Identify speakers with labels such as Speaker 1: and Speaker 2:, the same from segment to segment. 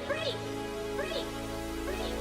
Speaker 1: Free! Free! Free! Free!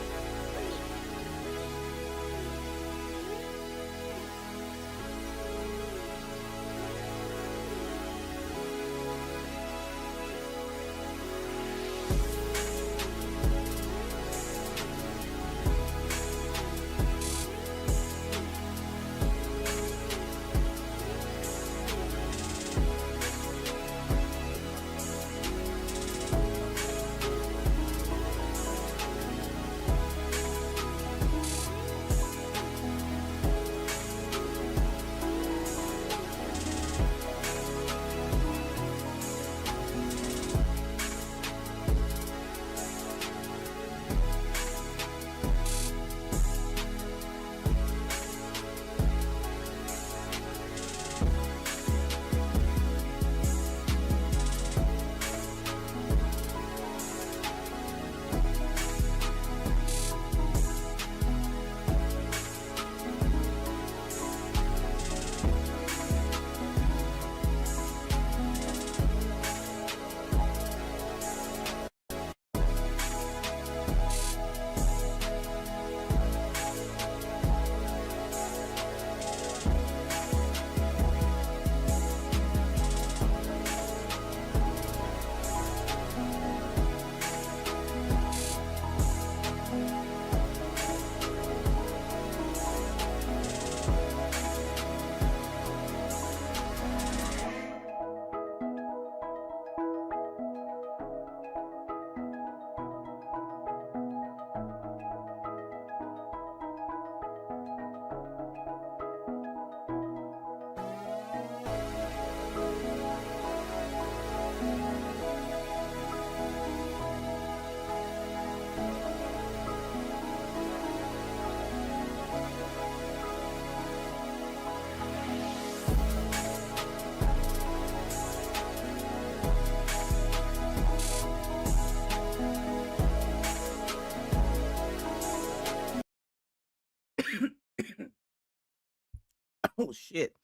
Speaker 2: Oh shit.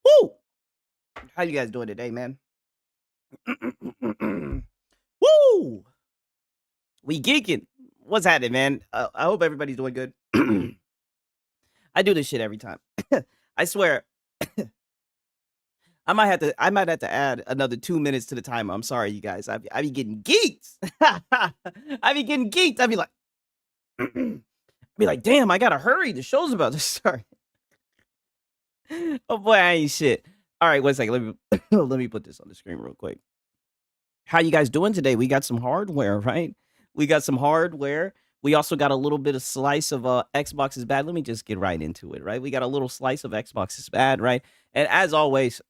Speaker 2: Woo! How you guys doing today, man? Woo! We geeking. What's happening, man? I hope everybody's doing good. I do this shit every time. I swear. I might have to add another 2 minutes to the timer. I'm sorry, you guys. I be getting geeked. I be getting geeked. I be like, damn, I gotta hurry. The show's about to start. Oh boy, I ain't shit. All right, 1 second. Let me let me put this on the screen real quick. How you guys doing today? We got some hardware, right? We got some hardware. We also got a little bit of slice of Xbox is bad. Let me just get right into it, right? We got a little slice of Xbox is bad, right? And as always,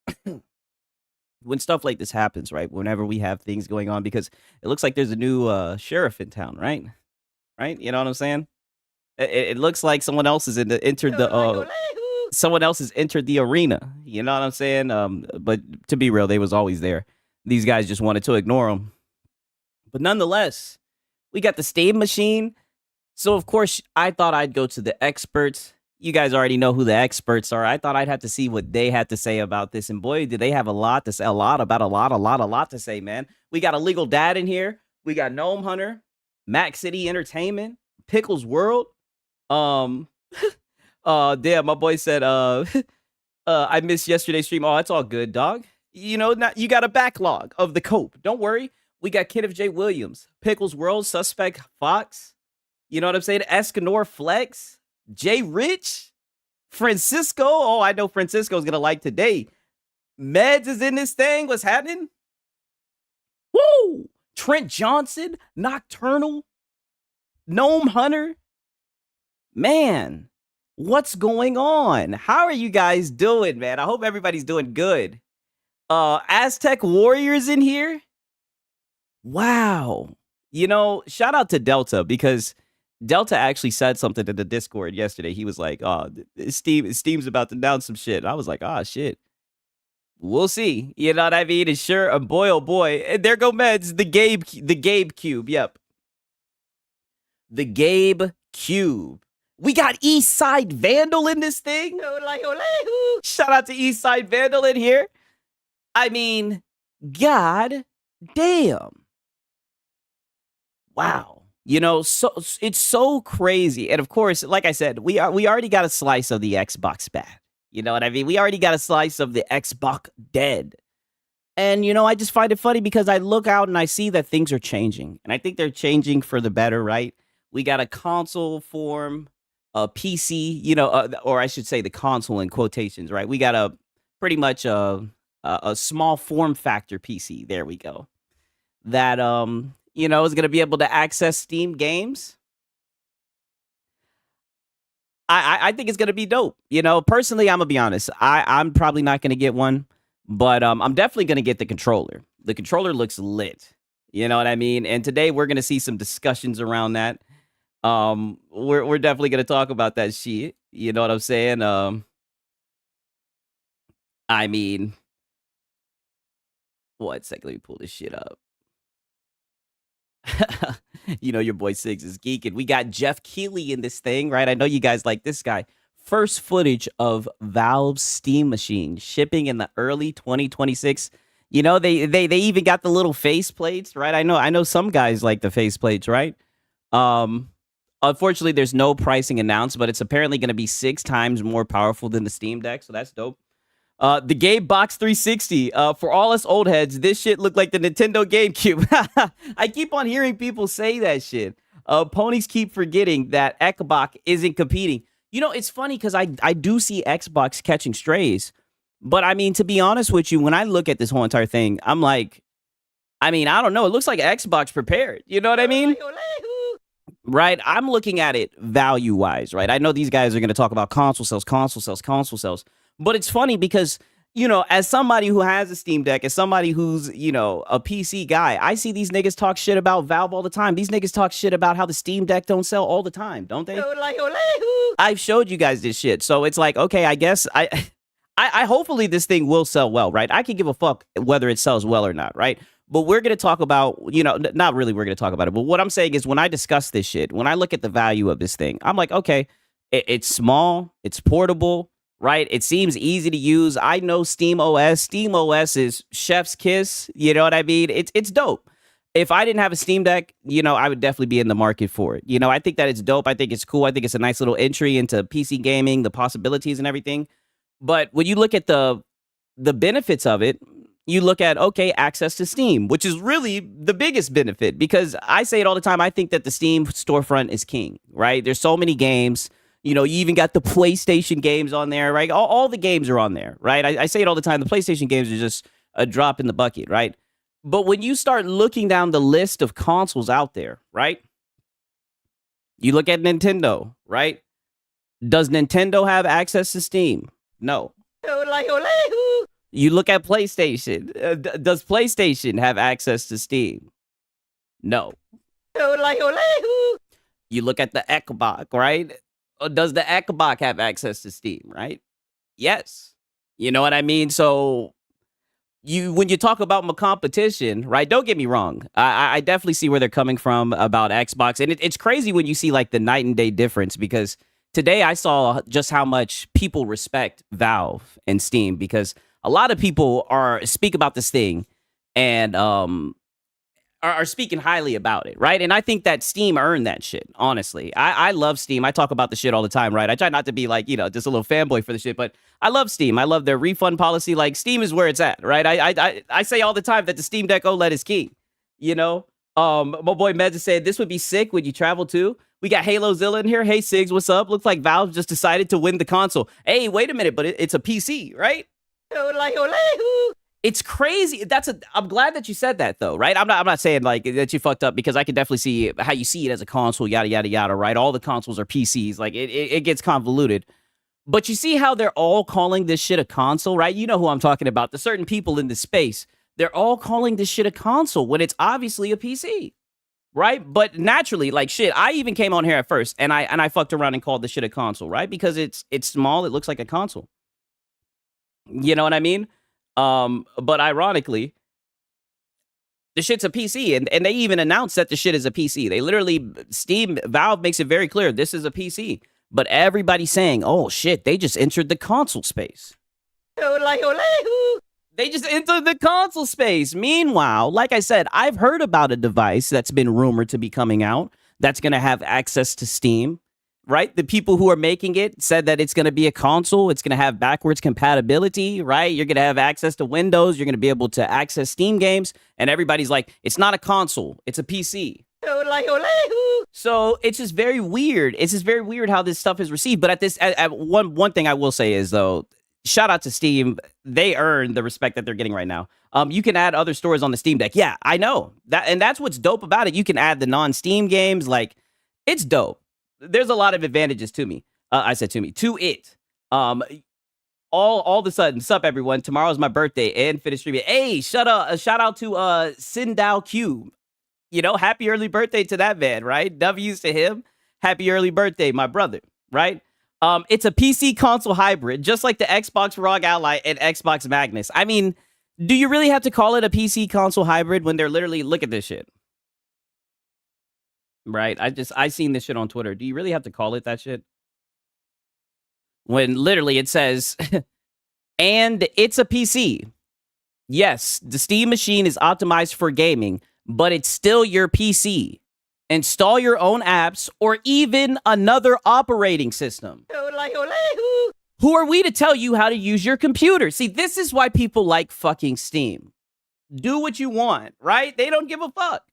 Speaker 2: when stuff like this happens, right? Whenever we have things going on, because it looks like there's a new sheriff in town, right? Right? You know what I'm saying? It looks like someone else has someone else has entered the arena. You know what I'm saying? But to be real, they was always there. These guys just wanted to ignore them. But nonetheless, we got the Steam machine. So of course, I thought I'd go to the experts. You guys already know who the experts are. I thought I'd have to see what they had to say about this. And boy, did they have a lot to say, a lot to say, man. We got a legal dad in here. We got Gnome Hunter, Mac City Entertainment, Pickles World. Damn, my boy said, I missed yesterday's stream. Oh, it's all good, dog. You know, you got a backlog of the cope. Don't worry. We got Kenneth J. Williams, Pickles World, Suspect Fox. You know what I'm saying? Escanor Flex, Jay Rich, Francisco. Oh, I know Francisco's going to like today. Meds is in this thing. What's happening? Woo! Trent Johnson, Nocturnal, Gnome Hunter. Man, what's going on? How are you guys doing, man? I hope everybody's doing good. Aztec Warriors in here. Wow. You know, shout out to Delta, because Delta actually said something to the Discord yesterday. He was like, "Oh, Steam's about to announce some shit." And I was like, "Ah, shit. We'll see." You know what I mean? And sure, boy, oh boy, and there go Meds, the Gabe Cube. Yep, the Gabe Cube. We got Eastside Vandal in this thing. Shout out to Eastside Vandal in here. I mean, god damn. Wow. You know, so it's so crazy. And of course, like I said, we already got a slice of the Xbox bad. You know what I mean? We already got a slice of the Xbox dead. And you know, I just find it funny because I look out and I see that things are changing. And I think they're changing for the better, right? We got a console form, a PC, you know, or I should say the console in quotations, right? We got a pretty much a small form factor PC. There we go. That you know, is going to be able to access Steam games. I think it's going to be dope. You know, personally, I'm gonna be honest. I'm probably not going to get one, but I'm definitely going to get the controller. The controller looks lit. You know what I mean? And today we're going to see some discussions around that. We're definitely going to talk about that shit. You know what I'm saying? I mean, one second, let me pull this shit up. You know, your boy Six is geeking. We got Jeff Keighley in this thing, right? I know you guys like this guy. First footage of Valve's Steam machine shipping in the early 2026. You know, they even got the little face plates, right? I know some guys like the face plates, right? Um Unfortunately, there's no pricing announced, but it's apparently going to be 6 times more powerful than the Steam Deck, so that's dope. The Game Box 360. For all us old heads, this shit looked like the Nintendo GameCube. I keep on hearing people say that shit. Ponies keep forgetting that Xbox isn't competing. You know, it's funny because I do see Xbox catching strays. But I mean, to be honest with you, when I look at this whole entire thing, I'm like, I mean, I don't know. It looks like Xbox prepared. You know what I mean? Right? I'm looking at it value wise, right? I know these guys are going to talk about console sales, console sales, console sales. But it's funny because, you know, as somebody who has a Steam Deck, as somebody who's, you know, a PC guy, I see these niggas talk shit about Valve all the time. These niggas talk shit about how the Steam Deck don't sell all the time, don't they? I've showed you guys this shit. So it's like, okay, I guess I hopefully this thing will sell well, right? I can give a fuck whether it sells well or not, right? But we're going to talk about, you know, not really we're going to talk about it, but what I'm saying is when I discuss this shit, when I look at the value of this thing, I'm like, okay, it's small, it's portable, right? It seems easy to use. I know Steam OS. Steam OS is chef's kiss. You know what I mean? It's dope. If I didn't have a Steam Deck, you know, I would definitely be in the market for it. You know, I think that it's dope. I think it's cool. I think it's a nice little entry into PC gaming, the possibilities and everything. But when you look at the benefits of it, you look at, okay, access to Steam, which is really the biggest benefit because I say it all the time. I think that the Steam storefront is king, right? There's so many games. You know, you even got the PlayStation games on there, right? All the games are on there, right? I say it all the time. The PlayStation games are just a drop in the bucket, right? But when you start looking down the list of consoles out there, right? You look at Nintendo, right? Does Nintendo have access to Steam? No. You look at PlayStation. Does PlayStation have access to Steam? No. You look at the Xbox, right? Does the Xbox have access to Steam, right? Yes. You know what I mean? So when you talk about my competition, right? Don't get me wrong. I definitely see where they're coming from about Xbox. And it's crazy when you see like the night and day difference because today I saw just how much people respect Valve and Steam because a lot of people speak about this thing and are speaking highly about it, right? And I think that Steam earned that shit, honestly. I love Steam. I talk about the shit all the time, right? I try not to be like, you know, just a little fanboy for the shit, but I love Steam. I love their refund policy. Like, Steam is where it's at, right? I say all the time that the Steam Deck OLED is king, you know? My boy Mez said, this would be sick when you travel too. We got Halo Zilla in here. Hey, Sigs, what's up? Looks like Valve just decided to win the console. Hey, wait a minute, but it's a PC, right? It's crazy. I'm glad that you said that though, right? I'm not saying like that you fucked up because I can definitely see how you see it as a console, yada yada yada, right? All the consoles are PCs. Like it gets convoluted. But you see how they're all calling this shit a console, right? You know who I'm talking about. The certain people in this space, they're all calling this shit a console when it's obviously a PC. Right? But naturally, like shit, I even came on here at first and I fucked around and called this shit a console, right? Because it's small, it looks like a console. You know what I mean? But ironically, the shit's a PC, and they even announced that the shit is a PC. They literally, Valve makes it very clear this is a PC. But everybody's saying, oh shit, they just entered the console space. They just entered the console space. Meanwhile, like I said, I've heard about a device that's been rumored to be coming out that's going to have access to Steam, right? The people who are making it said that it's going to be a console. It's going to have backwards compatibility, right? You're going to have access to Windows. You're going to be able to access Steam games. And everybody's like, it's not a console. It's a PC. So it's just very weird. It's just very weird how this stuff is received. But one thing I will say is, though, shout out to Steam. They earn the respect that they're getting right now. You can add other stores on the Steam Deck. Yeah, I know that, and that's what's dope about it. You can add the non-Steam games. Like, it's dope. There's a lot of advantages to me. To it. All of a sudden, sup everyone? Tomorrow's my birthday and finish streaming. Hey, shout out to Sindao Q. Happy early birthday to that man, right? W's to him. Happy early birthday, my brother, right? It's a PC console hybrid, just like the Xbox ROG Ally and Xbox Magnus. I mean, do you really have to call it a PC console hybrid when they're literally, look at this shit. Right? I seen this shit on Twitter. Do you really have to call it that shit? When literally it says, and it's a PC. Yes, the Steam machine is optimized for gaming, but it's still your PC. Install your own apps or even another operating system. Who are we to tell you how to use your computer? See, this is why people like fucking Steam. Do what you want, right? They don't give a fuck.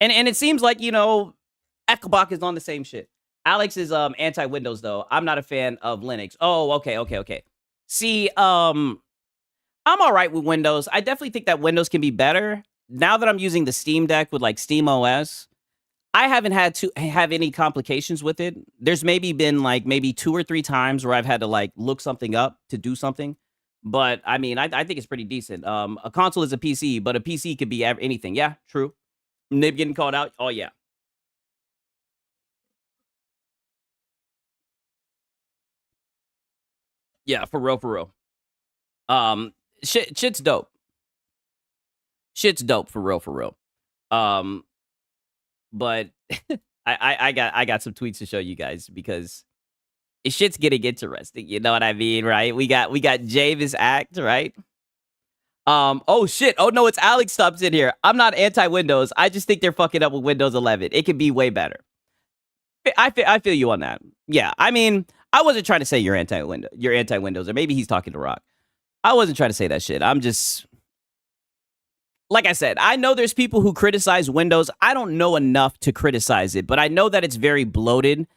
Speaker 2: And it seems like, Ekbach is on the same shit. Alex is anti-Windows, though. I'm not a fan of Linux. Oh, okay. See, I'm all right with Windows. I definitely think that Windows can be better. Now that I'm using the Steam Deck with like Steam OS, I haven't had to have any complications with it. There's been 2 or 3 times where I've had to like look something up to do something. But I mean, I think it's pretty decent. A console is a PC, but a PC could be anything. Yeah, true. Nib getting called out. Oh, yeah. Yeah, for real. Shit's dope. Shit's dope for real. But I got some tweets to show you guys because shit's getting interesting. You know what I mean, right? We got Javis Act, right? Oh shit. Oh no, it's Alex stops in here. I'm not anti-Windows. I just think they're fucking up with Windows 11. It could be way better. I feel you on that. Yeah, I mean, I wasn't trying to say you're anti-Windows, or maybe he's talking to Rock. I wasn't trying to say that shit. I'm just, like I said, I know there's people who criticize Windows. I don't know enough to criticize it, but I know that it's very bloated.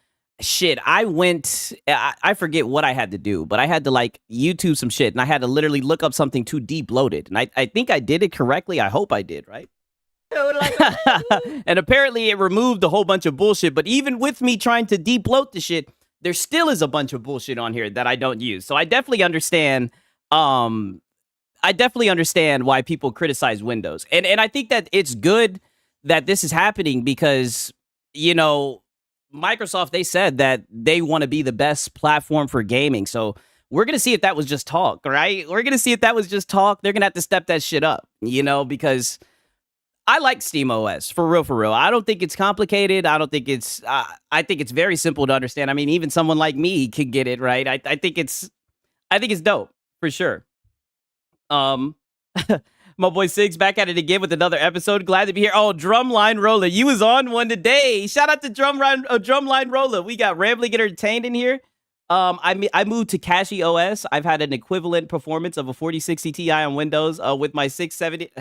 Speaker 2: Shit, I forget what I had to do, but I had to like YouTube some shit, and I had to literally look up something to de-bloat it. And I think I did it correctly. I hope I did, right? And apparently it removed a whole bunch of bullshit, but even with me trying to de-bloat the shit, there still is a bunch of bullshit on here that I don't use. So I definitely understand why people criticize Windows. And I think that it's good that this is happening because, Microsoft, they said that they want to be the best platform for gaming. So we're going to see if that was just talk, right? We're going to see if that was just talk. They're going to have to step that shit up, because I like Steam OS, for real. I don't think it's complicated. I don't think it's, I think it's very simple to understand. I mean, even someone like me could get it, right? I think it's dope, for sure. My boy Siggs back at it again with another episode. Glad to be here. Oh, Drumline Roller, you was on one today. Shout out to Drumline Roller. We got Rambling Entertained in here. I moved to Cashy OS. I've had an equivalent performance of a 4060 Ti on Windows with my 670.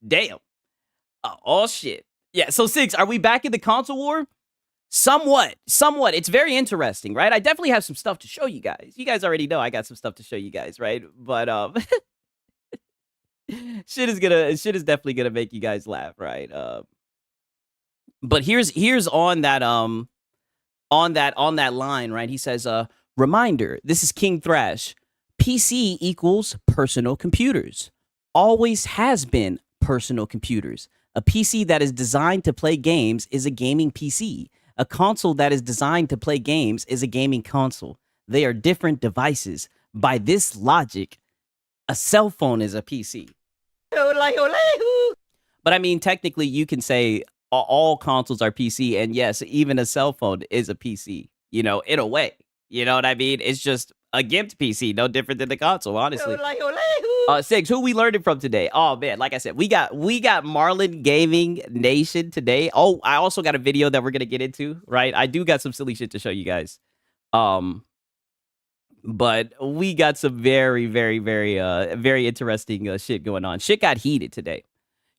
Speaker 2: Damn. Oh shit. Yeah. So Siggs, are we back in the console war? Somewhat. It's very interesting, right? I definitely have some stuff to show you guys. You guys already know I got some stuff to show you guys, right? But shit is definitely gonna make you guys laugh, right? But here's on that line, right? He says, reminder, this is King Thrash. PC equals personal computers. Always has been personal computers. A PC that is designed to play games is a gaming PC. A console that is designed to play games is a gaming console. They are different devices. By this logic, a cell phone is a PC. But I mean, technically, you can say all consoles are PC, and yes, even a cell phone is a PC, in a way. You know what I mean? It's just a gimped PC, no different than the console, honestly.
Speaker 1: Ole, ole, hoo.
Speaker 2: Six, who we learning from today? Oh man, like I said, we got Marlin Gaming Nation today. Oh, I also got a video that we're gonna get into, right? I do got some silly shit to show you guys. But we got some very, very, very, very interesting shit going on. Shit got heated today.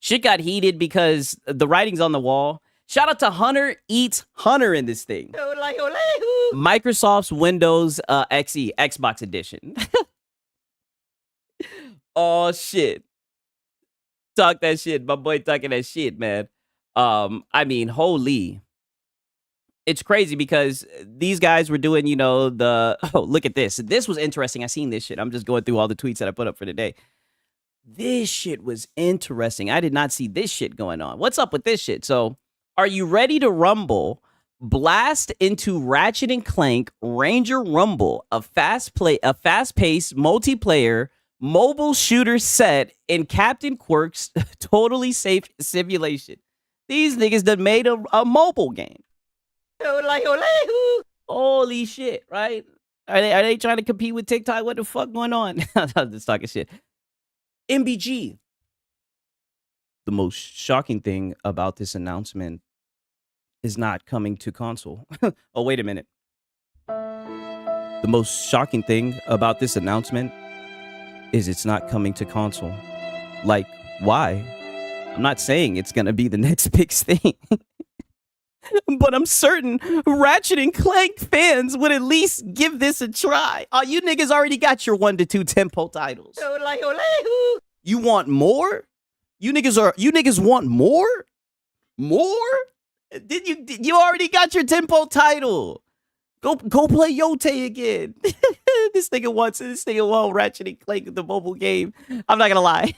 Speaker 2: Shit got heated because the writing's on the wall. Shout out to Hunter Eats Hunter in this thing.
Speaker 1: Ole, ole, hoo.
Speaker 2: Microsoft's Windows XE Xbox Edition. Oh shit. Talk that shit. My boy talking that shit, man. I mean, holy. It's crazy because these guys were doing, you know, oh, look at this. This was interesting. I seen this shit. I'm just going through all the tweets that I put up for today. This shit was interesting. I did not see this shit going on. What's up with this shit? So, are you ready to rumble? Blast into Ratchet and Clank Ranger Rumble, a fast-paced multiplayer mobile shooter set in Captain Quirk's totally safe simulation. These niggas done made a mobile game.
Speaker 1: Ole, ole, hoo.
Speaker 2: Holy shit, right? Are they trying to compete with TikTok? What the fuck going on? I'm just talking shit. MBG. The most shocking thing about this announcement is not coming to console. Oh, wait a minute. The most shocking thing about this announcement is it's not coming to console. Like, why? I'm not saying it's gonna be the next big thing. But I'm certain Ratchet and Clank fans would at least give this a try. Oh, you niggas already got your 1 to 2 tempo titles.
Speaker 1: Ole, ole, hoo.
Speaker 2: You want more? You niggas want more? More? Did you already got your tempo title? Go play Yote again. This nigga wants Ratchet and Clank the mobile game. I'm not gonna lie.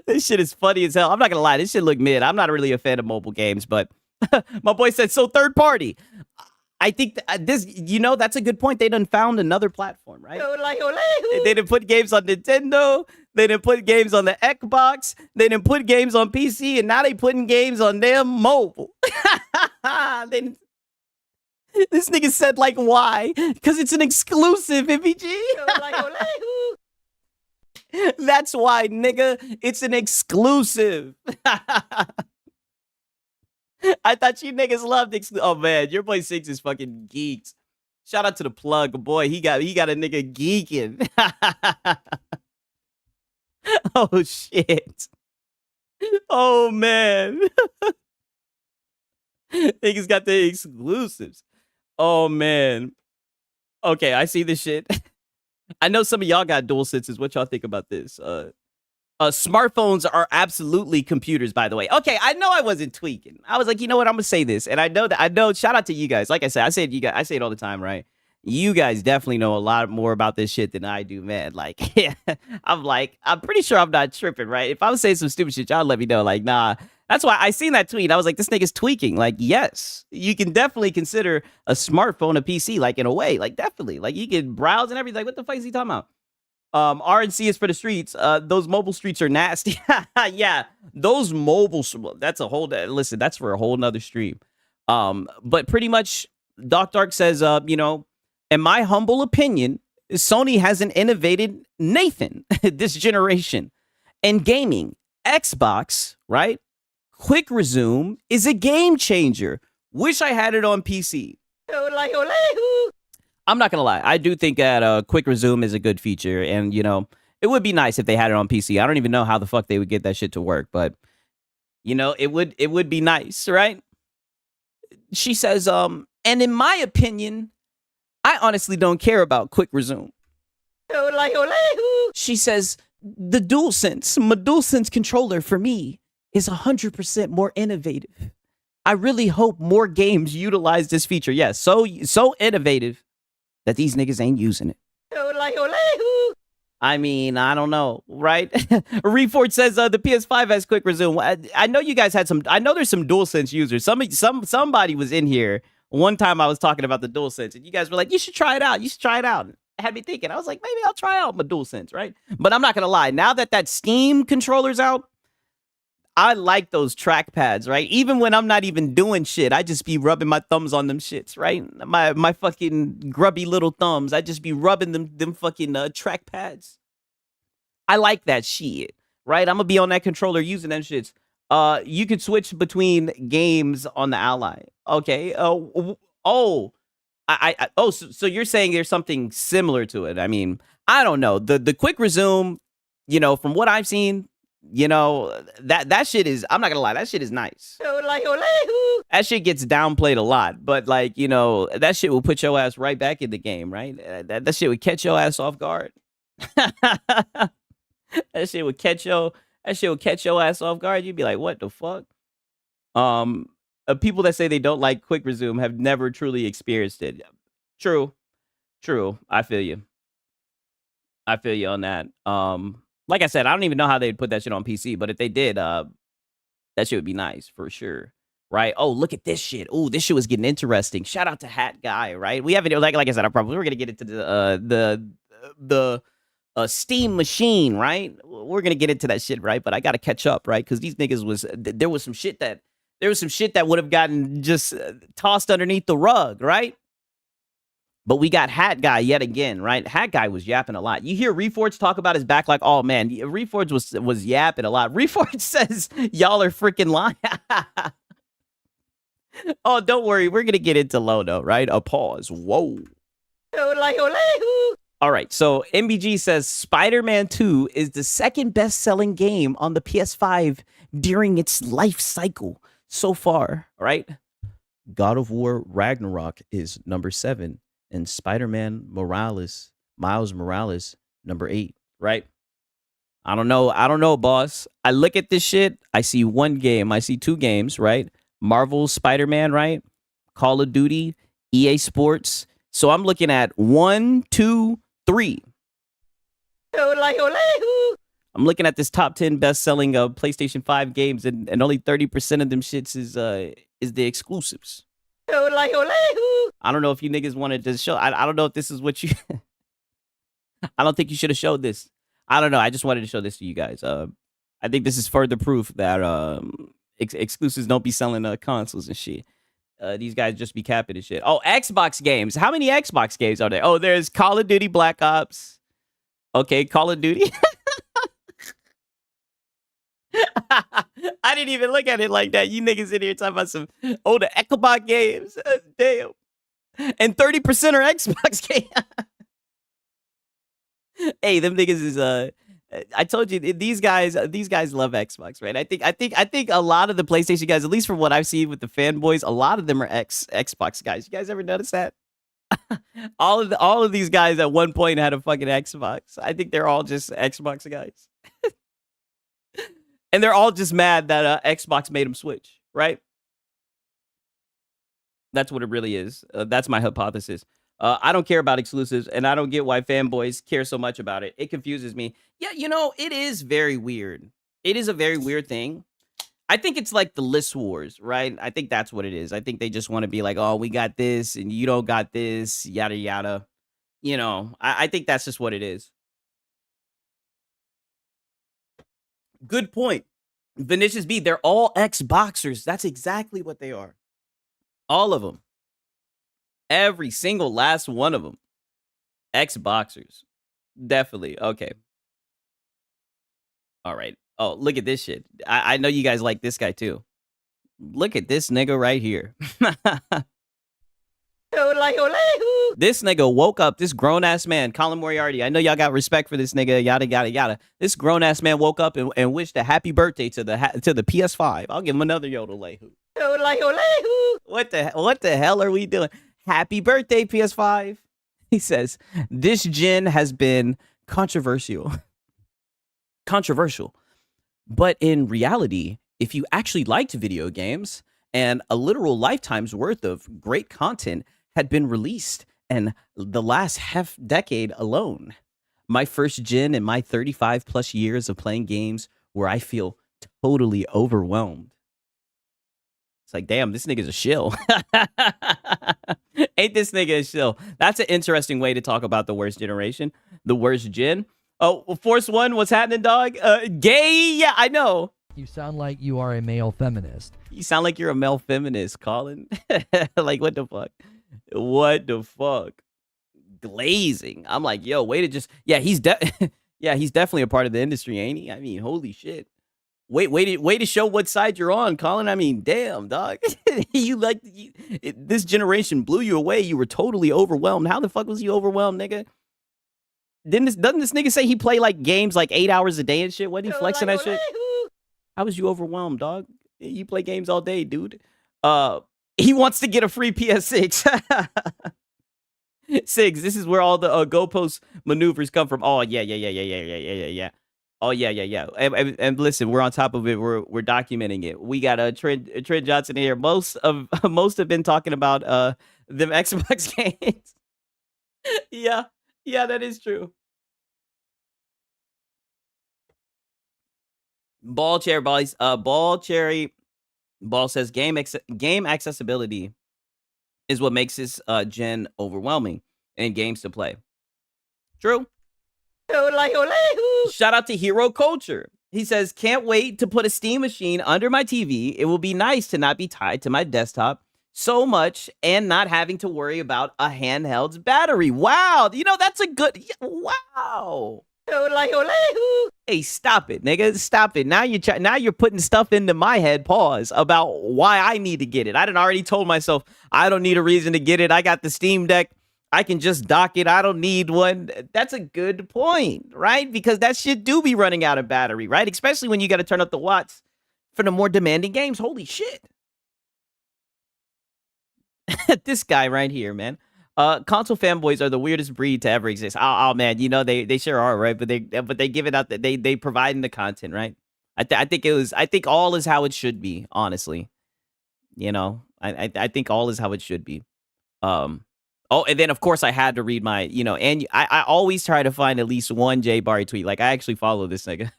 Speaker 2: This shit is funny as hell. I'm not gonna lie. This shit look mid. I'm not really a fan of mobile games, but my boy said so. Third party. I think this. You know, that's a good point. They done found another platform, right?
Speaker 1: Ole, ole, hoo.
Speaker 2: They didn't put games on Nintendo. They didn't put games on the Xbox. They didn't put games on PC, and now they putting games on damn mobile. This nigga said like, why? Because it's an exclusive, MPG.
Speaker 1: Ole, ole, hoo.
Speaker 2: That's why, nigga. It's an exclusive. I thought you niggas loved Oh man, your boy Six is fucking geeked. Shout out to the plug, boy. He got a nigga geeking. Oh shit. Oh man. Niggas got the exclusives. Oh man. Okay, I see this shit. I know some of y'all got dual senses. What y'all think about this? Smartphones are absolutely computers, by the way. Okay, I know I wasn't tweaking. I was like, you know what? I'm gonna say this, and I know. Shout out to you guys. Like I said, I say it all the time, right? You guys definitely know a lot more about this shit than I do, man. Like, yeah, I'm pretty sure I'm not tripping, right? If I was saying some stupid shit, y'all let me know. Like, nah. That's why I seen that tweet. I was like, this nigga's tweaking. Like, yes, you can definitely consider a smartphone a PC, like in a way, like definitely. Like you can browse and everything. Like, what the fuck is he talking about? RNC is for the streets. Those mobile streets are nasty. Yeah, those mobile. That's a whole. Listen, that's for a whole nother stream. But pretty much, Doc Dark says, you know, in my humble opinion, Sony hasn't innovated Nathan this generation, and gaming. Xbox, right? Quick Resume is a game changer. Wish I had it on PC.
Speaker 1: Ole, ole, hoo.
Speaker 2: I'm not gonna lie. I do think that Quick Resume is a good feature, and you know, it would be nice if they had it on PC. I don't even know how the fuck they would get that shit to work, but you know, it would be nice, right? She says, and in my opinion, I honestly don't care about Quick Resume.
Speaker 1: Ole, ole, hoo.
Speaker 2: She says the DualSense, my DualSense controller for me is 100% more innovative. I really hope more games utilize this feature. Yes, so innovative that these niggas ain't using it.
Speaker 1: Ole, ole, hoo.
Speaker 2: I mean, I don't know, right? Reford says the PS5 has Quick Resume. I know you guys had some. I know there's some DualSense users. Somebody was in here one time. I was talking about the DualSense, and you guys were like, "You should try it out. You should try it out." It had me thinking. I was like, maybe I'll try out my DualSense, right? But I'm not gonna lie. Now that Steam controller's out, I like those trackpads, right? Even when I'm not even doing shit, I just be rubbing my thumbs on them shits, right? My fucking grubby little thumbs. I just be rubbing them fucking trackpads. I like that shit, right? I'm gonna be on that controller using them shits. You could switch between games on the Ally. Okay. So you're saying there's something similar to it. I mean, I don't know. The quick resume, from what I've seen, that shit is, I'm not gonna lie, that shit is nice. That shit gets downplayed a lot, but like, that shit will put your ass right back in the game, right? That shit would catch your ass off guard. That shit would catch your ass off guard. You'd be like, what the fuck? People that say they don't like quick resume have never truly experienced it. True. I feel you on that. Like I said, I don't even know how they'd put that shit on PC, but if they did, that shit would be nice for sure. Right? Oh, look at this shit. Oh, this shit was getting interesting. Shout out to Hat Guy, right? We haven't, like I said, we're gonna get into the Steam machine, right? We're gonna get into that shit, right? But I gotta catch up, right? Because these niggas there was some shit that would have gotten just tossed underneath the rug, right? But we got Hat Guy yet again, right? Hat Guy was yapping a lot. You hear Reforge talk about his back like, oh man, Reforge was yapping a lot. Reforge says y'all are freaking lying. Oh, don't worry, we're gonna get into Lono, right? A pause. Whoa. All right, so MBG says Spider-Man 2 is the second best-selling game on the PS5 during its life cycle so far, right? God of War Ragnarok is number 7, and Spider-Man Miles Morales, number 8, right? I don't know, boss. I look at this shit, I see one game, I see 2 games, right? Marvel Spider-Man, right? Call of Duty, EA Sports. So I'm looking at 1, 2, 3. I'm looking at this top 10 best-selling PlayStation 5 games, and only 30% of them shits is the exclusives. I don't know if you niggas wanted to show. I don't know if this is what you. I don't think you should have showed this. I don't know. I just wanted to show this to you guys. I think this is further proof that exclusives don't be selling consoles and shit. These guys just be capping and shit. Oh, Xbox games. How many Xbox games are there? Oh, there's Call of Duty Black Ops. Okay, Call of Duty. I didn't even look at it like that. You niggas in here talking about some older Xbox games. Damn. And 30% are Xbox games. Hey, them niggas is I told you these guys love Xbox, right? I think a lot of the PlayStation guys, at least from what I've seen with the fanboys, a lot of them are Xbox guys. You guys ever notice that? all of these guys at one point had a fucking Xbox. I think they're all just Xbox guys. And they're all just mad that Xbox made them switch, right? That's what it really is. That's my hypothesis. I don't care about exclusives, and I don't get why fanboys care so much about it. It confuses me. Yeah, it is very weird. It is a very weird thing. I think it's like the list wars, right? I think that's what it is. I think they just want to be like, oh, we got this, and you don't got this, yada, yada. I think that's just what it is. Good point. Vinicius B, they're all Xboxers. That's exactly what they are. All of them. Every single last one of them. Xboxers. Definitely. Okay. All right. Oh, look at this shit. I know you guys like this guy too. Look at this nigga right here. This nigga woke up, this grown-ass man, Colin Moriarty. I know y'all got respect for this nigga, yada, yada, yada. This grown-ass man woke up and wished a happy birthday to the PS5. I'll give him another yodelahu. What the hell are we doing? Happy birthday, PS5. He says, this gen has been controversial. But in reality, if you actually liked video games and a literal lifetime's worth of great content had been released and the last half decade alone, my first gen and my 35 plus years of playing games where I feel totally overwhelmed. It's like, damn, this nigga's a shill. Ain't this nigga a shill? That's an interesting way to talk about the worst generation, the worst gen. Oh, Force One, what's happening, dog? Gay? Yeah, I know.
Speaker 3: You sound like you are a male feminist.
Speaker 2: You sound like you're a male feminist, Colin. Like, what the fuck? What the fuck? Glazing. I'm like, yo, way to just, yeah, he's yeah, he's definitely a part of the industry, ain't he? I mean, holy shit. Way to show what side you're on, Colin. I mean, damn, dog. This generation blew you away. You were totally overwhelmed. How the fuck was you overwhelmed, nigga? Doesn't this nigga say he play like games like 8 hours a day and shit? Wasn't he flexing that shit? How was you overwhelmed, dog? You play games all day, dude. He wants to get a free PS6. Six. This is where all the goalpost maneuvers come from. Oh yeah. Oh yeah. And listen, we're on top of it. We're documenting it. We got a Trent Johnson here. Most have been talking about them Xbox games. Yeah, that is true. Ball chair boys. Ball cherry. Ball says game accessibility is what makes this gen overwhelming and games to play. True. Shout out to Hero Culture. He says, can't wait to put a Steam machine under my TV. It will be nice to not be tied to my desktop so much and not having to worry about a handheld's battery. Wow. You know, that's a good, wow. Hey, stop it, nigga. Stop it. Now you're putting stuff into my head, pause, about why I need to get it. I done already told myself I don't need a reason to get it. I got the Steam Deck. I can just dock it. I don't need one. That's a good point, right? Because that shit do be running out of battery, right? Especially when you got to turn up the watts for the more demanding games. Holy shit. This guy right here, man. Console fanboys are the weirdest breed to ever exist. Oh man, you know they sure are, right? But they give it out that they providing the content, right? I think all is how it should be, honestly. You know, I think all is how it should be. Oh, and then of course I had to read my, you know, and I always try to find at least one Jay Barry tweet. Like I actually follow this nigga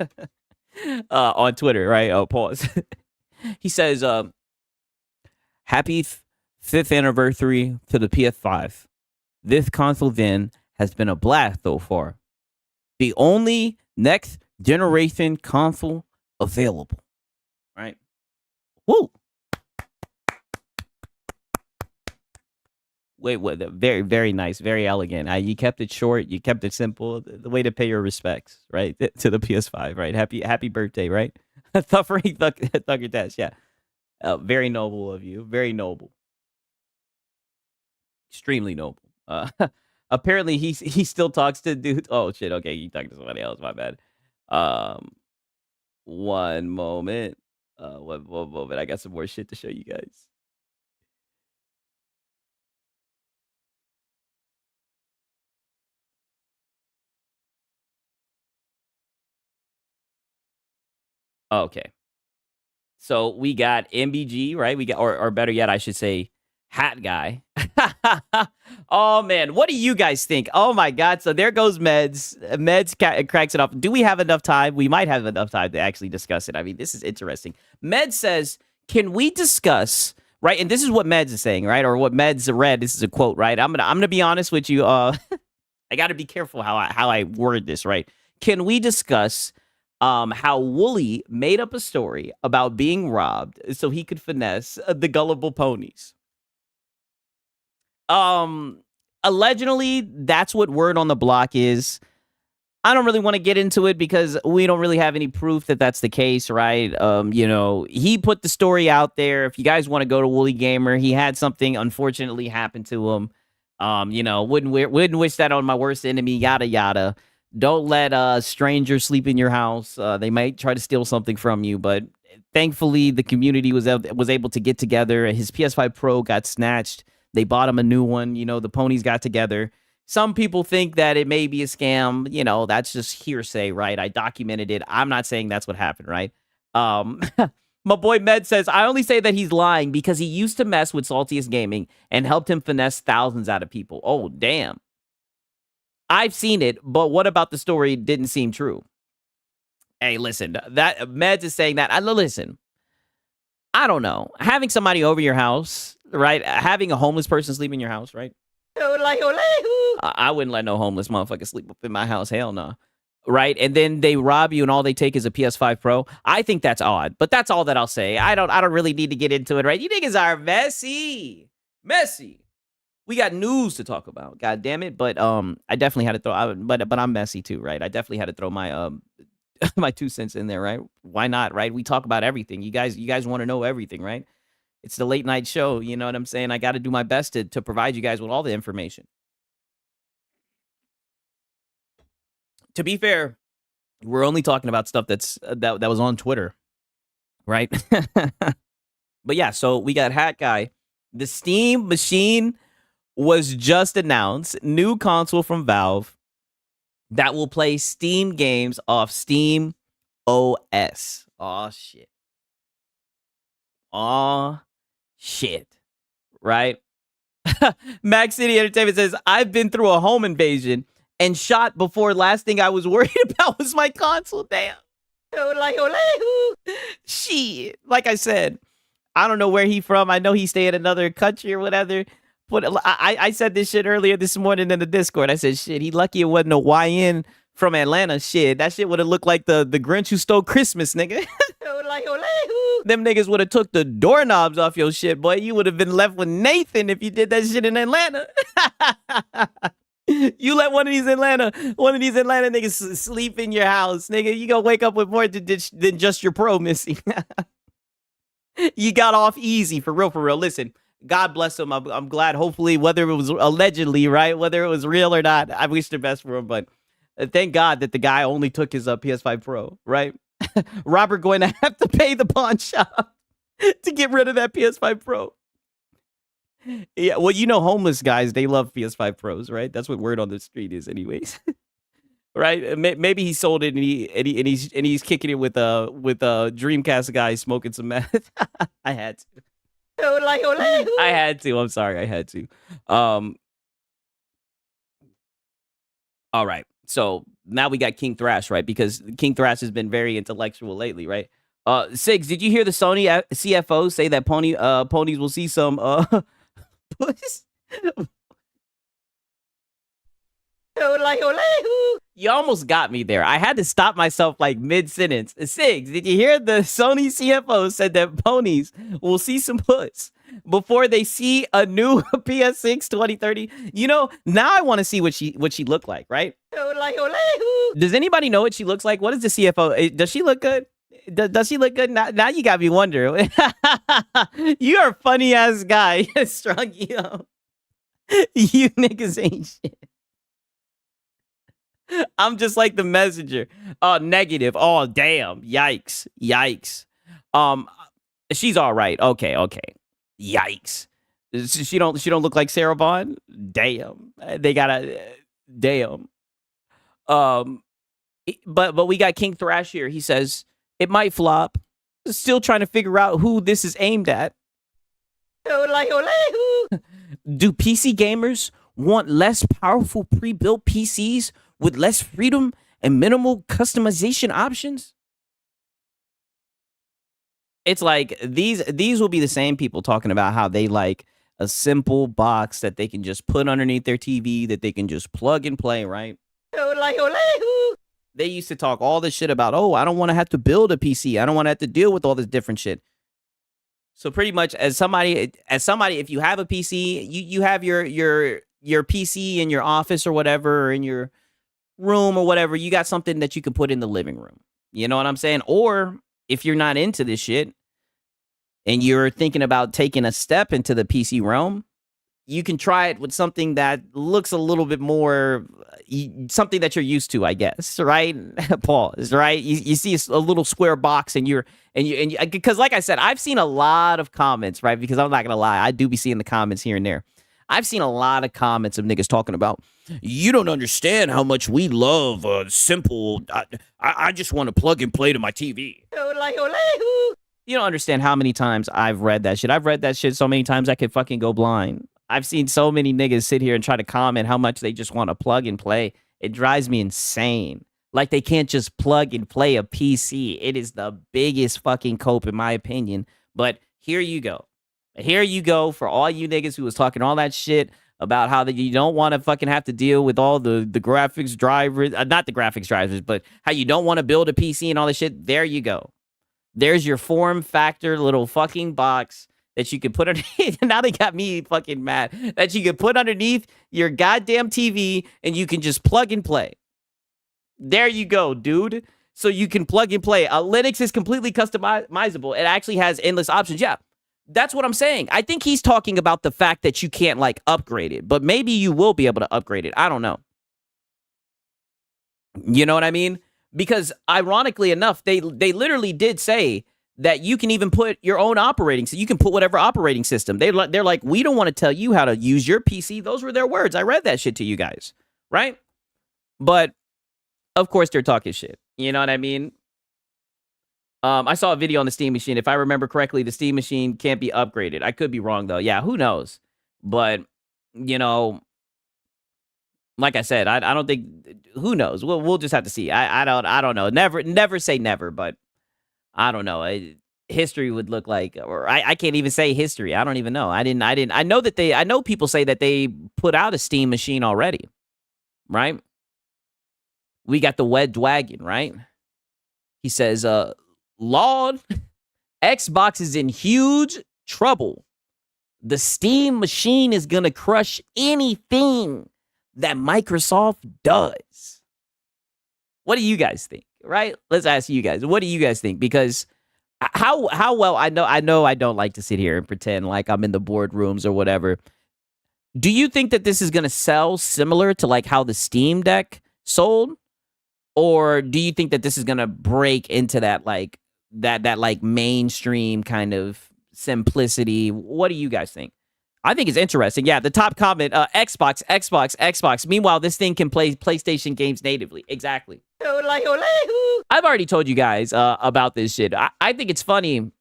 Speaker 2: on Twitter, right? Oh, pause. He says, happy 5th anniversary to the PS5. This console then has been a blast so far. The only next generation console available. Right? Woo! Wait, what? Very, very nice, very elegant. You kept it short, you kept it simple. The way to pay your respects, right, to the PS5, right? Happy birthday, right? Thugger Dash, yeah. Very noble of you, very noble, extremely noble. Apparently he still talks to dudes. Oh shit, okay, you talking to somebody else. My bad. One moment. One moment. I got some more shit to show you guys. Okay. So we got MBG, right? We got, or better yet, I should say, Hat Guy. Oh man, what do you guys think? Oh my god! So there goes Meds. Cracks it off. Do we have enough time? We might have enough time to actually discuss it. I mean, this is interesting. Meds says, "Can we discuss?" Right, and this is what Meds is saying, right, or what Meds read. This is a quote, right? I'm gonna be honest with you. I got to be careful how I word this, right? Can we discuss how Wooly made up a story about being robbed so he could finesse the gullible ponies? Allegedly, that's what word on the block is. I don't really want to get into it because we don't really have any proof that that's the case, right? You know, he put the story out there. If you guys want to go to Wooly Gamer, he had something unfortunately happen to him. You know, wouldn't wish that on my worst enemy, yada yada. Don't let a stranger sleep in your house. They might try to steal something from you, but thankfully the community was able to get together. His PS5 Pro got snatched. They bought him a new one. You know, the ponies got together. Some people think that it may be a scam. You know, that's just hearsay, right? I documented it. I'm not saying that's what happened, right? My boy Med says, I only say that he's lying because he used to mess with Saltiest Gaming and helped him finesse thousands out of people. Oh, damn. I've seen it, but what about the story didn't seem true? Hey, listen, that Meds is saying that. Listen, I don't know. Having somebody over your house, right? Having a homeless person sleep in your house, right? I wouldn't let no homeless motherfucker sleep up in my house. Hell no. right? And then they rob you and all they take is a PS5 Pro. I think that's odd, but that's all that I'll say. I don't really need to get into it, right? You niggas are messy. Messy. We got news to talk about. God damn it. But I definitely had to throw but I'm messy too, right? I definitely had to throw my my 2 cents in there, right? Why not, right? We talk about everything. You guys want to know everything, right? It's the late night show, you know what I'm saying? I got to do my best to provide you guys with all the information. To be fair, we're only talking about stuff that was on Twitter, right? But yeah, so we got Hat Guy. The Steam Machine was just announced. New console from Valve that will play Steam games off Steam OS. Oh shit. Oh shit. Right? Max City Entertainment says, I've been through a home invasion and shot before. Last thing I was worried about was my console. Damn. Shit. Like I said, I don't know where he from. I know he stay in another country or whatever. But I said this shit earlier this morning in the Discord. I said, shit, he lucky it wasn't a YN from Atlanta. Shit, that shit would have looked like the Grinch who stole Christmas, nigga. Them niggas would have took the doorknobs off your shit, boy. You would have been left with Nathan if you did that shit in Atlanta. You let one of these Atlanta niggas sleep in your house, nigga. You gonna wake up with more than just your pro missing. You got off easy, for real, for real. Listen, God bless him. I'm glad, hopefully, whether it was allegedly, right, whether it was real or not, I wish the best for him, but thank God that the guy only took his PS5 Pro, right? Robert going to have to pay the pawn shop to get rid of that PS5 Pro. Yeah, well, you know, homeless guys, they love PS5 Pros, right? That's what word on the street is, anyways. Right? Maybe he sold it and he's kicking it with a Dreamcast guy smoking some meth. I had to. I had to. I'm sorry, I had to. All right. So now we got King Thrash, right? Because King Thrash has been very intellectual lately, right? Sigs, did you hear the Sony CFO say that ponies will see some You almost got me there. I had to stop myself like mid-sentence. Sigs, did you hear the Sony CFO said that ponies will see some puss before they see a new PS6 2030? You know, now I want to see what she looked like, right? Does anybody know what she looks like? What is the CFO? Does she look good? Does she look good? Now you got me wondering. You are a funny ass guy. Strong, you niggas ain't shit. I'm just like the messenger. Negative. Oh, damn. Yikes. She's all right. Okay. Yikes. She don't look like Sarah Bond. Damn. They gotta. Damn. But we got King Thrash here. He says it might flop. Still trying to figure out who this is aimed at. Do PC gamers want less powerful pre-built PCs with less freedom and minimal customization options? It's like these will be the same people talking about how they like a simple box that they can just put underneath their TV that they can just plug and play, right? They used to talk all this shit about, oh, I don't want to have to build a PC. I don't want to have to deal with all this different shit. So pretty much as somebody, if you have a PC, you have your PC in your office or whatever, or in your room or whatever, you got something that you can put in the living room. You know what I'm saying? Or if you're not into this shit and you're thinking about taking a step into the PC realm, you can try it with something that looks a little bit more something that you're used to, I guess, right? Pause, right? You see a little square box and you because like I said, I've seen a lot of comments, right? Because I'm not gonna lie, I do be seeing the comments here and there. I've seen a lot of comments of niggas talking about, you don't understand how much we love simple. I just want to plug and play to my TV. You don't understand how many times I've read that shit. I've read that shit so many times I could fucking go blind. I've seen so many niggas sit here and try to comment how much they just want to plug and play. It drives me insane. Like they can't just plug and play a PC. It is the biggest fucking cope in my opinion. But here you go. Here you go for all you niggas who was talking all that shit about how that you don't want to fucking have to deal with all the graphics drivers, not the graphics drivers, but how you don't want to build a PC and all this shit. There you go. There's your form factor little fucking box that you can put underneath. Now they got me fucking mad. That you can put underneath your goddamn TV and you can just plug and play. There you go, dude. So you can plug and play. Linux is completely customizable. It actually has endless options. Yeah, that's what I'm saying. I think he's talking about the fact that you can't like upgrade it, but maybe you will be able to upgrade it. I don't know. You know what I mean? Because ironically enough, they literally did say that you can even put your own operating, so you can put whatever operating system. They're like, we don't want to tell you how to use your PC. Those were their words. I read that shit to you guys, right? But of course they're talking shit. You know what I mean? I saw a video on the Steam Machine. If I remember correctly, the Steam Machine can't be upgraded. I could be wrong though. Yeah, who knows? But you know, like I said, I don't think. Who knows? We'll just have to see. I don't know. Never say never. But I don't know. History would look like, or I can't even say history. I don't even know. I know that I know people say that they put out a Steam Machine already, right? We got the Wed Wagon, right? He says, Lord, Xbox is in huge trouble. The Steam Machine is going to crush anything that Microsoft does. What do you guys think, right? Let's ask you guys. What do you guys think? Because how well, I know I don't like to sit here and pretend like I'm in the boardrooms or whatever. Do you think that this is going to sell similar to like how the Steam Deck sold? Or do you think that this is going to break into that like that like mainstream kind of simplicity? What do you guys think? I think it's interesting. Yeah, the top comment, Xbox. Meanwhile, this thing can play PlayStation games natively. Exactly. I've already told you guys about this shit. I think it's funny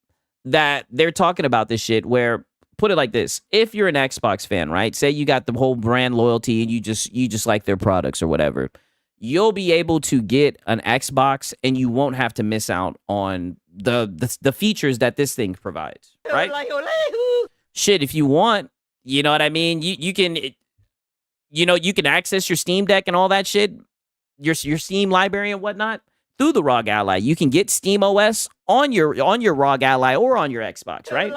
Speaker 2: that they're talking about this shit where, put it like this. If you're an Xbox fan, right? Say you got the whole brand loyalty and you just like their products or whatever. You'll be able to get an Xbox and you won't have to miss out on the features that this thing provides, right? Shit, if you want, you know what I mean? You can, you can access your Steam Deck and all that shit, your Steam library and whatnot through the ROG Ally. You can get Steam OS on your ROG Ally or on your Xbox, right?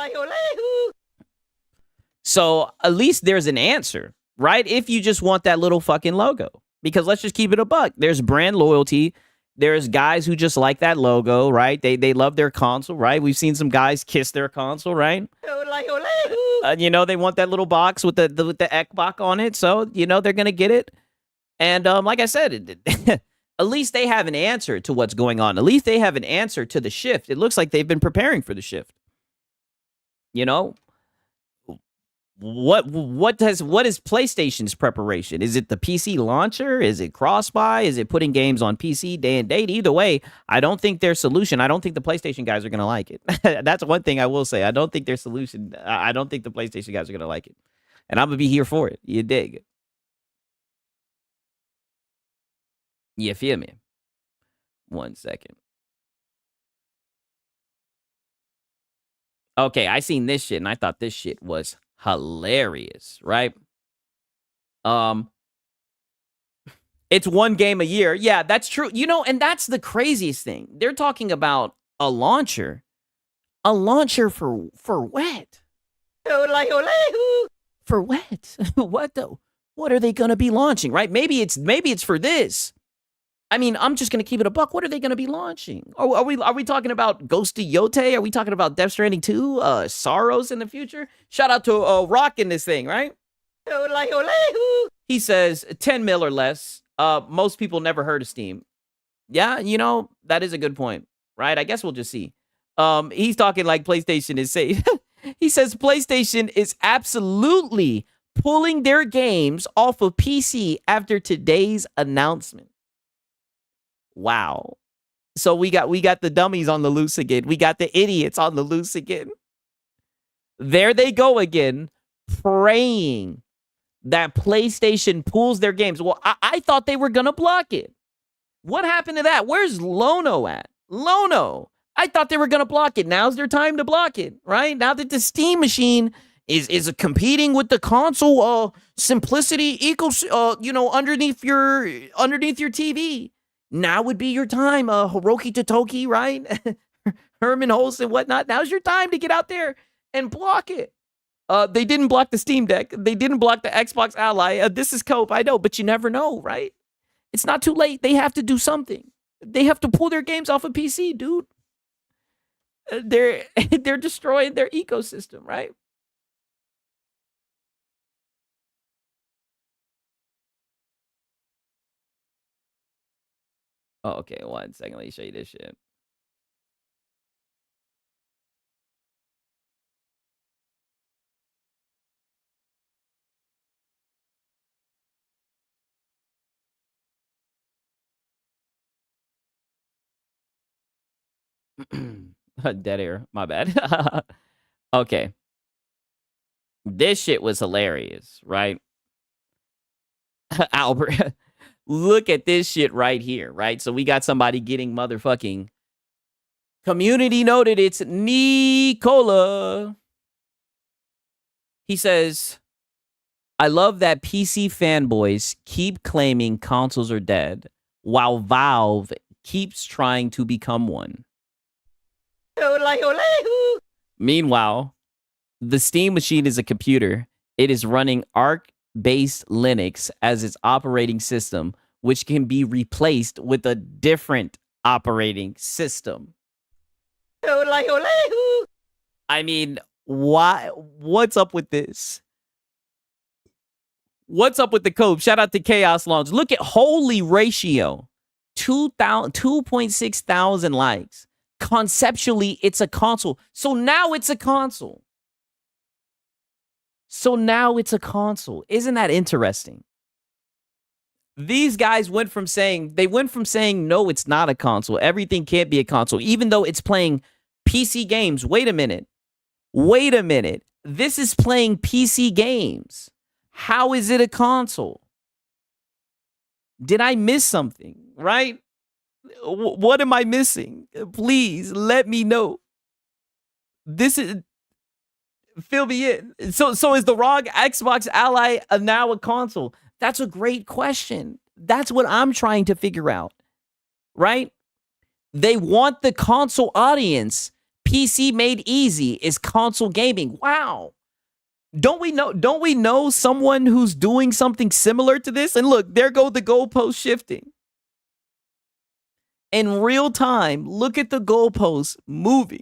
Speaker 2: So at least there's an answer, right? If you just want that little fucking logo. Because let's just keep it a buck. There's brand loyalty. There's guys who just like that logo, right? They love their console, right? We've seen some guys kiss their console, right? They want that little box with the Xbox on it. So, they're going to get it. And like I said, at least they have an answer to what's going on. At least they have an answer to the shift. It looks like they've been preparing for the shift. What is PlayStation's preparation? Is it the PC launcher? Is it cross-buy? Is it putting games on PC day and date? Either way, I don't think their solution, I don't think the PlayStation guys are going to like it. That's one thing I will say. I don't think their solution, I don't think the PlayStation guys are going to like it. And I'm going to be here for it. You dig? You feel me? 1 second. Okay, I seen this shit and I thought this shit was hilarious, right? It's one game a year. Yeah, that's true. And that's the craziest thing. They're talking about a launcher. A launcher for what? For what? What though? What are they gonna be launching, right? Maybe it's for this. I mean, I'm just gonna keep it a buck. What are they gonna be launching? Are we talking about Ghost of Yote? Are we talking about Death Stranding 2? Sorrows in the future? Shout out to Rock in this thing, right? He says 10 mil or less. Most people never heard of Steam. Yeah, that is a good point, right? I guess we'll just see. He's talking like PlayStation is safe. He says PlayStation is absolutely pulling their games off of PC after today's announcement. Wow. So we got the dummies on the loose again. We got the idiots on the loose again. There they go again, praying that PlayStation pulls their games. Well, I thought they were going to block it. What happened to that? Where's Lono at? Lono. I thought they were going to block it. Now's their time to block it, right? Now that the Steam Machine is competing with the console simplicity underneath your TV. Now would be your time, Hiroki Totoki, right? Herman Hulst and whatnot. Now's your time to get out there and block it. They didn't block the Steam Deck. They didn't block the Xbox Ally. This is cope, I know, but you never know, right? It's not too late. They have to do something. They have to pull their games off of PC, dude. They're destroying their ecosystem, right? Oh, okay. 1 second. Let me show you this shit. Dead air. My bad. Okay. This shit was hilarious, right? Albert, look at this shit right here, right? So we got somebody getting motherfucking community noted. It's Nicola. He says, I love that PC fanboys keep claiming consoles are dead while Valve keeps trying to become one. Meanwhile, the Steam machine is a computer. It is running Arc-based Linux as its operating system, which can be replaced with a different operating system. I mean, why? What's up with this? What's up with the code? Shout out to Chaos Launch. Look at holy ratio. 2.6 thousand likes. Conceptually, it's a console. So now it's a console. Isn't that interesting? These guys went from saying no, it's not a console. Everything can't be a console, even though it's playing PC games. Wait a minute. This is playing PC games. How is it a console? Did I miss something, right? What am I missing? Please let me know. This is fill me in. So is the ROG Xbox Ally now a console? That's a great question. That's what I'm trying to figure out, right? They want the console audience. PC made easy is console gaming. Wow. Don't we know someone who's doing something similar to this? And look, there go the goalposts shifting. In real time, look at the goalposts moving.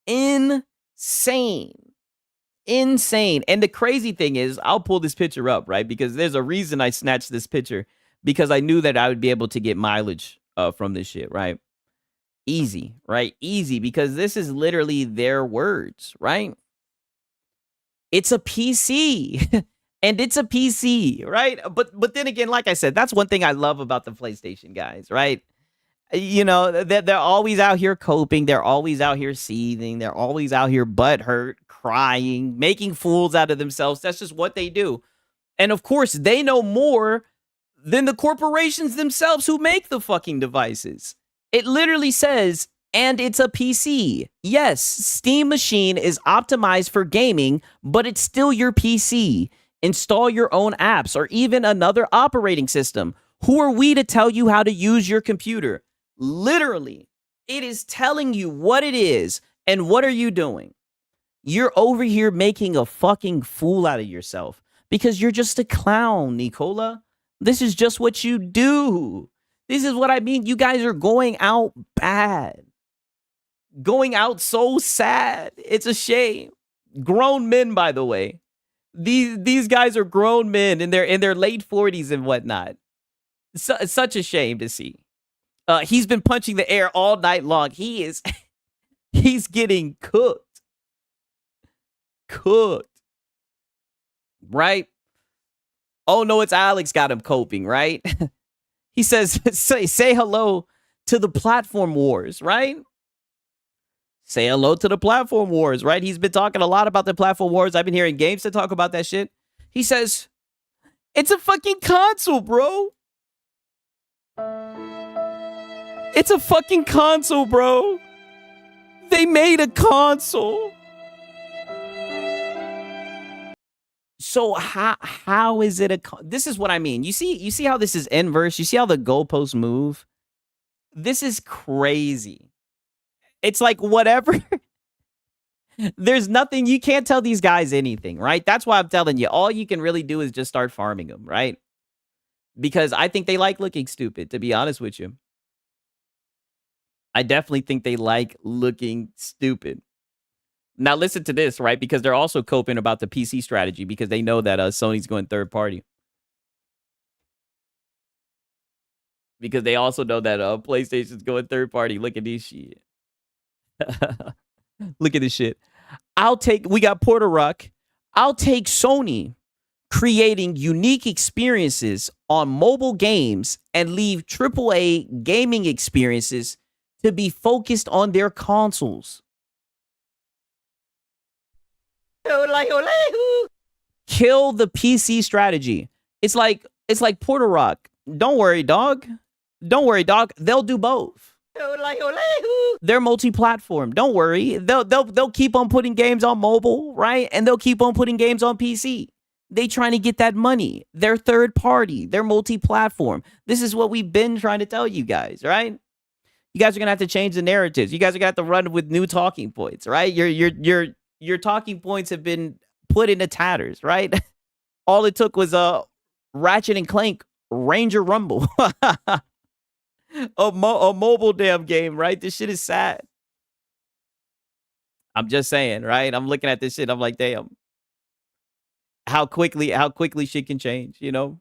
Speaker 2: Insane. And the crazy thing is, I'll pull this picture up, right? Because there's a reason I snatched this picture, because I knew that I would be able to get mileage from this shit, right? Easy, right? Easy, because this is literally their words, right? It's a PC. And it's a PC, right? But then again, like I said, that's one thing I love about the PlayStation guys, right? You know, they're always out here coping. They're always out here seething. They're always out here butthurt, crying, making fools out of themselves. That's just what they do. And of course, they know more than the corporations themselves who make the fucking devices. It literally says, and it's a PC. Yes, Steam Machine is optimized for gaming, but it's still your PC. Install your own apps or even another operating system. Who are we to tell you how to use your computer? Literally, it is telling you what it is. And what are you doing? You're over here making a fucking fool out of yourself because you're just a clown, Nicola. This is just what you do. This is what I mean. You guys are going out bad. Going out so sad. It's a shame. Grown men, by the way. These guys are grown men in their late 40s and whatnot. It's such a shame to see. He's been punching the air all night long. He's getting cooked. Right? Oh no, it's Alex got him coping, right? He says, say hello to the platform wars, right? Say hello to the platform wars, right? He's been talking a lot about the platform wars. I've been hearing games to talk about that shit. He says, it's a fucking console, bro. It's a fucking console, bro. They made a console. So how is it this is what I mean. You see how this is inverse? You see how the goalposts move? This is crazy. It's like whatever. There's nothing, you can't tell these guys anything, right? That's why I'm telling you, all you can really do is just start farming them, right? Because I think they like looking stupid, to be honest with you. I definitely think they like looking stupid. Now listen to this, right? Because they're also coping about the PC strategy because they know that Sony's going third party. Because they also know that PlayStation's going third party. Look at this shit. Look at this shit. We got Porter Rock. I'll take Sony creating unique experiences on mobile games and leave AAA gaming experiences to be focused on their consoles. Kill the PC strategy. It's like Porter Rock. Don't worry, dog. Don't worry, dog. They'll do both. They're multi-platform. Don't worry. They'll keep on putting games on mobile, right? And they'll keep on putting games on PC. They trying to get that money. They're third party. They're multi-platform. This is what we've been trying to tell you guys, right? You guys are gonna have to change the narratives. You guys are gonna have to run with new talking points, right? Your talking points have been put into tatters, right? All it took was a Ratchet and Clank Ranger Rumble. a mobile damn game, right? This shit is sad. I'm just saying, right? I'm looking at this shit. I'm like, damn. How quickly shit can change, you know?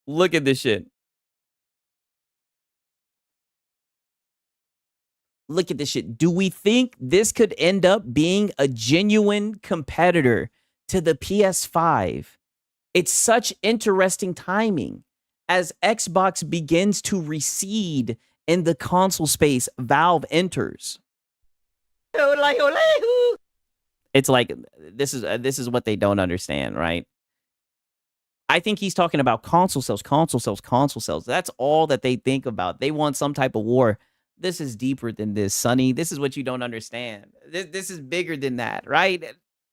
Speaker 2: Look at this shit. Look at this shit. Do we think this could end up being a genuine competitor to the PS5? It's such interesting timing. As Xbox begins to recede in the console space, Valve enters. It's like this is what they don't understand, right? I think he's talking about console sales. That's all that they think about. They want some type of war. This is deeper than this, Sonny. This is what you don't understand. This is bigger than that, right?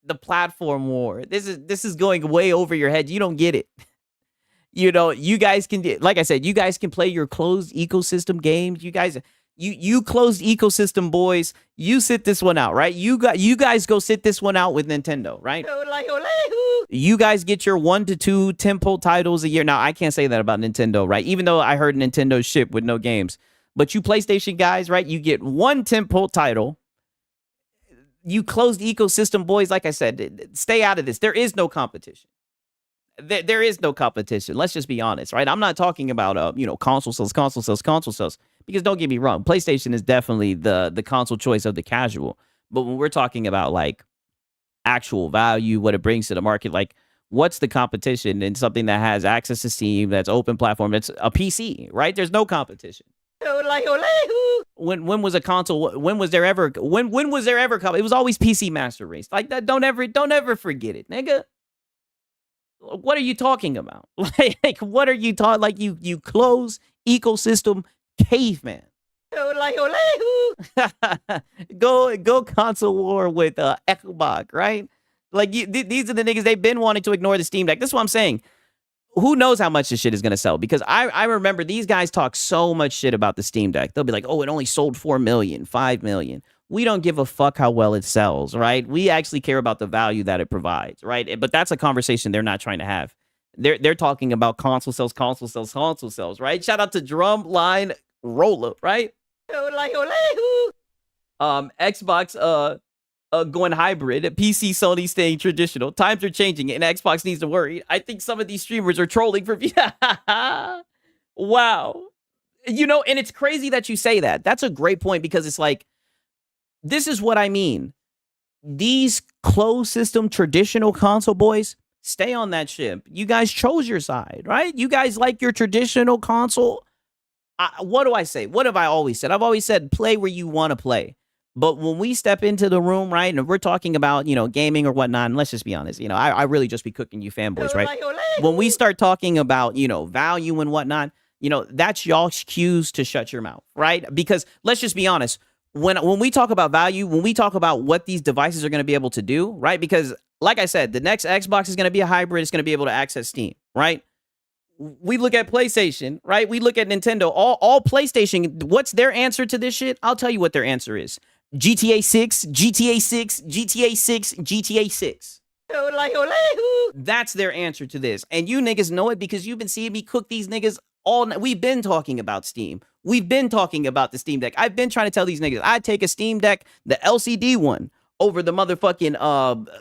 Speaker 2: The platform war. This is going way over your head. You don't get it. You know, you guys can, like I said, you guys can play your closed ecosystem games. You guys, you closed ecosystem boys, you sit this one out, right? You guys go sit this one out with Nintendo, right? You guys get your 1 to 2 tentpole titles a year. Now, I can't say that about Nintendo, right? Even though I heard Nintendo ship with no games. But you PlayStation guys, right? You get 1 tentpole title. You closed ecosystem boys, like I said, stay out of this. There is no competition. There is no competition. Let's just be honest, right? I'm not talking about console sales, because don't get me wrong, PlayStation is definitely the console choice of the casual. But when we're talking about like actual value, what it brings to the market, like what's the competition in something that has access to Steam, that's open platform, that's a PC, right? There's no competition. When was a console? When was there ever? It was always PC Master Race. Like that. Don't ever forget it, nigga. What are you talking about? Like, what are you talking? Like, you close ecosystem caveman. Go console war with Xbox, right? Like, these are the niggas, they've been wanting to ignore the Steam Deck. This is what I'm saying. Who knows how much this shit is going to sell? Because I remember these guys talk so much shit about the Steam Deck. They'll be like, oh, it only sold 4 million, 5 million. We don't give a fuck how well it sells, right? We actually care about the value that it provides, right? But that's a conversation they're not trying to have. They're talking about console sales, right? Shout out to Drumline Roller, right? Xbox going hybrid, PC, Sony staying traditional. Times are changing and Xbox needs to worry. I think some of these streamers are trolling for wow. You know, and it's crazy that you say that. That's a great point because it's like, this is what I mean. These closed system traditional console boys, stay on that ship. You guys chose your side, right? You guys like your traditional console. What do I say? What have I always said? I've always said play where you want to play. But when we step into the room, right, and we're talking about, gaming or whatnot, and let's just be honest, I really just be cooking you fanboys, right? When we start talking about, value and whatnot, that's y'all's cues to shut your mouth, right? Because let's just be honest. when we talk about value, when we talk about what these devices are going to be able to do, right? Because like I said, the next Xbox is going to be a hybrid. It's going to be able to access Steam, right? We look at PlayStation, right? We look at Nintendo. All PlayStation, what's their answer to this shit? I'll tell you what their answer is. GTA 6, GTA 6, GTA 6, GTA 6. That's their answer to this. And you niggas know it because you've been seeing me cook these niggas all night. We've been talking about Steam. We've been talking about the Steam Deck. I've been trying to tell these niggas I'd take a Steam Deck, the LCD one, over the motherfucking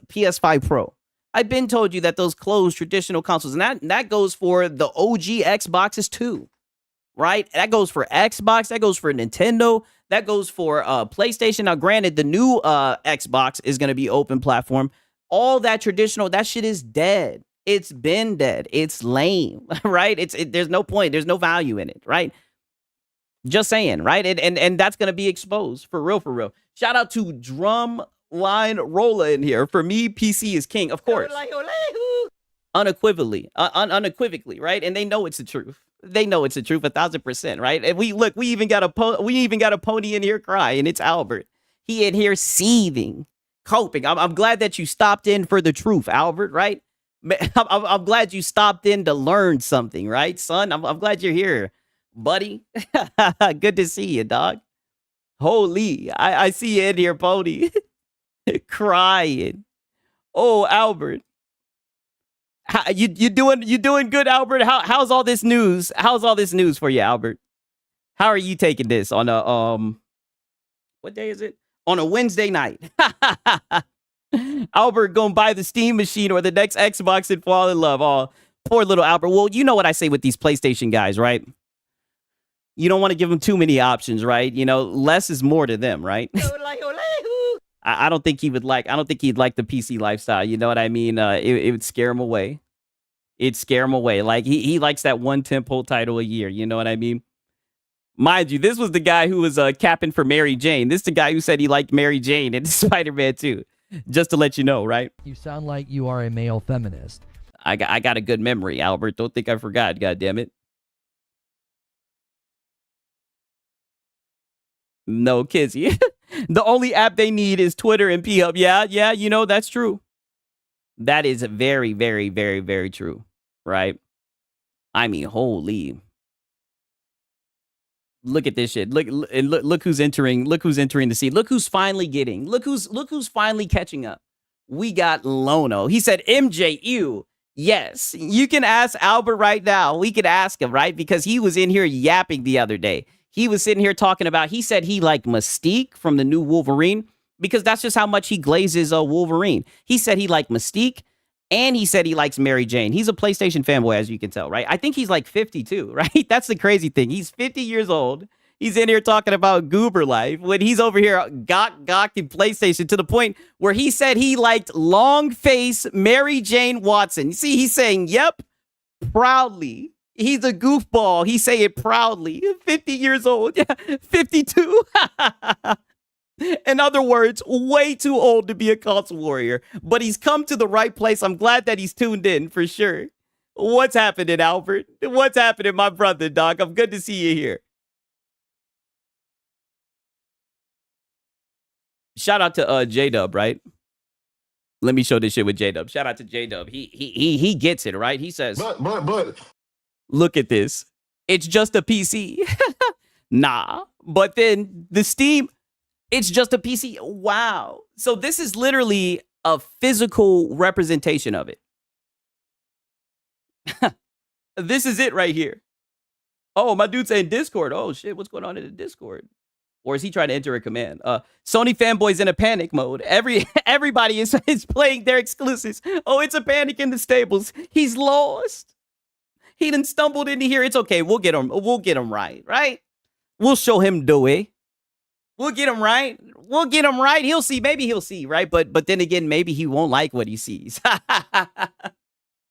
Speaker 2: PS5 Pro. I've been told you that those closed traditional consoles, and that goes for the OG Xboxes too, right? That goes for Xbox, that goes for Nintendo, that goes for PlayStation. Now, granted, the new Xbox is going to be open platform. All that traditional, that shit is dead. It's been dead. It's lame, right? There's no point. There's no value in it, right? Just saying, right? And that's going to be exposed for real, for real. Shout out to Drumline Rolla in here. For me, PC is king, of course. Unequivocally, unequivocally, right? And they know it's the truth. They know it's the truth 1,000%, right? And we even got a pony in here crying. It's Albert. He in here seething, coping. I'm glad that you stopped in for the truth, Albert, right? I'm glad you stopped in to learn something, right, son? I'm glad you're here, buddy. Good to see you, dog. Holy, I see you in here, pony. Crying. Oh, Albert. You doing good, Albert? How's all this news? How's all this news for you, Albert? How are you taking this on a what day is it? On a Wednesday night. Albert gonna buy the Steam machine or the next Xbox and fall in love. Oh, poor little Albert. Well, you know what I say with these PlayStation guys, right? You don't want to give them too many options, right? You know, less is more to them, right? I don't think he would like. I don't think he'd like the PC lifestyle. You know what I mean? It would scare him away. It'd scare him away. Like he likes that one tentpole title a year. You know what I mean? Mind you, this was the guy who was capping for Mary Jane. This is the guy who said he liked Mary Jane and Spider-Man 2. Just to let you know, right?
Speaker 3: You sound like you are a male feminist.
Speaker 2: I got a good memory, Albert. Don't think I forgot. God damn it. No, kids. The only app they need is Twitter and P-Hub. Yeah, you know, that's true. That is very, very, very, very true, right? I mean, holy. Look at this shit. Look who's entering. Look who's entering the scene. Look who's finally getting. Look who's finally catching up. We got Lono. He said, MJ, ew. Yes, you can ask Albert right now. We could ask him, right? Because he was in here yapping the other day. He was sitting here talking about, he said he liked Mystique from the new Wolverine because that's just how much he glazes Wolverine. He said he liked Mystique and he said he likes Mary Jane. He's a PlayStation fanboy, as you can tell, right? I think he's like 52, right? That's the crazy thing. He's 50 years old. He's in here talking about goober life when he's over here gawking PlayStation to the point where he said he liked long face Mary Jane Watson. See, he's saying, yep, proudly. He's a goofball. He say it proudly. 50 years old. Yeah, 52. In other words, way too old to be a console warrior. But he's come to the right place. I'm glad that he's tuned in for sure. What's happening, Albert? What's happening, my brother, dog? I'm good to see you here. Shout out to J-Dub, right? Let me show this shit with J-Dub. Shout out to J-Dub. He gets it, right? He says, but. Look at this. It's just a PC. Nah. But then the Steam, it's just a PC. Wow. So this is literally a physical representation of it. This is it right here. Oh, my dude's saying Discord. Oh, shit. What's going on in the Discord? Or is he trying to enter a command? Sony fanboys in a panic mode. Everybody is playing their exclusives. Oh, it's a panic in the stables. He's lost. He done stumbled into here. It's okay. We'll get him. We'll get him right. Right? We'll show him the way. We'll get him right. We'll get him right. He'll see. Maybe he'll see. Right? But then again, maybe he won't like what he sees.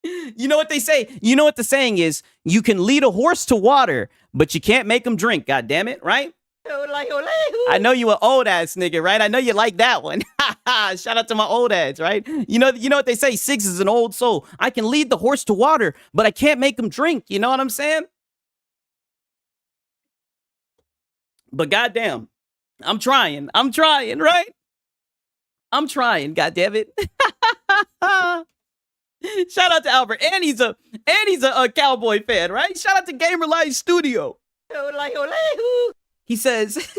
Speaker 2: You know what they say? You know what the saying is? You can lead a horse to water, but you can't make him drink. God damn it. Right? I know you an old ass nigga, right? I know you like that one. Shout out to my old ads, right? You know what they say? Six is an old soul. I can lead the horse to water, but I can't make him drink. You know what I'm saying? But goddamn, I'm trying, right? I'm trying, goddammit. Shout out to Albert. And he's a cowboy fan, right? Shout out to Gamer Live Studio. He says,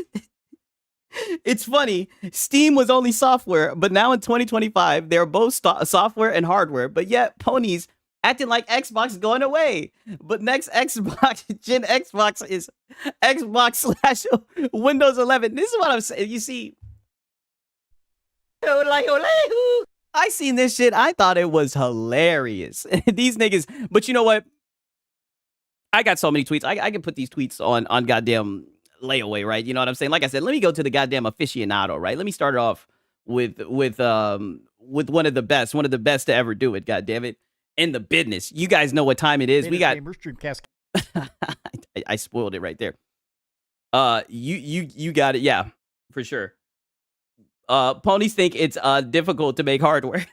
Speaker 2: it's funny. Steam was only software, but now in 2025, they're both software and hardware. But yet, Pony's acting like Xbox is going away. But next Xbox, Gen Xbox is Xbox / Windows 11. This is what I'm saying. You see, I seen this shit. I thought it was hilarious. These niggas. But you know what? I got so many tweets. I can put these tweets on goddamn layaway, right? You know what I'm saying? Like I said, let me go to the goddamn aficionado, right? Let me start it off with one of the best to ever do it, goddammit, in the business. You guys know what time it is. We got I spoiled it right there. You got it, yeah, for sure. Ponies think it's difficult to make hardware.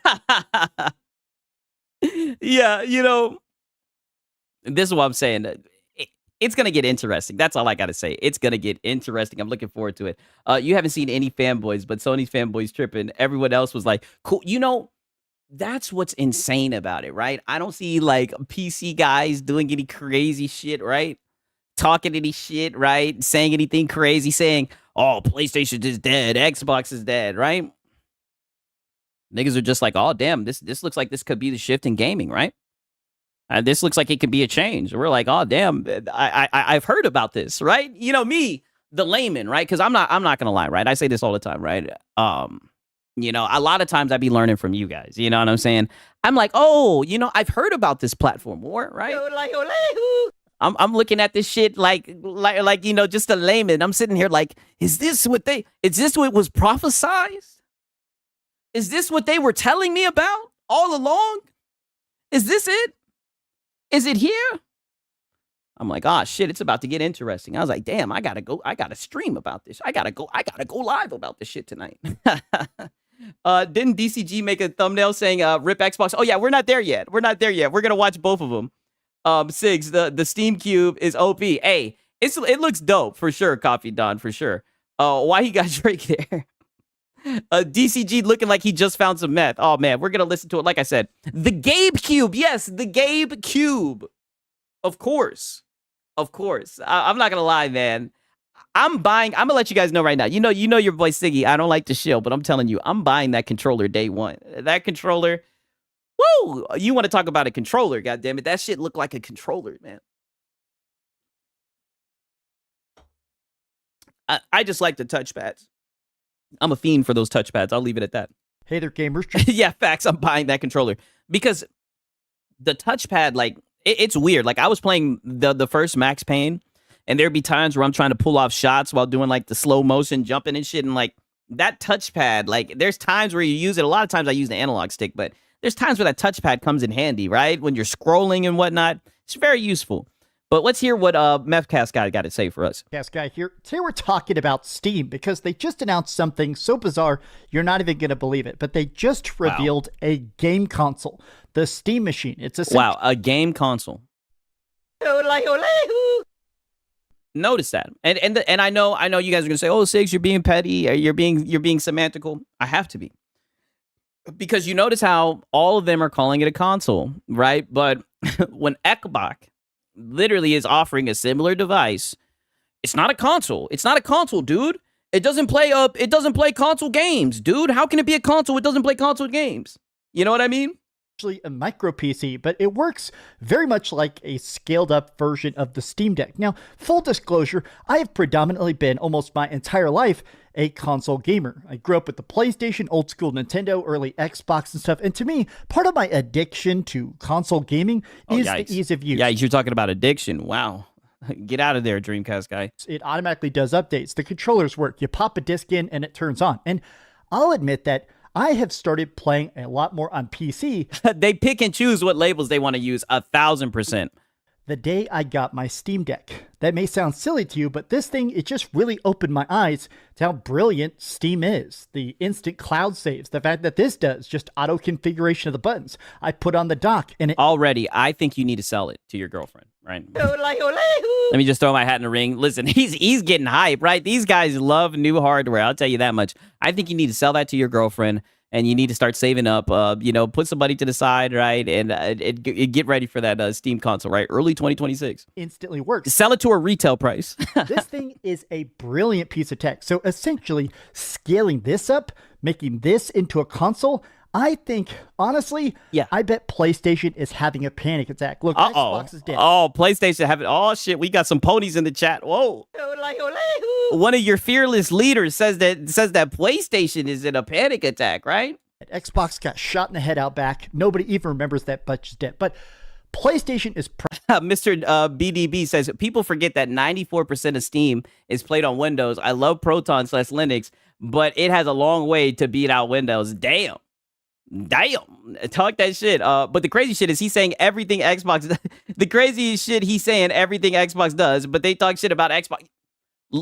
Speaker 2: Yeah, you know, this is what I'm saying. It's going to get interesting. That's all I got to say. It's going to get interesting. I'm looking forward to it. You haven't seen any fanboys, but Sony's fanboys tripping. Everyone else was like, cool. You know, that's what's insane about it, right? I don't see like PC guys doing any crazy shit, right? Talking any shit, right? Saying anything crazy, saying, oh, PlayStation is dead. Xbox is dead, right? Niggas are just like, oh, damn, this looks like this could be the shift in gaming, right? This looks like it could be a change. We're like, oh, damn, I've heard about this, right? You know, me, the layman, right? Because I'm not going to lie, right? I say this all the time, right? You know, a lot of times I be learning from you guys. You know what I'm saying? I'm like, oh, you know, I've heard about this platform war, right? I'm looking at this shit like you know, just a layman. I'm sitting here like, is this what was prophesized? Is this what they were telling me about all along? Is this it? Is it here? I'm like, oh shit, it's about to get interesting. I was like, damn, I gotta stream about this. I gotta go live about this shit tonight. Didn't DCG make a thumbnail saying rip Xbox? Oh yeah, we're not there yet. We're gonna watch both of them. Sigs, the Steam Cube is OP. Hey, it looks dope for sure, Coffee Don, for sure. Why he got Drake there? DCG looking like he just found some meth. Oh man, we're gonna listen to it. Like I said, the Gabe Cube. Yes, the Gabe Cube. Of course. I'm not gonna lie, man. I'm gonna let you guys know right now. You know your boy Siggy. I don't like to shill, but I'm telling you, I'm buying that controller day one. That controller. Woo! You want to talk about a controller? God damn it, that shit looked like a controller, man. I just like the touchpads. I'm a fiend for those touchpads. I'll leave it at that.
Speaker 4: Hey there, gamers.
Speaker 2: Yeah, facts. I'm buying that controller because the touchpad, like, it's weird. Like, I was playing the first Max Payne, and there'd be times where I'm trying to pull off shots while doing like the slow motion jumping and shit, and like that touchpad, like, there's times where you use it. A lot of times I use the analog stick, but there's times where that touchpad comes in handy, right? When you're scrolling and whatnot, it's very useful. But let's hear what Methcast guy got to say for us.
Speaker 4: Cast guy here. Today we're talking about Steam because they just announced something so bizarre you're not even going to believe it. But they just revealed a game console, the Steam Machine. It's
Speaker 2: a game console. Notice that, and I know you guys are gonna say, "Oh, Sigs, you're being petty, or you're being semantical." I have to be, because you notice how all of them are calling it a console, right? But when Xbox literally is offering a similar device, it's not a console. It's not a console, dude. It doesn't play console games, dude. How can it be a console? It doesn't play console games. You know what I mean?
Speaker 4: Actually a micro PC, but it works very much like a scaled up version of the Steam Deck. Now, full disclosure, I have predominantly been almost my entire life a console gamer. I grew up with the PlayStation, old school Nintendo, early Xbox and stuff. And to me, part of my addiction to console gaming is the ease of use.
Speaker 2: Yeah, you're talking about addiction. Wow. Get out of there, Dreamcast guy.
Speaker 4: It automatically does updates. The controllers work. You pop a disc in and it turns on. And I'll admit that I have started playing a lot more on PC.
Speaker 2: They pick and choose what labels they want to use 1,000%.
Speaker 4: The day I got my Steam Deck. That may sound silly to you, but this thing, it just really opened my eyes to how brilliant Steam is. The instant cloud saves, the fact that this does just auto configuration of the buttons. I put on the dock and it...
Speaker 2: Already, I think you need to sell it to your girlfriend. right?
Speaker 1: Ole-ole-hoo.
Speaker 2: Let me just throw my hat in the ring. Listen, he's getting hype, right? These guys love new hardware. I'll tell you that much. I think you need to sell that to your girlfriend, and you need to start saving up. Put some money to the side, right? And get ready for that Steam console, right? Early 2026.
Speaker 4: Instantly works.
Speaker 2: Sell it to a retail price.
Speaker 4: This thing is a brilliant piece of tech. So essentially, scaling this up, making this into a console, I think, honestly,
Speaker 2: yeah.
Speaker 4: I bet PlayStation is having a panic attack. Look, Xbox is dead.
Speaker 2: Oh, PlayStation having, oh shit, we got some ponies in the chat. Whoa.
Speaker 1: Ole-ole-hoo.
Speaker 2: One of your fearless leaders says that PlayStation is in a panic attack, right?
Speaker 4: Xbox got shot in the head out back. Nobody even remembers that Butch is dead. But PlayStation is...
Speaker 2: Mr. BDB says, people forget that 94% of Steam is played on Windows. I love Proton/Linux, but it has a long way to beat out Windows. Damn, talk that shit. But the crazy shit is he's saying everything Xbox the craziest shit he's saying everything Xbox does, but they talk shit about Xbox.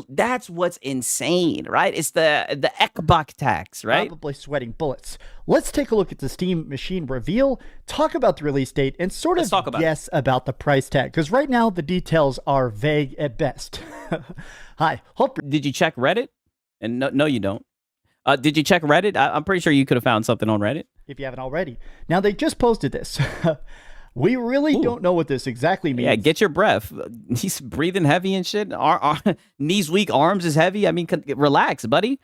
Speaker 2: That's what's insane, right? It's the Xbox tax, right?
Speaker 4: Probably sweating bullets. Let's take a look at the Steam machine reveal, talk about the release date, and sort of guess about the price tag, because right now the details are vague at best. Hi, hope.
Speaker 2: Did you check Reddit? And no, you don't. Did you check Reddit? I'm pretty sure you could have found something on Reddit.
Speaker 4: If you haven't already. Now, they just posted this. We really don't know what this exactly means.
Speaker 2: Yeah, get your breath. He's breathing heavy and shit. Knees weak, arms is heavy. I mean, relax, buddy.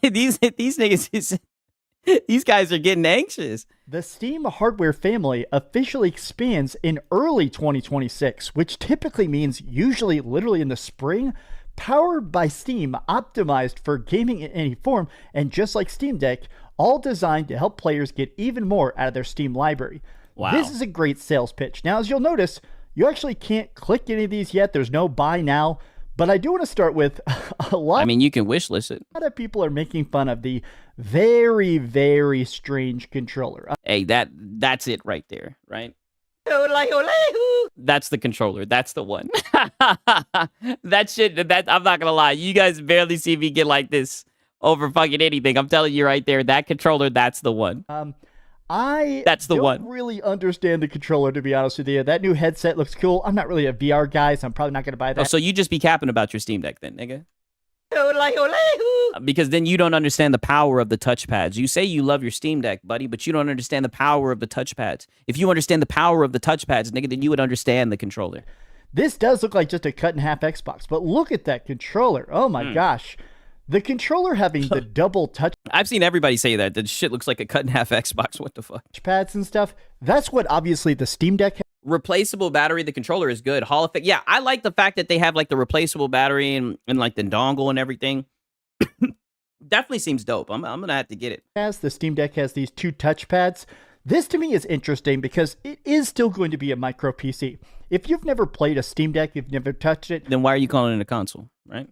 Speaker 2: these niggas, these guys are getting anxious.
Speaker 4: The Steam hardware family officially expands in early 2026, which typically means usually literally in the spring. Powered by Steam, optimized for gaming in any form, and just like Steam Deck, all designed to help players get even more out of their Steam library.
Speaker 2: Wow.
Speaker 4: This is a great sales pitch. Now, as you'll notice, you actually can't click any of these yet. There's no buy now. But I do want to start with a lot.
Speaker 2: I mean, you can wish list it.
Speaker 4: A lot of people are making fun of the very, very strange controller.
Speaker 2: Hey, that's it right there, right?
Speaker 1: Ole-ole-hoo.
Speaker 2: That's the controller. That's the one. That shit, I'm not gonna lie. You guys barely see me get like this over fucking anything. I'm telling you right there, that controller, that's the one. That's the one.
Speaker 4: I don't really understand the controller, to be honest with you. That new headset looks cool. I'm not really a VR guy, so I'm probably not going to buy that.
Speaker 2: Oh, so you just be capping about your Steam Deck then, nigga?
Speaker 1: Ole-ole-hoo.
Speaker 2: Because then you don't understand the power of the touchpads. You say you love your Steam Deck, buddy, but you don't understand the power of the touchpads. If you understand the power of the touchpads, nigga, then you would understand the controller.
Speaker 4: This does look like just a cut-in-half Xbox, but look at that controller. Oh, my gosh. The controller having the double touch...
Speaker 2: I've seen everybody say that. That shit looks like a cut-in-half Xbox. What the fuck?
Speaker 4: ...pads and stuff. That's what, obviously, the Steam Deck...
Speaker 2: Replaceable battery. The controller is good. Hall effect. Yeah, I like the fact that they have, like, the replaceable battery and like, the dongle and everything. Definitely seems dope. I'm going to have to get it.
Speaker 4: As the Steam Deck has these two touchpads. This, to me, is interesting because it is still going to be a micro PC. If you've never played a Steam Deck, you've never touched it...
Speaker 2: Then why are you calling it a console, right?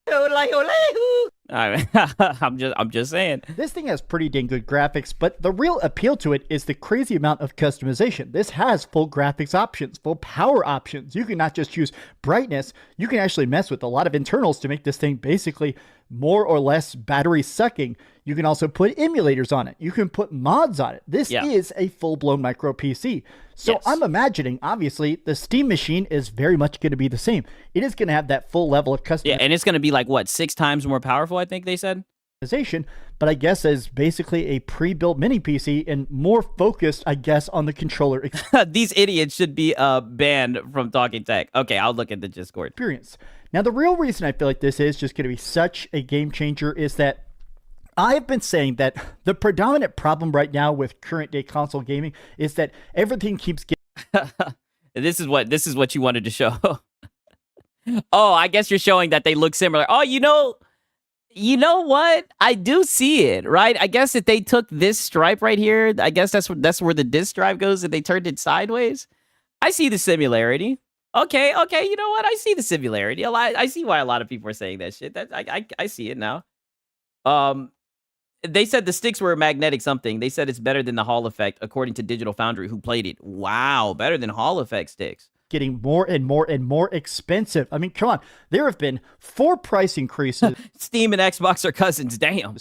Speaker 1: Ole-ole-hoo.
Speaker 2: I'm just saying.
Speaker 4: This thing has pretty dang good graphics, but the real appeal to it is the crazy amount of customization. This has full graphics options, full power options. You can not just choose brightness, you can actually mess with a lot of internals to make this thing basically more or less battery sucking. You can also put emulators on it. You can put mods on it. This is a full-blown micro PC. So I'm imagining, obviously, the Steam machine is very much going to be the same. It is going to have that full level of customization.
Speaker 2: Yeah, and it's going to be like, what, 6 times more powerful, I think they said?
Speaker 4: But I guess as basically a pre-built mini PC and more focused, I guess, on the controller
Speaker 2: These idiots should be banned from talking tech. Okay, I'll look at the Discord.
Speaker 4: Experience. Now, the real reason I feel like this is just going to be such a game changer is that I've been saying that the predominant problem right now with current day console gaming is that everything keeps getting...
Speaker 2: This is what you wanted to show. Oh, I guess you're showing that they look similar. Oh, you know what? I do see it, right? I guess if they took this stripe right here, I guess that's where the disc drive goes, and they turned it sideways. I see the similarity. Okay, you know what? I see the similarity. I see why a lot of people are saying that shit. I see it now. They said the sticks were a magnetic something. They said it's better than the Hall effect, according to Digital Foundry, who played it. Wow, better than Hall effect sticks.
Speaker 4: Getting more and more and more expensive. I mean, come on. There have been 4 price increases.
Speaker 2: Steam and Xbox are cousins. Damn.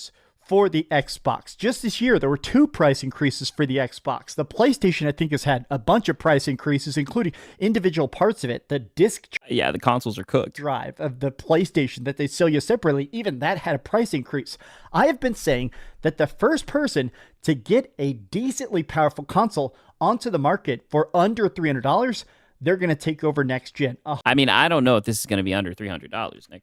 Speaker 4: for the Xbox. Just this year, there were 2 price increases for the Xbox. The PlayStation, I think, has had a bunch of price increases, including individual parts of it. The disc
Speaker 2: Yeah, the consoles are cooked.
Speaker 4: drive of the PlayStation that they sell you separately, even that had a price increase. I have been saying that the first person to get a decently powerful console onto the market for under $300, they're going to take over next gen.
Speaker 2: I mean, I don't know if this is going to be under $300, nigga.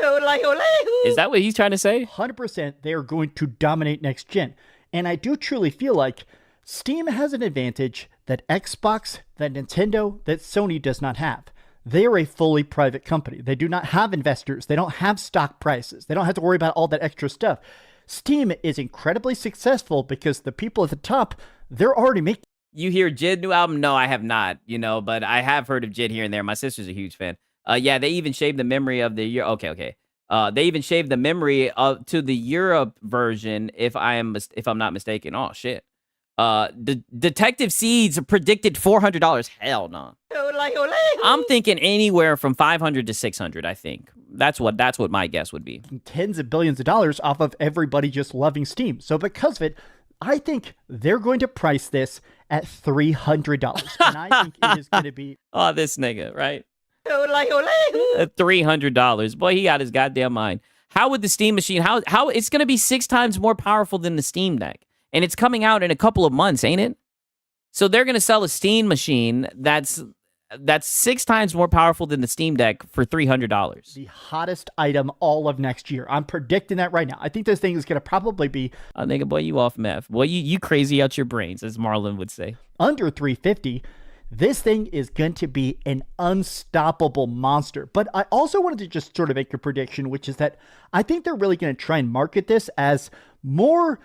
Speaker 1: Ole,
Speaker 2: Is that what he's trying to say?
Speaker 4: 100% they are going to dominate next gen. And I do truly feel like Steam has an advantage that Xbox, that Nintendo, that Sony does not have. They are a fully private company. They do not have investors. They don't have stock prices. They don't have to worry about all that extra stuff. Steam is incredibly successful because the people at the top, they're already making.
Speaker 2: You hear Jid new album? No, I have not, but I have heard of Jid here and there. My sister's a huge fan. Yeah, they even shaved the memory of the year. Okay. They even shaved the memory of to the Europe version, if I'm not mistaken. Oh shit. Detective Seeds predicted $400. Hell no. I'm thinking anywhere from 500 to 600. I think that's what my guess would be.
Speaker 4: Tens of billions of dollars off of everybody just loving Steam. So because of it, I think they're going to price this at $300, and I think it is going to be.
Speaker 2: Oh, this nigga, right? $300. Boy, he got his goddamn mind. How would the Steam machine? How it's going to be 6 times more powerful than the Steam Deck, and it's coming out in a couple of months, ain't it? So they're going to sell a Steam machine that's 6 times more powerful than the Steam Deck for $300.
Speaker 4: The hottest item all of next year. I'm predicting that right now. I think this thing is going to probably be.
Speaker 2: Nigga, boy, you off meth. Boy, you crazy out your brains, as Marlon would say.
Speaker 4: Under $350. This thing is going to be an unstoppable monster. But I also wanted to just sort of make a prediction, which is that I think they're really going to try and market this as more,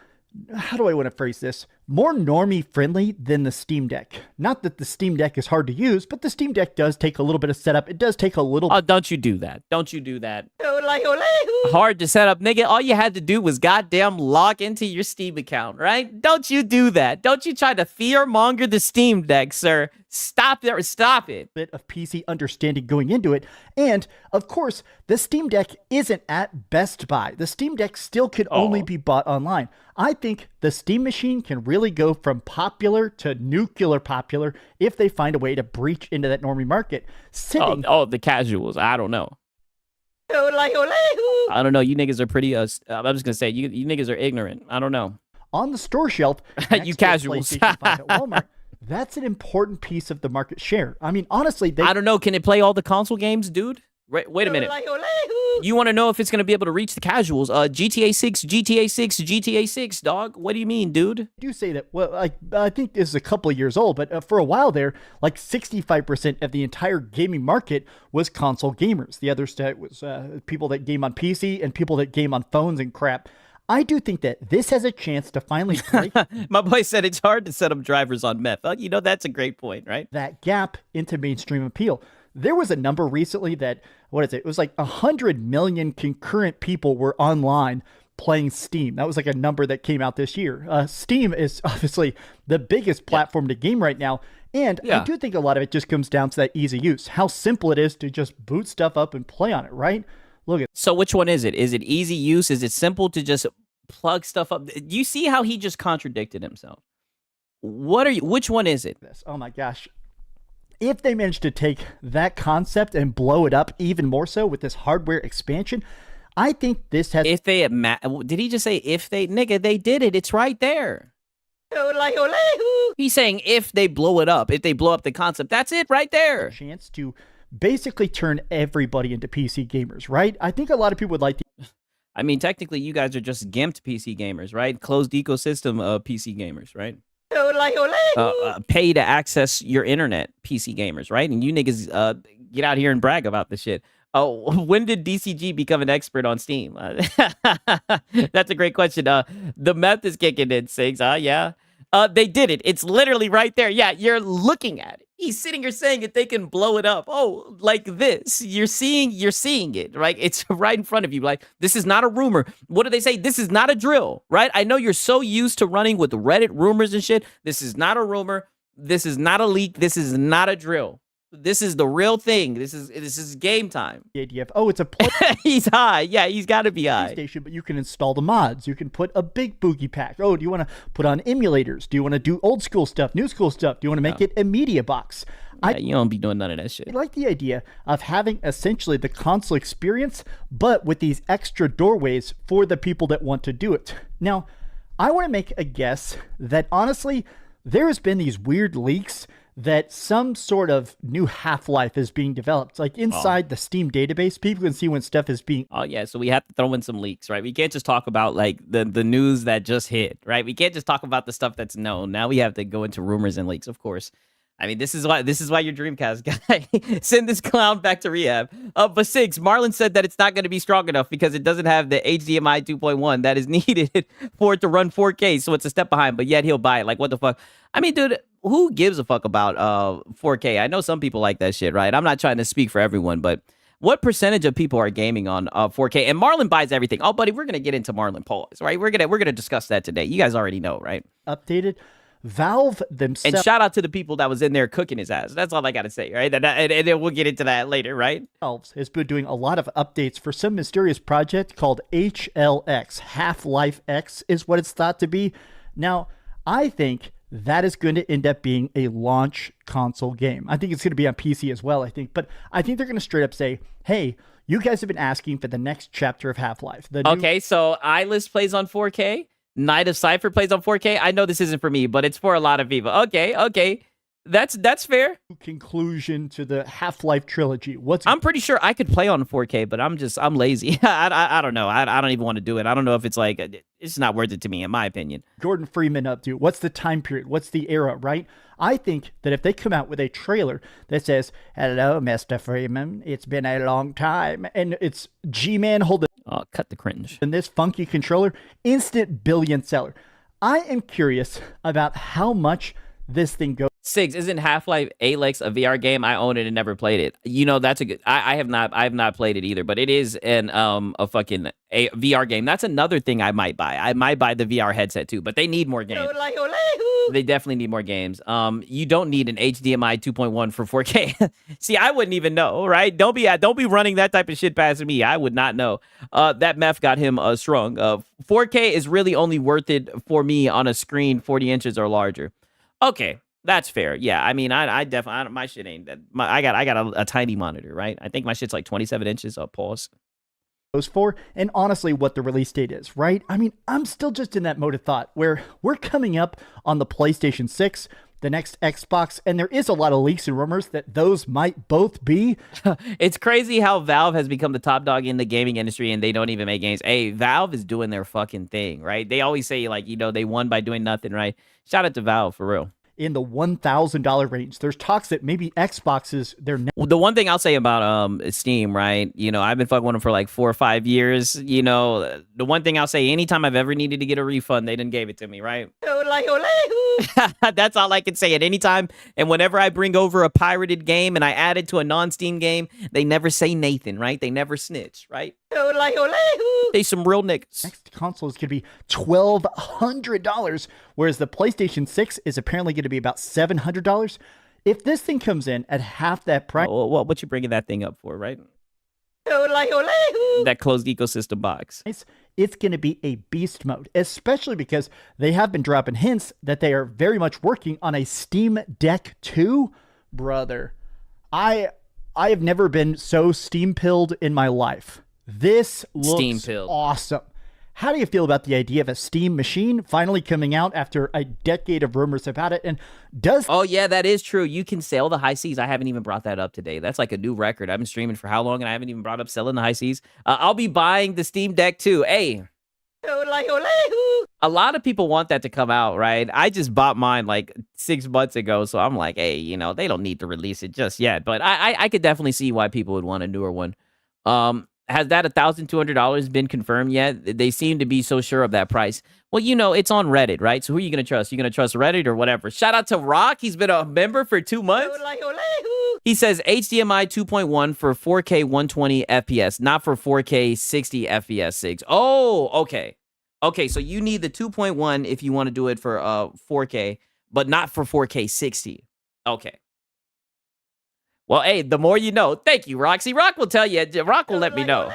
Speaker 4: how do I want to phrase this? More normie friendly than the Steam Deck. Not that the Steam Deck is hard to use, but the Steam Deck does take a little bit of setup. It does take a little.
Speaker 2: Oh, don't you do that. Don't you do that. Hard to set up, nigga. All you had to do was goddamn log into your Steam account, right? Don't you do that. Don't you try to fearmonger the Steam Deck, sir. Stop there. Stop it.
Speaker 4: Bit of PC understanding going into it. And, of course, the Steam Deck isn't at Best Buy. The Steam Deck still could only be bought online. I think the Steam machine can really go from popular to nuclear popular if they find a way to breach into that normie market.
Speaker 2: The casuals. I don't know. I don't know. You niggas are pretty, I'm just going to say, you niggas are ignorant. I don't know.
Speaker 4: On the store shelf,
Speaker 2: you casuals.
Speaker 4: PlayStation 5 at Walmart, that's an important piece of the market share. I mean, honestly,
Speaker 2: I don't know. Can it play all the console games, dude? Wait a minute. You want to know if it's going to be able to reach the casuals? GTA 6, GTA 6, GTA 6, dog. What do you mean, dude?
Speaker 4: I do say that, well, I think this is a couple of years old, but for a while there, like 65% of the entire gaming market was console gamers. The other stat was people that game on PC and people that game on phones and crap. I do think that this has a chance to finally break.
Speaker 2: My boy said it's hard to set up drivers on meth. That's a great point, right?
Speaker 4: That gap into mainstream appeal. There was a number recently that, it was like 100 million concurrent people were online playing Steam. That was like a number that came out this year. Steam is obviously the biggest platform to game right now. And I do think a lot of it just comes down to that easy use. How simple it is to just boot stuff up and play on it, right? Look at.
Speaker 2: So which one is it? Is it easy use? Is it simple to just plug stuff up? You see how he just contradicted himself. Which one is it?
Speaker 4: Oh my gosh. If they manage to take that concept and blow it up even more so with this hardware expansion, I think this has.
Speaker 2: If they, did he just say if they, nigga, they did it. It's right there. He's saying if they blow it up, if they blow up the concept, that's it right there.
Speaker 4: Chance to basically turn everybody into PC gamers, right? I think a lot of people would like to.
Speaker 2: I mean, technically, you guys are just gimped PC gamers, right? Closed ecosystem of PC gamers, right? Pay to access your internet PC gamers, right? And you niggas get out here and brag about this shit. Oh, when did DCG become an expert on Steam? That's a great question. The meth is kicking in, Sigs. Yeah. They did it. It's literally right there. Yeah, you're looking at it. He's sitting here saying that they can blow it up. Oh, like this. You're seeing it, right? It's right in front of you. Like, this is not a rumor. What do they say? This is not a drill, right? I know you're so used to running with Reddit rumors and shit. This is not a rumor. This is not a leak. This is not a drill. This is the real thing. This is game time.
Speaker 4: The idea of, it's a
Speaker 2: He's high. Yeah, he's got to be high.
Speaker 4: PlayStation, but you can install the mods. You can put a big boogie pack. Oh, do you want to put on emulators? Do you want to do old school stuff, new school stuff? Do you want to make it a media box?
Speaker 2: Yeah, you don't be doing none of that shit.
Speaker 4: I like the idea of having essentially the console experience, but with these extra doorways for the people that want to do it. Now, I want to make a guess that honestly, there has been these weird leaks that some sort of new Half-Life is being developed. Like inside the Steam database, people can see when stuff is being...
Speaker 2: Oh, yeah, so we have to throw in some leaks, right? We can't just talk about, like, the news that just hit, right? We can't just talk about the stuff that's known. Now we have to go into rumors and leaks, of course. I mean, this is why your Dreamcast guy send this clown back to rehab. But Six, Marlon said that it's not going to be strong enough because it doesn't have the HDMI 2.1 that is needed for it to run 4K, so it's a step behind, but yet he'll buy it. Like, what the fuck? I mean, dude, who gives a fuck about 4K? I know some people like that shit, right? I'm not trying to speak for everyone, but what percentage of people are gaming on 4K? And Marlon buys everything. Oh, buddy, we're going to get into Marlon pause, right? We're gonna discuss that today. You guys already know, right?
Speaker 4: Updated. Valve themselves...
Speaker 2: And shout out to the people that was in there cooking his ass. That's all I got to say, right? And then we'll get into that later, right?
Speaker 4: Has been doing a lot of updates for some mysterious project called HLX. Half-Life X is what it's thought to be. Now, I think that is going to end up being a launch console game. I think it's going to be on PC as well, I think. But I think they're going to straight up say, hey, you guys have been asking for the next chapter of Half-Life.
Speaker 2: Okay, so iList plays on 4K? Night of Cypher plays on 4K. I know this isn't for me, but it's for a lot of people. Okay. That's fair.
Speaker 4: Conclusion to the Half-Life trilogy.
Speaker 2: I'm pretty sure I could play on 4K, but I'm lazy. I don't know. I don't even want to do it. I don't know if it's like, it's not worth it to me, in my opinion.
Speaker 4: Gordon Freeman up to? What's the time period? What's the era, right? I think that if they come out with a trailer that says, hello, Mr. Freeman, it's been a long time, and it's G-Man holding...
Speaker 2: Oh, cut the cringe.
Speaker 4: And this funky controller, instant billion seller. I am curious about how much this thing goes.
Speaker 2: Sigs, isn't Half-Life Alyx a VR game? I own it and never played it. You know, that's a good... I have not played it either, but it is a fucking VR game. That's another thing I might buy. I might buy the VR headset too, but they need more games. They definitely need more games. You don't need an HDMI 2.1 for 4K. See, I wouldn't even know, right? Don't be running that type of shit past me. I would not know. That meth got him strung. 4K is really only worth it for me on a screen 40 inches or larger. Okay, that's fair. Yeah, I mean, I definitely my shit ain't that. I got a tiny monitor, right? I think my shit's like 27 inches. Pause.
Speaker 4: For, and honestly what the release date is, right? I mean, I'm still just in that mode of thought where we're coming up on the PlayStation 6, the next Xbox, and there is a lot of leaks and rumors that those might both be.
Speaker 2: It's crazy how Valve has become the top dog in the gaming industry and they don't even make games. Hey, Valve is doing their fucking thing, right? They always say, like, you know, they won by doing nothing, right? Shout out to Valve, for real.
Speaker 4: In the $1,000 range. There's talks that maybe Xboxes,
Speaker 2: the one thing I'll say about Steam, right? You know, I've been fucking with them for like 4 or 5 years. You know, the one thing I'll say, anytime I've ever needed to get a refund, they done gave it to me, right? That's all I can say at any time. And whenever I bring over a pirated game and I add it to a non-Steam game, they never say Nathan, right? They never snitch, right? They some real niggas.
Speaker 4: Next console is going to be $1,200, whereas the PlayStation 6 is apparently going to be about $700. If this thing comes in at half that price...
Speaker 2: Well, what you bringing that thing up for, right? That closed ecosystem box.
Speaker 4: It's going to be a beast mode, especially because they have been dropping hints that they are very much working on a Steam Deck 2. Brother, I have never been so Steam-pilled in my life. This looks awesome. How do you feel about the idea of a Steam machine finally coming out after a decade of rumors about it? And
Speaker 2: Oh, yeah, that is true. You can sail the high seas. I haven't even brought that up today. That's like a new record. I've been streaming for how long, and I haven't even brought up sailing the high seas. I'll be buying the Steam Deck too. Hey. A lot of people want that to come out, right? I just bought mine like 6 months ago, so I'm like, hey, you know, they don't need to release it just yet. But I could definitely see why people would want a newer one. Has that $1,200 been confirmed yet? They seem to be so sure of that price. Well, you know, it's on Reddit, right? So who are you going to trust? You going to trust Reddit or whatever? Shout out to Rock. He's been a member for 2 months. He says HDMI 2.1 for 4K 120 FPS, not for 4K 60 FPS 6. Oh, okay. Okay, so you need the 2.1 if you want to do it for 4K, but not for 4K 60. Okay. Well, hey, the more you know. Thank you, Roxy. Rock will tell you. Rock will let me know.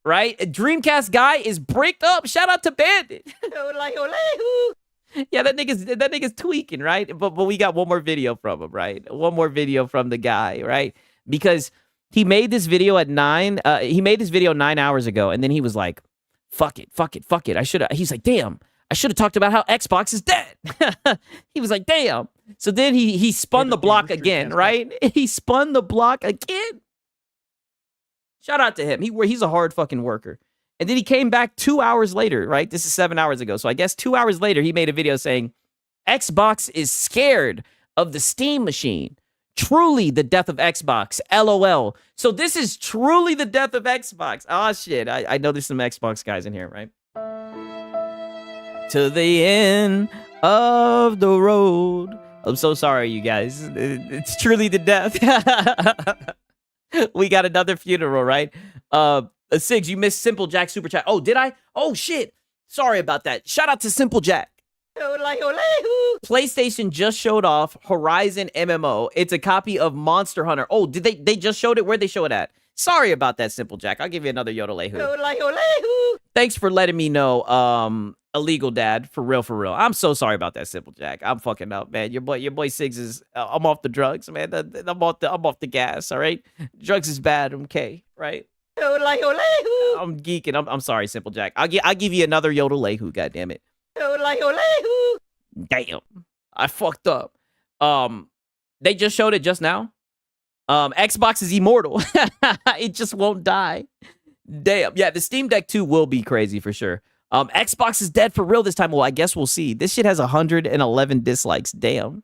Speaker 2: Right? Dreamcast guy is bricked up. Shout out to Bandit. Yeah, that nigga's tweaking, right? But we got one more video from him, right? One more video from the guy, right? Because he made this video at 9. He made this video 9 hours ago, and then he was like, fuck it. He's like, damn, I should have talked about how Xbox is dead. He was like, damn. So then he spun the block again, right? He spun the block again. Shout out to him. He's a hard fucking worker. And then he came back 2 hours later, right? This is 7 hours ago. So I guess 2 hours later, he made a video saying, Xbox is scared of the Steam machine. Truly the death of Xbox. LOL. So this is truly the death of Xbox. Oh, shit. I know there's some Xbox guys in here, right? To the end of the road. I'm so sorry, you guys. It's truly the death. We got another funeral, right? Sigs, you missed Simple Jack Super Chat. Oh, did I? Oh, shit. Sorry about that. Shout out to Simple Jack. PlayStation just showed off Horizon MMO. It's a copy of Monster Hunter. Oh, did they just showed it? Where'd they show it at? Sorry about that, Simple Jack. I'll give you another Yodel-a-hoo. Thanks for letting me know, illegal dad. For real. I'm so sorry about that, Simple Jack. I'm fucking up, man. Your boy Sigs is. I'm off the drugs, man. I'm off the gas. All right, drugs is bad. Okay, right. I'm geeking. I'm sorry, Simple Jack. I'll give you another Yodel-a-hoo. God damn it. Damn, I fucked up. They just showed it just now. Xbox is immortal. It just won't die. Damn. Yeah, the Steam Deck 2 will be crazy for sure. Xbox is dead for real this time. Well, I guess we'll see. This shit has 111 dislikes. Damn.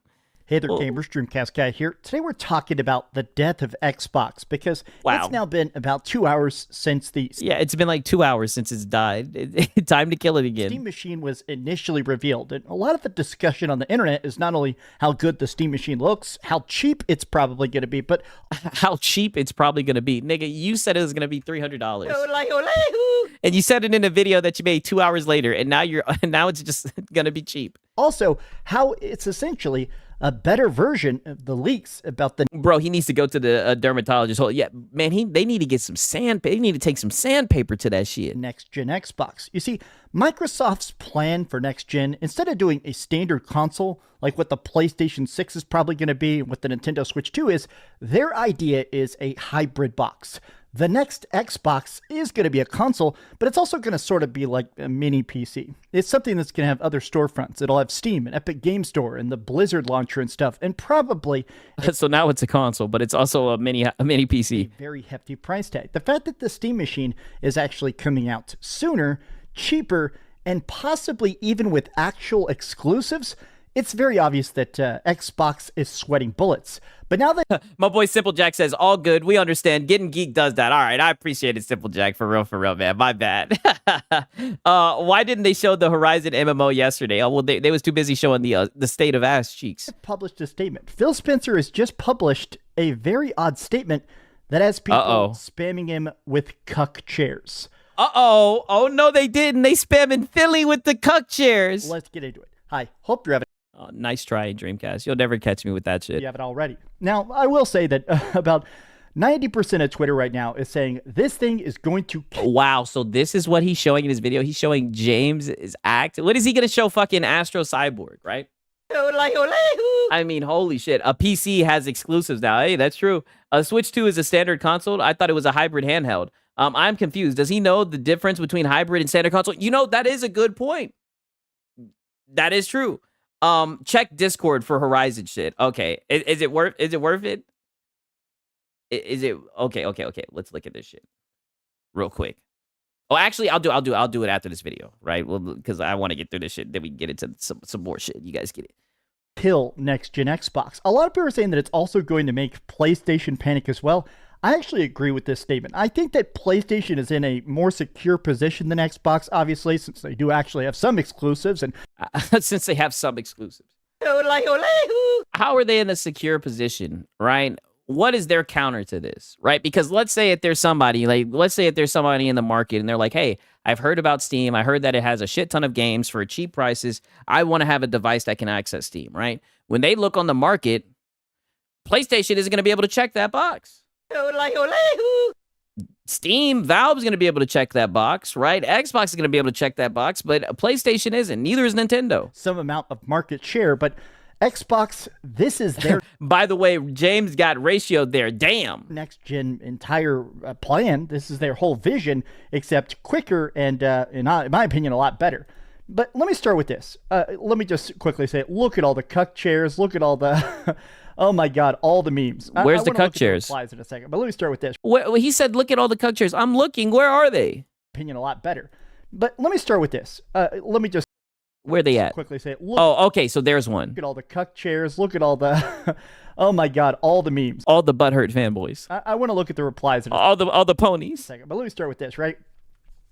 Speaker 4: Hey there, gamers. Dreamcast Guy here. Today we're talking about the death of Xbox because it's now been about 2 hours since the...
Speaker 2: Yeah, it's been like 2 hours since it's died. Time to kill it again.
Speaker 4: Steam Machine was initially revealed, and a lot of the discussion on the internet is not only how good the Steam Machine looks, how cheap it's probably going to be, but...
Speaker 2: How cheap it's probably going to be. Nigga, you said it was going to be $300. And you said it in a video that you made 2 hours later, and now it's just going to be cheap.
Speaker 4: Also, how it's essentially a better version of the leaks about the...
Speaker 2: Bro, he needs to go to the dermatologist. Oh, yeah, man, they need to get some they need to take some sandpaper to that shit.
Speaker 4: Next-gen Xbox. You see, Microsoft's plan for next-gen, instead of doing a standard console, like what the PlayStation 6 is probably going to be, what the Nintendo Switch 2 is, their idea is a hybrid box. The next Xbox is going to be a console, but it's also going to sort of be like a mini PC. It's something that's going to have other storefronts. It'll have Steam and Epic Game Store and the Blizzard launcher and stuff, and probably...
Speaker 2: So now it's a console, but it's also a mini PC.
Speaker 4: A very hefty price tag. The fact that the Steam Machine is actually coming out sooner, cheaper, and possibly even with actual exclusives, it's very obvious that Xbox is sweating bullets. But now that...
Speaker 2: My boy Simple Jack says, all good. We understand. Getting Geek does that. All right. I appreciate it, Simple Jack. For real, man. My bad. Why didn't they show the Horizon MMO yesterday? Oh, well, they was too busy showing the state of ass cheeks.
Speaker 4: Published a statement. Phil Spencer has just published a very odd statement that has people spamming him with cuck chairs.
Speaker 2: Oh, no, they didn't. They spamming Philly with the cuck chairs.
Speaker 4: Let's get into it. Hi. Hope you're having...
Speaker 2: Oh, nice try, Dreamcast. You'll never catch me with that shit.
Speaker 4: You have it already. Now, I will say that about 90% of Twitter right now is saying this thing is going to...
Speaker 2: Wow, so this is what he's showing in his video? He's showing James' act? What is he going to show fucking Astro Cyborg, right? I mean, holy shit. A PC has exclusives now. Hey, that's true. A Switch 2 is a standard console. I thought it was a hybrid handheld. I'm confused. Does he know the difference between hybrid and standard console? You know, that is a good point. That is true. Check Discord for Horizon shit. Okay. Is it worth it? Is it okay. Let's look at this shit real quick. Oh, actually, I'll do it after this video, right? Well, because I want to get through this shit, then we can get into some more shit. You guys get it.
Speaker 4: Kill next-gen Xbox. A lot of people are saying that it's also going to make PlayStation panic as well. I actually agree with this statement. I think that PlayStation is in a more secure position than Xbox, obviously, since they do actually have some exclusives. And
Speaker 2: since they have some exclusives. How are they in a secure position, right? What is their counter to this, right? Because let's say if there's somebody in the market and they're like, hey, I've heard about Steam. I heard that it has a shit ton of games for cheap prices. I want to have a device that can access Steam, right? When they look on the market, PlayStation isn't going to be able to check that box.
Speaker 1: Ole, ole, hoo.
Speaker 2: Steam, Valve's going to be able to check that box, right? Xbox is going to be able to check that box, but PlayStation isn't. Neither is Nintendo.
Speaker 4: Some amount of market share, but Xbox, this is their
Speaker 2: By the way, James got ratioed there. Damn.
Speaker 4: next gen entire plan. This is their whole vision, except quicker and, in my opinion, a lot better. But let me start with this. Let me just quickly say, look at all the cuck chairs. Look at all the, oh my God, all the memes.
Speaker 2: Where's the
Speaker 4: wanna look
Speaker 2: cuck
Speaker 4: at
Speaker 2: chairs?
Speaker 4: replies in a second, but let me start with this.
Speaker 2: Well, he said, look at all the cuck chairs. I'm looking. Where are they?
Speaker 4: Opinion a lot better. But let me start with this. Let me just
Speaker 2: Where are they at?
Speaker 4: quickly say, look
Speaker 2: Oh, okay. So there's one.
Speaker 4: at all the cuck chairs. Look at all the, oh my God, all the memes.
Speaker 2: All the butthurt fanboys.
Speaker 4: I want to look at the replies in a
Speaker 2: All the ponies.
Speaker 4: second, but let me start with this, right?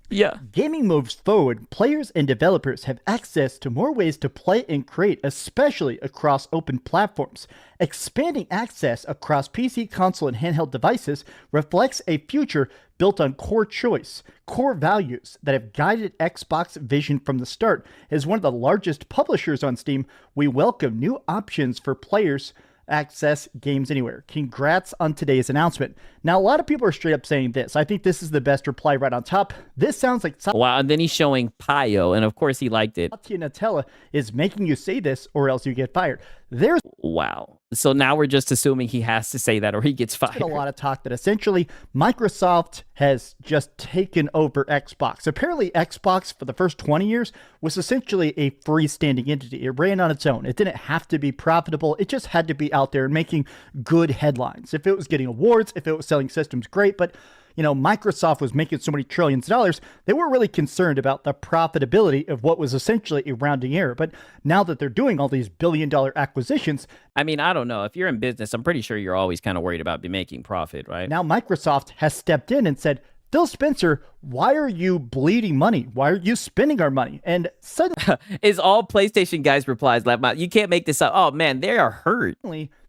Speaker 2: Yeah.
Speaker 4: Gaming moves forward, players and developers have access to more ways to play and create, especially across open platforms. Expanding access across PC, console, and handheld devices reflects a future built on core choice, core values that have guided Xbox vision from the start. As one of the largest publishers on Steam, we welcome new options for players access games anywhere. Congrats on today's announcement. Now, a lot of people are straight up saying this. I think this is the best reply right on top. This sounds like
Speaker 2: Wow. And then he's showing Pio, and of course he liked it.
Speaker 4: Satya Nutella is making you say this or else you get fired. There's
Speaker 2: Wow. So now we're just assuming he has to say that or he gets fired.
Speaker 4: been a lot of talk that essentially Microsoft has just taken over Xbox. Apparently, Xbox for the first 20 years was essentially a freestanding entity. It ran on its own. It didn't have to be profitable. It just had to be out there and making good headlines. If it was getting awards, if it was selling systems, great. But you know, Microsoft was making so many trillions of dollars, they weren't really concerned about the profitability of what was essentially a rounding error. But now that they're doing all these billion-dollar acquisitions,
Speaker 2: I mean, I don't know. If you're in business, I'm pretty sure you're always kind of worried about making profit, right?
Speaker 4: now Microsoft has stepped in and said, Phil Spencer, why are you bleeding money? Why are you spending our money? And suddenly,
Speaker 2: Is all PlayStation guys replies left out. You can't make this up. Oh man, they are hurt.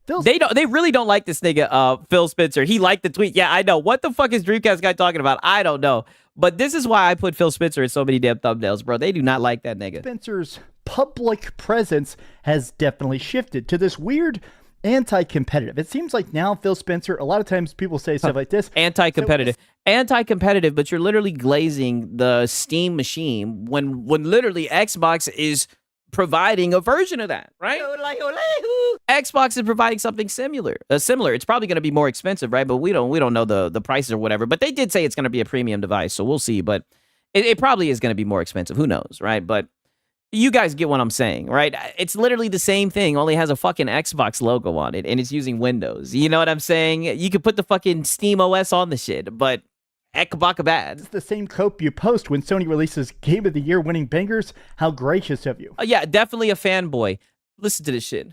Speaker 4: Phil
Speaker 2: They really don't like this nigga, Phil Spencer. He liked the tweet. Yeah, I know. What the fuck is Dreamcast guy talking about? I don't know. But this is why I put Phil Spencer in so many damn thumbnails, bro. They do not like that nigga.
Speaker 4: Spencer's public presence has definitely shifted to this weird anti-competitive. It seems like now Phil Spencer, a lot of times people say stuff like this.
Speaker 2: Anti-competitive. Anti-competitive, but you're literally glazing the Steam machine when literally Xbox is providing a version of that, right?
Speaker 1: Ole, ole, hoo.
Speaker 2: Xbox is providing something similar. It's probably going to be more expensive, right? But we don't know the prices or whatever. But they did say it's going to be a premium device, so we'll see. But it probably is going to be more expensive. Who knows, right? But you guys get what I'm saying, right? It's literally the same thing, only has a fucking Xbox logo on it, and it's using Windows. You know what I'm saying? You could put the fucking Steam OS on the shit, but Ekbaka bad.
Speaker 4: It's the same cope you post when Sony releases Game of the Year winning bangers. How gracious of you.
Speaker 2: Yeah, definitely a fanboy. Listen to this shit.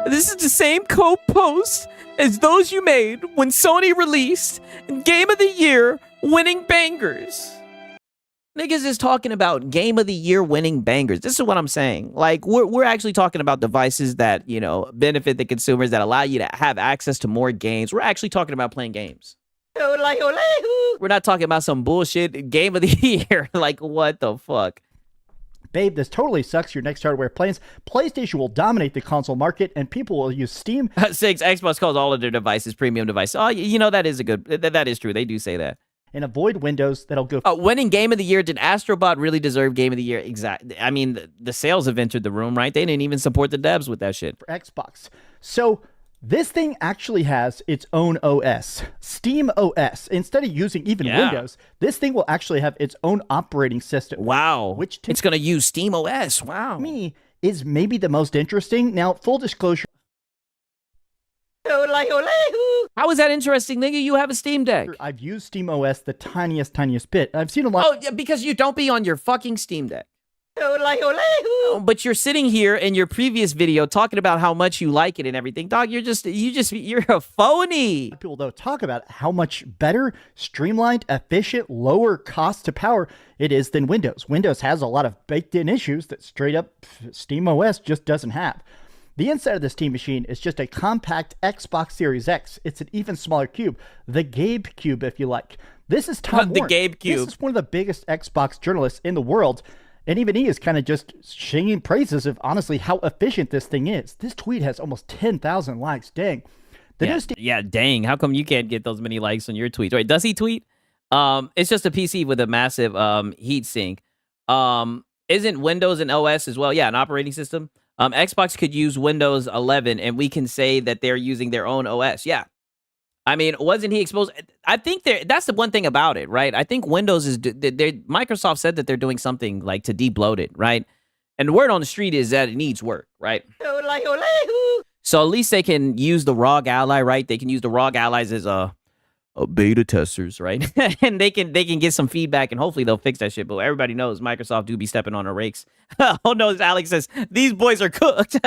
Speaker 2: This is the same cope post as those you made when Sony released Game of the Year winning bangers. Niggas is talking about Game of the Year winning bangers. This is what I'm saying. Like, we're actually talking about devices that, you know, benefit the consumers, that allow you to have access to more games. We're actually talking about playing games.
Speaker 1: Ole, ole, hoo.
Speaker 2: We're not talking about some bullshit Game of the Year. Like, what the fuck?
Speaker 4: Babe, this totally sucks. Your next hardware plans. PlayStation will dominate the console market, and people will use Steam.
Speaker 2: 6, Xbox calls all of their devices premium devices. Oh, you know, that is that is true. They do say that.
Speaker 4: And avoid Windows that'll go
Speaker 2: Winning Game of the Year, did Astrobot really deserve Game of the Year? Exactly. I mean, the sales have entered the room, right? They didn't even support the devs with that shit.
Speaker 4: for Xbox. So this thing actually has its own OS, Steam OS. Instead of using even
Speaker 2: Yeah.
Speaker 4: Windows, this thing will actually have its own operating system.
Speaker 2: Wow.
Speaker 4: Which to
Speaker 2: It's going to use Steam OS. Wow.
Speaker 4: me is maybe the most interesting. Now, full disclosure,
Speaker 1: Ole, ole, hoo.
Speaker 2: How is that interesting, nigga? You have a Steam Deck.
Speaker 4: I've used Steam OS the tiniest bit. I've seen a lot.
Speaker 2: Oh, yeah, because you don't be on your fucking Steam Deck.
Speaker 1: Ole, ole, hoo.
Speaker 2: But you're sitting here in your previous video talking about how much you like it and everything. Dog, you're a phony.
Speaker 4: People though talk about how much better, streamlined, efficient, lower cost to power it is than Windows. Windows has a lot of baked-in issues that straight up Steam OS just doesn't have. The inside of this Steam machine is just a compact Xbox Series X. It's an even smaller cube, the Gabe Cube, if you like. This is Tom
Speaker 2: The
Speaker 4: Warren.
Speaker 2: Gabe Cube.
Speaker 4: This is one of the biggest Xbox journalists in the world. And even he is kind of just singing praises of honestly how efficient this thing is. This tweet has almost 10,000 likes. Dang.
Speaker 2: Yeah, dang. How come you can't get those many likes on your tweets? Wait, does he tweet? It's just a PC with a massive heat sink. Isn't Windows an OS as well? Yeah, an operating system. Xbox could use Windows 11, and we can say that they're using their own OS. Yeah. I mean, wasn't he exposed? I think that's the one thing about it, right? I think Windows is, Microsoft said that they're doing something like to de-bloat it, right? And the word on the street is that it needs work, right? So at least they can use the ROG Ally, right? They can use the ROG Allies as a beta testers, right? And they can get some feedback, and hopefully they'll fix that shit. But everybody knows Microsoft do be stepping on the rakes. Oh no, Alex says these boys are cooked.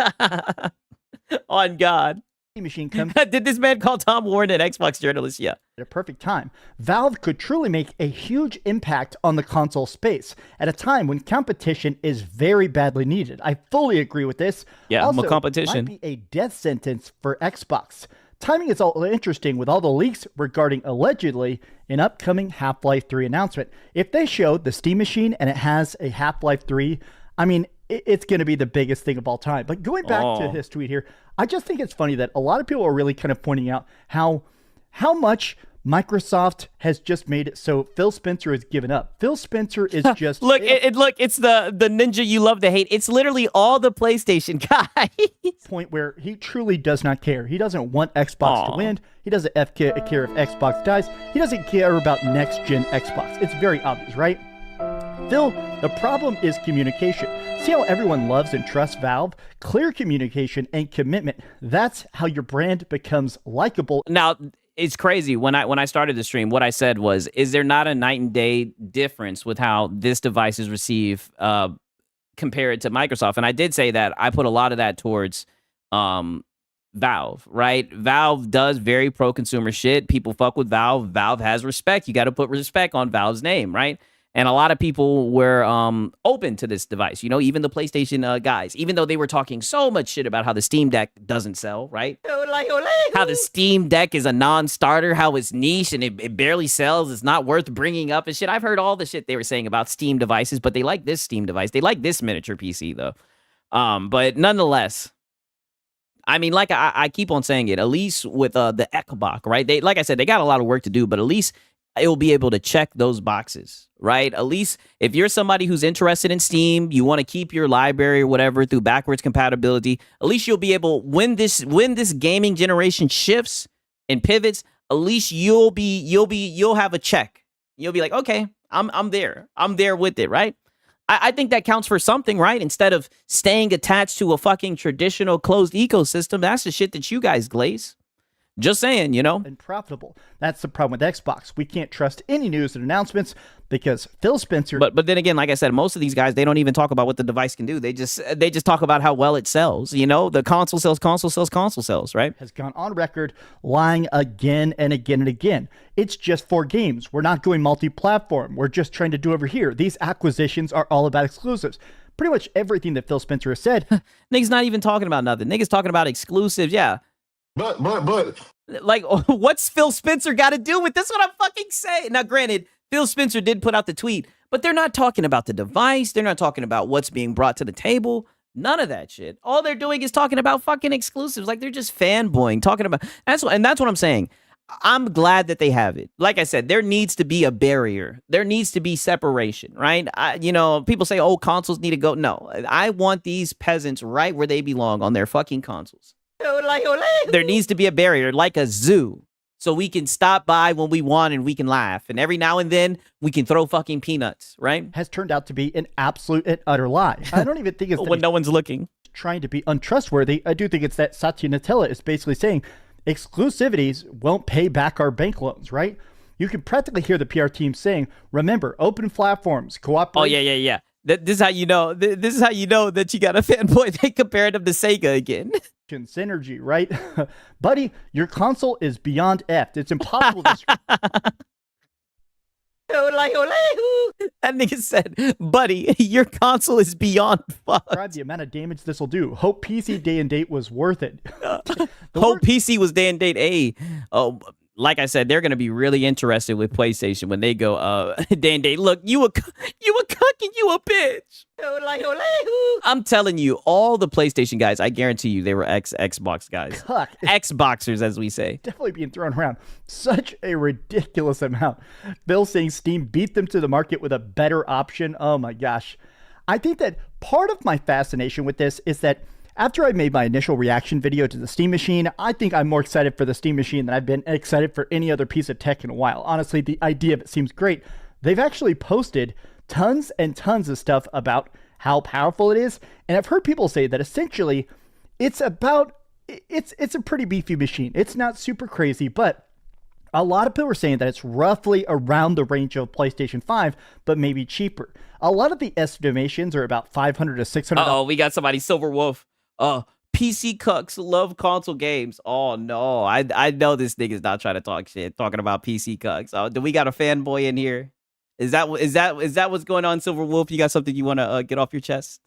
Speaker 2: On God.
Speaker 4: Machine comes.
Speaker 2: Did this man call Tom Warren an Xbox journalist? Yeah.
Speaker 4: At a perfect time. Valve could truly make a huge impact on the console space at a time when competition is very badly needed. I fully agree with this.
Speaker 2: Yeah,
Speaker 4: also,
Speaker 2: more competition.
Speaker 4: Might be a death sentence for Xbox. Timing is all interesting with all the leaks regarding allegedly an upcoming Half-Life 3 announcement. If they showed the Steam machine and it has a Half-Life 3, I mean, it's going to be the biggest thing of all time. But going back to his tweet here, I just think it's funny that a lot of people are really kind of pointing out how much Microsoft has just made it so Phil Spencer has given up. Phil Spencer is just
Speaker 2: look. It's the ninja you love to hate. It's literally all the PlayStation guys.
Speaker 4: Point where he truly does not care. He doesn't want Xbox to win. He doesn't care if Xbox dies. He doesn't care about next gen Xbox. It's very obvious, right? Phil, the problem is communication. See how everyone loves and trusts Valve? Clear communication and commitment. That's how your brand becomes likable.
Speaker 2: Now, it's crazy. When I started the stream, what I said was, is there not a night and day difference with how this device is received compared to Microsoft? And I did say that I put a lot of that towards Valve, right? Valve does very pro-consumer shit. People fuck with Valve. Valve has respect. You got to put respect on Valve's name, right? And a lot of people were open to this device, you know, even the PlayStation guys, even though they were talking so much shit about how the Steam Deck doesn't sell, right? How the Steam Deck is a non-starter, how it's niche and it barely sells. It's not worth bringing up and shit. I've heard all the shit they were saying about Steam devices, but they like this Steam device. They like this miniature PC, though. But nonetheless, I mean, like I keep on saying it, at least with the Xbox, right? They, like I said, they got a lot of work to do, but at least it will be able to check those boxes, right? At least if you're somebody who's interested in Steam, you want to keep your library or whatever through backwards compatibility, at least you'll be able, when this gaming generation shifts and pivots, at least you'll have a check. You'll be like, okay, I'm there with it, right? I think that counts for something, right? Instead of staying attached to a fucking traditional closed ecosystem, that's the shit that you guys glaze. Just saying, you know.
Speaker 4: And profitable. That's the problem with Xbox. We can't trust any news and announcements because Phil Spencer.
Speaker 2: But then again, like I said, most of these guys, they don't even talk about what the device can do. They just talk about how well it sells. You know, the console sells, right?
Speaker 4: Has gone on record lying again and again and again. It's just for games. We're not going multi-platform. We're just trying to do over here. These acquisitions are all about exclusives. Pretty much everything that Phil Spencer has said.
Speaker 2: Niggas not even talking about nothing. Niggas talking about exclusives. Yeah.
Speaker 5: But
Speaker 2: like, what's Phil Spencer got to do with this? What I'm fucking saying. Now, granted, Phil Spencer did put out the tweet, but they're not talking about the device. They're not talking about what's being brought to the table. None of that shit. All they're doing is talking about fucking exclusives. Like, they're just fanboying, talking about that's what I'm saying. I'm glad that they have it. Like I said, there needs to be a barrier. There needs to be separation, right? You know, people say, oh, consoles need to go. No, I want these peasants right where they belong on their fucking consoles. There needs to be a barrier, like a zoo, so we can stop by when we want and we can laugh. And every now and then, we can throw fucking peanuts, right?
Speaker 4: Has turned out to be an absolute and utter lie. I don't even think it's
Speaker 2: when no one's looking.
Speaker 4: Trying to be untrustworthy. I do think it's that Satya Nadella is basically saying exclusivities won't pay back our bank loans, right? You can practically hear the PR team saying, remember, open platforms, cooperate.
Speaker 2: Oh, yeah. This is how you know. This is how you know that you got a fanboy. They compared him to Sega again.
Speaker 4: Synergy, right? Buddy, your console is beyond effed. It's impossible to...
Speaker 2: That nigga said, buddy, your console is beyond fucked.
Speaker 4: Describe the amount of damage this will do. Hope PC day and date was worth it.
Speaker 2: Hope PC was day and date. Oh, like I said, they're going to be really interested with PlayStation when they go, Day, look, you a cuck and you a bitch. I'm telling you, all the PlayStation guys, I guarantee you, they were Xbox guys.
Speaker 4: Cuck.
Speaker 2: Xboxers, as we say.
Speaker 4: Definitely being thrown around such a ridiculous amount. Bill saying Steam beat them to the market with a better option. Oh my gosh. I think that part of my fascination with this is that after I made my initial reaction video to the Steam Machine, I think I'm more excited for the Steam Machine than I've been excited for any other piece of tech in a while. Honestly, the idea of it seems great. They've actually posted tons and tons of stuff about how powerful it is. And I've heard people say that essentially it's a pretty beefy machine. It's not super crazy, but a lot of people are saying that it's roughly around the range of PlayStation 5, but maybe cheaper. A lot of the estimations are about $500 to $600.
Speaker 2: Oh, we got somebody, Silver Wolf. PC cucks love console games. Oh no, I know this nigga's not trying to talk shit, talking about PC cucks. Oh, do we got a fanboy in here? Is that what's going on, Silver Wolf? You got something you want to get off your chest?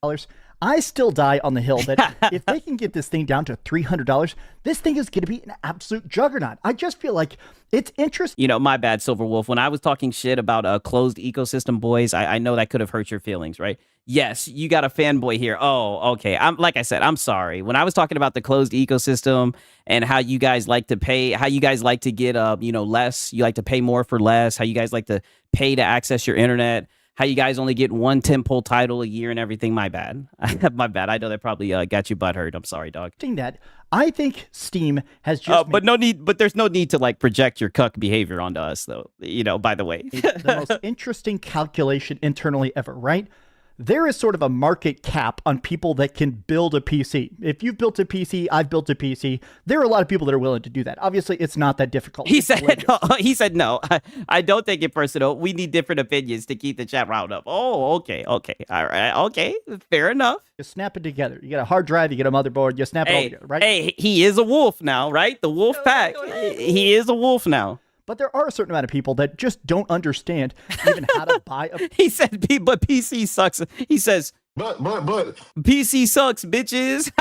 Speaker 4: I still die on the hill that if they can get this thing down to $300, this thing is going to be an absolute juggernaut. I just feel like it's interesting.
Speaker 2: You know, my bad, Silver Wolf. When I was talking shit about a closed ecosystem, boys, I know that could have hurt your feelings, right? Yes, you got a fanboy here. Oh, okay. Like I said, I'm sorry. When I was talking about the closed ecosystem and how you guys like to pay, how you guys like to get, less, you like to pay more for less, how you guys like to pay to access your internet, how you guys only get one tentpole title a year and everything. My bad. My bad. I know that probably got you butthurt. I'm sorry, dog.
Speaker 4: That I think Steam has just
Speaker 2: but there's no need to like project your cuck behavior onto us, though. By the way,
Speaker 4: the most interesting calculation internally ever, right? There is sort of a market cap on people that can build a PC. If you've built a PC, I've built a PC. There are a lot of people that are willing to do that. Obviously, it's not that difficult.
Speaker 2: He said no. I don't take it personal. We need different opinions to keep the chat round up. Oh, okay. All right. Okay. Fair enough.
Speaker 4: You snap it together. You get a hard drive, you get a motherboard, you snap it all together, right?
Speaker 2: Hey, he is a wolf now, right? The wolf pack. He is a wolf now.
Speaker 4: But there are a certain amount of people that just don't understand even how to buy a...
Speaker 2: He said, but PC sucks. He says, but PC sucks, bitches.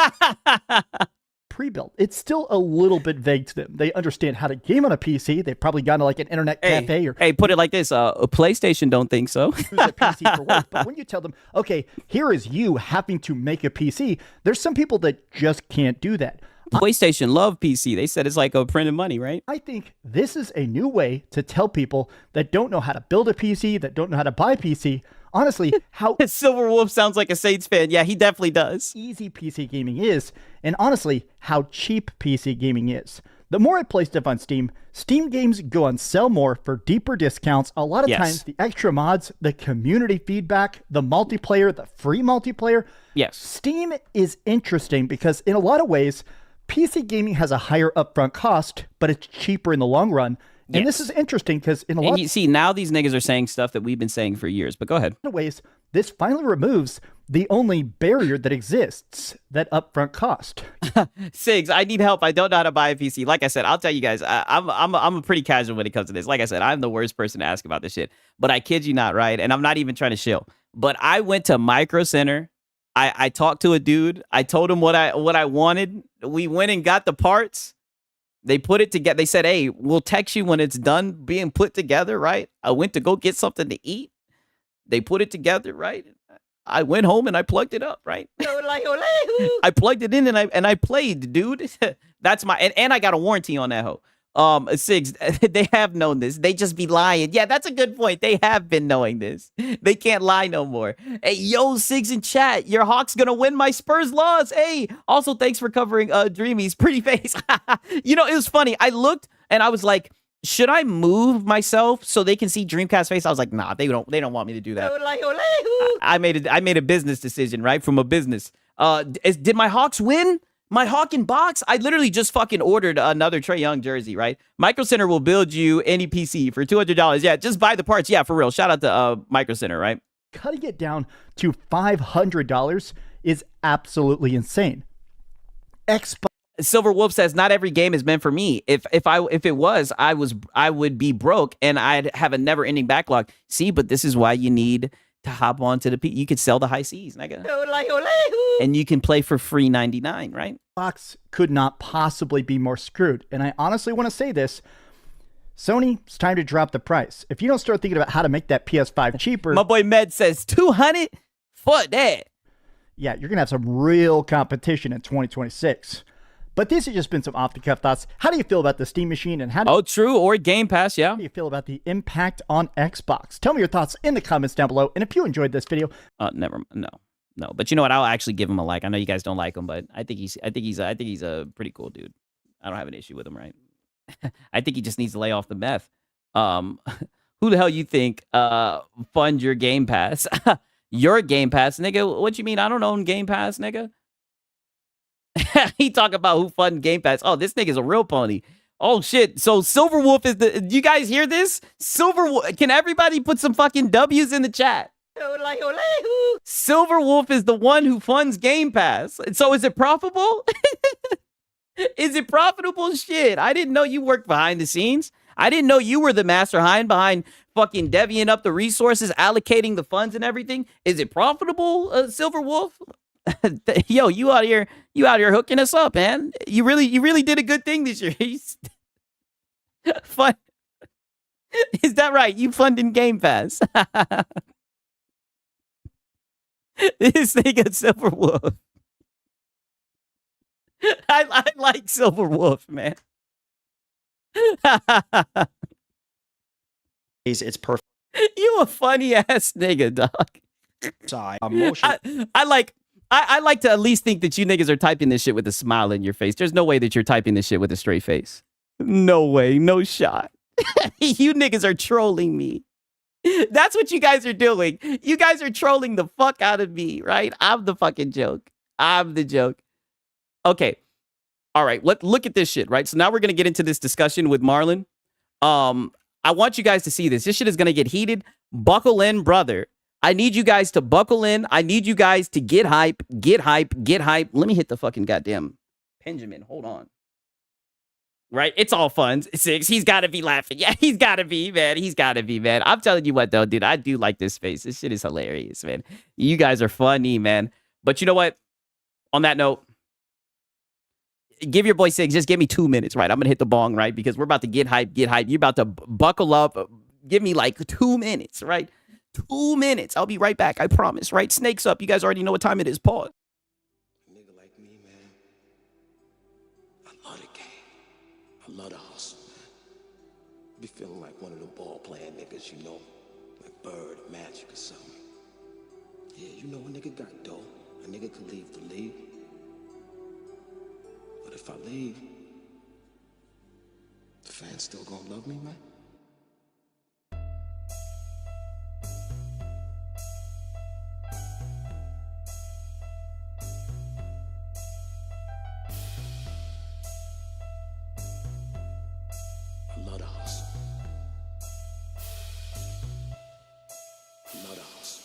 Speaker 4: Pre-built. It's still a little bit vague to them. They understand how to game on a PC. They've probably gone to like an internet cafe or...
Speaker 2: Hey, put it like this. PlayStation don't think so.
Speaker 4: Use a PC for work. But when you tell them, okay, here is you having to make a PC, there's some people that just can't do that.
Speaker 2: PlayStation love PC. They said it's like a printed money, right?
Speaker 4: I think this is a new way to tell people that don't know how to build a PC, that don't know how to buy a PC, honestly, how...
Speaker 2: Silver Wolf sounds like a Saints fan. Yeah, he definitely does.
Speaker 4: Easy PC gaming is, and honestly, how cheap PC gaming is. The more I play stuff on Steam, Steam games go on sale more for deeper discounts. A lot of times, the extra mods, the community feedback, the multiplayer, the free multiplayer.
Speaker 2: Yes.
Speaker 4: Steam is interesting because in a lot of ways, PC gaming has a higher upfront cost, but it's cheaper in the long run. And this is interesting because in a lot
Speaker 2: of... you see, now these niggas are saying stuff that we've been saying for years, but go ahead.
Speaker 4: In ways, this finally removes the only barrier that exists, that upfront cost.
Speaker 2: Sigs, I need help. I don't know how to buy a PC. Like I said, I'll tell you guys, I'm a pretty casual when it comes to this. Like I said, I'm the worst person to ask about this shit. But I kid you not, right? And I'm not even trying to shill. But I went to Micro Center. I talked to a dude. I told him what I wanted. We went and got the parts. They put it together. They said, hey, we'll text you when it's done being put together, right? I went to go get something to eat. They put it together, right? I went home and I plugged it up, right? I plugged it in and I played, dude. That's my... And I got a warranty on that hoe. Sigs, they have known this. They just be lying. Yeah, that's a good point. They have been knowing this. They can't lie no more. Hey, yo, Sigs in chat. Your Hawks gonna win my Spurs loss. Hey, also thanks for covering Dreamy's pretty face. It was funny. I looked and I was like, should I move myself so they can see Dreamcast face? I was like, nah, they don't want me to do that. I made a business decision, right? From a business. Did my Hawks win? My Hawk in box? I literally just fucking ordered another Trae Young jersey, right? Micro Center will build you any PC for $200. Yeah, just buy the parts. Yeah, for real. Shout out to Micro Center, right?
Speaker 4: Cutting it down to $500 is absolutely insane.
Speaker 2: Silver Wolf says, not every game is meant for me. If it was, I would be broke and I'd have a never-ending backlog. See, but this is why you need to hop onto the you could sell the high seas, nigga. And you can play for free 99, right?
Speaker 4: Box could not possibly be more screwed. And I honestly want to say this. Sony, it's time to drop the price. If you don't start thinking about how to make that PS5 cheaper,
Speaker 2: My boy Med says 200. Fuck that.
Speaker 4: yeah, you're going to have some real competition in 2026. But these have just been some off-the-cuff thoughts. How do you feel about the Steam Machine, and how do
Speaker 2: Oh, true. Or Game Pass, yeah.
Speaker 4: you feel about the impact on Xbox? Tell me your thoughts in the comments down below. And if you enjoyed this video,
Speaker 2: No. But you know what? I'll actually give him a like. I know you guys don't like him, but I think he's a pretty cool dude. I don't have an issue with him, right? I think he just needs to lay off the meth. Who the hell you think fund your Game Pass? Your Game Pass, nigga. What you mean? I don't own Game Pass, nigga. He talk about who fund Game Pass. Oh, this nigga's a real pony. Oh shit. So Silverwolf is the. You guys hear this? Silverwolf. Can everybody put some fucking W's in the chat? Silverwolf is the one who funds Game Pass. So is it profitable? Is it profitable? Shit. I didn't know you worked behind the scenes. I didn't know you were the mastermind behind fucking divvying up the resources, allocating the funds and everything. Is it profitable, Silverwolf? Yo, you out here hooking us up, man. You really did a good thing this year. Fun. Is that right? You funding Game Pass. This nigga Silverwolf. I like Silverwolf, man.
Speaker 5: It's perfect.
Speaker 2: You a funny ass nigga, dog.
Speaker 5: Emotion.
Speaker 2: I like to at least think that you niggas are typing this shit with a smile in your face. There's no way that you're typing this shit with a straight face. No way, no shot. You niggas are trolling me. That's what you guys are doing. You guys are trolling the fuck out of me, right? I'm the fucking joke. I'm the joke. Okay. All right. Look at this shit, right? So now we're going to get into this discussion with Marlon. I want you guys to see this. This shit is going to get heated. Buckle in, brother. I need you guys to buckle in. I need you guys to get hype, get hype, get hype. Let me hit the fucking goddamn Benjamin. Hold on. Right? It's all fun. 6. He's got to be laughing. Yeah, he's got to be, man. He's got to be, man. I'm telling you what, though, dude. I do like this space. This shit is hilarious, man. You guys are funny, man. But you know what? On that note, give your boy 6. Just give me 2 minutes, right? I'm going to hit the bong, right? Because we're about to get hype, get hype. You're about to buckle up. Give me like 2 minutes, right? 2 minutes. I'll be right back. I promise, right? Snakes up. You guys already know what time it is. Pause.
Speaker 5: A nigga like me, man, I love the game. I love the hustle, man. I be feeling like one of the ball playing niggas, you know, like Bird, Magic or something. Yeah, you know, a nigga got dough. A nigga could leave the league. But if I leave, the fans still gonna love me, man? I love the hustle. I love the hustle.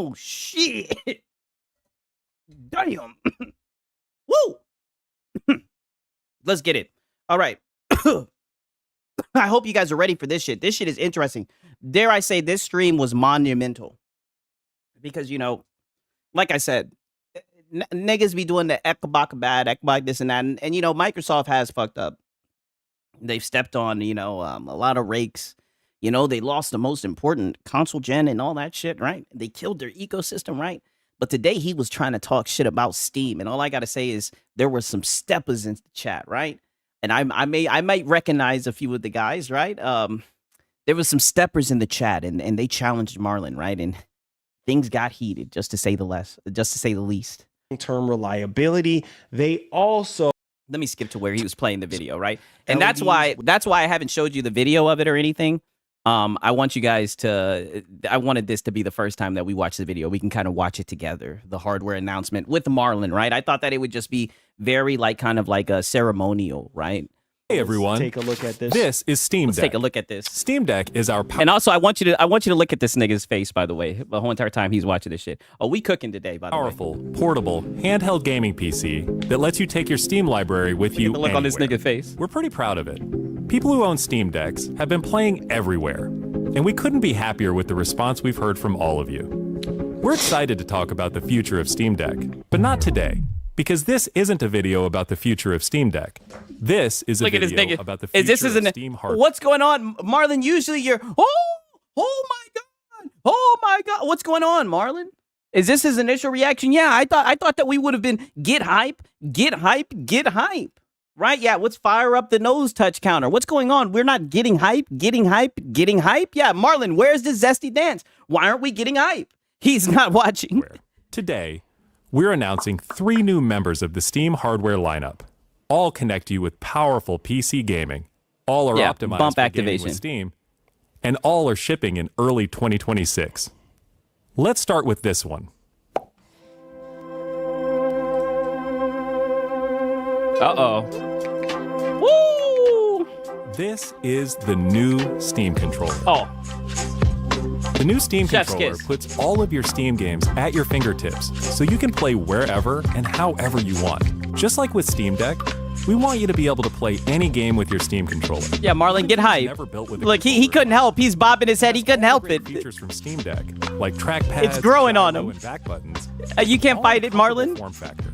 Speaker 2: Oh shit! Damn. Woo! Let's get it. All right. I hope you guys are ready for this shit. This shit is interesting. Dare I say this stream was monumental. Because, you know, like I said, niggas be doing the ekbak bad, ekbak this and that. And, you know, Microsoft has fucked up. They've stepped on, you know, a lot of rakes. You know, they lost the most important console gen and all that shit, right? They killed their ecosystem, right? But today he was trying to talk shit about Steam. And all I got to say is there were some steppers in the chat, right? And I might recognize a few of the guys, right? There was some steppers in the chat and they challenged Marlon, right? And things got heated, just to say the least.
Speaker 6: Long-term reliability. They also
Speaker 2: let me skip to where he was playing the video, right? And that's why I haven't showed you the video of it or anything. I want you guys to. I wanted this to be the first time that we watch the video. We can kind of watch it together, the hardware announcement with Marlon, right? I thought that it would just be very kind of like a ceremonial, right?
Speaker 7: Hey everyone,
Speaker 6: take a look at this.
Speaker 7: This is Steam Deck.
Speaker 2: Let's take a look at this.
Speaker 7: Steam Deck is our
Speaker 2: and also I want you to look at this nigga's face, by the way, the whole entire time he's watching this shit. Oh, we cooking today, by the way.
Speaker 7: powerful, portable, handheld gaming PC that lets you take your Steam library with you
Speaker 2: look
Speaker 7: anywhere.
Speaker 2: on this nigga face.
Speaker 7: We're pretty proud of it. People who own Steam Decks have been playing everywhere, and we couldn't be happier with the response we've heard from all of you. We're excited to talk about the future of Steam Deck, but not today. Because this isn't a video about the future of Steam Deck. This is a
Speaker 2: Look at this
Speaker 7: video
Speaker 2: nigga.
Speaker 7: about the future
Speaker 2: This
Speaker 7: of
Speaker 2: isn't
Speaker 7: Steam hardware.
Speaker 2: What's going on, Marlon? Usually you're oh my god, what's going on, Marlon? Is this his initial reaction? Yeah, I thought that we would have been get hype, right? Yeah, let's fire up the nose touch counter. What's going on? We're not getting hype. Yeah, Marlon, where's the zesty dance? Why aren't we getting hype? He's not watching.
Speaker 7: Today, we're announcing 3 new members of the Steam hardware lineup. All connect you with powerful PC gaming. All are optimized
Speaker 2: bump
Speaker 7: for gaming
Speaker 2: activation
Speaker 7: with Steam. And all are shipping in early 2026. Let's start with this one.
Speaker 2: Uh-oh. Woo!
Speaker 7: This is the new Steam controller.
Speaker 2: Oh.
Speaker 7: The new Steam
Speaker 2: Chef's
Speaker 7: controller
Speaker 2: kiss.
Speaker 7: puts all of your Steam games at your fingertips, so you can play wherever and however you want. Just like with Steam Deck, we want you to be able to play any game with your Steam controller.
Speaker 2: Yeah, Marlon, get hype.
Speaker 7: Never built with a
Speaker 2: Look, he
Speaker 7: controller.
Speaker 2: couldn't help. He's bobbing his head. He couldn't help
Speaker 7: Great
Speaker 2: it.
Speaker 7: Features from Steam Deck, like trackpads,
Speaker 2: It's growing on
Speaker 7: gyro,
Speaker 2: him.
Speaker 7: and back buttons.
Speaker 2: You can't
Speaker 7: all
Speaker 2: fight it,
Speaker 7: comfortable
Speaker 2: Marlon.
Speaker 7: Form factor.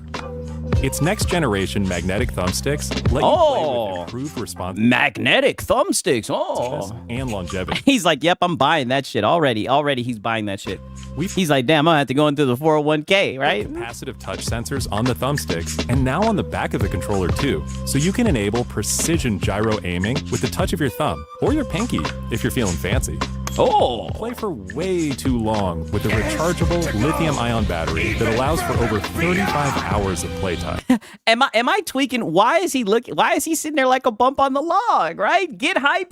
Speaker 7: Its next generation magnetic thumbsticks let you play with improved responsiveness
Speaker 2: Magnetic thumbsticks. Oh.
Speaker 7: and longevity.
Speaker 2: He's like, yep, I'm buying that shit already. Already he's buying that shit. He's like, damn, I have to go into the 401k, right?
Speaker 7: Capacitive touch sensors on the thumbsticks and now on the back of the controller too, so you can enable precision gyro aiming with the touch of your thumb or your pinky if you're feeling fancy.
Speaker 2: Oh.
Speaker 7: Play for way too long with a rechargeable lithium-ion battery that allows for over 35 hours of playtime.
Speaker 2: Am I tweaking? Why is he sitting there like a bump on the log, right? Get hype.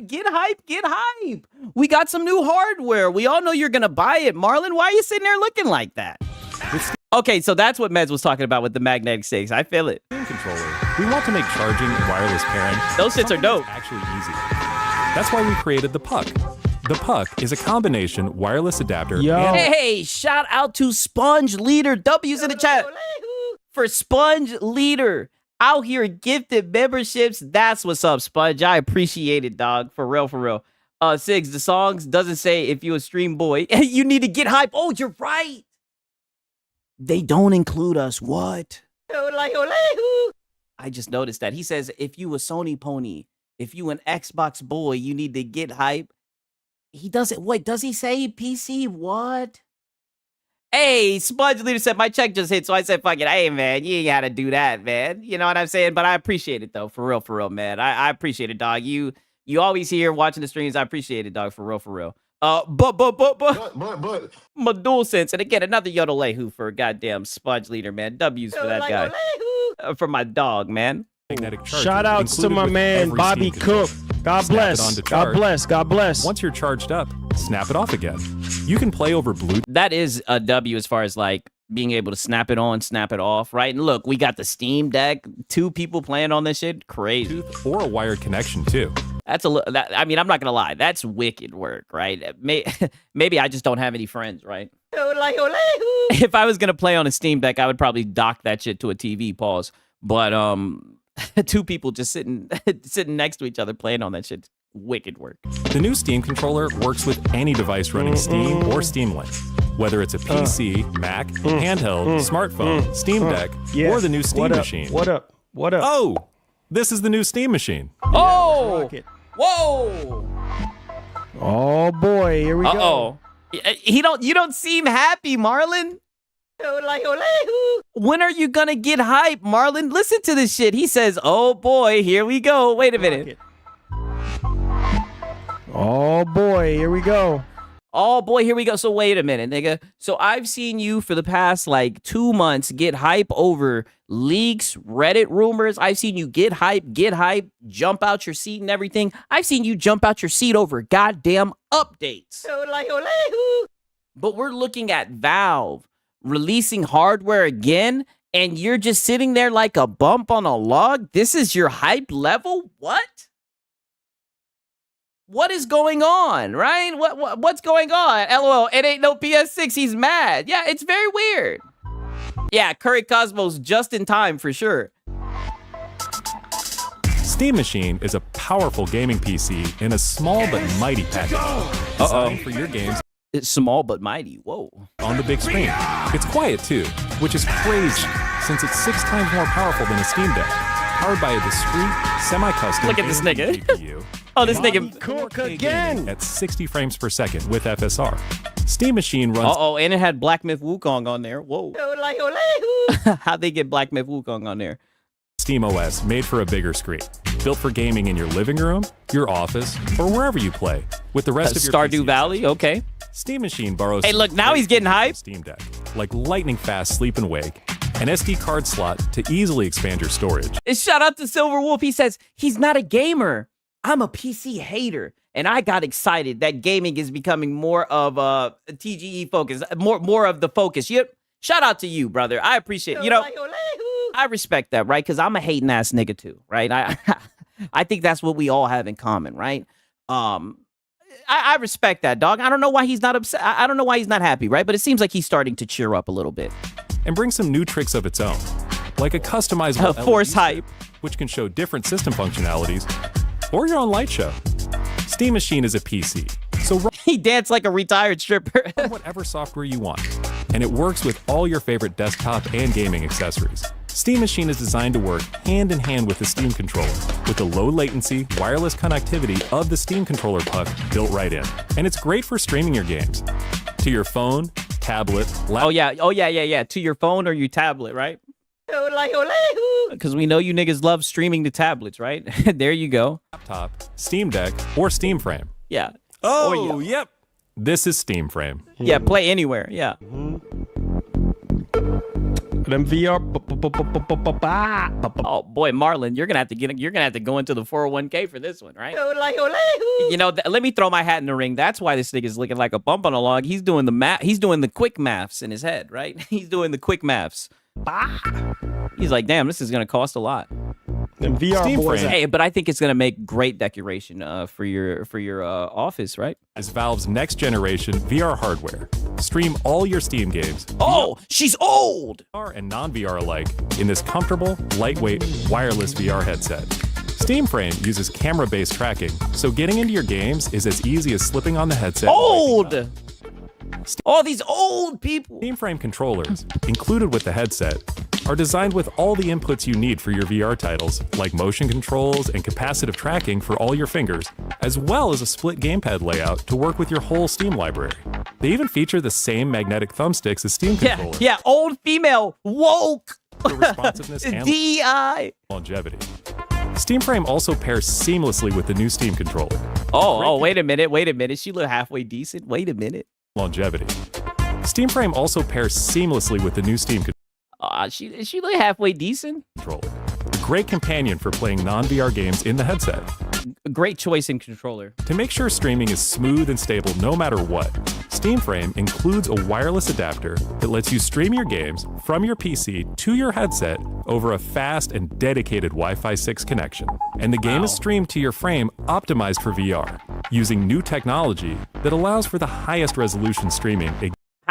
Speaker 2: We got some new hardware. We all know you're gonna buy it, Marlon. Why are you sitting there looking like that? Okay, so that's what Meds was talking about with the magnetic sticks. I feel it.
Speaker 7: Controller. We want to make charging and wireless pairing
Speaker 2: Those shits are
Speaker 7: something
Speaker 2: dope.
Speaker 7: that's actually easy. That's why we created the Puck. The Puck is a combination wireless adapter and
Speaker 2: Hey, shout out to Sponge Leader. W's in the chat for Sponge Leader. Out here gifted memberships. That's what's up, Sponge. I appreciate it, dog. For real. Sigs, the songs doesn't say if you a stream boy, you need to get hype. Oh, you're right. They don't include us. What? I just noticed that. He says if you a Sony pony, if you an Xbox boy, you need to get hype. He doesn't. Wait, does he say PC? What? Hey, Sponge Leader said my check just hit, so I said, fuck it. Hey, man, you ain't gotta do that, man. You know what I'm saying? But I appreciate it, though. For real, man. I appreciate it, dog. You always here watching the streams. I appreciate it, dog. For real. But my dual sense. And again, another Yodel for goddamn Sponge Leader, man. W's for that guy. For my dog, man.
Speaker 7: magnetic charger.
Speaker 6: Shout outs to
Speaker 7: included
Speaker 6: my
Speaker 7: with
Speaker 6: man
Speaker 7: every
Speaker 6: Bobby
Speaker 7: Steam controller.
Speaker 6: Cook. God
Speaker 7: Snap it
Speaker 6: bless.
Speaker 7: onto
Speaker 6: God
Speaker 7: charge.
Speaker 6: bless. God bless.
Speaker 7: Once you're charged up, snap it off again. You can play over Bluetooth
Speaker 2: That is a W as far as like being able to snap it on, snap it off, right? And look, we got the Steam Deck, 2 people playing on this shit, crazy.
Speaker 7: or a wired connection too.
Speaker 2: That's I mean, I'm not gonna lie, that's wicked work, right? Maybe I just don't have any friends, right? If I was gonna play on a Steam Deck, I would probably dock that shit to a TV. Pause. But two people just sitting next to each other playing on that shit, wicked work.
Speaker 7: The new Steam controller works with any device running Steam or Steam Link. Whether it's a PC, Mac, handheld, smartphone, Steam Deck, or the new Steam machine.
Speaker 6: What up? What up?
Speaker 7: Oh, this is the new Steam machine.
Speaker 2: Oh! Whoa!
Speaker 6: Oh boy, here we go.
Speaker 2: You don't seem happy, Marlon. When are you gonna get hype, Marlon? Listen to this shit. He says, "Oh boy, here we go." Wait a minute.
Speaker 6: Oh boy, here we go.
Speaker 2: Oh boy, here we go. So wait a minute, nigga. So I've seen you for the past like 2 months get hype over leaks, Reddit rumors. I've seen you get hype, jump out your seat and everything. I've seen you jump out your seat over goddamn updates. But we're looking at Valve releasing hardware again, and you're just sitting there like a bump on a log? This is your hype level? What? What is going on, right? What's going on? LOL, it ain't no PS6, he's mad. Yeah, it's very weird. Yeah, Curry Cosmos just in time for sure.
Speaker 7: Steam Machine is a powerful gaming PC in a small but mighty package. Designed for your games.
Speaker 2: It's small but mighty, whoa.
Speaker 7: On the big screen. It's quiet too, which is crazy since it's 6 times more powerful than a Steam Deck. Powered by a discrete, semi-custom
Speaker 2: Look at this nigga.
Speaker 7: GPU.
Speaker 2: Oh, this nigga.
Speaker 6: Cook again.
Speaker 7: At 60 frames per second with FSR. Steam Machine runs.
Speaker 2: And it had Black Myth Wukong on there. Whoa. How'd they get Black Myth Wukong on there?
Speaker 7: Steam OS made for a bigger screen. Built for gaming in your living room, your office, or wherever you play. With the rest of your
Speaker 2: Stardew
Speaker 7: PC
Speaker 2: Valley, okay.
Speaker 7: Steam Machine borrows.
Speaker 2: Hey, look, now he's getting hyped.
Speaker 7: Steam Deck, like lightning fast sleep and wake, an SD card slot to easily expand your storage.
Speaker 2: And shout out to Silver Wolf. He says he's not a gamer. I'm a PC hater. And I got excited that gaming is becoming more of a TGE focus, more of the focus. Shout out to you, brother. I appreciate it. You know, I respect that, right? Because I'm a hating ass nigga too, right? I think that's what we all have in common, right? I respect that, dog. I don't know why he's not upset. I don't know why he's not happy, right? But it seems like he's starting to cheer up a little bit.
Speaker 7: And bring some new tricks of its own, like a customizable
Speaker 2: force
Speaker 7: LED
Speaker 2: hype,
Speaker 7: strip, which can show different system functionalities, or your own light show. Steam Machine is a PC, so run
Speaker 2: he danced like a retired stripper.
Speaker 7: whatever software you want, and it works with all your favorite desktop and gaming accessories. Steam Machine is designed to work hand in hand with the Steam controller, with the low latency, wireless connectivity of the Steam controller puck built right in. And it's great for streaming your games to your phone, tablet, laptop.
Speaker 2: Oh yeah. To your phone or your tablet, right? Because we know you niggas love streaming to tablets, right? There you go.
Speaker 7: Laptop, Steam Deck, or Steam Frame.
Speaker 2: Yeah.
Speaker 7: Oh, yep. This is Steam Frame.
Speaker 2: Yeah, play anywhere. Yeah.
Speaker 6: Them VR.
Speaker 2: Oh boy, Marlon, you're gonna have to go into the 401k for this one, right? You know, let me throw my hat in the ring. That's why this nigga's looking like a bump on a log. He's doing the math. He's doing the quick maths in his head, right? He's doing the quick maths. He's like, damn, this is gonna cost a lot.
Speaker 6: Them VR
Speaker 7: Steam
Speaker 6: boys.
Speaker 7: Frame.
Speaker 2: Hey, but I think it's gonna make great decoration for your office, right?
Speaker 7: Is Valve's next generation VR hardware. Stream all your Steam games,
Speaker 2: Oh, she's old.
Speaker 7: VR and non-VR alike, in this comfortable, lightweight, wireless VR headset. Steam Frame uses camera-based tracking, so getting into your games is as easy as slipping on the headset.
Speaker 2: Old. All these old people.
Speaker 7: Steam Frame controllers, included with the headset, are designed with all the inputs you need for your VR titles, like motion controls and capacitive tracking for all your fingers, as well as a split gamepad layout to work with your whole Steam library. They even feature the same magnetic thumbsticks as Steam controllers.
Speaker 2: Yeah, old female woke.
Speaker 7: For responsiveness and
Speaker 2: DEI.
Speaker 7: longevity. Steam Frame also pairs seamlessly with the new Steam controller.
Speaker 2: Oh, wait a minute. She look halfway decent. Wait a minute.
Speaker 7: Longevity. Steam Frame also pairs seamlessly with the new Steam
Speaker 2: She look halfway decent.
Speaker 7: controller. A great companion for playing non-VR games in the headset.
Speaker 2: A great choice in controller.
Speaker 7: To make sure streaming is smooth and stable no matter what, Steam Frame includes a wireless adapter that lets you stream your games from your PC to your headset over a fast and dedicated Wi-Fi 6 connection. And the game is streamed to your frame optimized for VR, using new technology that allows for the highest resolution streaming.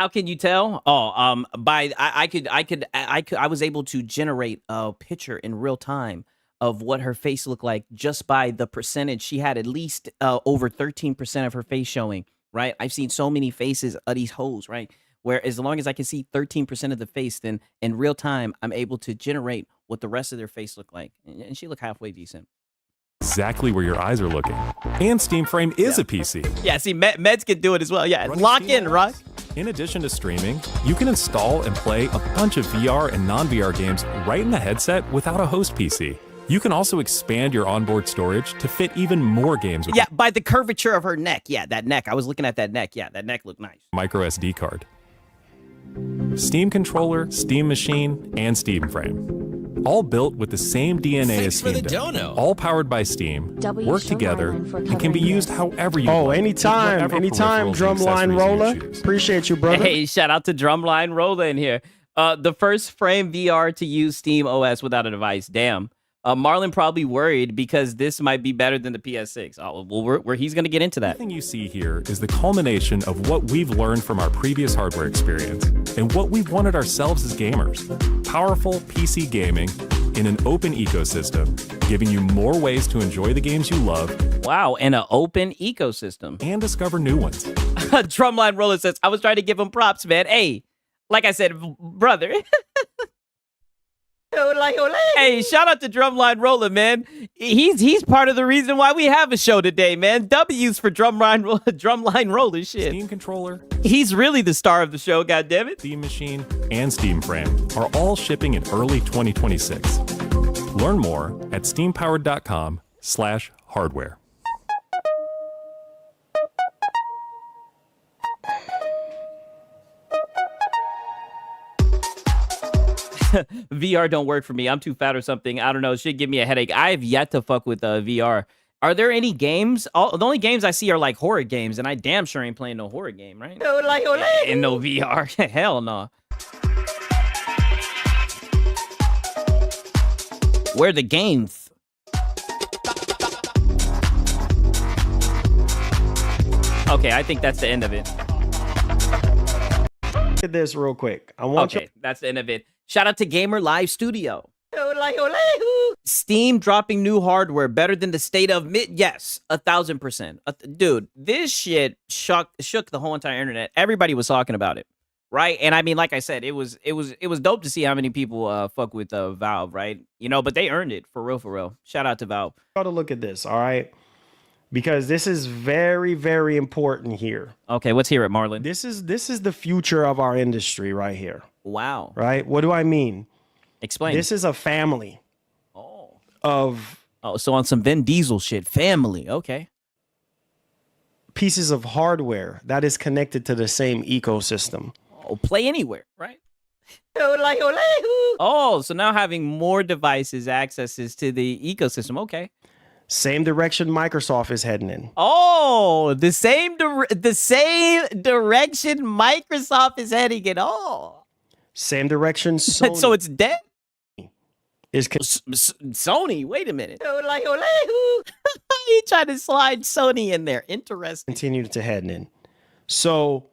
Speaker 2: How can you tell? Oh, by I was able to generate a picture in real time of what her face looked like just by the percentage. She had at least over 13% of her face showing, right? I've seen so many faces of these hoes, right? Where as long as I can see 13% of the face, then in real time, I'm able to generate what the rest of their face looked like. And she looked halfway decent.
Speaker 7: Exactly where your eyes are looking. And Steam Frame is a PC.
Speaker 2: Yeah, see, Meds can do it as well. Yeah,
Speaker 7: Running
Speaker 2: lock
Speaker 7: Steam
Speaker 2: in,
Speaker 7: OS.
Speaker 2: Rock.
Speaker 7: In addition to streaming, you can install and play a bunch of VR and non-VR games right in the headset without a host PC. You can also expand your onboard storage to fit even more games with
Speaker 2: Yeah, by the curvature of her neck. Yeah, that neck. I was looking at that neck. Yeah, that neck looked nice.
Speaker 7: a micro SD card. Steam controller, Steam machine, and Steam Frame. All built with the same DNA as Steam Deck. All powered by Steam, work together, and can be used however you want.
Speaker 6: Oh,
Speaker 7: with
Speaker 6: anytime,
Speaker 7: whatever
Speaker 6: anytime,
Speaker 7: peripherals and
Speaker 6: Drumline
Speaker 7: accessories
Speaker 6: Roller.
Speaker 7: you choose.
Speaker 6: Appreciate you, brother.
Speaker 2: Hey, shout out to Drumline Roller in here. The first Frame VR to use Steam OS without a device. Damn. Marlon probably worried because this might be better than the PS6. Oh, well, he's going to get into that.
Speaker 7: Everything you see here is the culmination of what we've learned from our previous hardware experience and what we've wanted ourselves as gamers. Powerful PC gaming in an open ecosystem, giving you more ways to enjoy the games you love
Speaker 2: Wow, and an open ecosystem.
Speaker 7: and discover new ones.
Speaker 2: Drumline Roller says, I was trying to give him props, man. Hey, like I said, brother. Hey, shout out to Drumline Roller, man. He's part of the reason why we have a show today, man. W's for Drumline Roller shit.
Speaker 7: Steam controller,
Speaker 2: He's really the star of the show, goddammit.
Speaker 7: Steam Machine, and Steam Frame are all shipping in early 2026. Learn more at steampowered.com/hardware.
Speaker 2: VR don't work for me. I'm too fat or something. I don't know. It should give me a headache. I have yet to fuck with VR. Are there any games? The only games I see are like horror games, and I damn sure ain't playing no horror game, right? And no VR. Hell no. Where the games? Okay, I think that's the end of it.
Speaker 6: Look at this real quick. I want
Speaker 2: Okay, that's the end of it. Shout out to Gamer Live Studio. Steam dropping new hardware better than the state of mid. Yes, 1,000%. Dude, this shit shook the whole entire internet. Everybody was talking about it, right? And I mean, like I said, it was dope to see how many people fuck with Valve, right? You know, but they earned it for real, for real. Shout out to Valve.
Speaker 6: y'all to look at this, all right? Because this is very, very important here.
Speaker 2: Okay, let's hear it, Marlon.
Speaker 6: This is the future of our industry right here,
Speaker 2: Wow.
Speaker 6: right? What do I mean?
Speaker 2: Explain.
Speaker 6: This is a family of
Speaker 2: so on some Vin Diesel shit, family. Okay.
Speaker 6: pieces of hardware that is connected to the same ecosystem.
Speaker 2: Oh, play anywhere, right? Oh, so now having more devices accesses to the ecosystem. Okay.
Speaker 6: Same direction Microsoft is heading in.
Speaker 2: Oh, the same direction Microsoft is heading in. Oh,
Speaker 6: Same direction Sony
Speaker 2: so it's dead.
Speaker 6: is
Speaker 2: Sony. Wait a minute. He tried to slide Sony in there. Interesting.
Speaker 6: continue to head in. So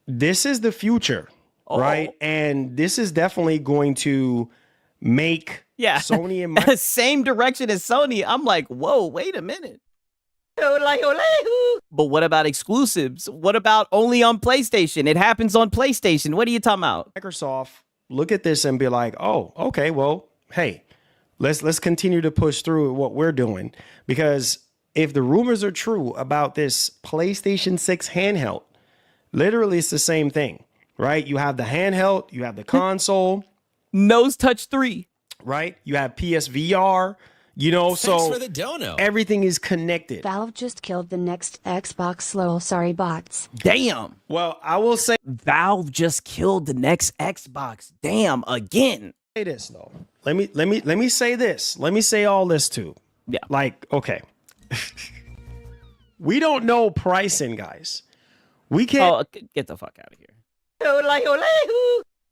Speaker 6: this is the future, right? And this is definitely going to make
Speaker 2: Yeah.
Speaker 6: Sony and Microsoft
Speaker 2: Same direction as Sony. I'm like, whoa, wait a minute. But what about exclusives? What about only on PlayStation? It happens on PlayStation. What are you talking about?
Speaker 6: look at this and be like, oh, okay, well, hey, let's continue to push through what we're doing. Because if the rumors are true about this PlayStation 6 handheld, literally it's the same thing, right? You have the handheld, you have the console,
Speaker 2: Nose Touch 3.
Speaker 6: right? You have PSVR, you know, so everything is connected.
Speaker 8: Valve just killed the next Xbox. Lol, sorry bots.
Speaker 2: Damn.
Speaker 6: Well, I will say
Speaker 2: Valve just killed the next Xbox. Damn, again.
Speaker 6: this though. Let me say this. Let me say all this too.
Speaker 2: Yeah.
Speaker 6: Like, okay. We don't know pricing, guys. We can't
Speaker 2: Get the fuck out of here.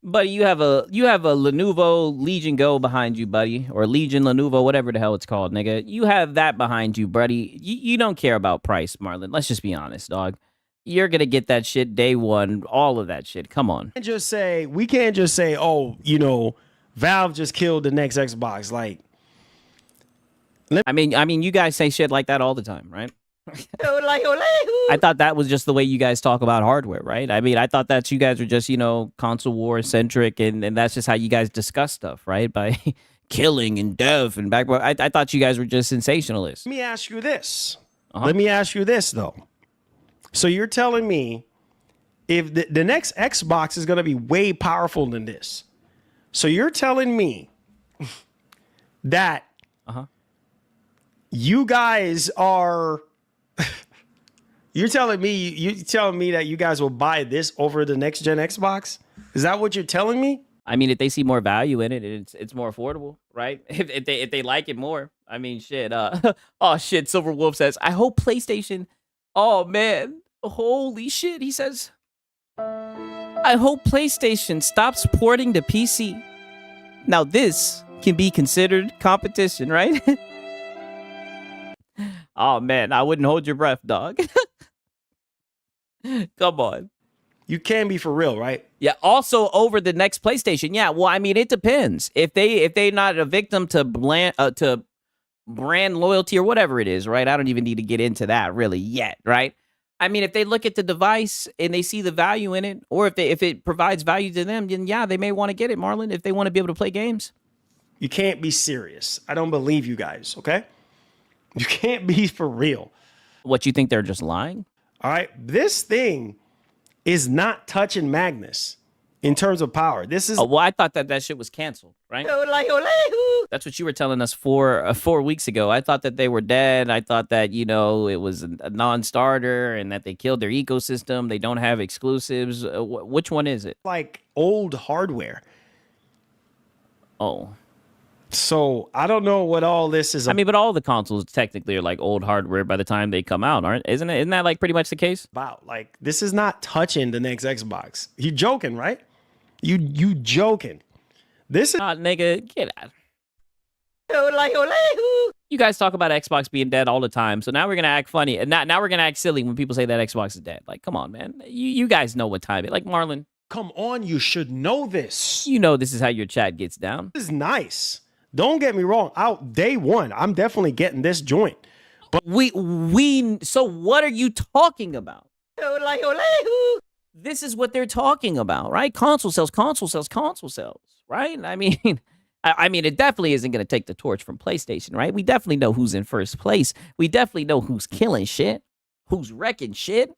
Speaker 2: Buddy, you have a Lenovo Legion Go behind you, buddy, or Legion Lenovo, whatever the hell it's called, nigga. You have that behind you, buddy. You don't care about price, Marlon. Let's just be honest, dog. You're gonna get that shit day one. All of that shit. Come on.
Speaker 6: We can't just say, oh, Valve just killed the next Xbox. Like,
Speaker 2: I mean, you guys say shit like that all the time, right? I thought that was just the way you guys talk about hardware, right? I mean, I thought that you guys were just, console war centric, and that's just how you guys discuss stuff, right? By killing and death and back. I thought you guys were just sensationalists.
Speaker 6: Let me ask you this. Let me ask you this, though. So you're telling me if the next Xbox is going to be way powerful than this. So you're telling me that you guys are you're telling me that you guys will buy this over the next gen Xbox? Is that what you're telling me?
Speaker 2: I mean, if they see more value in it, it's more affordable, right? If they like it more. I mean, shit. Oh shit. Silver Wolf says, I hope PlayStation. Oh man, holy shit. He says, I hope PlayStation stops porting to PC. Now this can be considered competition, right? Oh man, I wouldn't hold your breath, dog. Come on.
Speaker 6: You can be for real, right?
Speaker 2: Yeah. Also, over the next PlayStation. Yeah. Well, I mean, it depends. If they're not a victim to brand loyalty or whatever it is, right? I don't even need to get into that really yet, right? I mean, if they look at the device and they see the value in it, or if it provides value to them, then yeah, they may want to get it, Marlon, if they want to be able to play games.
Speaker 6: You can't be serious. I don't believe you guys, okay? You can't be for real.
Speaker 2: What, you think they're just lying?
Speaker 6: All right. This thing is not touching Magnus in terms of power. This is.
Speaker 2: Oh, well, I thought that shit was canceled, right? That's what you were telling us 4 weeks ago. I thought that they were dead. I thought that, it was a non-starter and that they killed their ecosystem. They don't have exclusives. Which one is it?
Speaker 6: Like old hardware.
Speaker 2: Oh.
Speaker 6: So I don't know what all this is.
Speaker 2: I mean, but all the consoles technically are like old hardware by the time they come out, aren't? Isn't it? Isn't that like pretty much the case?
Speaker 6: About like this is not touching the next Xbox. You joking, right? You joking? This is
Speaker 2: nigga, get out. You guys talk about Xbox being dead all the time, so now we're gonna act funny, and now we're gonna act silly when people say that Xbox is dead. Like, come on, man. You guys know what time it. Like Marlon.
Speaker 6: Come on, you should know this.
Speaker 2: You know this is how your chat gets down.
Speaker 6: This is nice. Don't get me wrong. Out day one, I'm definitely getting this joint.
Speaker 2: But so what are you talking about? This is what they're talking about, right? Console sales, right? I mean, it definitely isn't going to take the torch from PlayStation, right? We definitely know who's in first place. We definitely know who's killing shit, who's wrecking shit.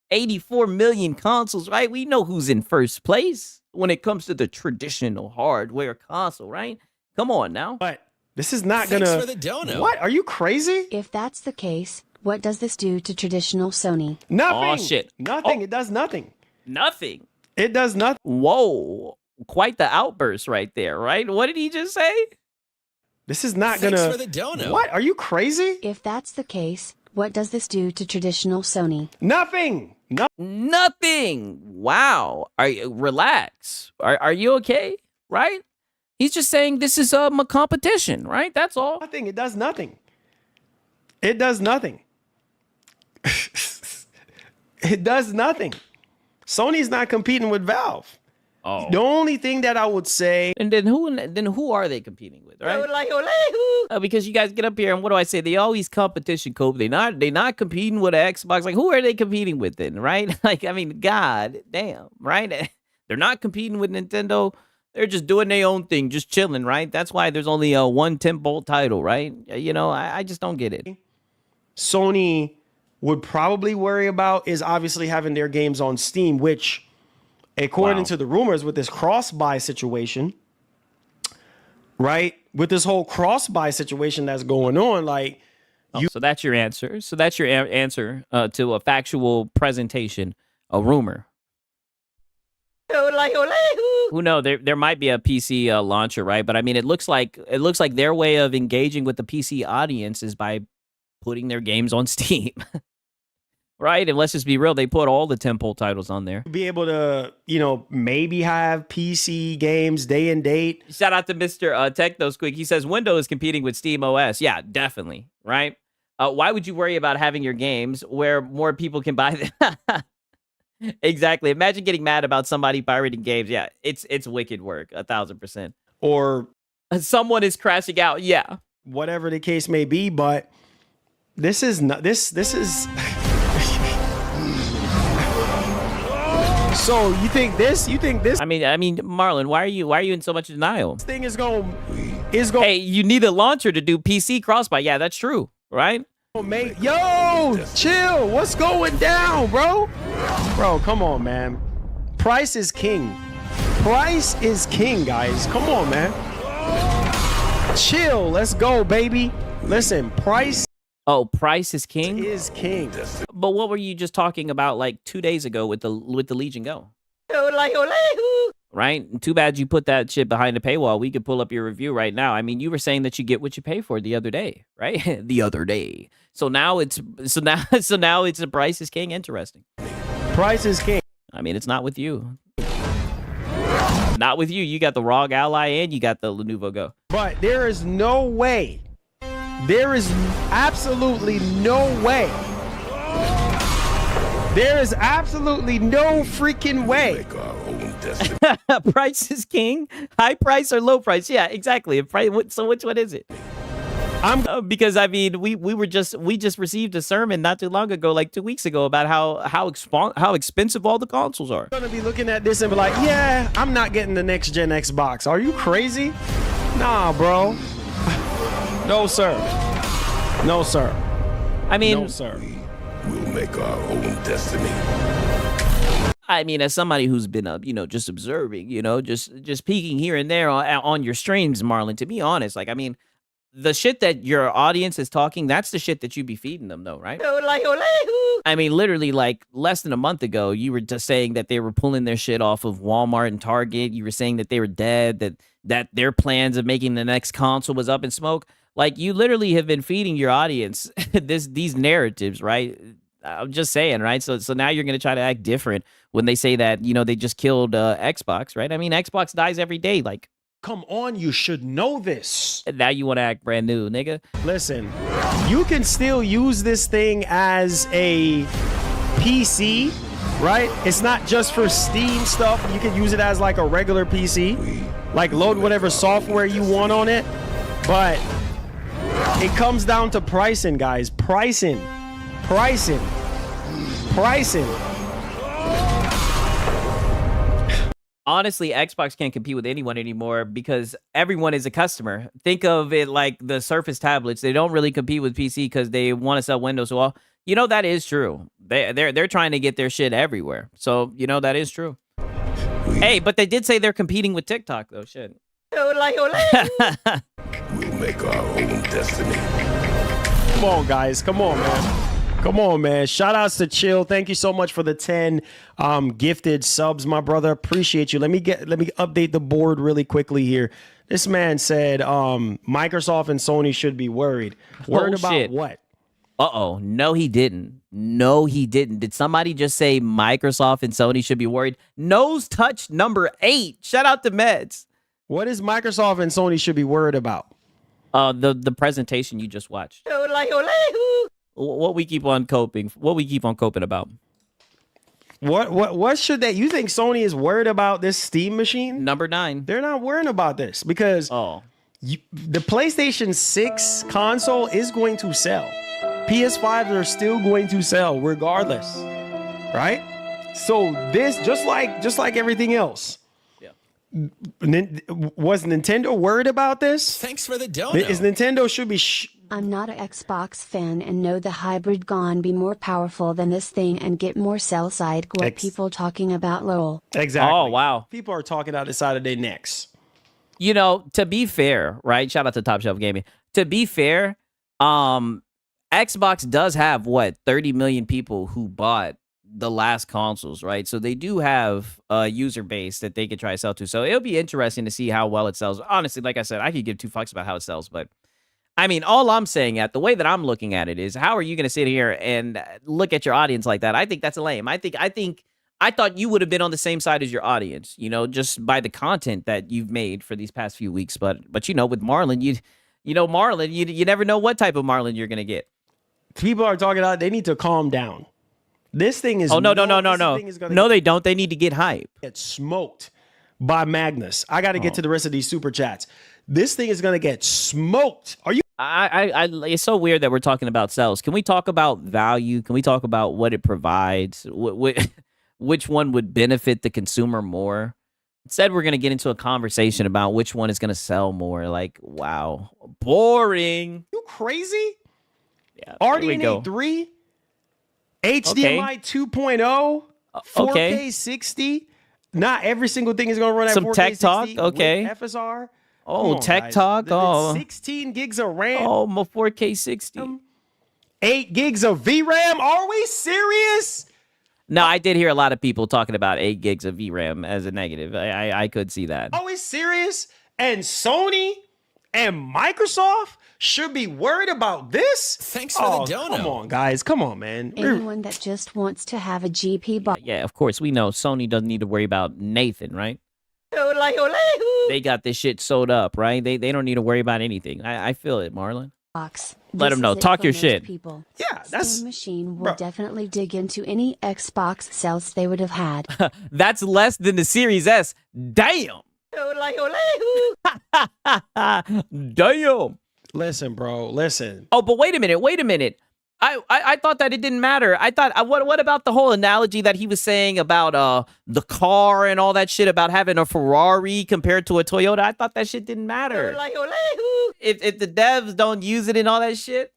Speaker 2: 84 million consoles, right? We know who's in first place when it comes to the traditional hardware console, right? Come on now.
Speaker 6: But this is not
Speaker 9: Thanks
Speaker 6: gonna.
Speaker 9: for the dono.
Speaker 6: What? Are you crazy?
Speaker 8: If that's the case, what does this do to traditional Sony?
Speaker 6: Nothing.
Speaker 2: Oh, shit.
Speaker 6: Nothing.
Speaker 2: Oh.
Speaker 6: It does nothing.
Speaker 2: Nothing.
Speaker 6: It does nothing.
Speaker 2: Whoa. Quite the outburst right there, right? What did he just say?
Speaker 6: This is not
Speaker 9: Thanks
Speaker 6: gonna.
Speaker 9: for the dono.
Speaker 6: What? Are you crazy?
Speaker 8: If that's the case, what does this do to traditional Sony?
Speaker 6: Nothing.
Speaker 2: Nothing. Wow. Relax. Are you okay? Right? He's just saying this is a competition, right? That's all.
Speaker 6: Nothing. It does nothing. It does nothing. It does nothing. Sony's not competing with Valve.
Speaker 2: Oh.
Speaker 6: The only thing that I would say.
Speaker 2: And then who are they competing with, right? Because you guys get up here and what do I say? They always competition cope. They not competing with an Xbox. Like who are they competing with then, right? Like I mean, god damn, right? They're not competing with Nintendo. They're just doing their own thing, just chilling, right? That's why there's only one 10-bolt title, right? I just don't get it.
Speaker 6: Sony would probably worry about is obviously having their games on Steam, which, according to the rumors, with this cross-buy situation, right? With this whole cross-buy situation that's going on, like...
Speaker 2: So that's your answer. So that's your answer to a factual presentation, a rumor. Who knows? There might be a PC launcher, right? But I mean, it looks like their way of engaging with the PC audience is by putting their games on Steam, right? And let's just be real, they put all the tentpole titles on there.
Speaker 6: Be able to, maybe have PC games day and date.
Speaker 2: Shout out to Mr. Techno Squeak. He says Windows is competing with Steam OS. Yeah, definitely, right? Why would you worry about having your games where more people can buy them? Exactly. Imagine getting mad about somebody pirating games. Yeah, it's wicked work, 1,000%.
Speaker 6: or
Speaker 2: Someone is crashing out. Yeah.
Speaker 6: whatever the case may be, but this is not this is So you think this
Speaker 2: I mean, Marlon, why are you in so much denial?
Speaker 6: thing is going
Speaker 2: Hey, you need a launcher to do PC crossbuy. Yeah, that's true, right?
Speaker 6: make yo chill, what's going down, bro? Bro, come on, man. Price is king. Price is king, guys. Come on, man. Chill, let's go, baby. Listen, price
Speaker 2: Oh, price is king.
Speaker 6: is king.
Speaker 2: But what were you just talking about like 2 days ago with the Legion Go?
Speaker 1: Ole, ole, hoo.
Speaker 2: Right? Too bad you put that shit behind a paywall. We could pull up your review right now. I mean, you were saying that you get what you pay for the other day, right? The other day. So now it's a price is king. Interesting.
Speaker 6: Price is king.
Speaker 2: I mean, it's not with you. Not with you. You got the ROG Ally and you got the Lenovo Go.
Speaker 6: But there is no way. There is absolutely no way. There is absolutely no freaking way.
Speaker 2: Price is king. High price or low price? Yeah, exactly. So which one is it? Because I mean, we just received a sermon not too long ago, like 2 weeks ago, about how expensive all the consoles are.
Speaker 6: I'm gonna be looking at this and be like, yeah, I'm not getting the next gen Xbox. Are you crazy? Nah, bro. No, sir. No, sir.
Speaker 2: I mean,
Speaker 6: No, sir.
Speaker 5: We'll make our own destiny.
Speaker 2: I mean, as somebody who's been just observing, just peeking here and there on your streams, Marlon. To be honest, like, I mean, the shit that your audience is talking, that's the shit that you be feeding them, though, right?
Speaker 1: Ole, ole, hoo.
Speaker 2: I mean, literally, like less than a month ago, you were just saying that they were pulling their shit off of Walmart and Target. You were saying that they were dead, that their plans of making the next console was up in smoke. Like, you literally have been feeding your audience these narratives, right? I'm just saying, right? So now you're gonna try to act different when they say that they just killed Xbox, right? I mean, Xbox dies every day. Like,
Speaker 6: Come on, you should know this.
Speaker 2: now you want to act brand new, nigga.
Speaker 6: Listen, you can still use this thing as a PC, right? It's not just for Steam stuff. You can use it as like a regular PC, like load whatever software you want on it. But it comes down to pricing, guys. Pricing.
Speaker 2: Honestly, Xbox can't compete with anyone anymore because everyone is a customer. Think of it like the Surface tablets. They don't really compete with PC because they want to sell Windows. Well, that is true. They're trying to get their shit everywhere. So, that is true. Hey, but they did say they're competing with TikTok, though. Shit.
Speaker 1: Ole, ole, hoo.
Speaker 5: We'll make our own destiny.
Speaker 6: Come on, guys. Come on, man. Come on, man. Shout outs to Chill. Thank you so much for the 10 gifted subs, my brother. Appreciate you. Let me update the board really quickly here. This man said Microsoft and Sony should be worried. Worried about
Speaker 2: shit.
Speaker 6: what?
Speaker 2: Uh-oh. No, he didn't. Did somebody just say Microsoft and Sony should be worried? Nose touch number 8. Shout out to Meds.
Speaker 6: What is Microsoft and Sony should be worried about?
Speaker 2: The presentation you just watched.
Speaker 1: Ole, ole, hoo.
Speaker 2: What we keep on coping about.
Speaker 6: What should they? You think Sony is worried about this Steam machine?
Speaker 2: Number 9.
Speaker 6: They're not worrying about this because the PlayStation 6 console is going to sell. PS5s are still going to sell regardless, right? So this just like everything else. Was Nintendo worried about this?
Speaker 5: Thanks for the dono.
Speaker 6: Is Nintendo should be
Speaker 8: I'm not a Xbox fan and know the hybrid gone be more powerful than this thing and get more sell side what people talking about lol.
Speaker 6: Exactly.
Speaker 2: Oh, wow.
Speaker 6: People are talking out the side of their necks.
Speaker 2: To be fair, right? Shout out to Top Shelf Gaming. To be fair, Xbox does have 30 million people who bought the last consoles, right? So they do have a user base that they could try to sell to. So it'll be interesting to see how well it sells. Honestly, like I said, I could give 2 fucks about how it sells, but I mean, all I'm saying the way that I'm looking at it is, how are you going to sit here and look at your audience like that? I think that's lame. I thought you would have been on the same side as your audience, just by the content that you've made for these past few weeks. But with Marlon, you never know what type of Marlon you're going to get.
Speaker 6: people are talking about, they need to calm down. This thing is
Speaker 2: Oh, no.
Speaker 6: this thing is gonna
Speaker 2: No, they don't. They need to get hype.
Speaker 6: get smoked by Magnus. I got to get to the rest of these super chats. This thing is gonna get smoked. Are you?
Speaker 2: It's so weird that we're talking about sales. Can we talk about value? Can we talk about what it provides? Which one would benefit the consumer more? Instead, we're going to get into a conversation about which one is going to sell more. Like, wow, boring.
Speaker 6: You crazy?
Speaker 2: Yeah, here we go.
Speaker 6: RDNA 3, HDMI 2.0, 4K
Speaker 2: Okay.
Speaker 6: 60. Not every single thing is going to run at
Speaker 2: Some
Speaker 6: 4K
Speaker 2: tech
Speaker 6: 60
Speaker 2: talk,
Speaker 6: with
Speaker 2: okay.
Speaker 6: FSR.
Speaker 2: Oh,
Speaker 6: Come on,
Speaker 2: tech
Speaker 6: guys.
Speaker 2: talk. Oh,
Speaker 6: 16 gigs of RAM.
Speaker 2: oh, my 4K 60.
Speaker 6: 8 gigs of VRAM. Are we serious?
Speaker 2: No, I did hear a lot of people talking about 8 gigs of VRAM as a negative. I could see that.
Speaker 6: Are we serious? And Sony and Microsoft should be worried about this?
Speaker 5: Thanks for the dono.
Speaker 6: Come on, guys. Come on, man.
Speaker 8: Anyone that just wants to have a GP box.
Speaker 2: Yeah, of course, we know Sony doesn't need to worry about Nathan, right?
Speaker 1: Ole, ole, hoo.
Speaker 2: They got this shit sold up, right? They don't need to worry about anything. I feel it, Marlon. Let 'em know. Talk your shit.
Speaker 8: People.
Speaker 6: Yeah, that's...
Speaker 8: Steam Machine will
Speaker 6: Bro.
Speaker 8: definitely dig into any Xbox sales they would have had.
Speaker 2: That's less than the Series S. Damn.
Speaker 1: Ole, ole, hoo.
Speaker 2: Damn.
Speaker 6: Listen, bro. Listen.
Speaker 2: Oh, but wait a minute. I thought that it didn't matter. I thought, what about the whole analogy that he was saying about the car and all that shit about having a Ferrari compared to a Toyota? I thought that shit didn't matter.
Speaker 1: Ole, ole, hoo.
Speaker 2: If the devs don't use it and all that shit.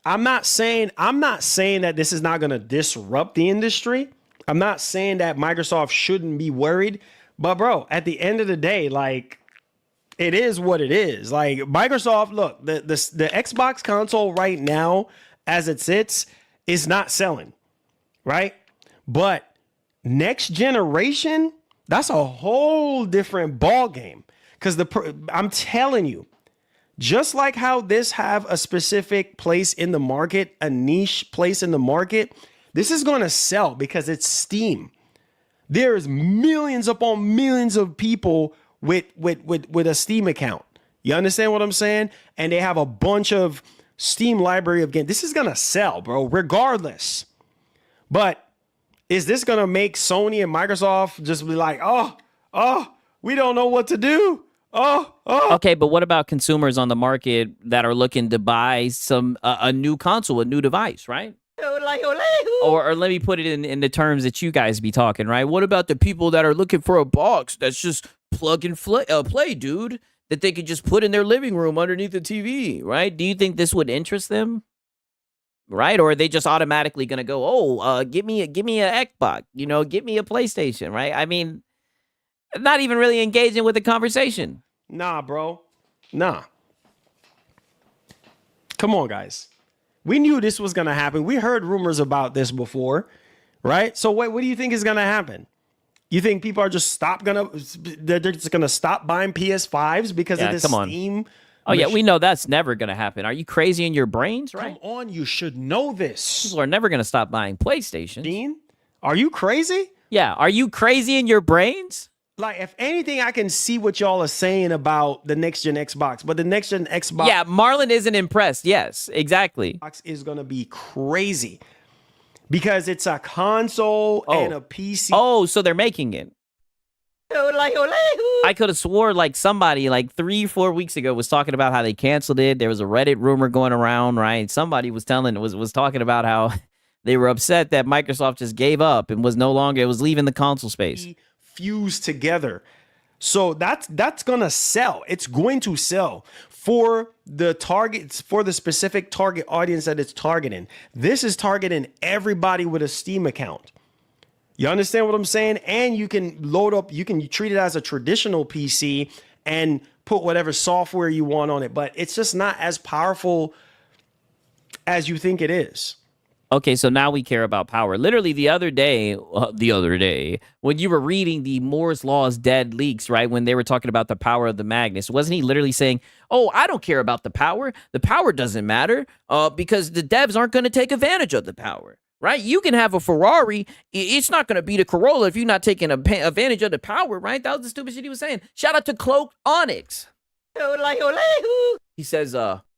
Speaker 6: I'm not saying that this is not going to disrupt the industry. I'm not saying that Microsoft shouldn't be worried, but bro, at the end of the day, like, it is what it is. Like, Microsoft, look, the Xbox console right now as it sits is not selling, right? But next generation, that's a whole different ball game. Because I'm telling you, just like how this have a specific place in the market, a niche place in the market, this is going to sell because it's Steam. There's millions upon millions of people with a Steam account. You understand what I'm saying? And they have a bunch of Steam library of games. This is going to sell, bro, regardless. But is this going to make Sony and Microsoft just be like, oh, we don't know what to do?
Speaker 2: Okay, but what about consumers on the market that are looking to buy a new console, a new device, right?
Speaker 1: Ole, ole, hoo.
Speaker 2: Or let me put it in the terms that you guys be talking, right? What about the people that are looking for a box that's just plug and play, dude, that they could just put in their living room underneath the TV, right? Do you think this would interest them? Right? Or are they just automatically going to go, give me a Xbox, give me a PlayStation, right? I mean, not even really engaging with the conversation.
Speaker 6: Nah, bro. Nah. Come on, guys. We knew this was going to happen. We heard rumors about this before, right? So what do you think is going to happen? You think people are just they're just going to stop buying PS5s because of this Steam?
Speaker 2: Oh, yeah, we know that's never going to happen. Are you crazy in your brains, right?
Speaker 6: Come on, you should know this.
Speaker 2: People are never going to stop buying PlayStations.
Speaker 6: Dean, are you crazy?
Speaker 2: Yeah, are you crazy in your brains?
Speaker 6: Like, if anything, I can see what y'all are saying about the next gen Xbox, but the next gen Xbox...
Speaker 2: Yeah, Marlon isn't impressed. Yes, exactly.
Speaker 6: ...is going to be crazy because it's a console and a PC.
Speaker 2: Oh, so they're making it.
Speaker 1: Ole, ole, hoo.
Speaker 2: I could have swore like somebody like 3-4 weeks ago was talking about how they canceled it. There was a Reddit rumor going around, right? Somebody was talking about how they were upset that Microsoft just gave up and was leaving the console space.
Speaker 6: Fused together. So that's gonna sell. It's going to sell for the targets, for the specific target audience that it's targeting. This is targeting everybody with a Steam account. You understand what I'm saying? And you can load up, you can treat it as a traditional PC and put whatever software you want on it, but it's just not as powerful as you think it is.
Speaker 2: Okay, so now we care about power. Literally the other day, when you were reading the Moore's Law's dead leaks, right, when they were talking about the power of the Magnus, wasn't he literally saying, oh, I don't care about the power. The power doesn't matter because the devs aren't going to take advantage of the power, right? You can have a Ferrari. It's not going to beat a Corolla if you're not taking advantage of the power, right? That was the stupid shit he was saying. Shout out to Cloaked Onyx.
Speaker 1: Ole, ole, hoo.
Speaker 2: He says,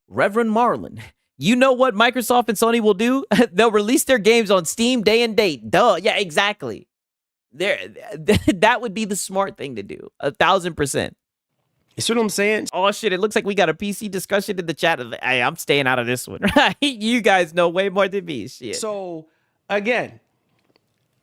Speaker 2: Reverend Marlin, You know what Microsoft and Sony will do? They'll release their games on Steam day and date. Duh. Yeah, exactly. That would be the smart thing to do. 1,000%.
Speaker 6: You see what I'm saying?
Speaker 2: Oh shit! It looks like we got a PC discussion in the chat. Hey, I'm staying out of this one. Right? You guys know way more than me. Shit.
Speaker 6: So again,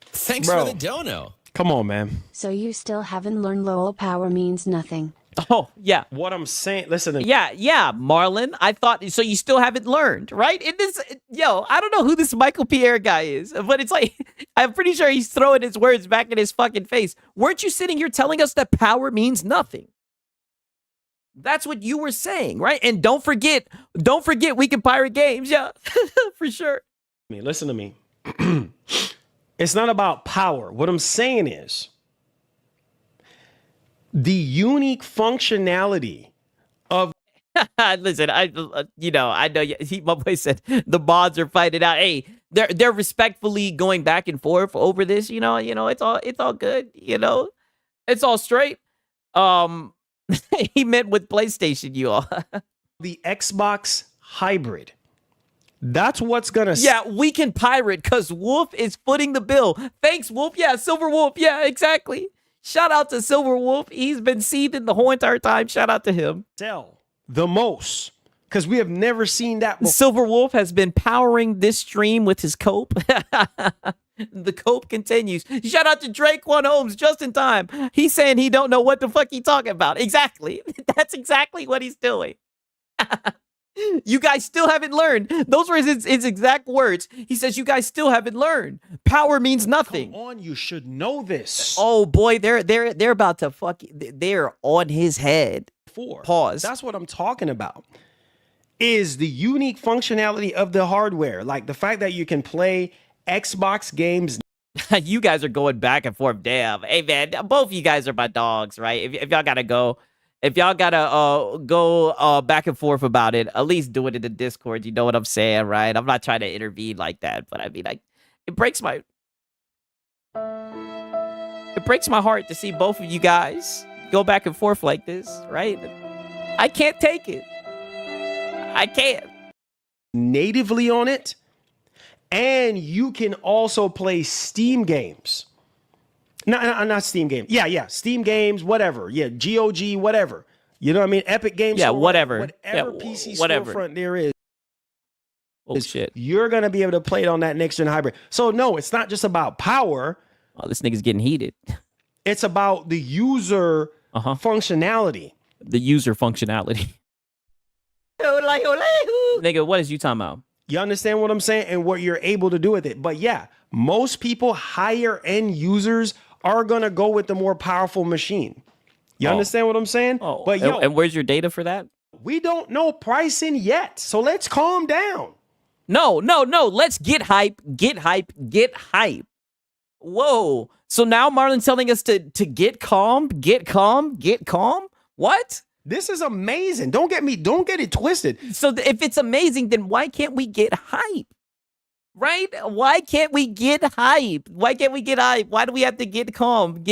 Speaker 9: thanks
Speaker 6: bro,
Speaker 9: for the dono.
Speaker 6: Come on, man.
Speaker 8: So you still haven't learned lol power means nothing.
Speaker 2: Oh yeah.
Speaker 6: What I'm saying, listen to me.
Speaker 2: Yeah, Marlon. I thought so. You still haven't learned, right? I don't know who this Michael Pierre guy is, but it's like I'm pretty sure he's throwing his words back in his fucking face. Weren't you sitting here telling us that power means nothing? That's what you were saying, right? And don't forget we can pirate games. Yeah, for sure.
Speaker 6: Listen to me. It's not about power. What I'm saying is the unique functionality of.
Speaker 2: Listen, I know. My boy said the mods are fighting out. Hey, they're respectfully going back and forth over this. You know, it's all good. You know, it's all straight. He meant with PlayStation, you all.
Speaker 6: The Xbox hybrid. That's what's gonna.
Speaker 2: Yeah, we can pirate because Wolf is footing the bill. Thanks, Wolf. Yeah, Silver Wolf. Yeah, exactly. Shout out to Silver Wolf. He's been seething the whole entire time. Shout out to him.
Speaker 6: Sell the most because we have never seen that before.
Speaker 2: Silver Wolf has been powering this stream with his cope. The cope continues. Shout out to Draquan Holmes just in time. He's saying he don't know what the fuck he talking about. Exactly. That's exactly what he's doing. You guys still haven't learned. Those were his exact words. He says you guys still haven't learned. Power means nothing.
Speaker 6: Come on, you should know this.
Speaker 2: Oh boy, they're about to they're on his head. Pause.
Speaker 6: That's what I'm talking about. Is the unique functionality of the hardware, like the fact that you can play Xbox games.
Speaker 2: You guys are going back and forth. Damn. Hey man, both of you guys are my dogs, right? If y'all gotta go, go back and forth about it, at least do it in the Discord. You know what I'm saying, right? I'm not trying to intervene like that, but I mean, it breaks my heart to see both of you guys go back and forth like this, right? I can't take it. I can't.
Speaker 6: Natively on it. And you can also play Steam games. Not Steam games. Yeah. Steam games, whatever. Yeah, GOG, whatever. You know what I mean? Epic Games.
Speaker 2: Yeah,
Speaker 6: Store,
Speaker 2: whatever.
Speaker 6: Whatever
Speaker 2: yeah,
Speaker 6: PC
Speaker 2: whatever.
Speaker 6: storefront there is.
Speaker 2: Oh, shit.
Speaker 6: You're going to be able to play it on that next-gen hybrid. So, no, it's not just about power.
Speaker 2: Oh, this nigga's getting heated.
Speaker 6: It's about the user functionality.
Speaker 2: The user functionality. Nigga, what is you talking about?
Speaker 6: You understand what I'm saying and what you're able to do with it. But yeah, most people, higher end users, are going to go with the more powerful machine. You understand what I'm saying?
Speaker 2: Oh,
Speaker 6: but
Speaker 2: and where's your data for that?
Speaker 6: We don't know pricing yet. So let's calm down.
Speaker 2: No. Let's get hype. Whoa. So now Marlon's telling us to get calm. What?
Speaker 6: This is amazing. Don't get it twisted.
Speaker 2: So if it's amazing, then why can't we get hype? Right? Why can't we get hype? Why do we have to get calm?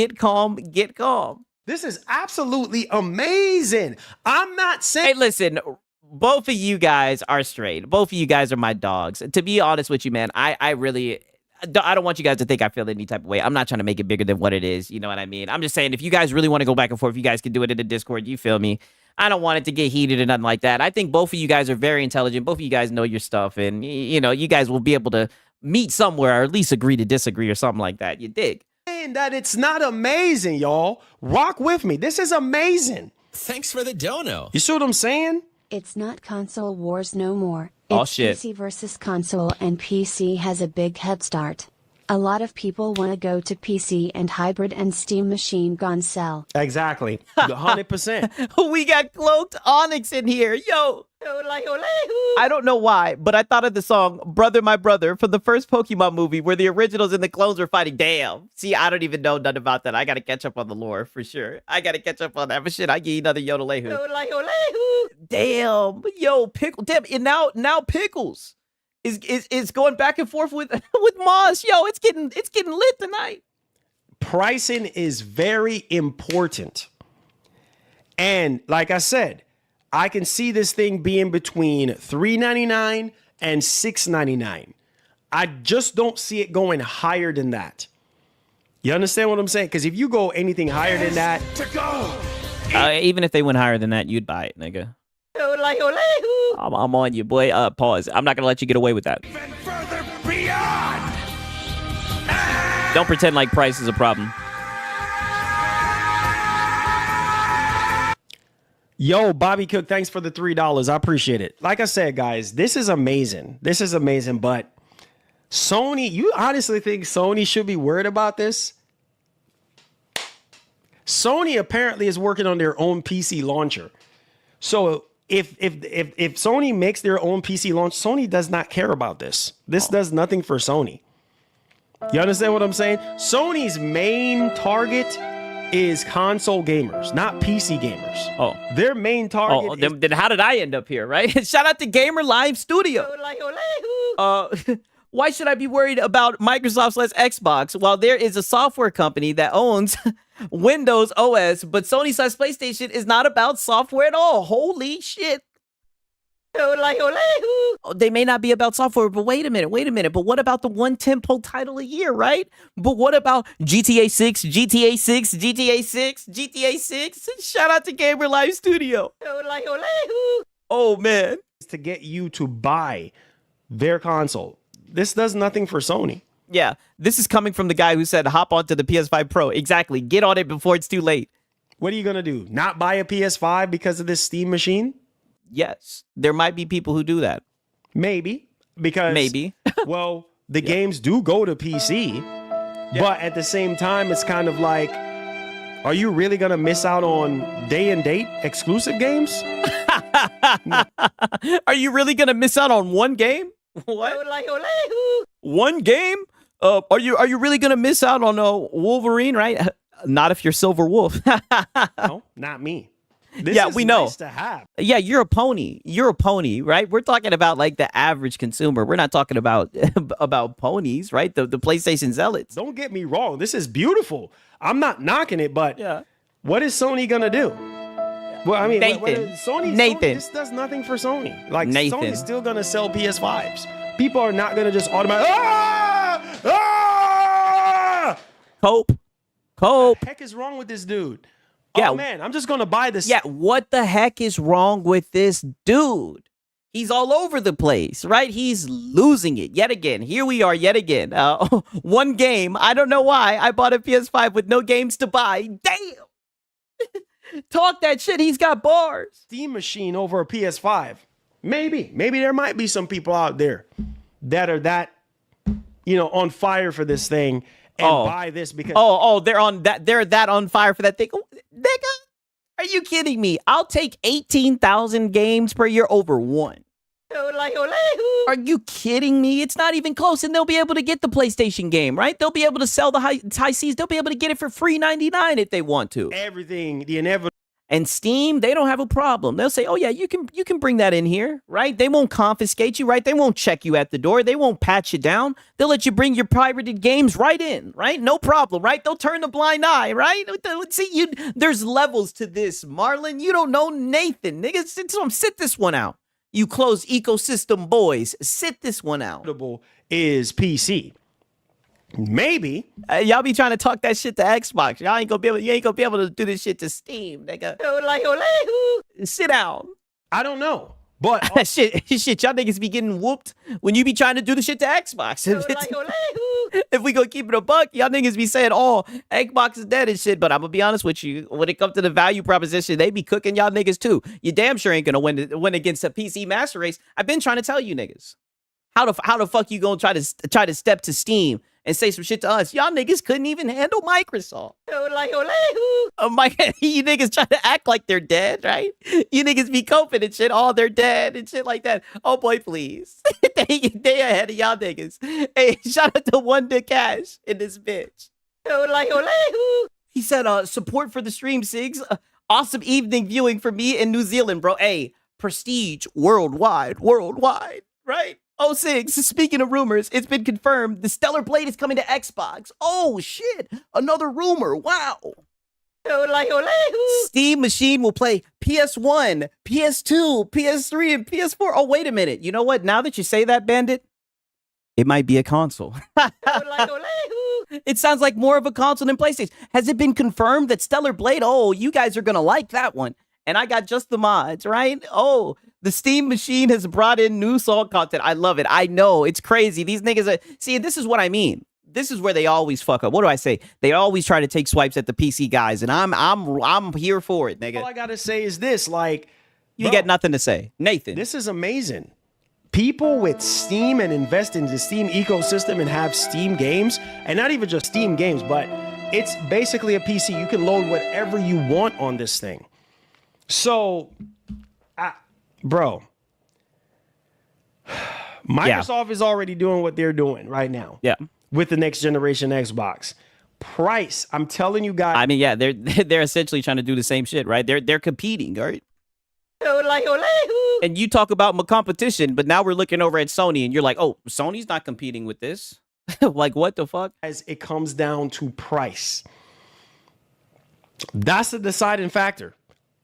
Speaker 6: This is absolutely amazing. I'm not saying.
Speaker 2: Hey, listen, both of you guys are straight. Both of you guys are my dogs. To be honest with you, man, I don't want you guys to think I feel any type of way. I'm not trying to make it bigger than what it is. You know what I mean? I'm just saying, if you guys really want to go back and forth, you guys can do it in the Discord. You feel me? I don't want it to get heated or nothing like that. I think both of you guys are very intelligent. Both of you guys know your stuff. And, you know, you guys will be able to meet somewhere or at least agree to disagree or something like that. You dig?
Speaker 6: Saying that it's not amazing, y'all. Rock with me. This is amazing.
Speaker 9: Thanks for the dono.
Speaker 6: You see what I'm saying?
Speaker 8: It's not console wars no more.
Speaker 2: Oh,
Speaker 8: It's
Speaker 2: shit.
Speaker 8: PC versus console, and PC has a big head start. A lot of people want to go to PC, and hybrid and Steam machine gone sell.
Speaker 6: Exactly. 100%.
Speaker 2: We got Cloaked Onyx in here. Yo. I don't know why, but I thought of the song Brother My Brother from the first Pokemon movie where the originals and the clones were fighting. Damn. See, I don't even know nothing about that. I got to catch up on the lore for sure. I got to catch up on that. But shit, I give you another Yodelehu. Damn. Yo, Pickle. Damn. And now Pickles is going back and forth with Moz. Yo, it's getting lit tonight.
Speaker 6: Pricing is very important. And like I said, I can see this thing being between $399 and $699. I just don't see it going higher than that. You understand what I'm saying? Because if you go anything higher than that,
Speaker 2: Even if they went higher than that, you'd buy it, nigga. I'm on you, boy. Pause. I'm not gonna let you get away with that.
Speaker 5: Even further beyond.
Speaker 2: Don't pretend like price is a problem.
Speaker 6: yo, Bobby Cook, thanks for the $3. I appreciate it. Like I said, guys, this is amazing. This is amazing, but Sony, you honestly think Sony should be worried about this? Sony apparently is working on their own PC launcher. So if Sony makes their own PC launch, Sony does not care about this. This does nothing for Sony. You understand what I'm saying? Sony's main target is console gamers, not PC gamers.
Speaker 2: Oh.
Speaker 6: Their main target is...
Speaker 2: Then how did I end up here, right? Shout out to Gamer Live Studio. Why should I be worried about Microsoft/Xbox while there is a software company that owns Windows OS, but Sony/PlayStation is not about software at all? Holy shit. They may not be about software, but wait a minute. But what about the one tentpole title a year, right? But what about GTA 6, GTA 6, GTA 6, GTA 6? Shout out to Gamer Live Studio. Oh, man.
Speaker 6: to get you to buy their console. This does nothing for Sony.
Speaker 2: Yeah, this is coming from the guy who said hop onto the PS5 Pro. Exactly. Get on it before it's too late.
Speaker 6: What are you going to do? Not buy a PS5 because of this Steam machine?
Speaker 2: Yes, there might be people who do that.
Speaker 6: Maybe. Because, well, the games do go to PC. But at the same time, it's kind of like, are you really going to miss out on day and date exclusive games?
Speaker 2: No. Are you really going to miss out on one game? What? One game? Are you really going to miss out on Wolverine, right? Not if you're Silver Wolf.
Speaker 6: No, not me. This
Speaker 2: yeah,
Speaker 6: is
Speaker 2: we know.
Speaker 6: Nice to have.
Speaker 2: Yeah, you're a pony. You're a pony, right? We're talking about like the average consumer. We're not talking about about ponies, right? The PlayStation zealots.
Speaker 6: Don't get me wrong. This is beautiful. I'm not knocking it, but what is Sony gonna do? Well, I mean, Sony, this does nothing for Sony. Like Sony's still gonna sell PS5s. People are not gonna just automatically.
Speaker 2: Cope.
Speaker 6: What the heck is wrong with this dude?
Speaker 2: Yeah.
Speaker 6: Oh man, I'm just gonna buy this.
Speaker 2: Yeah, what the heck is wrong with this dude? He's all over the place, right? He's losing it yet again. Here we are yet again. One game. I don't know why. I bought a PS5 with no games to buy. Damn. Talk that shit. He's got bars.
Speaker 6: Steam machine over a PS5. Maybe there might be some people out there that are that, on fire for this thing and buy this because
Speaker 2: they're that on fire for that thing. Nigga, are you kidding me? I'll take 18,000 games per year over one. Are you kidding me? It's not even close, and they'll be able to get the PlayStation game, right? They'll be able to sell the high seas. They'll be able to get it for free $99 if they want to.
Speaker 6: Everything, the inevitable.
Speaker 2: And Steam, they don't have a problem. They'll say, oh, yeah, you can bring that in here, right? They won't confiscate you, right? They won't check you at the door. They won't pat you down. They'll let you bring your pirated games right in, right? No problem, right? They'll turn the blind eye, right? See, there's levels to this, Marlon. You don't know Nathan, nigga. Sit this one out. You closed ecosystem boys. Sit this one out.
Speaker 6: Is PC. Maybe
Speaker 2: y'all be trying to talk that shit to Xbox. You ain't gonna be able to do this shit to Steam, nigga. Sit down.
Speaker 6: I don't know, but
Speaker 2: shit, y'all niggas be getting whooped when you be trying to do the shit to Xbox. If we go keep it a buck, y'all niggas be saying, "Oh, Xbox is dead and shit." But I'm gonna be honest with you, when it comes to the value proposition, they be cooking y'all niggas too. You damn sure ain't gonna win against a PC master race. I've been trying to tell you niggas. How the fuck you gonna try to step to Steam and say some shit to us? Y'all niggas couldn't even handle Microsoft. You niggas try to act like they're dead, right? You niggas be coping and shit. Oh, they're dead and shit like that. Oh boy, please. they ahead of y'all niggas. Hey, shout out to One Dick Cash in this bitch. He said, support for the stream, Sigs. Awesome evening viewing for me in New Zealand, bro. Hey, prestige worldwide, right? Oh, Six, speaking of rumors, it's been confirmed the Stellar Blade is coming to Xbox. Oh, shit. Another rumor. Wow. Steam Machine will play PS1, PS2, PS3, and PS4. Oh, wait a minute. You know what? Now that you say that, Bandit, it might be a console. It sounds like more of a console than PlayStation. Has it been confirmed that Stellar Blade? Oh, you guys are going to like that one. And I got just the mods, right? Oh, the Steam Machine has brought in new song content. I love it. I know. It's crazy. These niggas are... See, this is what I mean. This is where they always fuck up. What do I say? They always try to take swipes at the PC guys, and I'm here for it, nigga.
Speaker 6: All I gotta say is this, like,
Speaker 2: You
Speaker 6: bro,
Speaker 2: got nothing to say. Nathan.
Speaker 6: this is amazing. People with Steam and invest in the Steam ecosystem and have Steam games, and not even just Steam games, but it's basically a PC. You can load whatever you want on this thing. So, bro, Microsoft is already doing what they're doing right now.
Speaker 2: Yeah.
Speaker 6: With the next generation Xbox. Price, I'm telling you guys.
Speaker 2: I mean, yeah, they're essentially trying to do the same shit, right? They're competing, right? And you talk about my competition, but now we're looking over at Sony, and you're like, oh, Sony's not competing with this. Like, what the fuck?
Speaker 6: As it comes down to price. That's the deciding factor.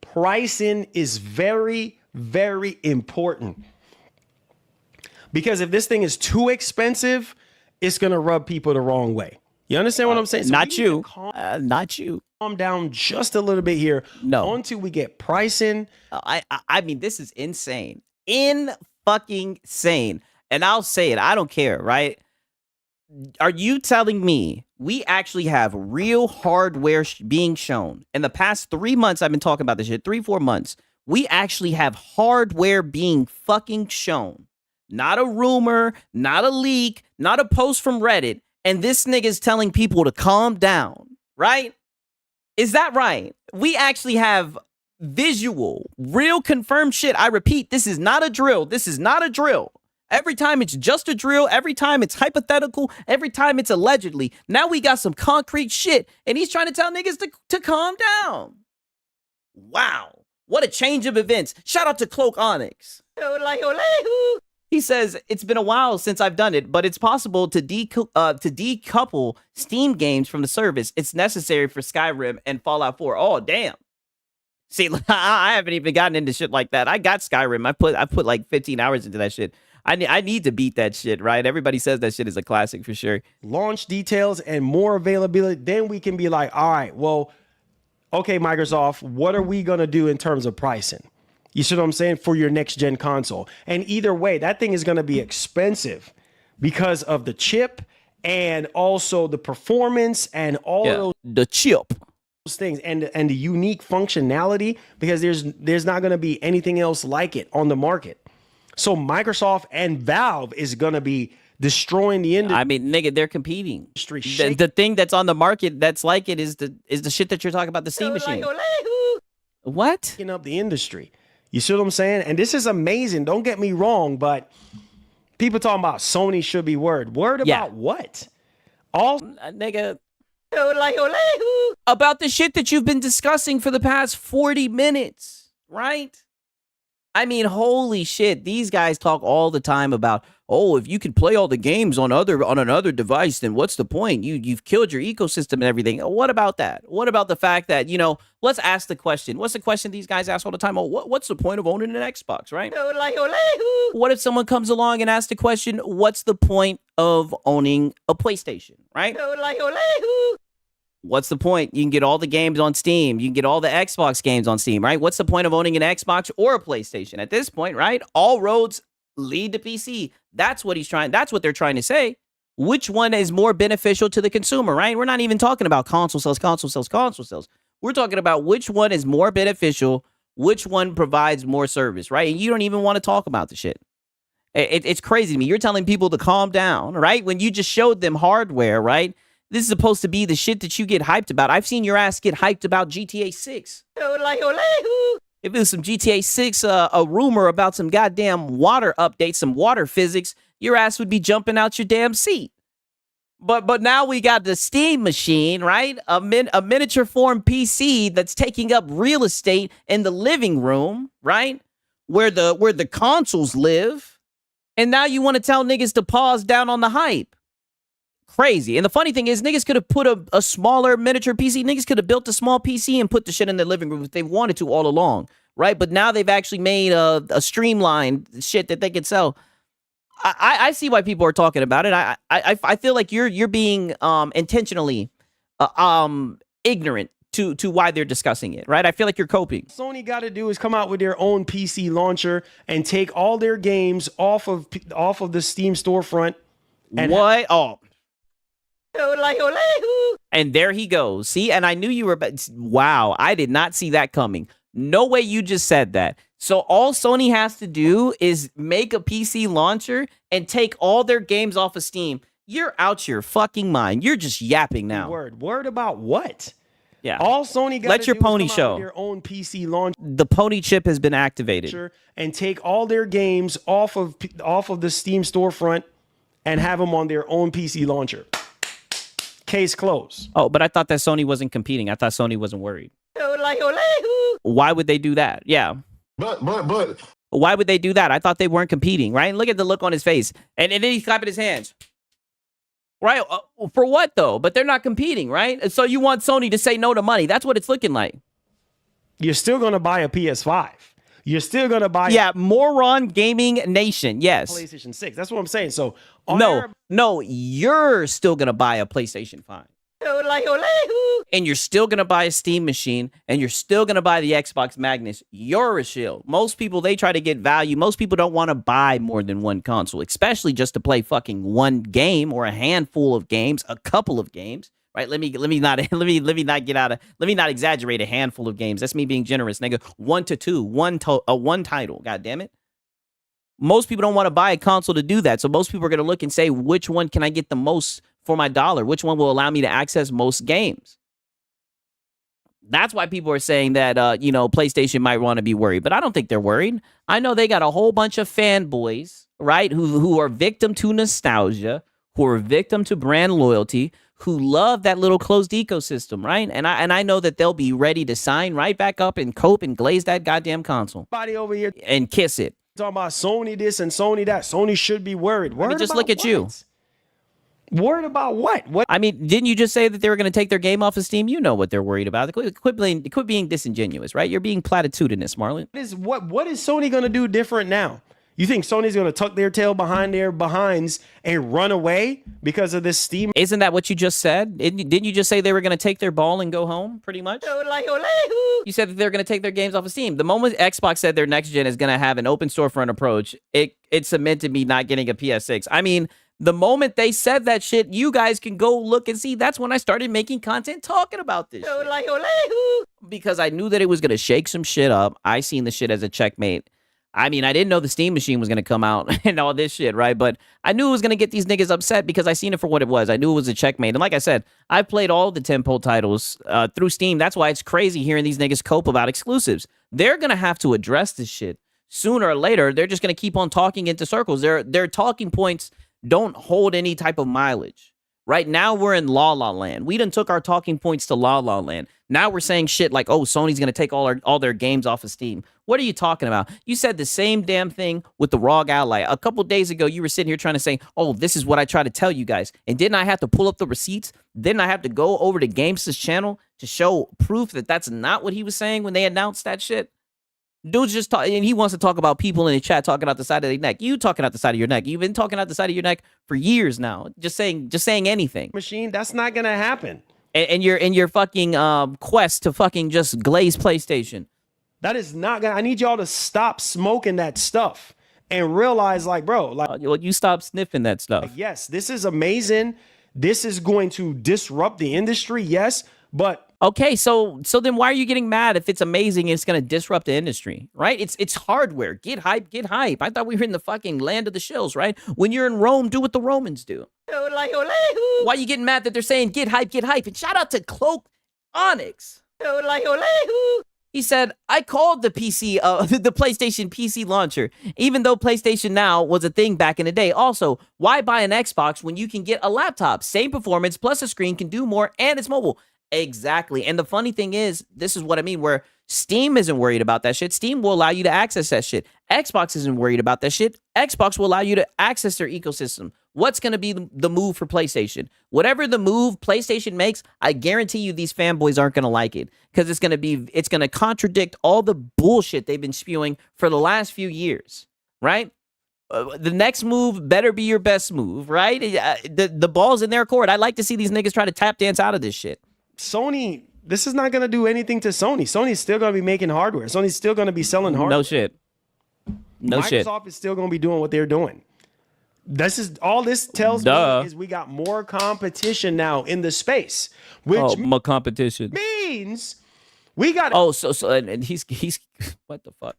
Speaker 6: Pricing is very, very important. Because if this thing is too expensive, it's going to rub people the wrong way. You understand what I'm saying? So
Speaker 2: Not you.
Speaker 6: not you. Calm down just a little bit here.
Speaker 2: No.
Speaker 6: Until we get pricing.
Speaker 2: I mean, this is insane. Fucking sane. And I'll say it. I don't care, right? Are you telling me we actually have real hardware being shown? In the past 3 months, I've been talking about this shit, 3-4 months. We actually have hardware being fucking shown. Not a rumor, not a leak, not a post from Reddit. And this nigga's telling people to calm down, right? Is that right? We actually have visual, real confirmed shit. I repeat, this is not a drill. This is not a drill. Every time it's just a drill. Every time it's hypothetical. Every time it's allegedly. Now we got some concrete shit. And he's trying to tell niggas to calm down. Wow. What a change of events. Shout out to Cloak Onyx. He says, it's been a while since I've done it, but it's possible to decouple Steam games from the service. It's necessary for Skyrim and Fallout 4. Oh, damn. See, I haven't even gotten into shit like that. I got Skyrim. I put like 15 hours into that shit. I need to beat that shit, right? Everybody says that shit is a classic for sure.
Speaker 6: Launch details and more availability. Then we can be like, all right, well, okay, Microsoft, what are we going to do in terms of pricing? You see what I'm saying? For your next gen console. And either way, that thing is going to be expensive because of the chip and also the performance and all of
Speaker 2: the chip.
Speaker 6: Those things and the unique functionality, because there's not going to be anything else like it on the market. So Microsoft and Valve is going to be destroying the industry.
Speaker 2: I mean, nigga, they're competing. The thing that's on the market that's like it is the shit that you're talking about, the Steam Machine. What?
Speaker 6: Picking up the industry. You see what I'm saying? And this is amazing. Don't get me wrong, but people talking about Sony should be worried. Worried about what? All
Speaker 2: nigga. About the shit that you've been discussing for the past 40 minutes, right? I mean, holy shit. These guys talk all the time about, oh, if you can play all the games on another device, then what's the point? You've killed your ecosystem and everything. What about that? What about the fact that, let's ask the question. What's the question these guys ask all the time? Oh, what's the point of owning an Xbox, right? What if someone comes along and asks the question, what's the point of owning a PlayStation, right? What's the point? You can get all the games on Steam. You can get all the Xbox games on Steam, right? What's the point of owning an Xbox or a PlayStation at this point, right? All roads lead to PC. That's what they're trying to say. Which one is more beneficial to the consumer, right? We're not even talking about console sales. We're talking about which one is more beneficial, which one provides more service, right? And you don't even want to talk about the shit. It's crazy to me. You're telling people to calm down, right? When you just showed them hardware, right? This is supposed to be the shit that you get hyped about. I've seen your ass get hyped about GTA 6. If it was some GTA 6, a rumor about some goddamn water updates, some water physics, your ass would be jumping out your damn seat. But now we got the Steam Machine, right? A miniature form PC that's taking up real estate in the living room, right? Where the consoles live. And now you want to tell niggas to pause down on the hype. Crazy. And the funny thing is, niggas could have put a smaller miniature PC. Niggas could have built a small PC and put the shit in their living room if they wanted to all along, right? But now they've actually made a streamlined shit that they could sell. I see why people are talking about it. I feel like you're being intentionally ignorant to why they're discussing it, right? I feel like you're coping.
Speaker 6: Sony got to do is come out with their own PC launcher and take all their games off of the Steam storefront. And
Speaker 2: what? Oh. And there he goes. See, and I knew you were. Wow, I did not see that coming. No way you just said that. So all Sony has to do is make a PC launcher and take all their games off of Steam. You're out your fucking mind. You're just yapping now.
Speaker 6: Word about what?
Speaker 2: Yeah.
Speaker 6: All Sony got
Speaker 2: Let your pony
Speaker 6: is come
Speaker 2: show.
Speaker 6: out with their own PC launcher.
Speaker 2: The pony chip has been activated.
Speaker 6: And take all their games off of the Steam storefront and have them on their own PC launcher. Case closed.
Speaker 2: Oh, but I thought that Sony wasn't competing. I thought Sony wasn't worried. Why would they do that? Yeah.
Speaker 10: But.
Speaker 2: Why would they do that? I thought they weren't competing, right? And look at the look on his face. And then he's clapping his hands. Right? For what, though? But they're not competing, right? And so you want Sony to say no to money. That's what it's looking like.
Speaker 6: You're still going to buy a PS5. You're still going to buy...
Speaker 2: Yeah, Moron Gaming Nation, yes.
Speaker 6: PlayStation 6. That's what I'm saying. So...
Speaker 2: No, you're still going to buy a PlayStation 5. And you're still going to buy a Steam machine, and you're still going to buy the Xbox Magnus. You're a shill. Most people, they try to get value. Most people don't want to buy more than one console, especially just to play fucking one game or a handful of games, a couple of games, right? Let me not exaggerate a handful of games. That's me being generous, nigga. 1 to 2, one title. God damn it. Most people don't want to buy a console to do that. So most people are going to look and say, which one can I get the most for my dollar? Which one will allow me to access most games? That's why people are saying that, PlayStation might want to be worried. But I don't think they're worried. I know they got a whole bunch of fanboys, right, who are victim to nostalgia, who are victim to brand loyalty, who love that little closed ecosystem, right? And I know that they'll be ready to sign right back up and cope and glaze that goddamn console.
Speaker 6: Body over here
Speaker 2: and kiss it.
Speaker 6: Talking about Sony this and Sony that. Sony should be worried.
Speaker 2: Just look at you.
Speaker 6: Worried about what? What?
Speaker 2: I mean, didn't you just say that they were going to take their game off of Steam? You know what they're worried about. Quit being disingenuous, right? You're being platitudinous, Marlon.
Speaker 6: What is Sony going to do different now? You think Sony's going to tuck their tail behind their behinds and run away because of this Steam?
Speaker 2: Isn't that what you just said? Didn't you just say they were going to take their ball and go home, pretty much? You said that they're going to take their games off of Steam. The moment Xbox said their next gen is going to have an open storefront approach, it cemented me not getting a PS6. I mean, the moment they said that shit, you guys can go look and see. That's when I started making content talking about this shit. Because I knew that it was going to shake some shit up. I seen the shit as a checkmate. I mean, I didn't know the Steam machine was going to come out and all this shit, right? But I knew it was going to get these niggas upset because I seen it for what it was. I knew it was a checkmate. And like I said, I played all the tentpole titles through Steam. That's why it's crazy hearing these niggas cope about exclusives. They're going to have to address this shit sooner or later. They're just going to keep on talking into circles. Their talking points don't hold any type of mileage. Right now, we're in La La Land. We done took our talking points to La La Land. Now we're saying shit like, oh, Sony's going to take all their games off of Steam. What are you talking about? You said the same damn thing with the ROG Ally. A couple days ago, you were sitting here trying to say, oh, this is what I try to tell you guys. And didn't I have to pull up the receipts? Didn't I have to go over to Gamesta's channel to show proof that that's not what he was saying when they announced that shit? Dude's just talking, and he wants to talk about people in the chat talking out the side of their neck. You talking out the side of your neck. You've been talking out the side of your neck for years now. Just saying anything.
Speaker 6: Machine, that's not gonna happen.
Speaker 2: And you're in your fucking quest to fucking just glaze PlayStation.
Speaker 6: That is not gonna. I need y'all to stop smoking that stuff and realize, like, bro, like,
Speaker 2: well, you stop sniffing that stuff.
Speaker 6: Yes, this is amazing. This is going to disrupt the industry. Yes, but.
Speaker 2: Okay, so then why are you getting mad if it's amazing and it's going to disrupt the industry, right? It's hardware. Get hype, get hype. I thought we were in the fucking land of the shills, right? When you're in Rome, do what the Romans do. Why are you getting mad that they're saying get hype, get hype? And shout out to Cloak Onyx. He said, I called the PC, the PlayStation PC launcher, even though PlayStation Now was a thing back in the day. Also, why buy an Xbox when you can get a laptop? Same performance, plus a screen, can do more, and it's mobile. Exactly. And the funny thing is, this is what I mean, where Steam isn't worried about that shit. Steam will allow you to access that shit. Xbox isn't worried about that shit. Xbox will allow you to access their ecosystem. What's going to be the move for PlayStation? Whatever the move PlayStation makes, I guarantee you these fanboys aren't going to like it because it's going to contradict all the bullshit they've been spewing for the last few years, right? The next move better be your best move, right? The ball's in their court. I'd like to see these niggas try to tap dance out of this shit.
Speaker 6: Sony, this is not going to do anything to Sony. Sony's still going to be making hardware. Sony's still going to be selling hardware.
Speaker 2: No shit. No shit.
Speaker 6: Microsoft is still going to be doing what they're doing. This is all this tells me is we got more competition now in the space, which
Speaker 2: more competition
Speaker 6: means we got.
Speaker 2: Oh, so and he's what the fuck?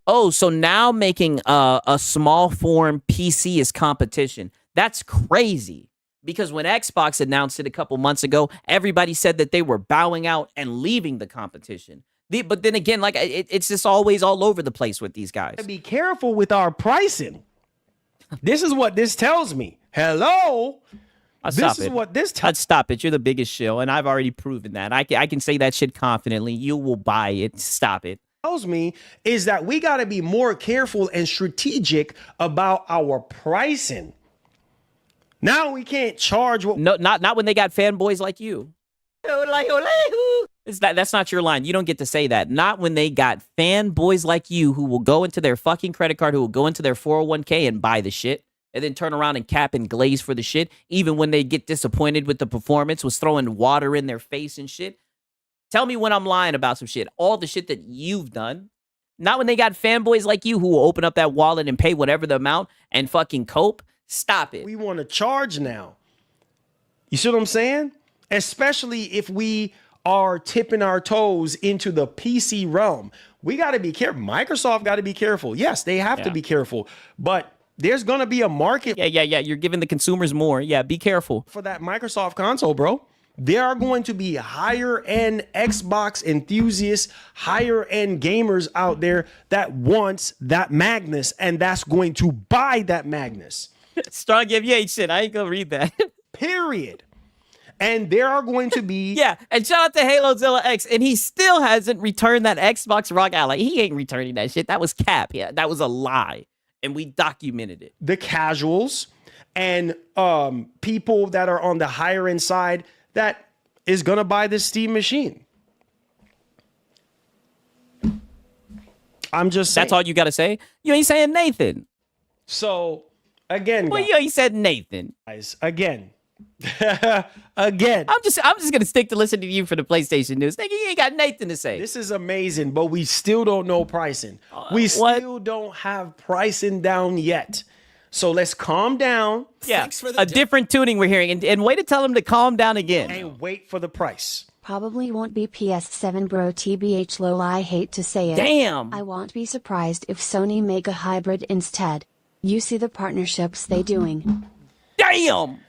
Speaker 2: Oh, so now making a small form PC is competition. That's crazy. Because when Xbox announced it a couple months ago, everybody said that they were bowing out and leaving the competition. But then again, like it's just always all over the place with these guys.
Speaker 6: Be careful with our pricing. This is what this tells me. Hello. This is what this tells.
Speaker 2: Stop it. You're the biggest shill, and I've already proven that. I can say that shit confidently. You will buy it. Stop it.
Speaker 6: Tells me is that we got to be more careful and strategic about our pricing. Now we can't charge what.
Speaker 2: No, not when they got fanboys like you. That's not your line. You don't get to say that. Not when they got fanboys like you who will go into their fucking credit card, who will go into their 401k and buy the shit, and then turn around and cap and glaze for the shit, even when they get disappointed with the performance, was throwing water in their face and shit. Tell me when I'm lying about some shit. All the shit that you've done. Not when they got fanboys like you who will open up that wallet and pay whatever the amount and fucking cope. Stop it.
Speaker 6: We want to charge now. You see what I'm saying? Especially if we are tipping our toes into the PC realm. We got to be careful. Microsoft got to be careful. Yes, they have to be careful. But there's going to be a market.
Speaker 2: Yeah. You're giving the consumers more. Yeah, be careful.
Speaker 6: For that Microsoft console, bro. There are going to be higher end Xbox enthusiasts, higher end gamers out there that wants that Magnus, and that's going to buy that Magnus.
Speaker 2: Strong give you ain't shit. I ain't gonna read that.
Speaker 6: Period. And there are going to be
Speaker 2: and shout out to HaloZilla X, and he still hasn't returned that Xbox Rock Ally. He ain't returning that shit. That was cap. Yeah, that was a lie, and we documented it.
Speaker 6: The casuals and people that are on the higher end side that is gonna buy this Steam machine. I'm just saying.
Speaker 2: That's all you gotta say. You ain't saying Nathan.
Speaker 6: So again,
Speaker 2: well, you ain't said Nathan.
Speaker 6: Guys, again. Again.
Speaker 2: I'm just gonna stick to listening to you for the PlayStation news. Nigga, you ain't got Nathan to say.
Speaker 6: This is amazing, but we still don't know pricing. We still don't have pricing down yet. So let's calm down.
Speaker 2: Yeah, a different tuning we're hearing, and wait to tell him to calm down again.
Speaker 6: And wait for the price.
Speaker 8: Probably won't be PS7 bro TBH low, I hate to say it.
Speaker 2: Damn.
Speaker 8: I won't be surprised if Sony make a hybrid instead. You see the partnerships they doing.
Speaker 2: Damn.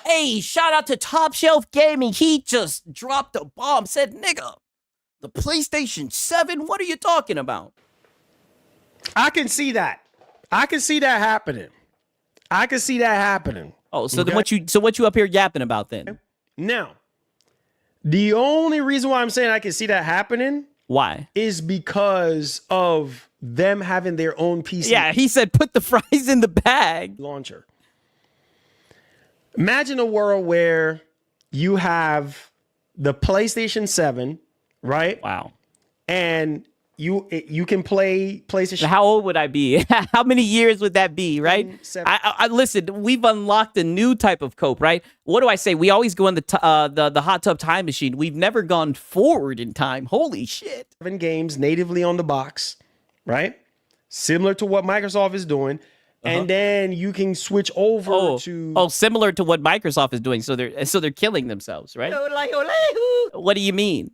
Speaker 2: Hey, shout out to Top Shelf Gaming. He just dropped a bomb. Said, nigga, the PlayStation 7? What are you talking about?
Speaker 6: I can see that. I can see that happening.
Speaker 2: Oh, so then what you up here yapping about then?
Speaker 6: Now, the only reason why I'm saying I can see that happening,
Speaker 2: why,
Speaker 6: is because of them having their own PC.
Speaker 2: Yeah, he said put the fries in the bag.
Speaker 6: Launcher. Imagine a world where you have the PlayStation 7, right?
Speaker 2: Wow.
Speaker 6: And you can play PlayStation.
Speaker 2: How old would I be? How many years would that be, right? I listen, we've unlocked a new type of cope, right? What do I say? We always go in the hot tub time machine. We've never gone forward in time. Holy shit.
Speaker 6: 7 games natively on the box, right? Similar to what Microsoft is doing. And then you can switch over to
Speaker 2: similar to what Microsoft is doing. So they're killing themselves, right? What do you mean?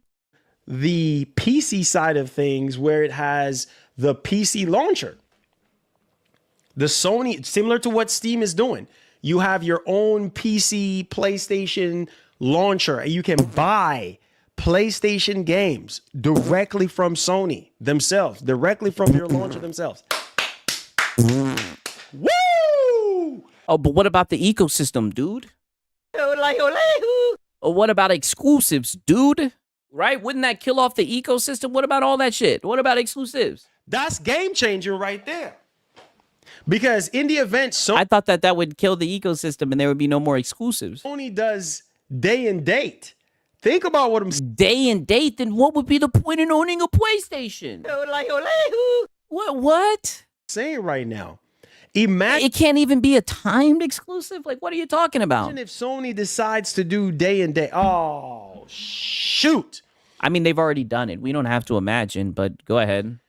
Speaker 6: The PC side of things, where it has the PC launcher. The Sony, similar to what Steam is doing. You have your own PC PlayStation launcher, and you can buy PlayStation games directly from Sony themselves, directly from your launcher themselves. Woo!
Speaker 2: Oh, but what about the ecosystem, dude? What about exclusives, dude? Right? Wouldn't that kill off the ecosystem? What about all that shit? What about exclusives?
Speaker 6: That's game changing right there. Because in the event
Speaker 2: I thought that would kill the ecosystem and there would be no more exclusives.
Speaker 6: Sony does day and date. Think about what I'm saying.
Speaker 2: Day and date, then what would be the point in owning a PlayStation? What?
Speaker 6: Saying right now. Imagine
Speaker 2: It can't even be a timed exclusive? Like, what are you talking about?
Speaker 6: if Sony decides to do day and day. Oh, shoot.
Speaker 2: I mean, they've already done it. We don't have to imagine, but go ahead.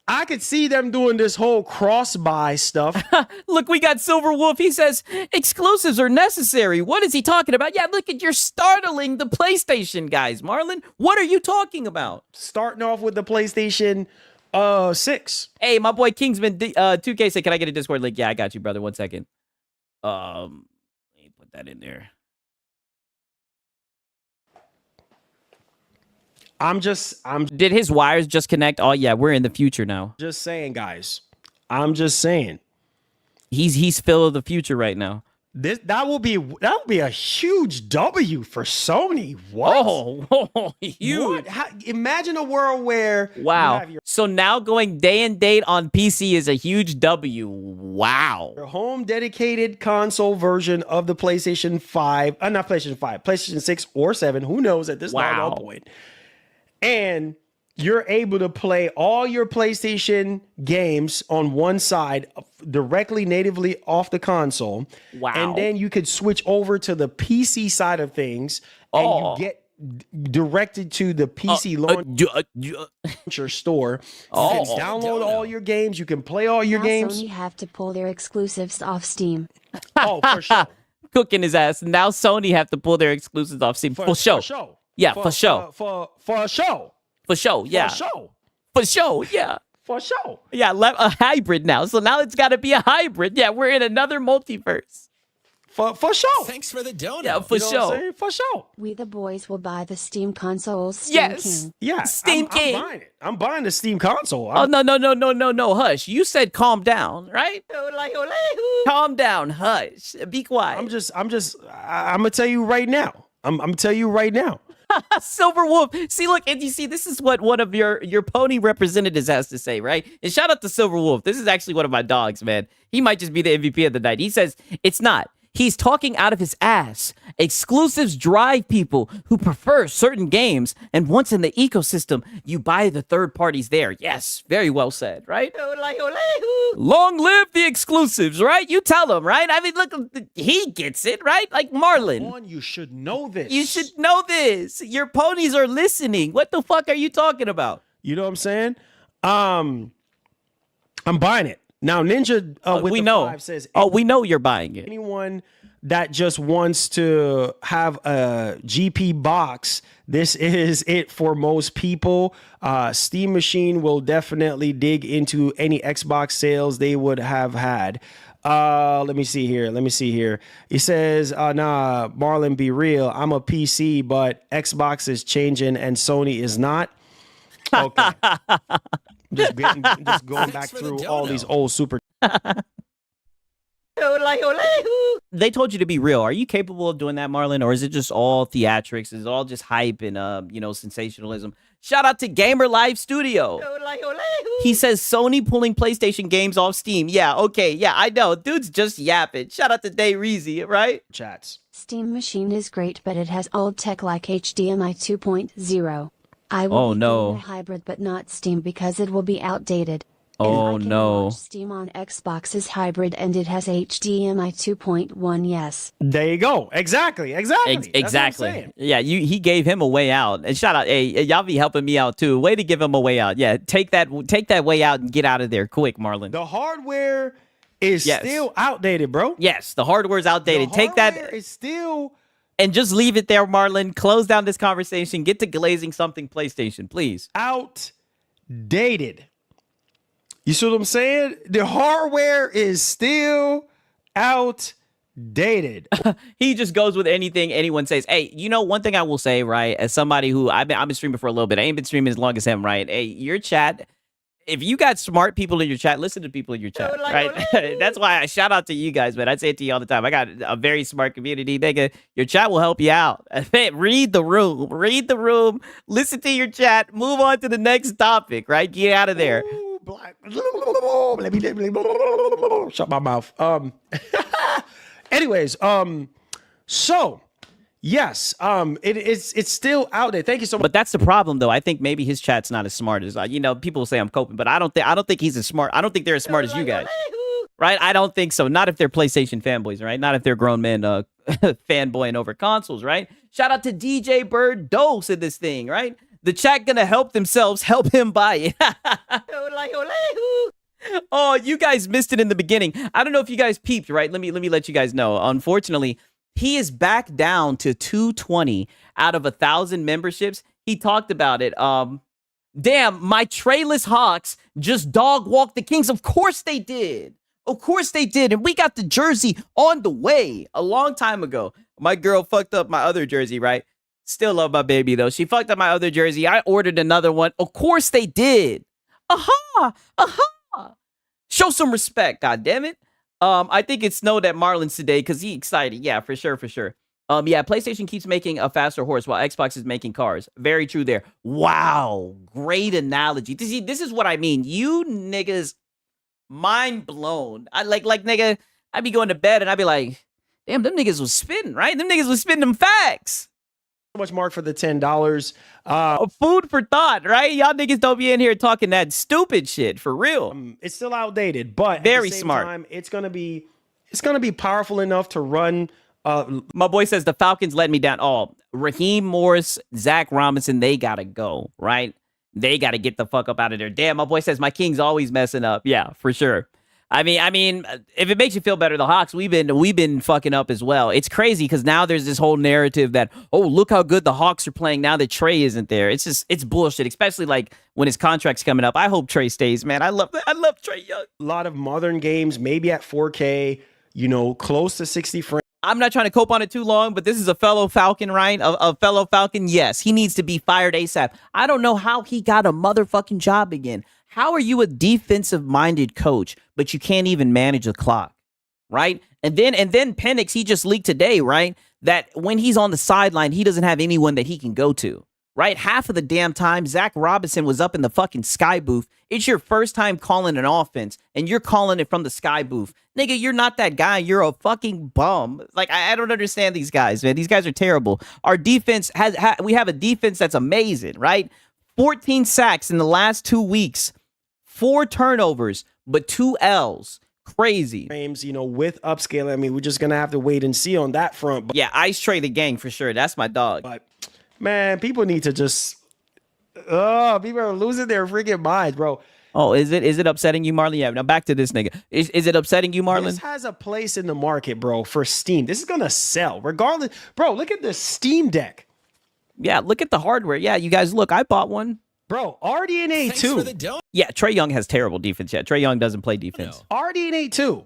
Speaker 6: I could see them doing this whole cross-buy stuff.
Speaker 2: Look, we got Silver Wolf. He says exclusives are necessary. What is he talking about? Yeah, look, you're startling the PlayStation guys, Marlon. What are you talking about?
Speaker 6: Starting off with the PlayStation 6.
Speaker 2: Hey, my boy Kingsman 2K said, can I get a Discord link? Yeah, I got you, brother. 1 second. Let me put that in there. Did his wires just connect? Oh yeah, we're in the future now.
Speaker 6: Just saying, guys. I'm just saying.
Speaker 2: He's Phil of the future right now.
Speaker 6: That will be a huge W for Sony. What?
Speaker 2: Oh, huge.
Speaker 6: What? Imagine a world where
Speaker 2: wow. So now going day and date on PC is a huge W. Wow.
Speaker 6: Your home dedicated console version of the PlayStation 5, not PlayStation 5, PlayStation 6 or 7, who knows at this doggone point. And you're able to play all your PlayStation games on one side directly natively off the console.
Speaker 2: Wow.
Speaker 6: And then you could switch over to the PC side of things and you get directed to the PC launcher store. You can download all your games. You can play all your games.
Speaker 8: Sony have to pull their exclusives off Steam.
Speaker 6: Oh, for sure.
Speaker 2: Cooking his ass. Now Sony have to pull their exclusives off Steam. For sure. Yeah, for sure.
Speaker 6: For sure.
Speaker 2: For sure, yeah.
Speaker 6: For sure.
Speaker 2: For sure, yeah.
Speaker 6: For sure.
Speaker 2: Yeah, a hybrid now. So now it's got to be a hybrid. Yeah, we're in another multiverse.
Speaker 6: For sure.
Speaker 9: Thanks for the donut.
Speaker 2: Yeah, for sure.
Speaker 6: For sure.
Speaker 8: We the boys will buy the Steam consoles. Steam
Speaker 2: Yes.
Speaker 8: King.
Speaker 6: Yeah.
Speaker 2: Steam King.
Speaker 6: I'm buying it. I'm buying the Steam console.
Speaker 2: Oh, no. Hush. You said calm down, right? Calm down. Hush. Be quiet.
Speaker 6: I'm gonna tell you right now. I'm gonna tell you right now.
Speaker 2: Silver Wolf. See, look, and you see, this is what one of your pony representatives has to say, right? And shout out to Silver Wolf. This is actually one of my dogs, man. He might just be the MVP of the night. He says, it's not. He's talking out of his ass. Exclusives drive people who prefer certain games, and once in the ecosystem, you buy the third parties there. Yes, very well said, right? Long live the exclusives, right? You tell him, right? I mean, look, he gets it, right? Like Marlon.
Speaker 6: You should know this.
Speaker 2: You should know this. Your ponies are listening. What the fuck are you talking about?
Speaker 6: You know what I'm saying? I'm buying it. Now, Ninja with
Speaker 2: we
Speaker 6: the
Speaker 2: know.
Speaker 6: 5 says,
Speaker 2: we know you're buying it.
Speaker 6: anyone that just wants to have a GP box, this is it for most people. Steam Machine will definitely dig into any Xbox sales they would have had. Let me see here. He says, nah, Marlon, be real. I'm a PC, but Xbox is changing and Sony is not. Okay. just going back through all these old super.
Speaker 2: They told you to be real. Are you capable of doing that, Marlon? Or is it just all theatrics? Is it all just hype and, sensationalism? Shout out to Gamer Live Studio. He says Sony pulling PlayStation games off Steam. Yeah, okay. Yeah, I know. Dude's just yapping. Shout out to Day Reezy, right?
Speaker 6: Chats.
Speaker 8: Steam Machine is great, but it has old tech like HDMI 2.0. I will be doing a hybrid, but not Steam because it will be outdated.
Speaker 2: Oh,
Speaker 8: I can
Speaker 2: no.
Speaker 8: watch Steam on Xbox is hybrid and it has HDMI 2.1. Yes.
Speaker 6: There you go. Exactly.
Speaker 2: Exactly. Yeah, he gave him a way out. And shout out, hey, y'all be helping me out too. Way to give him a way out. Yeah, take that way out and get out of there quick, Marlon.
Speaker 6: The hardware is still outdated, bro.
Speaker 2: Yes, the hardware's outdated.
Speaker 6: Take that. It's still.
Speaker 2: And just leave it there, Marlon. Close down this conversation. Get to glazing something PlayStation, please.
Speaker 6: Outdated. You see what I'm saying? The hardware is still outdated.
Speaker 2: He just goes with anything anyone says. Hey, one thing I will say, right? As somebody who I've been streaming for a little bit. I ain't been streaming as long as him, right? Hey, your chat, if you got smart people in your chat, listen to people in your chat, right? That's why I shout out to you guys, man. I say it to you all the time. I got a very smart community, nigga. Your chat will help you out. Read the room, listen to your chat, move on to the next topic, right? Get out of there.
Speaker 6: Ooh, black. Let me shut my mouth. Anyways, so yes, it's still out there. Thank you so much.
Speaker 2: But that's the problem, though. I think maybe his chat's not as smart as people say I'm coping, but I don't think he's as smart. I don't think they're as smart as you guys, right? I don't think so. Not if they're PlayStation fanboys, right? Not if they're grown men fanboying over consoles, right? Shout out to DJ Bird Dose in this thing, right? The chat gonna help themselves, help him buy it. Oh, you guys missed it in the beginning. I don't know if you guys peeped, right? Let me let you guys know. Unfortunately, he is back down to 220 out of 1,000 memberships. He talked about it. Damn, my Trayless Hawks just dog walked the Kings. Of course they did. Of course they did. And we got the jersey on the way a long time ago. My girl fucked up my other jersey, right? Still love my baby, though. She fucked up my other jersey. I ordered another one. Of course they did. Aha! Aha! Show some respect, goddammit. I think it snowed at Marlins today because he excited. Yeah, for sure, for sure. Yeah, PlayStation keeps making a faster horse while Xbox is making cars. Very true there. Wow, great analogy. This is what I mean. You niggas, mind blown. Nigga, I'd be going to bed and I'd be like, damn, them niggas was spitting, right? Them niggas was spitting them facts.
Speaker 6: So much, Mark, for the $10.
Speaker 2: Food for thought, right? Y'all niggas don't be in here talking that stupid shit for real.
Speaker 6: It's still outdated, but
Speaker 2: very
Speaker 6: at the same
Speaker 2: smart.
Speaker 6: time, it's gonna be powerful enough to run.
Speaker 2: My boy says the Falcons let me down. Oh, Raheem Morris, Zach Robinson, they gotta go, right? They gotta get the fuck up out of there. Damn, my boy says my King's always messing up. Yeah, for sure. I mean, if it makes you feel better, the Hawks, we've been fucking up as well. It's crazy because now there's this whole narrative that, oh, look how good the Hawks are playing now that Trey isn't there. It's bullshit, especially like when his contract's coming up. I hope Trey stays, man. I love Trey Young.
Speaker 6: A lot of modern games, maybe at 4K, close to 60 frames.
Speaker 2: I'm not trying to cope on it too long, but this is a fellow Falcon, right? A fellow Falcon. Yes, he needs to be fired ASAP. I don't know how he got a motherfucking job again. How are you a defensive-minded coach, but you can't even manage the clock, right? And then Penix, he just leaked today, right, that when he's on the sideline, he doesn't have anyone that he can go to, right? Half of the damn time, Zach Robinson was up in the fucking Sky booth. It's your first time calling an offense, and you're calling it from the Sky booth. Nigga, you're not that guy. You're a fucking bum. Like, I don't understand these guys, man. These guys are terrible. Our defense we have a defense that's amazing, right? 14 sacks in the last 2 weeks. 4 turnovers, but 2 L's. Crazy.
Speaker 6: With upscaling, I mean, we're just going to have to wait and see on that front. But,
Speaker 2: yeah, Ice Trey the gang for sure. That's my dog.
Speaker 6: But, man, people need to just... people are losing their freaking minds, bro.
Speaker 2: Oh, is it upsetting you, Marlon? Yeah, now back to this nigga. Is it upsetting you, Marlon?
Speaker 6: This has a place in the market, bro, for Steam. This is going to sell, regardless. Bro, look at the Steam Deck.
Speaker 2: Yeah, look at the hardware. Yeah, you guys, look, I bought one.
Speaker 6: Bro, RDNA 2.
Speaker 2: Yeah, Trey Young has terrible defense. Yeah, Trey Young doesn't play defense.
Speaker 6: No. RDNA 2.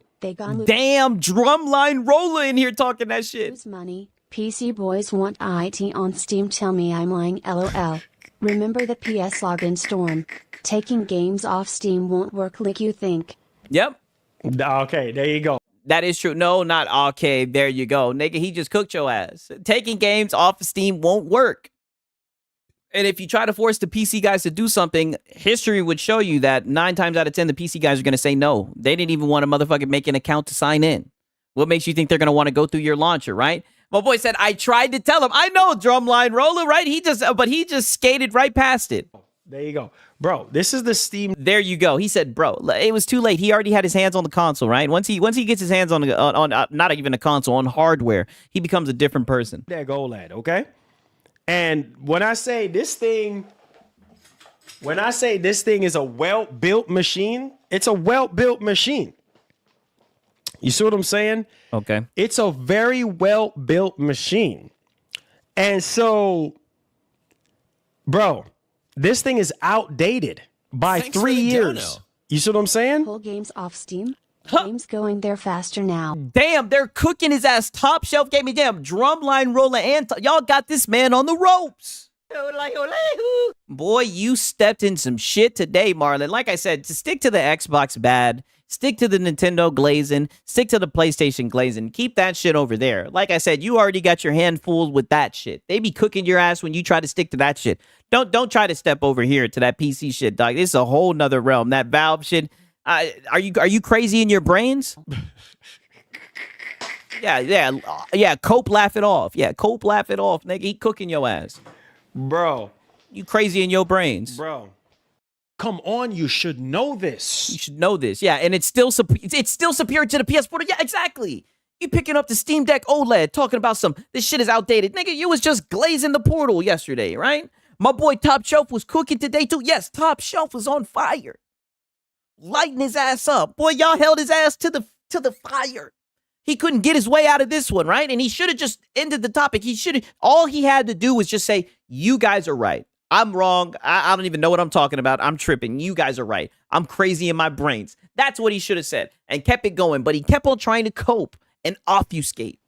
Speaker 2: Damn, Drumline Roller in here talking that shit.
Speaker 8: Lose money. PC boys want IT on Steam. Tell me I'm lying. LOL. Remember the PS login storm. Taking games off Steam won't work like you think.
Speaker 2: Yep.
Speaker 6: Okay, there you go.
Speaker 2: That is true. No, not okay. There you go. Nigga, he just cooked your ass. Taking games off of Steam won't work. And if you try to force the PC guys to do something, history would show you that 9 times out of 10, the PC guys are going to say no. They didn't even want to motherfucking make an account to sign in. What makes you think they're going to want to go through your launcher, right? My boy said, I tried to tell him. I know, Drumline Roller, right? He just skated right past it.
Speaker 6: There you go. Bro, this is the Steam.
Speaker 2: There you go. He said, bro, it was too late. He already had his hands on the console, right? Once he gets his hands on not even a console, on hardware, he becomes a different person.
Speaker 6: There go, lad, okay? And when I say this thing is a well-built machine, it's a well-built machine. You see what I'm saying?
Speaker 2: Okay.
Speaker 6: It's a very well-built machine. And so, bro, this thing is outdated by 3 years. You see what I'm saying?
Speaker 8: Pull games off Steam. Games going there faster now.
Speaker 2: Damn, they're cooking his ass. Top shelf gaming. Damn, Drumline Roller and y'all got this man on the ropes. Boy, you stepped in some shit today, Marlon. Like I said, to stick to the Xbox bad, stick to the Nintendo glazing, stick to the PlayStation glazing. Keep that shit over there. Like I said, you already got your hand full with that shit. They be cooking your ass when you try to stick to that shit. Don't try to step over here to that PC shit, dog. This is a whole nother realm. That Valve shit. Are you crazy in your brains? Yeah. Cope, laugh it off. Yeah, Cope, laugh it off, nigga. He cooking your ass,
Speaker 6: Bro.
Speaker 2: You crazy in your brains,
Speaker 6: Bro. Come on, you should know this.
Speaker 2: You should know this. Yeah, and it's still superior to the PS4. Yeah, exactly. You picking up the Steam Deck OLED, talking about this shit is outdated. Nigga, you was just glazing the Portal yesterday, right? My boy Top Shelf was cooking today too. Yes, Top Shelf was on fire. Lighting his ass up. Boy, y'all held his ass to the fire. He couldn't get his way out of this one, right? And he should have just ended the topic. All he had to do was just say, you guys are right. I'm wrong. I don't even know what I'm talking about. I'm tripping. You guys are right. I'm crazy in my brains. That's what he should have said and kept it going. But he kept on trying to cope and obfuscate.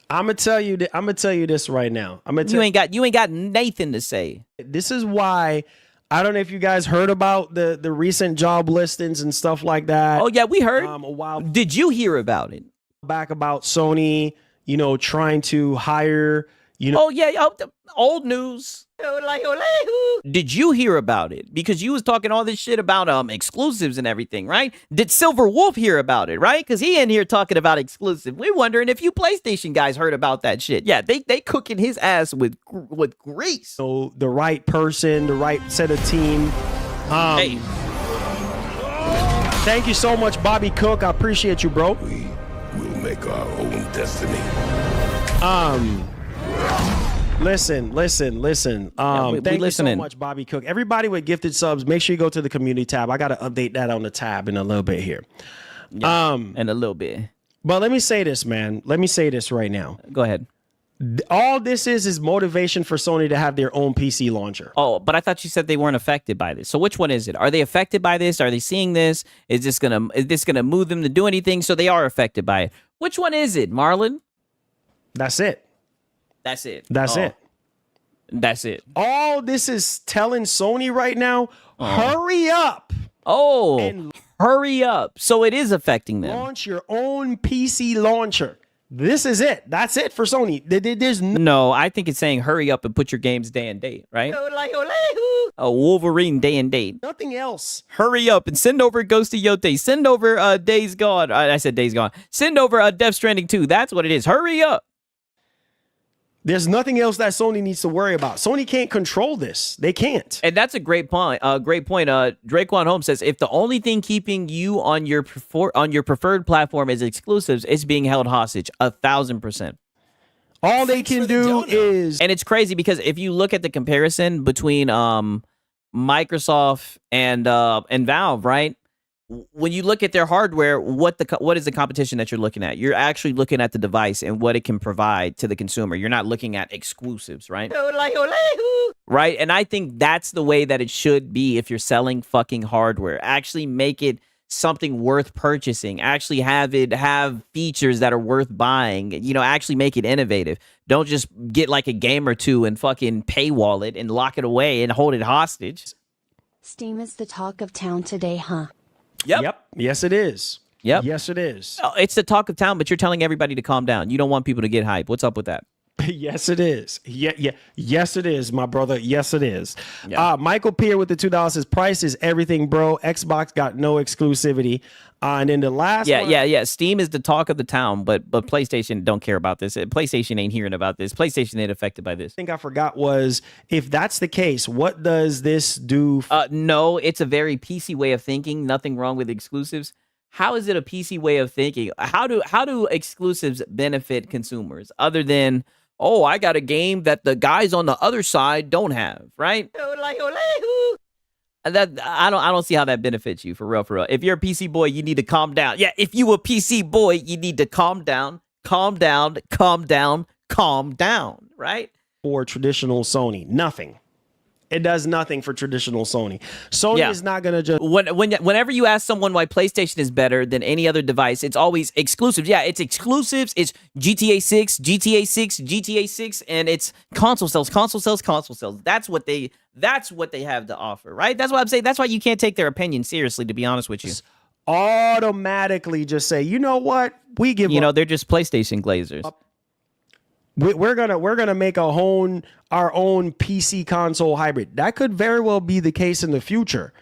Speaker 6: I'm gonna tell you this right now.
Speaker 2: You ain't got Nathan to say.
Speaker 6: This is why I don't know if you guys heard about the recent job listings and stuff like that.
Speaker 2: Oh yeah, we heard.
Speaker 6: A while
Speaker 2: Did you hear about it?
Speaker 6: Back about Sony, trying to hire,
Speaker 2: Oh yeah, old news. Did you hear about it? Because you was talking all this shit about exclusives and everything, right? Did Silver Wolf hear about it, right? Because he in here talking about exclusive. We're wondering if you PlayStation guys heard about that shit. Yeah, they cooking his ass with grease.
Speaker 6: So the right person, the right set of team.
Speaker 2: Hey.
Speaker 6: Thank you so much, Bobby Cook. I appreciate you, bro.
Speaker 5: We will make our own destiny.
Speaker 6: Listen. Thank you so much, Bobby Cook. Everybody with gifted subs, make sure you go to the community tab. I got to update that on the tab in a little bit here.
Speaker 2: Yeah, in a little bit.
Speaker 6: But let me say this, man. Let me say this right now.
Speaker 2: Go ahead.
Speaker 6: All this is motivation for Sony to have their own PC launcher.
Speaker 2: Oh, but I thought you said they weren't affected by this. So which one is it? Are they affected by this? Are they seeing this? Is this gonna move them to do anything? So they are affected by it. Which one is it, Marlon?
Speaker 6: That's it.
Speaker 2: That's it.
Speaker 6: That's it.
Speaker 2: That's it.
Speaker 6: All this is telling Sony right now, hurry up.
Speaker 2: Oh, hurry up. So it is affecting them.
Speaker 6: Launch your own PC launcher. This is it. That's it for Sony. There's
Speaker 2: no, I think it's saying hurry up and put your games day and date, right? A Wolverine day and date.
Speaker 6: Nothing else.
Speaker 2: Hurry up and send over Ghost of Yote. Send over Days Gone. I said Days Gone. Send over Death Stranding 2. That's what it is. Hurry up.
Speaker 6: There's nothing else that Sony needs to worry about. Sony can't control this. They can't.
Speaker 2: And that's a great point. Draquan Holmes says, if the only thing keeping you on your preferred platform is exclusives, it's being held hostage. 1,000%.
Speaker 6: All they can do is...
Speaker 2: And it's crazy because if you look at the comparison between Microsoft and Valve, right? When you look at their hardware, what is the competition that you're looking at? You're actually looking at the device and what it can provide to the consumer. You're not looking at exclusives, right? Right? And I think that's the way that it should be if you're selling fucking hardware. Actually make it something worth purchasing. Actually have features that are worth buying. Actually make it innovative. Don't just get like a game or two and fucking paywall it and lock it away and hold it hostage.
Speaker 8: Steam is the talk of town today, huh?
Speaker 2: Yep.
Speaker 6: Yes, it is.
Speaker 2: Yep.
Speaker 6: Yes, it is.
Speaker 2: Oh, it's the talk of town, but you're telling everybody to calm down. You don't want people to get hype. What's up with that?
Speaker 6: Yes, it is. Yeah. Yes, it is, my brother. Yes, it is.
Speaker 2: Yeah.
Speaker 6: Michael Peer with the $2 says, price is everything, bro. Xbox got no exclusivity. And then the last one.
Speaker 2: Yeah. Steam is the talk of the town, but PlayStation don't care about this. PlayStation ain't hearing about this. PlayStation ain't affected by this.
Speaker 6: I think I forgot was, if that's the case, what does this do?
Speaker 2: No, it's a very PC way of thinking. Nothing wrong with exclusives. How is it a PC way of thinking? How do exclusives benefit consumers other than, oh, I got a game that the guys on the other side don't have, right? That I don't see how that benefits you for real. If you're a PC boy, you need to calm down. Yeah, if you a PC boy, you need to calm down, right?
Speaker 6: For traditional Sony, nothing. It does nothing for traditional Sony. Sony
Speaker 2: Yeah.
Speaker 6: is not gonna just
Speaker 2: Whenever you ask someone why PlayStation is better than any other device, it's always exclusives. Yeah, it's exclusives. It's GTA 6, GTA 6, GTA 6, and it's console sales, console sales, console sales. That's what they have to offer, right? That's what I'm saying. That's why you can't take their opinion seriously, to be honest with you.
Speaker 6: automatically just say, you know what, we give
Speaker 2: You
Speaker 6: up.
Speaker 2: know, they're just PlayStation glazers.
Speaker 6: We're gonna make our own PC console hybrid. That could very well be the case in the future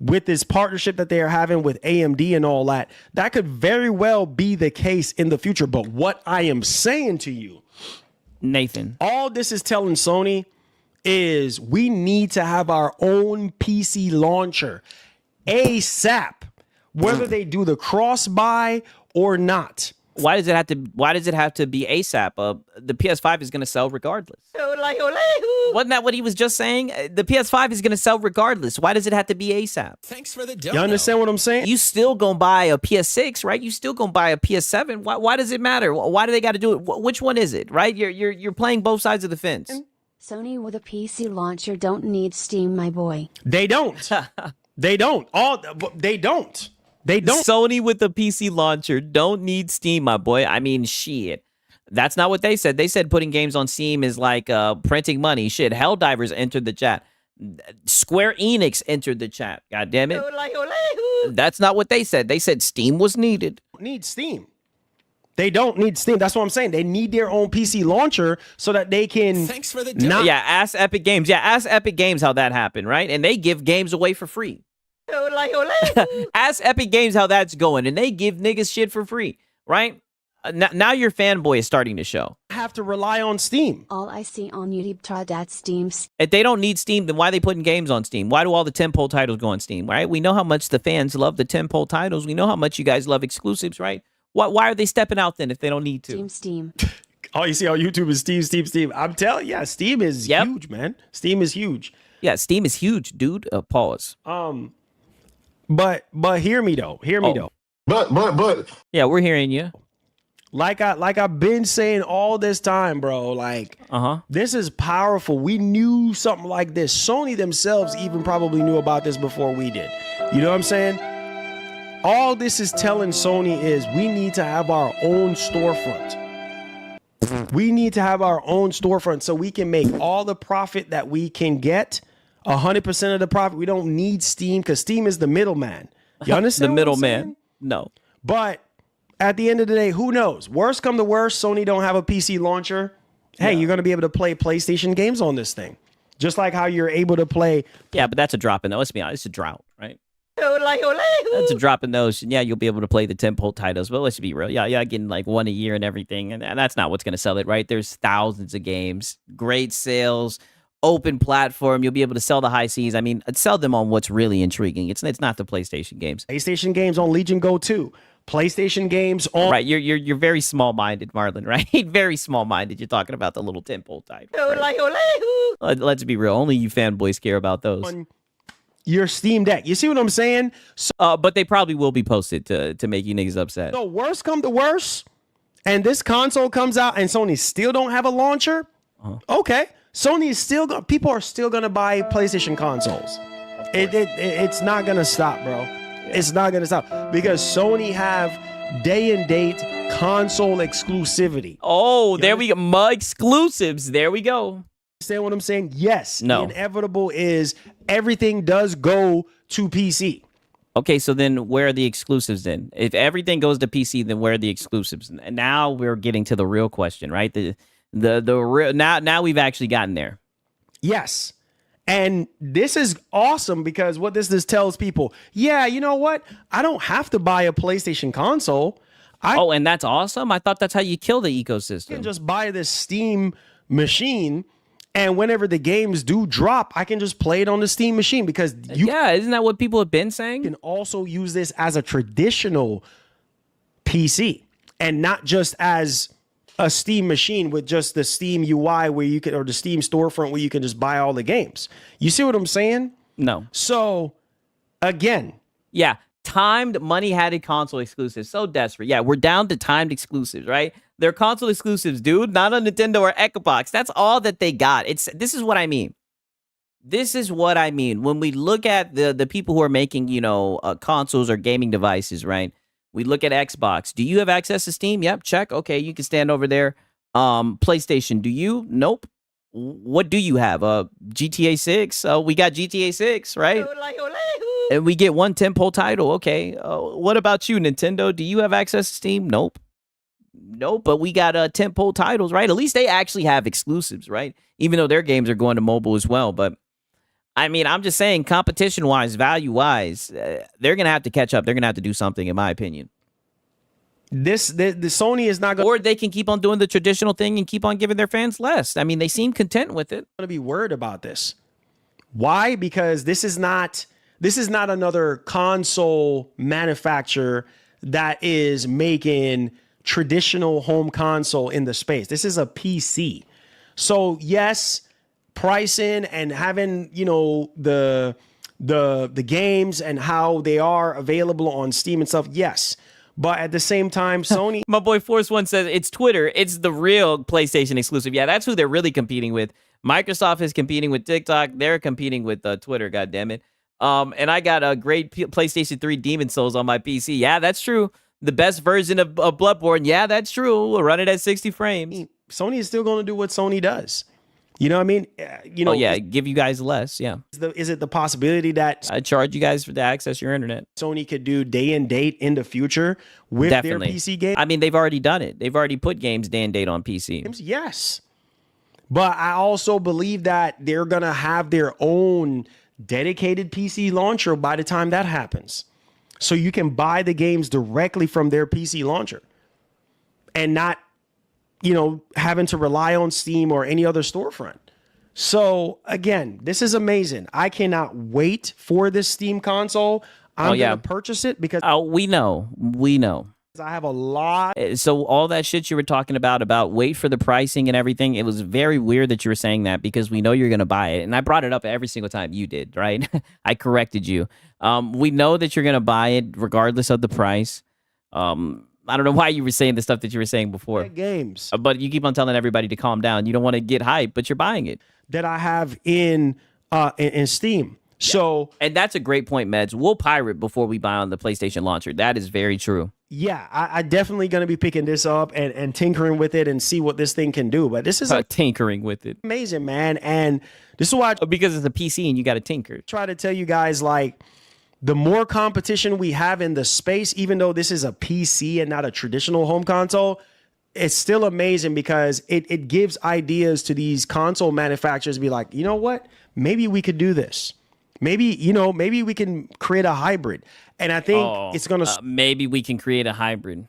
Speaker 6: with this partnership that they are having with AMD and all that. That could very well be the case in the future. But what I am saying to you,
Speaker 2: Nathan,
Speaker 6: all this is telling Sony is we need to have our own PC launcher ASAP, whether they do the cross buy or not.
Speaker 2: why does it have to be ASAP? The PS5 is going to sell regardless. Wasn't that what he was just saying? The PS5 is going to sell regardless. Why does it have to be ASAP?
Speaker 9: Thanks for the dono.
Speaker 6: You understand what I'm saying?
Speaker 2: You still gonna buy a PS6, right? You still gonna buy a PS7. Why does it matter? Why do they got to do it? Which one is it, right? You're playing both sides of the fence.
Speaker 8: Sony with a PC launcher don't need Steam, my boy.
Speaker 6: They don't. They don't. They don't. They don't.
Speaker 2: Sony with the PC launcher don't need Steam, my boy. I mean, shit. That's not what they said. They said putting games on Steam is like printing money. Shit, Helldivers entered the chat. Square Enix entered the chat. God damn it. That's not what they said. They said Steam was needed.
Speaker 6: Need Steam. They don't need Steam. That's what I'm saying. They need their own PC launcher so that they can.
Speaker 9: Thanks for the dono.
Speaker 2: Yeah, ask Epic Games. Yeah, ask Epic Games how that happened, right? And they give games away for free. Ask Epic Games how that's going, and they give niggas shit for free, right? Now your fanboy is starting to show.
Speaker 6: Have to rely on Steam.
Speaker 8: All I see on YouTube tried at Steam.
Speaker 2: If they don't need Steam, then why are they putting games on Steam? Why do all the tentpole titles go on Steam, right? We know how much the fans love the tentpole titles. We know how much you guys love exclusives, right? Why are they stepping out then if they don't need to?
Speaker 8: Steam.
Speaker 6: All you see on YouTube is Steam. I'm telling you, yeah, Steam is huge, man. Steam is huge.
Speaker 2: Yeah, Steam is huge, dude. Pause.
Speaker 6: But hear me though.
Speaker 5: But
Speaker 2: Yeah, we're hearing you.
Speaker 6: Like I've been saying all this time, bro. Like, this is powerful. We knew something like this. Sony themselves even probably knew about this before we did. You know what I'm saying? All this is telling Sony is we need to have our own storefront. We need to have our own storefront so we can make all the profit that we can get. 100% of the profit. We don't need Steam because Steam is the middleman. You understand?
Speaker 2: The middleman. No.
Speaker 6: But at the end of the day, who knows? Worst come to worst, Sony don't have a PC launcher. Hey, you're going to be able to play PlayStation games on this thing. Just like how you're able to play.
Speaker 2: Yeah, but that's a drop in the ocean. Let's be honest, it's a drought, right? That's a drop in the ocean. Yeah, you'll be able to play the tentpole titles, but let's be real. Yeah, getting like one a year and everything, and that's not what's going to sell it, right? There's thousands of games, great sales, open platform. You'll be able to sell the high seas. I mean, sell them on what's really intriguing. It's not the PlayStation games.
Speaker 6: PlayStation games on Legion Go 2. PlayStation games on.
Speaker 2: Right, you're very small-minded, Marlon, right? Very small-minded. You're talking about the little tentpole title. Right? Let's be real. Only you fanboys care about those.
Speaker 6: On your Steam Deck. You see what I'm saying? So,
Speaker 2: but they probably will be posted to make you niggas upset.
Speaker 6: so worst come to worst, and this console comes out and Sony still don't have a launcher. Okay. Sony is still people are still gonna buy PlayStation consoles. It's not gonna stop, bro. It's not gonna stop because Sony have day and date console exclusivity.
Speaker 2: Oh, there we go. Exclusives. There we go.
Speaker 6: Understand what I'm saying? Yes.
Speaker 2: No.
Speaker 6: The inevitable is everything does go to PC.
Speaker 2: Okay, so then where are the exclusives then? If everything goes to PC, then where are the exclusives? And now we're getting to the real question, right? The real now we've actually gotten there.
Speaker 6: Yes. And this is awesome because what this tells people, yeah, you know what? I don't have to buy a PlayStation console.
Speaker 2: And that's awesome. I thought that's how you kill the
Speaker 6: I
Speaker 2: ecosystem.
Speaker 6: can just buy this Steam machine, and whenever the games do drop, I can just play it on the Steam machine because you
Speaker 2: isn't that what people have been saying?
Speaker 6: can also use this as a traditional PC and not just as a Steam machine with just the Steam UI where you can, or the Steam storefront where you can just buy all the games. You see what I'm saying?
Speaker 2: No.
Speaker 6: So again,
Speaker 2: Yeah, timed money-hatted console exclusives. So desperate. Yeah, we're down to timed exclusives, right? They're console exclusives, dude. Not on Nintendo or Xbox. That's all that they got. This is what I mean. This is what I mean. When we look at the people who are making, consoles or gaming devices, right? We look at Xbox. Do you have access to Steam? Yep, check. Okay, you can stand over there. PlayStation, do you? Nope. What do you have? GTA 6? We got GTA 6, right? And we get one tentpole title. Okay. What about you, Nintendo? Do you have access to Steam? Nope. Nope, but we got tentpole titles, right? At least they actually have exclusives, right? Even though their games are going to mobile as well. But I mean, I'm just saying, competition-wise, value-wise, they're going to have to catch up. They're going to have to do something, in my opinion.
Speaker 6: The Sony is not going
Speaker 2: Or they can keep on doing the traditional thing and keep on giving their fans less. I mean, they seem content with it.
Speaker 6: to be worried about this. Why? Because this is not another console manufacturer that is making traditional home console in the space. This is a PC. So yes, pricing and having, the games and how they are available on Steam and stuff, yes. But at the same time, Sony...
Speaker 2: My boy Force One says, it's Twitter. It's the real PlayStation exclusive. Yeah, that's who they're really competing with. Microsoft is competing with TikTok. They're competing with Twitter, goddammit. And I got a great PlayStation 3 Demon Souls on my PC. Yeah, that's true. The best version of Bloodborne. Yeah, that's true. We'll run it at 60 frames.
Speaker 6: Sony is still going to do what Sony does. You know what I mean?
Speaker 2: Oh, yeah, give you guys less, yeah.
Speaker 6: Is it the possibility that
Speaker 2: I charge you guys to access your internet?
Speaker 6: Sony could do day and date in the future with
Speaker 2: Definitely.
Speaker 6: their PC games?
Speaker 2: I mean, they've already done it. They've already put games day and date on PC.
Speaker 6: Yes. But I also believe that they're going to have their own dedicated PC launcher by the time that happens. So you can buy the games directly from their PC launcher and not, having to rely on Steam or any other storefront. So again, this is amazing. I cannot wait for this Steam console. I'm going to purchase it because
Speaker 2: we know.
Speaker 6: I have a lot.
Speaker 2: So all that shit you were talking about wait for the pricing and everything, it was very weird that you were saying that because we know you're going to buy it. And I brought it up every single time you did, right? I corrected you. We know that you're going to buy it regardless of the price. I don't know why you were saying the stuff that you were saying before.
Speaker 6: Games.
Speaker 2: But you keep on telling everybody to calm down. You don't want to get hype, but you're buying it.
Speaker 6: That I have in Steam. Yeah. So,
Speaker 2: and that's a great point, Meds. We'll pirate before we buy on the PlayStation launcher. That is very true.
Speaker 6: Yeah, I definitely going to be picking this up and tinkering with it and see what this thing can do. But this is
Speaker 2: tinkering with it.
Speaker 6: Amazing, man. And this is why
Speaker 2: because it's a PC and you got to tinker.
Speaker 6: Try to tell you guys, like, the more competition we have in the space, even though this is a PC and not a traditional home console, it's still amazing because it gives ideas to these console manufacturers to be like, you know what? Maybe we could do this. Maybe we can create a hybrid. And I think it's going to...
Speaker 2: maybe we can create a hybrid.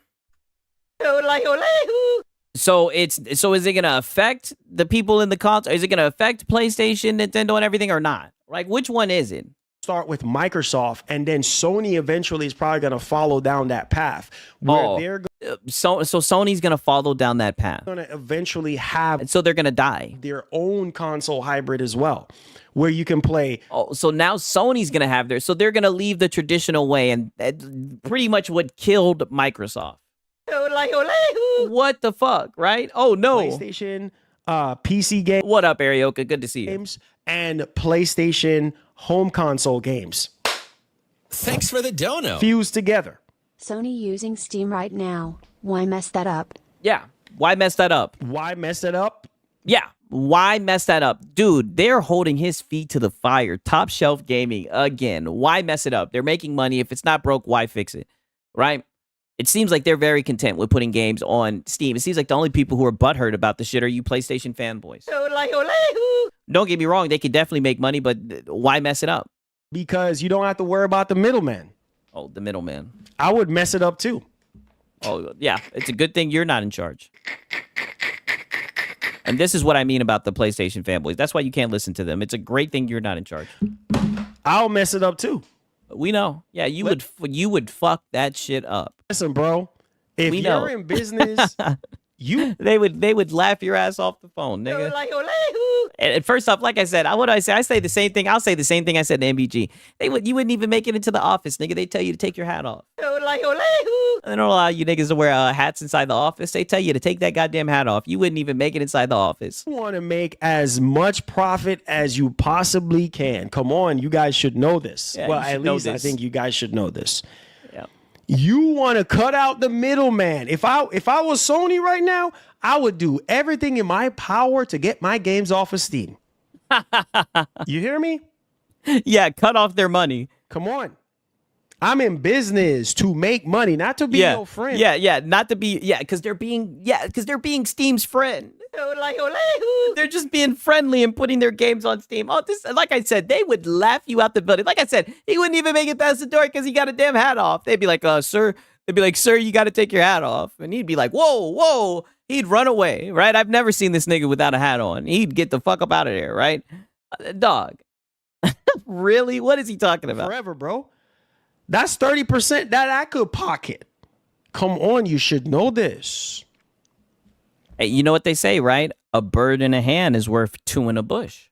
Speaker 2: So is it going to affect the people in the console? Is it going to affect PlayStation, Nintendo, and everything or not? Like, which one is it?
Speaker 6: Start with Microsoft, and then Sony eventually is probably going to follow down that path. Where
Speaker 2: so Sony's going to follow down that path.
Speaker 6: Going to eventually have...
Speaker 2: And so they're going to die.
Speaker 6: Their own console hybrid as well, where you can play...
Speaker 2: Oh, so now Sony's going to have their... So they're going to leave the traditional way, and pretty much what killed Microsoft. What the fuck, right? Oh, no.
Speaker 6: PlayStation, PC games.
Speaker 2: What up, Arioka? Good to see you.
Speaker 6: And PlayStation home console games.
Speaker 9: Thanks for the dono.
Speaker 6: Fused together.
Speaker 8: Sony using Steam right now. Why mess that up?
Speaker 2: Yeah. Why mess that up?
Speaker 6: Why mess that up?
Speaker 2: Yeah. Why mess that up? Dude, they're holding his feet to the fire. Top shelf gaming again. Why mess it up? They're making money. If it's not broke, why fix it? Right? It seems like they're very content with putting games on Steam. It seems like the only people who are butthurt about the shit are you PlayStation fanboys. Don't get me wrong. They could definitely make money, but why mess it up?
Speaker 6: Because you don't have to worry about the middleman.
Speaker 2: Oh, the middleman.
Speaker 6: I would mess it up too.
Speaker 2: Oh, yeah. It's a good thing you're not in charge. And this is what I mean about the PlayStation fanboys. That's why you can't listen to them. It's a great thing you're not in charge.
Speaker 6: I'll mess it up too.
Speaker 2: We know. Yeah, you would fuck that shit up.
Speaker 6: Listen, bro. If you're in business
Speaker 2: They would laugh your ass off the phone, nigga. And first off, like I said, what do I say? I say the same thing. I'll say the same thing I said to MBG. You wouldn't even make it into the office, nigga. They tell you to take your hat off. They don't allow you niggas to wear hats inside the office. They tell you to take that goddamn hat off. You wouldn't even make it inside the office.
Speaker 6: You want to make as much profit as you possibly can. Come on, you guys should know this.
Speaker 2: Yeah,
Speaker 6: well,
Speaker 2: you should
Speaker 6: at
Speaker 2: know
Speaker 6: least I
Speaker 2: this.
Speaker 6: think you guys should know this.
Speaker 2: Yeah.
Speaker 6: You want to cut out the middleman. If I was Sony right now, I would do everything in my power to get my games off of Steam. You hear me?
Speaker 2: Yeah, cut off their money.
Speaker 6: Come on. I'm in business to make money, not to be your friend.
Speaker 2: Yeah, not to be, because they're being Steam's friend. They're just being friendly and putting their games on Steam. Oh, this, like I said, they would laugh you out the building. Like I said, he wouldn't even make it past the door because he got a damn hat off. They'd be like, sir. They'd be like, sir, you got to take your hat off. And he'd be like, whoa. He'd run away, right? I've never seen this nigga without a hat on. He'd get the fuck up out of there, right? Dog. Really? What is he talking about?
Speaker 6: Forever, bro. That's 30% that I could pocket. Come on, you should know this.
Speaker 2: Hey, you know what they say, right? A bird in a hand is worth two in a bush.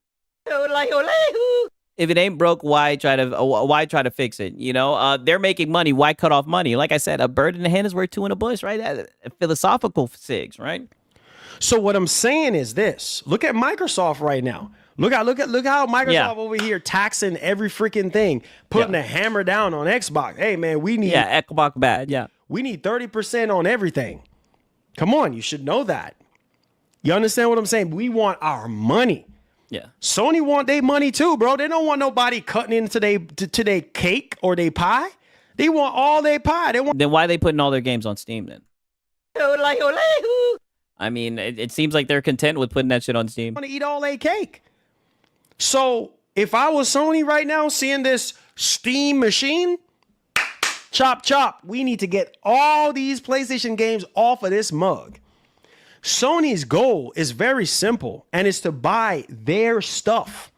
Speaker 2: If it ain't broke, why try to fix it? You know, they're making money. Why cut off money? Like I said, a bird in a hand is worth two in a bush, right? Philosophical sigs, right?
Speaker 6: So what I'm saying is this: look at Microsoft right now. Look how Microsoft over here taxing every freaking thing, putting a hammer down on Xbox. Hey man, we need
Speaker 2: Xbox bad. Yeah,
Speaker 6: we need 30% on everything. Come on, you should know that. You understand what I'm saying? We want our money.
Speaker 2: Yeah.
Speaker 6: Sony want their money too, bro. They don't want nobody cutting into their cake or their pie. They want all their pie.
Speaker 2: Then why are they putting all their games on Steam then? I mean, it seems like they're content with putting that shit on Steam.
Speaker 6: Want to eat all their cake. So if I was Sony right now, seeing this Steam machine, chop, we need to get all these PlayStation games off of this mug. Sony's goal is very simple, and it's to buy their stuff.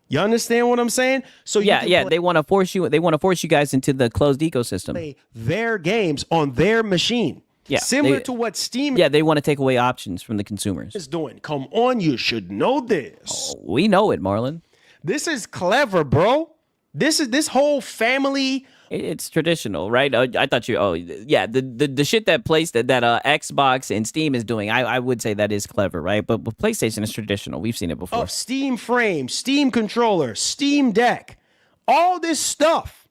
Speaker 6: You understand what I'm saying? So
Speaker 2: they want to force you. They want to force you guys into the closed ecosystem.
Speaker 6: Play their games on their machine.
Speaker 2: Yeah,
Speaker 6: similar to what Steam.
Speaker 2: Yeah, they want to take away options from the consumers.
Speaker 6: Is doing. Come on, you should know this.
Speaker 2: Oh, we know it, Marlon.
Speaker 6: This is clever, bro. This whole family.
Speaker 2: It's traditional, right? I thought you. Oh, yeah. The shit that Xbox and Steam is doing, I would say that is clever, right? But PlayStation is traditional. We've seen it before.
Speaker 6: Of Steam frame, Steam controller, Steam Deck, all this stuff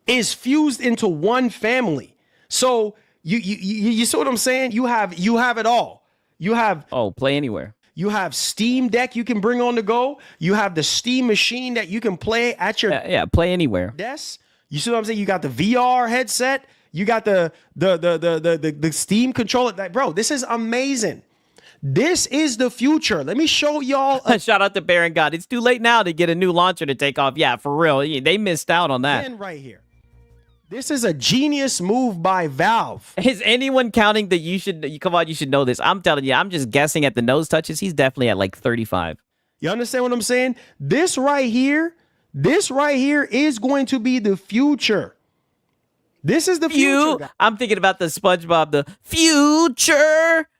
Speaker 6: is fused into one family. So you see what I'm saying? You have it all. You have
Speaker 2: play anywhere.
Speaker 6: You have Steam Deck you can bring on the go. You have the Steam machine that you can play at your
Speaker 2: play anywhere.
Speaker 6: desk. You see what I'm saying? You got the VR headset. You got the Steam controller. Bro, this is amazing. This is the future. Let me show y'all.
Speaker 2: Shout out to Baron God. It's too late now to get a new launcher to take off. Yeah, for real. They missed out on that.
Speaker 6: Right here. This is a genius move by Valve.
Speaker 2: Is anyone counting that you should know this? I'm telling you, I'm just guessing at the nose touches. He's definitely at like 35.
Speaker 6: You understand what I'm saying? This right here is going to be the future. This is the future.
Speaker 2: I'm thinking about the SpongeBob, the future.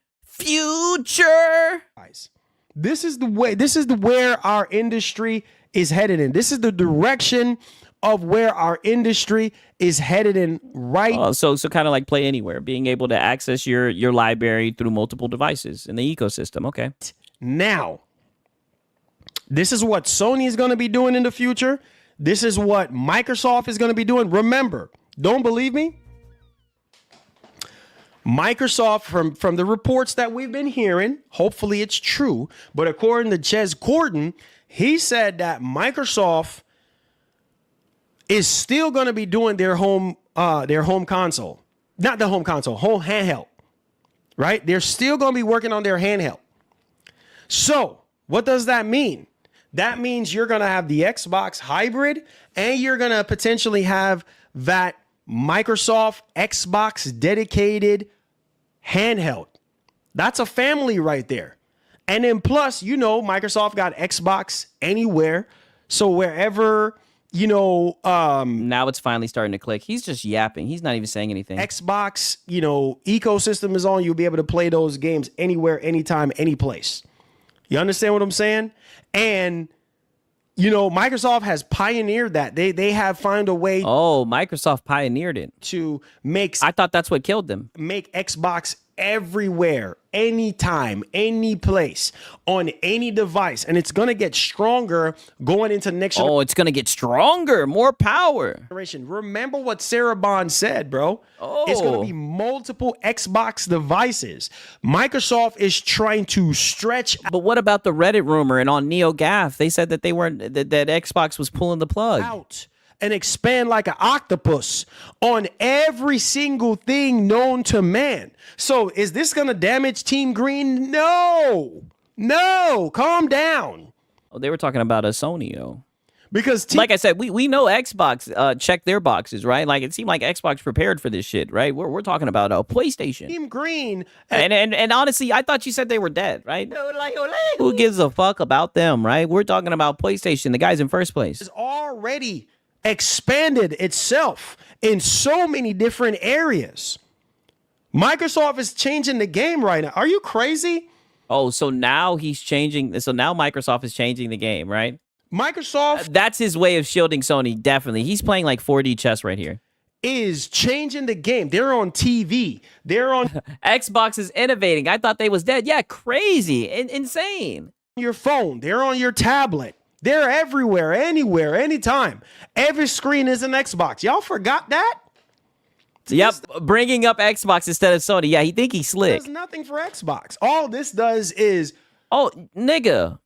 Speaker 6: Guys, this is the way. This is where our industry is headed in. This is the direction of where our industry is headed in right.
Speaker 2: So kind of like play anywhere, being able to access your library through multiple devices in the ecosystem. Okay.
Speaker 6: Now, this is what Sony is going to be doing in the future. This is what Microsoft is going to be doing. Remember, don't believe me? Microsoft, from the reports that we've been hearing, hopefully it's true, but according to Jez Corden, he said that Microsoft is still going to be doing their home console. Not the home console, home handheld. Right? They're still going to be working on their handheld. So, what does that mean? That means you're going to have the Xbox hybrid and you're going to potentially have that Microsoft Xbox dedicated handheld. That's a family right there. And then plus, Microsoft got Xbox Anywhere. So wherever
Speaker 2: Now it's finally starting to click. He's just yapping. He's not even saying anything.
Speaker 6: Xbox, ecosystem is on. You'll be able to play those games anywhere, anytime, any place. You understand what I'm saying? And Microsoft has pioneered that. They have found a way.
Speaker 2: Oh, Microsoft pioneered it
Speaker 6: to make.
Speaker 2: I thought that's what killed them.
Speaker 6: Make Xbox everywhere, anytime, any place, on any device, and it's gonna get stronger going into next.
Speaker 2: Oh, it's gonna get stronger, more power.
Speaker 6: Generation. Remember what Sarah Bond said, bro.
Speaker 2: Oh,
Speaker 6: it's gonna be multiple Xbox devices. Microsoft is trying to stretch.
Speaker 2: But what about the Reddit rumor and on NeoGAF? They said that they weren't that Xbox was pulling the plug
Speaker 6: out and expand like an octopus on every single thing known to man. So is this going to damage Team Green? No, calm down.
Speaker 2: Oh, they were talking about a Sony, though.
Speaker 6: Because
Speaker 2: like I said, we know Xbox checked their boxes, right? Like it seemed like Xbox prepared for this shit, right? We're talking about a PlayStation.
Speaker 6: Team Green.
Speaker 2: And honestly, I thought you said they were dead, right? Who gives a fuck about them, right? We're talking about PlayStation, the guys in first place.
Speaker 6: Is already expanded itself in so many different areas. Microsoft is changing the game right now. Are you crazy?
Speaker 2: Oh, so now he's changing. So now Microsoft is changing the game, right?
Speaker 6: Microsoft.
Speaker 2: That's his way of shielding Sony, definitely. He's playing like 4D chess right here.
Speaker 6: Is changing the game. They're on TV. They're on.
Speaker 2: Xbox is innovating. I thought they was dead. Yeah, crazy. Insane.
Speaker 6: Your phone. They're on your tablet. They're everywhere, anywhere, anytime. Every screen is an Xbox. Y'all forgot that?
Speaker 2: Yep, bringing up Xbox instead of Sony. Yeah, he think he's slick.
Speaker 6: There's nothing for Xbox. All this does is...
Speaker 2: Oh, nigga.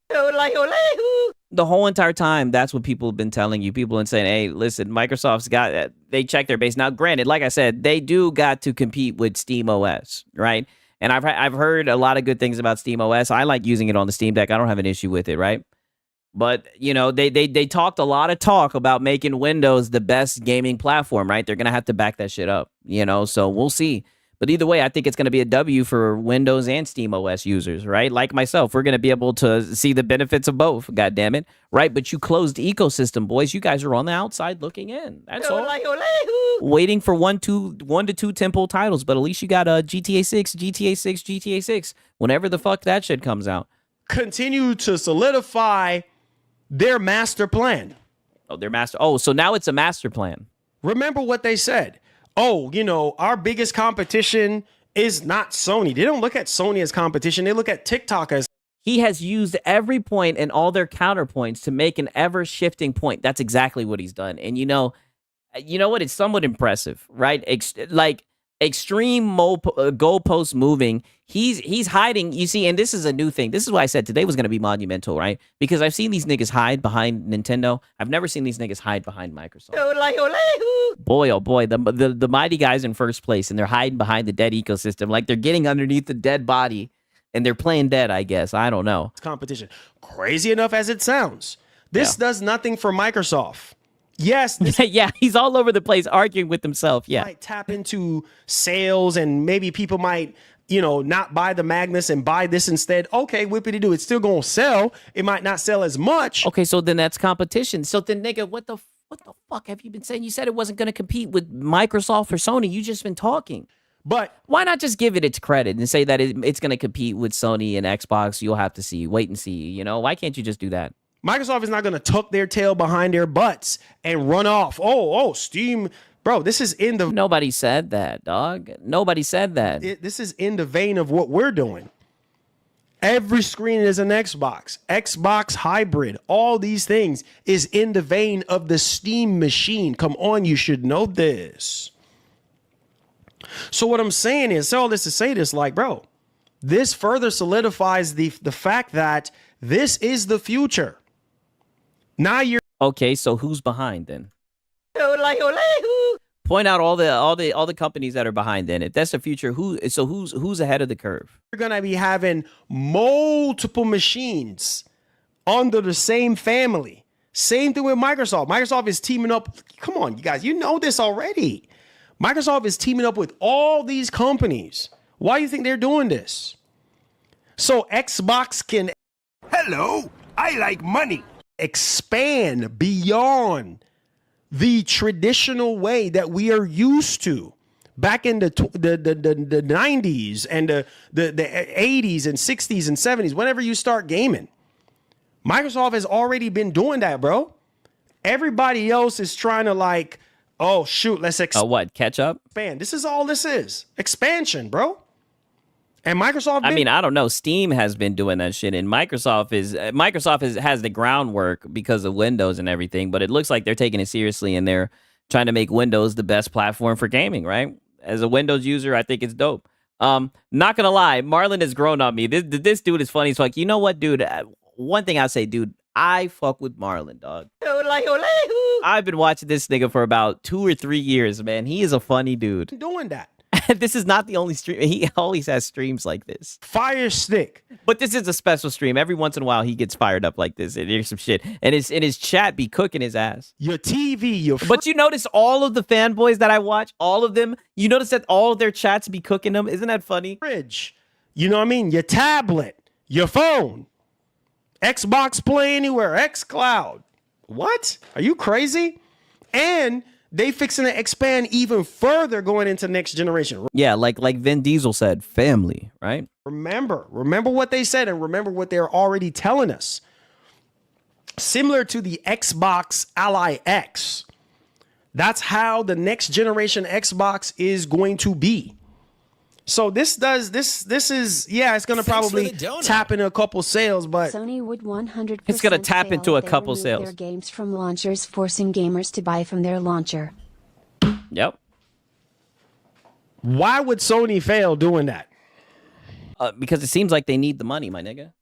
Speaker 2: The whole entire time, that's what people have been telling you. People have been saying, hey, listen, Microsoft's got... They check their base. Now, granted, like I said, they do got to compete with Steam OS, right? And I've heard a lot of good things about Steam OS. I like using it on the Steam Deck. I don't have an issue with it, right? But, they talked a lot of talk about making Windows the best gaming platform, right? They're going to have to back that shit up, so we'll see. But either way, I think it's going to be a W for Windows and Steam OS users, right? Like myself, we're going to be able to see the benefits of both, God damn it, right? But you closed the ecosystem, boys. You guys are on the outside looking in. That's all. Waiting for one to two temple titles, but at least you got a GTA 6, GTA 6, GTA 6, whenever the fuck that shit comes out.
Speaker 6: Continue to solidify their master plan.
Speaker 2: So now it's a master plan.
Speaker 6: Remember what they said. Our biggest competition is not Sony. They don't look at Sony as competition. They look at TikTok as.
Speaker 2: He has used every point and all their counterpoints to make an ever-shifting point. That's exactly what he's done. And you know what? It's somewhat impressive, right? Extreme goalpost moving. He's hiding. You see, and this is a new thing. This is why I said today was going to be monumental, right? Because I've seen these niggas hide behind Nintendo. I've never seen these niggas hide behind Microsoft. Boy, oh boy, the mighty guys in first place, and they're hiding behind the dead ecosystem, like they're getting underneath the dead body, and they're playing dead. I guess I don't know.
Speaker 6: Competition, crazy enough as it sounds, this does nothing for Microsoft. Yes.
Speaker 2: Yeah, he's all over the place arguing with himself. Yeah.
Speaker 6: Might tap into sales and maybe people might, not buy the Magnus and buy this instead. Okay, whippity-doo. It's still going to sell. It might not sell as much.
Speaker 2: Okay, so then that's competition. So then, nigga, what the fuck have you been saying? You said it wasn't going to compete with Microsoft or Sony. You just been talking.
Speaker 6: But
Speaker 2: why not just give it its credit and say that it's going to compete with Sony and Xbox? You'll have to see. Wait and see. Why can't you just do that?
Speaker 6: Microsoft is not going to tuck their tail behind their butts and run off. Oh, Steam. Bro, this is in the...
Speaker 2: Nobody said that, dog. Nobody said that.
Speaker 6: This is in the vein of what we're doing. Every screen is an Xbox. Xbox hybrid. All these things is in the vein of the Steam machine. Come on, you should know this. So what I'm saying is, all this to say this, bro, this further solidifies the fact that this is the future. Now you're...
Speaker 2: Okay, so who's behind then? Point out all the companies that are behind then. If that's the future, who's ahead of the curve?
Speaker 6: You're gonna be having multiple machines under the same family. Same thing with Microsoft. Microsoft is teaming up. Come on, you guys, you know this already. Microsoft is teaming up with all these companies. Why do you think they're doing this? So Xbox can...
Speaker 10: Hello, I like money.
Speaker 6: expand beyond the traditional way that we are used to back in the 90s and the 80s and 60s and 70s, whenever you start gaming. Microsoft has already been doing that, bro. Everybody else is trying to like, oh, shoot, let's expand.
Speaker 2: What, catch up?
Speaker 6: This is all this is. Expansion, bro. And Microsoft
Speaker 2: I mean, I don't know. Steam has been doing that shit, and Microsoft has the groundwork because of Windows and everything, but it looks like they're taking it seriously, and they're trying to make Windows the best platform for gaming, right? As a Windows user, I think it's dope. Not gonna lie, Marlon has grown on me. This dude is funny as fuck. You know what, dude? One thing I'll say, dude, I fuck with Marlon, dog. I've been watching this nigga for about 2 or 3 years, man. He is a funny dude.
Speaker 6: doing that.
Speaker 2: This is not the only stream. He always has streams like this.
Speaker 6: Fire Stick.
Speaker 2: But this is a special stream. Every once in a while, he gets fired up like this and here's some shit. And his chat be cooking his ass.
Speaker 6: Your TV,
Speaker 2: But you notice all of the fanboys that I watch, all of them, you notice that all of their chats be cooking them. Isn't that funny?
Speaker 6: Fridge. You know what I mean? Your tablet, your phone, Xbox Play Anywhere, xCloud. What? Are you crazy? And they fixing to expand even further going into next generation.
Speaker 2: Yeah, like Vin Diesel said, family, right?
Speaker 6: Remember what they said and remember what they're already telling us. Similar to the Xbox Ally X. That's how the next generation Xbox is going to be. So this is, yeah, it's going to probably tap into a couple sales, but
Speaker 8: Sony would 100%
Speaker 2: it's going to tap
Speaker 8: fail
Speaker 2: into a
Speaker 8: if they
Speaker 2: couple
Speaker 8: remove
Speaker 2: sales.
Speaker 8: their games from launchers, forcing gamers to buy from their launcher.
Speaker 2: Yep.
Speaker 6: Why would Sony fail doing that?
Speaker 2: Because it seems like they need the money, my nigga.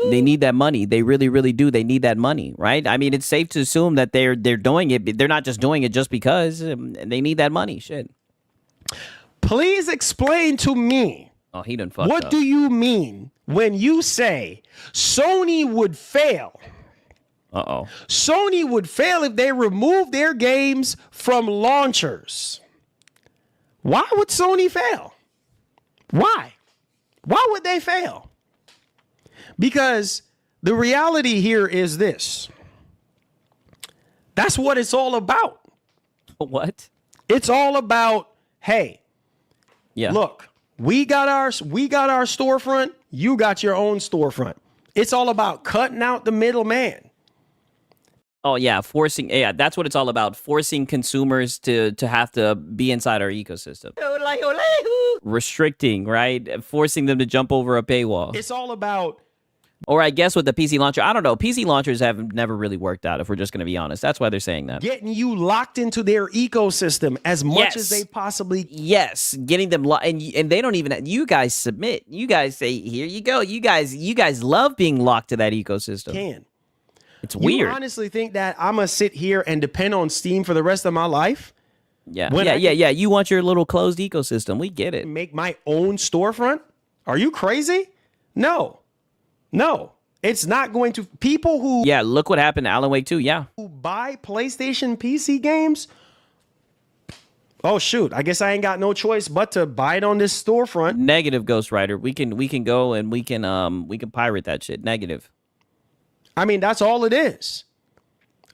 Speaker 2: They need that money. They really, really do. They need that money, right? I mean, it's safe to assume that they're doing it. They're not just doing it just because. They need that money. Shit.
Speaker 6: Please explain to me.
Speaker 2: Oh, he done fucked
Speaker 6: What
Speaker 2: up.
Speaker 6: do you mean when you say Sony would fail?
Speaker 2: Uh-oh.
Speaker 6: Sony would fail if they remove their games from launchers. Why would Sony fail? Why? Why would they fail? Because the reality here is this. That's what it's all about.
Speaker 2: What?
Speaker 6: It's all about, hey,
Speaker 2: Yeah.
Speaker 6: look, we got our storefront, you got your own storefront. It's all about cutting out the middleman.
Speaker 2: Oh, yeah. That's what it's all about. Forcing consumers to have to be inside our ecosystem. Restricting, right? Forcing them to jump over a paywall.
Speaker 6: It's all about,
Speaker 2: Or I guess with the PC launcher, I don't know. PC launchers have never really worked out, if we're just going to be honest. That's why they're saying that.
Speaker 6: getting you locked into their ecosystem as much as they possibly can.
Speaker 2: Yes, getting them and they don't even. You guys submit. You guys say, "Here you go." You guys love being locked to that ecosystem. It's weird.
Speaker 6: You honestly think that I'm gonna sit here and depend on Steam for the rest of my life?
Speaker 2: Yeah,
Speaker 6: When
Speaker 2: yeah. You want your little closed ecosystem. We get it.
Speaker 6: Make my own storefront? Are you crazy? No, it's not going to. People who
Speaker 2: Yeah, look what happened to Alan Wake 2. Yeah.
Speaker 6: who buy PlayStation PC games. Oh shoot! I guess I ain't got no choice but to buy it on this storefront.
Speaker 2: Negative, Ghost Rider. We can go and we can pirate that shit. Negative.
Speaker 6: I mean, that's all it is.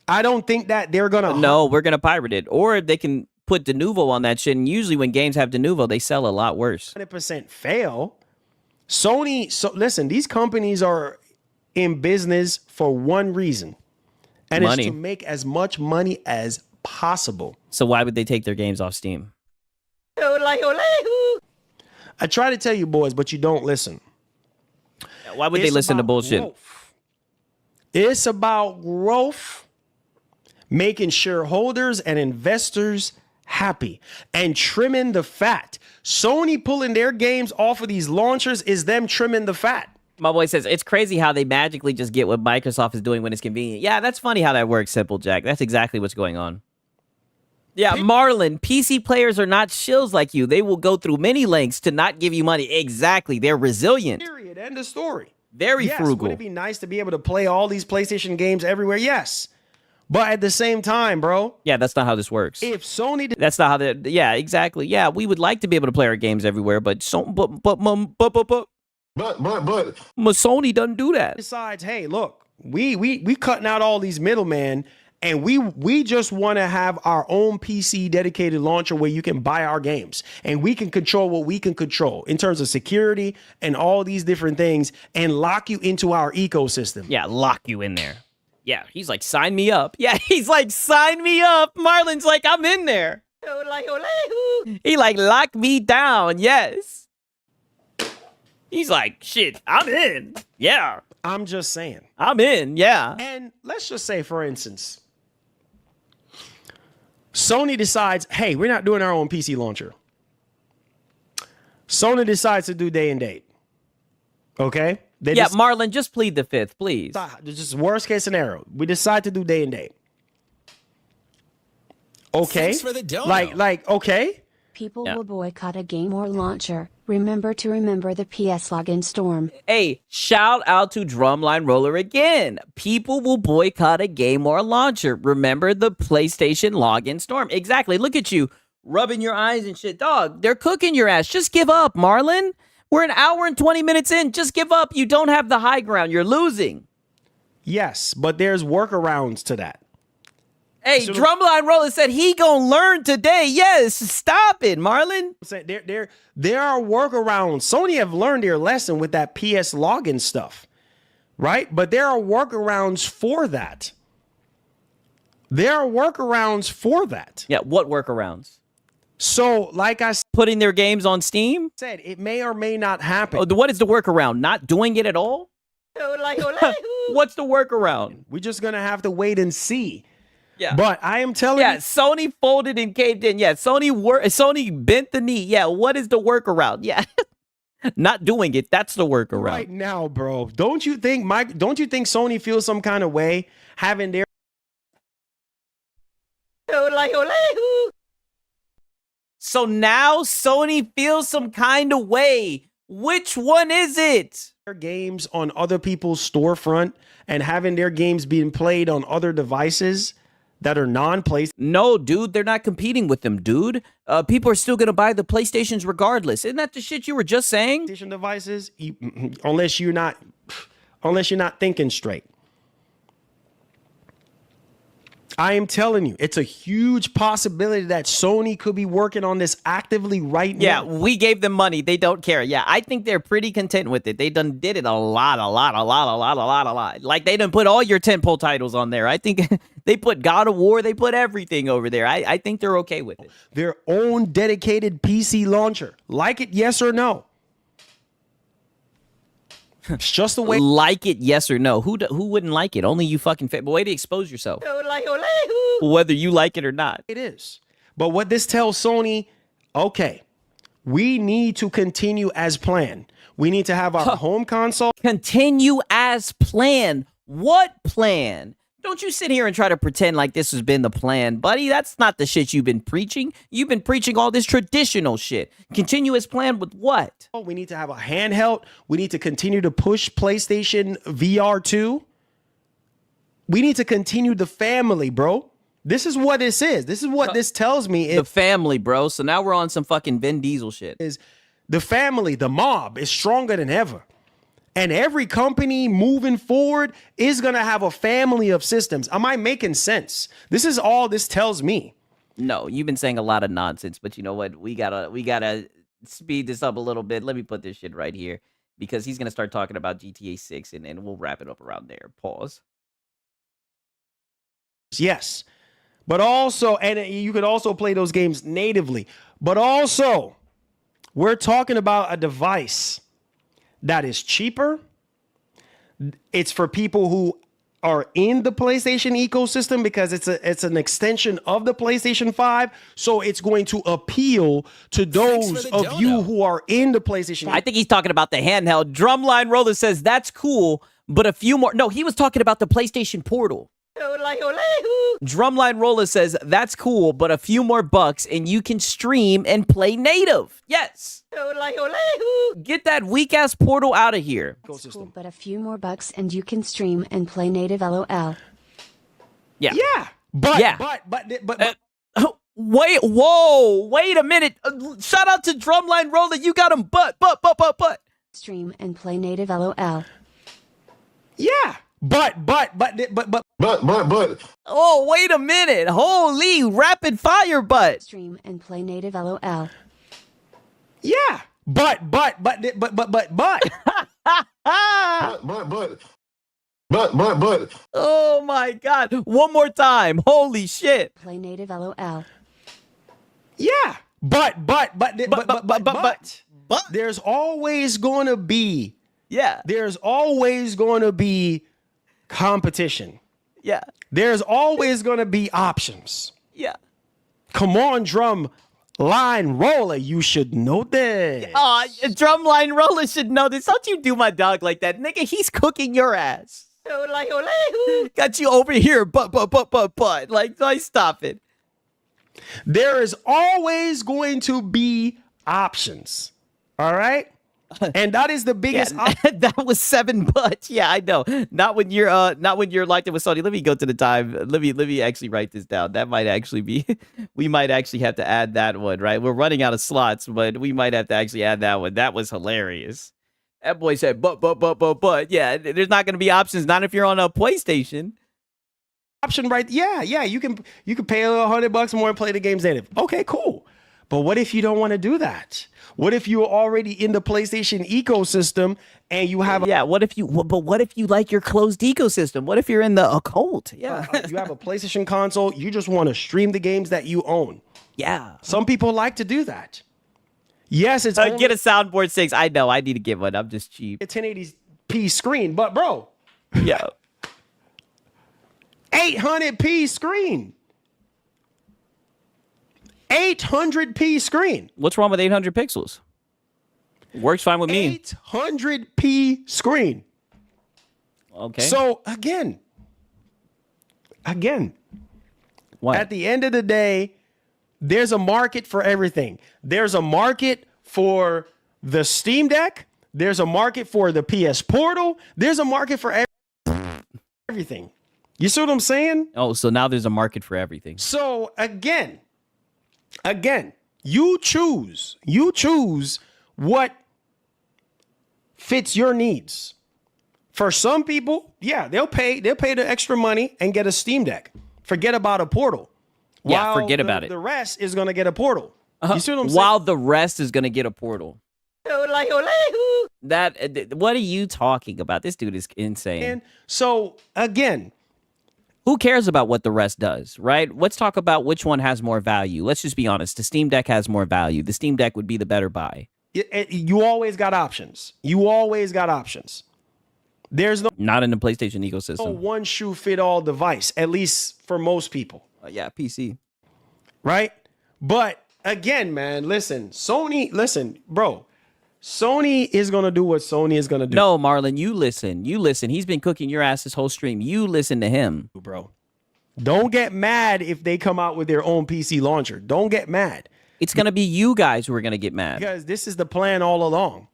Speaker 6: I don't think that they're gonna.
Speaker 2: No, we're gonna pirate it, or they can put Denuvo on that shit. And usually, when games have Denuvo, they sell a lot worse.
Speaker 6: 100% fail. Sony. So listen, these companies are in business for one reason, and
Speaker 2: Money.
Speaker 6: it's to make as much money as possible.
Speaker 2: So why would they take their games off Steam?
Speaker 6: I try to tell you boys, but you don't listen.
Speaker 2: Why would they listen to
Speaker 6: about
Speaker 2: bullshit?
Speaker 6: growth. It's about growth, making shareholders and investors happy, and trimming the fat. Sony pulling their games off of these launchers is them trimming the fat.
Speaker 2: My boy says, it's crazy how they magically just get what Microsoft is doing when it's convenient. Yeah, that's funny how that works, Simple Jack. That's exactly what's going on. Yeah, Marlon, PC players are not shills like you. They will go through many lengths to not give you money. Exactly. They're resilient.
Speaker 6: Period. End of story.
Speaker 2: Very
Speaker 6: Yes,
Speaker 2: frugal.
Speaker 6: would it be nice to be able to play all these PlayStation games everywhere? Yes. But at the same time, bro,
Speaker 2: Yeah, that's not how this works.
Speaker 6: if Sony
Speaker 2: That's not how that. Yeah, exactly. Yeah, we would like to be able to play our games everywhere, but Sony doesn't do that.
Speaker 6: decides, hey, look, We cutting out all these middlemen, and we just want to have our own PC dedicated launcher where you can buy our games and we can control what we can control in terms of security and all these different things and lock you into our ecosystem.
Speaker 2: Yeah, lock you in there. Yeah, he's like, sign me up. Yeah, he's like, sign me up. Marlon's like, I'm in there. He like, lock me down. Yes. He's like, shit, I'm in. Yeah.
Speaker 6: I'm just saying.
Speaker 2: I'm in. Yeah.
Speaker 6: And let's just say, for instance, Sony decides, hey, we're not doing our own PC launcher. Sony decides to do day and date. Okay?
Speaker 2: Marlon, just plead the fifth, please.
Speaker 6: Just worst case scenario. We decide to do day and date. Okay?
Speaker 9: Thanks for the dono.
Speaker 6: Like, okay?
Speaker 8: People will boycott a game or launcher. Remember the PS login storm.
Speaker 2: Hey, shout out to Drumline Roller again. People will boycott a game or a launcher. Remember the PlayStation login storm. Exactly. Look at you rubbing your eyes and shit. Dog, they're cooking your ass. Just give up, Marlon. We're an hour and 20 minutes in. Just give up. You don't have the high ground. You're losing.
Speaker 6: Yes, but there's workarounds to that.
Speaker 2: Hey, Drumline Roller said he gonna learn today. Yes, stop it, Marlon.
Speaker 6: There are workarounds. Sony have learned their lesson with that PS login stuff, right? But there are workarounds for that. Yeah, what workarounds? So, like I said,
Speaker 2: putting their games on Steam?
Speaker 6: It may or may not happen.
Speaker 2: Oh, what is the workaround? Not doing it at all? What's the workaround?
Speaker 6: We're just gonna have to wait and see.
Speaker 2: Yeah.
Speaker 6: But I am telling you.
Speaker 2: Sony folded and caved in. Yeah, Sony bent the knee. Yeah, what is the workaround? Yeah. Not doing it. That's the workaround.
Speaker 6: Right now, bro. Don't you think Sony feels some kind of way having their
Speaker 2: So now Sony feels some kind of way. Which one is it?
Speaker 6: games on other people's storefront and having their games being played on other devices that are non-PlayStation?
Speaker 2: No, dude, they're not competing with them, dude. People are still gonna buy the PlayStations regardless. Isn't that the shit you were just saying?
Speaker 6: PlayStation devices, unless you're not thinking straight. I am telling you, it's a huge possibility that Sony could be working on this actively right now.
Speaker 2: Yeah, we gave them money. They don't care. Yeah, I think they're pretty content with it. They done did it a lot. Like, they done put all your tentpole titles on there. I think they put God of War. They put everything over there. I think they're okay with it.
Speaker 6: Their own dedicated PC launcher. Like it, yes or no? It's just the way.
Speaker 2: Like it, yes or no? Who wouldn't like it? Only you fucking but way to expose yourself. Whether you like it or not.
Speaker 6: It is. But what this tells Sony, okay, we need to continue as planned. We need to have our home console.
Speaker 2: Continue as planned. What plan? Don't you sit here and try to pretend like this has been the plan, buddy. That's not the shit you've been preaching. You've been preaching all this traditional shit. Continue as planned with what?
Speaker 6: We need to have a handheld. We need to continue to push PlayStation VR 2. We need to continue the family, bro. This is what this is. This is what this tells me.
Speaker 2: The family, bro. So now we're on some fucking Vin Diesel shit.
Speaker 6: Is the family, the mob is stronger than ever. And every company moving forward is going to have a family of systems. Am I making sense? This is all this tells me.
Speaker 2: No, you've been saying a lot of nonsense, but you know what? We gotta speed this up a little bit. Let me put this shit right here because he's going to start talking about GTA 6 and we'll wrap it up around there. Pause.
Speaker 6: Yes. But also, and you could also play those games natively. But also, we're talking about a device that is cheaper. It's for people who are in the PlayStation ecosystem because it's an extension of the PlayStation 5. So it's going to appeal to those of you who are in the PlayStation.
Speaker 2: I think he's talking about the handheld. Drumline Roller says that's cool, but a few more. No, he was talking about the PlayStation Portal. Drumline Roller says that's cool, but a few more bucks and you can stream and play native. Yes. Get that weak ass Portal out of here.
Speaker 8: It's cool, but a few more bucks and you can stream and play native. LOL.
Speaker 2: Yeah.
Speaker 6: Yeah. But
Speaker 2: wait, whoa, wait a minute. Shout out to Drumline Roller. You got him, but.
Speaker 8: Stream and play native. LOL.
Speaker 6: Yeah. But.
Speaker 2: Oh, wait a minute. Holy rapid fire butt.
Speaker 8: Stream and play native LOL.
Speaker 6: Yeah. But.
Speaker 2: Oh my God. One more time. Holy shit.
Speaker 8: Play native LOL.
Speaker 6: Yeah. But. There's always going to be.
Speaker 2: Yeah.
Speaker 6: There's always going to be competition.
Speaker 2: Yeah.
Speaker 6: There's always going to be options.
Speaker 2: Yeah.
Speaker 6: Come on, drum line roller. You should know this.
Speaker 2: Drumline roller should know this. Don't you do my dog like that. Nigga, he's cooking your ass. Got you over here, but. Like, stop it.
Speaker 6: There is always going to be options. All right? And that is the biggest
Speaker 2: that was 7 butts. Yeah, I know. Not when you're locked in with Sony. Let me go to the time. Let me actually write this down. That might actually be we might actually have to add that one, right? We're running out of slots, but we might have to actually add that one. That was hilarious. That boy said but. Yeah, there's not gonna be options, not if you're on a PlayStation.
Speaker 6: Option, right? Yeah. You can pay $100 more and play the games native. Okay, cool. But what if you don't want to do that? What if you're already in the PlayStation ecosystem and you have
Speaker 2: what if you like your closed ecosystem? What if you're in the occult? Yeah.
Speaker 6: You have a PlayStation console, you just want to stream the games that you own.
Speaker 2: Yeah.
Speaker 6: Some people like to do that. Yes, it's
Speaker 2: get a soundboard 6. I know, I need to get one. I'm just cheap.
Speaker 6: a 1080p screen, but bro.
Speaker 2: Yeah.
Speaker 6: 800p screen. 800p screen.
Speaker 2: What's wrong with 800 pixels? Works fine with me.
Speaker 6: 800p screen.
Speaker 2: Okay.
Speaker 6: So again,
Speaker 2: what?
Speaker 6: At the end of the day, there's a market for everything. There's a market for the Steam Deck. There's a market for the PS Portal. There's a market for everything. You see what I'm saying?
Speaker 2: Oh, so now there's a market for everything.
Speaker 6: So again, you choose what fits your needs. For some people, yeah, they'll pay the extra money and get a Steam Deck. Forget about a Portal.
Speaker 2: Yeah, forget about it.
Speaker 6: The rest is going to get a Portal. You see what I'm saying?
Speaker 2: While the rest is going to get a Portal. What are you talking about? This dude is insane.
Speaker 6: And so again,
Speaker 2: who cares about what the rest does, right? Let's talk about which one has more value. Let's just be honest. The Steam Deck has more value. The Steam Deck would be the better buy.
Speaker 6: You always got options. There's
Speaker 2: not in the PlayStation ecosystem.
Speaker 6: One shoe fit all device, at least for most people.
Speaker 2: Yeah, PC.
Speaker 6: Right? But again, man, Sony is going to do what Sony is going to do.
Speaker 2: No, Marlon, you listen. He's been cooking your ass this whole stream. You listen to him.
Speaker 6: Bro, don't get mad if they come out with their own PC launcher. Don't get mad.
Speaker 2: It's going to be you guys who are going to get mad.
Speaker 6: Because this is the plan all along.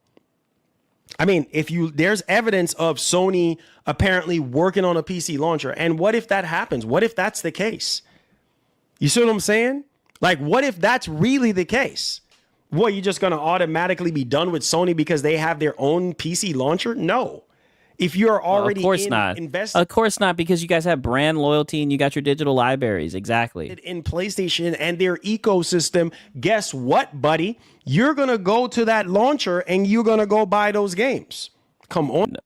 Speaker 6: I mean, there's evidence of Sony apparently working on a PC launcher. And what if that happens? What if that's the case? You see what I'm saying? Like, what if that's really the case? What, you just going to automatically be done with Sony because they have their own PC launcher? No. If you're already
Speaker 2: invested, of course not, because you guys have brand loyalty and you got your digital libraries. Exactly.
Speaker 6: In PlayStation and their ecosystem, guess what, buddy? You're going to go to that launcher and you're going to go buy those games. Come on.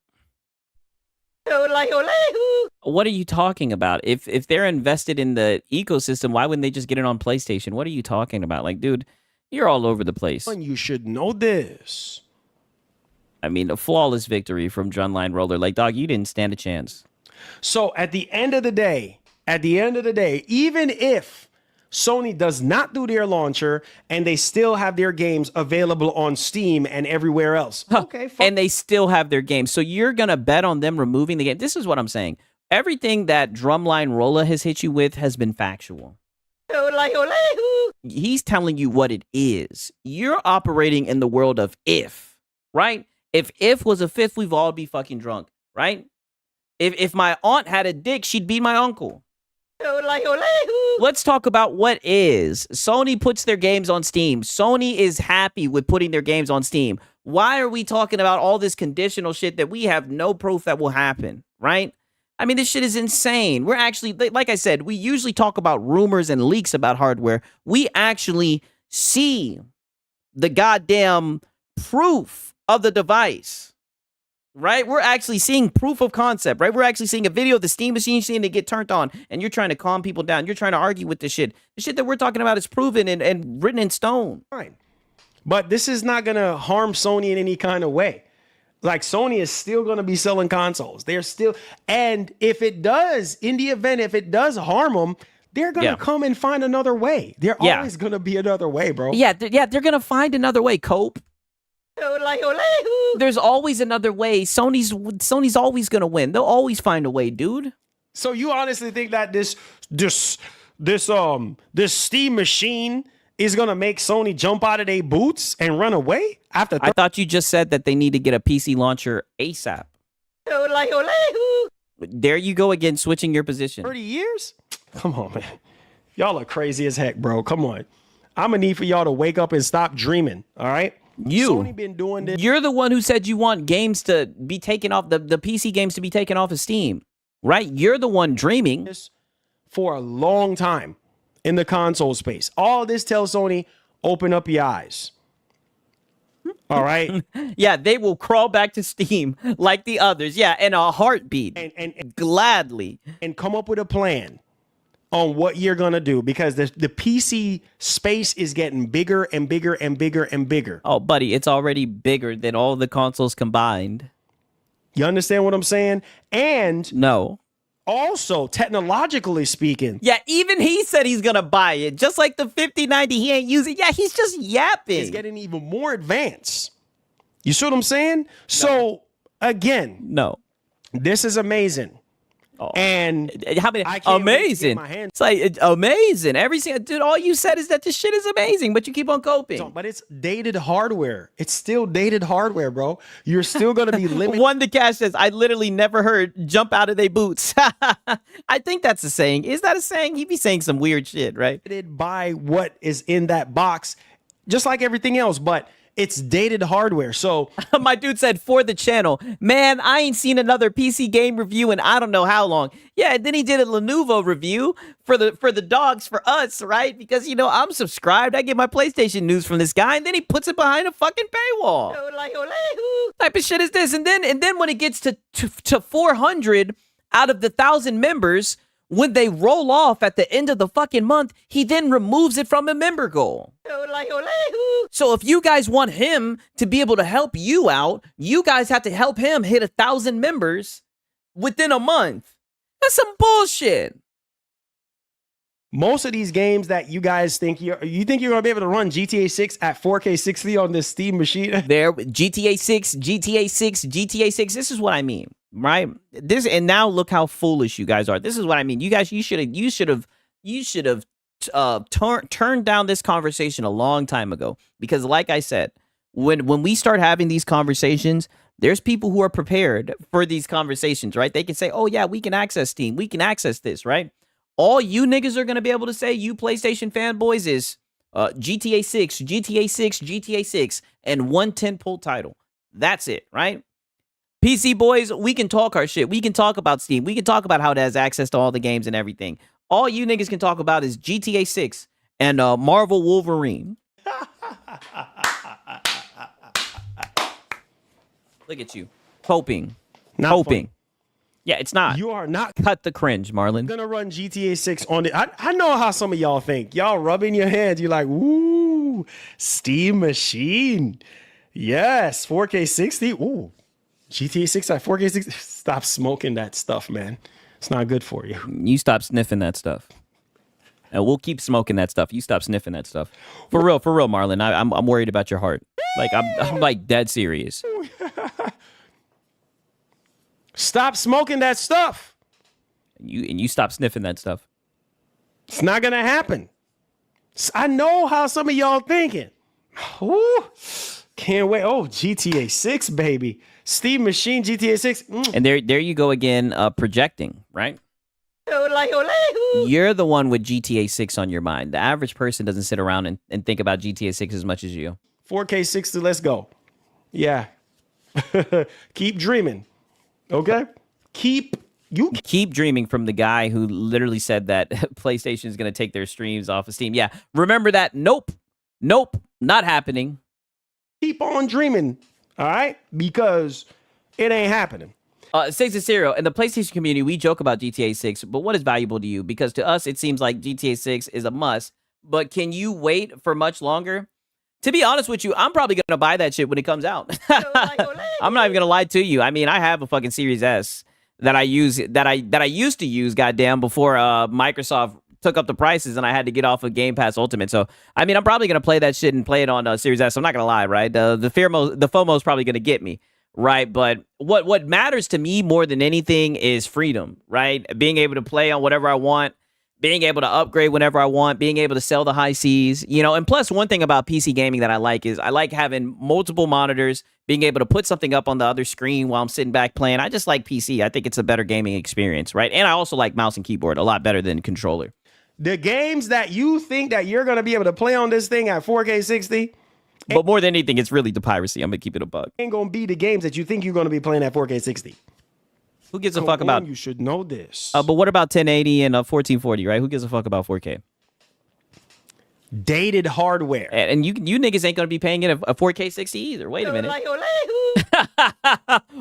Speaker 2: What are you talking about? If they're invested in the ecosystem, why wouldn't they just get it on PlayStation? What are you talking about? Like, dude, you're all over the place.
Speaker 6: You should know this.
Speaker 2: I mean, a flawless victory from Drumline Roller. Like, dog, you didn't stand a chance.
Speaker 6: So at the end of the day, even if Sony does not do their launcher and they still have their games available on Steam and everywhere else.
Speaker 2: Okay, fine. And they still have their games. So you're going to bet on them removing the game. This is what I'm saying. Everything that Drumline Roller has hit you with has been factual. He's telling you what it is. You're operating in the world of if, right? If was a fifth, we'd all be fucking drunk, right? If my aunt had a dick, she'd be my uncle. Let's talk about what is. Sony puts their games on Steam. Sony is happy with putting their games on Steam. Why are we talking about all this conditional shit that we have no proof that will happen, right? I mean, this shit is insane. We're actually, like I said, we usually talk about rumors and leaks about hardware. We actually see the goddamn proof of the device, right? We're actually seeing proof of concept, right? We're actually seeing a video of the Steam machine seeing it get turned on, and you're trying to calm people down. You're trying to argue with this shit. The shit that we're talking about is proven and written in stone.
Speaker 6: Fine. But this is not going to harm Sony in any kind of way. Like, Sony is still going to be selling consoles. They're still, and if it does, in the event, if it does harm them, they're going to come and find another way. There's always going to be another way, bro.
Speaker 2: Yeah, they're going to find another way, Cope. There's always another way. Sony's always going to win. They'll always find a way, dude.
Speaker 6: So you honestly think that this Steam machine is going to make Sony jump out of their boots and run away after?
Speaker 2: I thought you just said that they need to get a PC launcher ASAP. There you go again, switching your position.
Speaker 6: 30 years? Come on, man. Y'all are crazy as heck, bro. Come on. I'm going to need for y'all to wake up and stop dreaming, all right? Sony been doing this.
Speaker 2: You're the one who said you want games to be taken off, the PC games to be taken off of Steam, right? You're the one dreaming.
Speaker 6: For a long time in the console space. All this tells Sony, open up your eyes. All right?
Speaker 2: Yeah, they will crawl back to Steam like the others. Yeah, in a heartbeat.
Speaker 6: And
Speaker 2: gladly.
Speaker 6: And come up with a plan on what you're going to do, because the PC space is getting bigger and bigger and bigger and bigger.
Speaker 2: Oh, buddy, it's already bigger than all the consoles combined.
Speaker 6: You understand what I'm saying? And
Speaker 2: no.
Speaker 6: Also, technologically speaking.
Speaker 2: Yeah, even he said he's going to buy it. Just like the 5090, he ain't using. Yeah, he's just yapping.
Speaker 6: It's getting even more advanced. You see what I'm saying? No. So, again.
Speaker 2: No.
Speaker 6: This is amazing. Oh. And
Speaker 2: how many? Amazing. It's like amazing. Every single dude. All you said is that this shit is amazing, but you keep on coping.
Speaker 6: But it's dated hardware. It's still dated hardware, bro. You're still gonna be limited.
Speaker 2: One the cash says, I literally never heard jump out of their boots. I think that's a saying. Is that a saying? He be saying some weird shit, right?
Speaker 6: By what is in that box, just like everything else, but it's dated hardware. So
Speaker 2: my dude said for the channel, man, I ain't seen another PC game review in I don't know how long. Yeah, and then he did a Lenovo review for the dogs for us, right? Because you know I'm subscribed. I get my PlayStation news from this guy, and then he puts it behind a fucking paywall. Type of shit is this? And then when it gets to 400 out of the 1,000 members, when they roll off at the end of the fucking month, he then removes it from a member goal. So if you guys want him to be able to help you out, you guys have to help him hit 1,000 members within a month. That's some bullshit.
Speaker 6: Most of these games that you guys think you think you're gonna be able to run GTA 6 at 4K 60 on this Steam machine?
Speaker 2: There, GTA 6, GTA 6, GTA 6. This is what I mean, right? This, and now look how foolish you guys are. This is what I mean. You guys, you should have turned down this conversation a long time ago, because like I said, when we start having these conversations, there's people who are prepared for these conversations, right? They can say, oh yeah, we can access Steam, we can access this, right? All you niggas are going to be able to say, you PlayStation fanboys, is GTA 6, GTA 6, GTA 6, and one tentpole title. That's it, right? PC boys, we can talk our shit. We can talk about Steam. We can talk about how it has access to all the games and everything. All you niggas can talk about is GTA 6 and Marvel Wolverine. Look at you. Hoping. Yeah, it's not.
Speaker 6: You are not.
Speaker 2: Cut the cringe, Marlon.
Speaker 6: Gonna run GTA 6 on it. I know how some of y'all think. Y'all rubbing your hands. You're like, ooh, Steam machine. Yes, 4K 60. Ooh, GTA 6 at 4K 60. Stop smoking that stuff, man. It's not good for you.
Speaker 2: You stop sniffing that stuff. And we'll keep smoking that stuff. You stop sniffing that stuff. For real, Marlon. I'm worried about your heart. Like, I'm like dead serious.
Speaker 6: Stop smoking that stuff.
Speaker 2: And you stop sniffing that stuff.
Speaker 6: It's not gonna happen. I know how some of y'all thinking. Ooh, can't wait. Oh, GTA 6, baby. Steam machine, GTA 6.
Speaker 2: And there you go again, projecting, right? You're the one with GTA 6 on your mind. The average person doesn't sit around and think about GTA 6 as much as you.
Speaker 6: 4K 60, let's go. Yeah. Keep dreaming. Okay? Keep You
Speaker 2: keep dreaming from the guy who literally said that PlayStation is going to take their streams off of Steam. Yeah, remember that? Nope, not happening.
Speaker 6: keep on dreaming, all right? Because it ain't happening.
Speaker 2: 6-0. In the PlayStation community, we joke about GTA 6, but what is valuable to you? Because to us, it seems like GTA 6 is a must. But can you wait for much longer? To be honest with you, I'm probably gonna buy that shit when it comes out. I'm not even gonna lie to you. I mean, I have a fucking Series S that I use that I used to use, goddamn, before Microsoft took up the prices and I had to get off of Game Pass Ultimate. So I mean, I'm probably gonna play that shit and play it on Series S. I'm not gonna lie, right? The FOMO is probably gonna get me, right? But what matters to me more than anything is freedom, right? Being able to play on whatever I want, being able to upgrade whenever I want, being able to sell the high seas, you know. And plus, one thing about PC gaming that I like is I like having multiple monitors, being able to put something up on the other screen while I'm sitting back playing. I just like PC. I think it's a better gaming experience, right? And I also like mouse and keyboard a lot better than controller.
Speaker 6: The games that you think that you're going to be able to play on this thing at 4K 60
Speaker 2: But more than anything, it's really the piracy. I'm going to keep it a buck.
Speaker 6: ain't going to be the games that you think you're going to be playing at 4K 60.
Speaker 2: Who gives a
Speaker 6: Come
Speaker 2: fuck about...
Speaker 6: on, you should know this.
Speaker 2: but what about 1080 and 1440, right? Who gives a fuck about 4K?
Speaker 6: Dated hardware.
Speaker 2: And you niggas ain't going to be paying it a 4K 60 either. Wait a minute.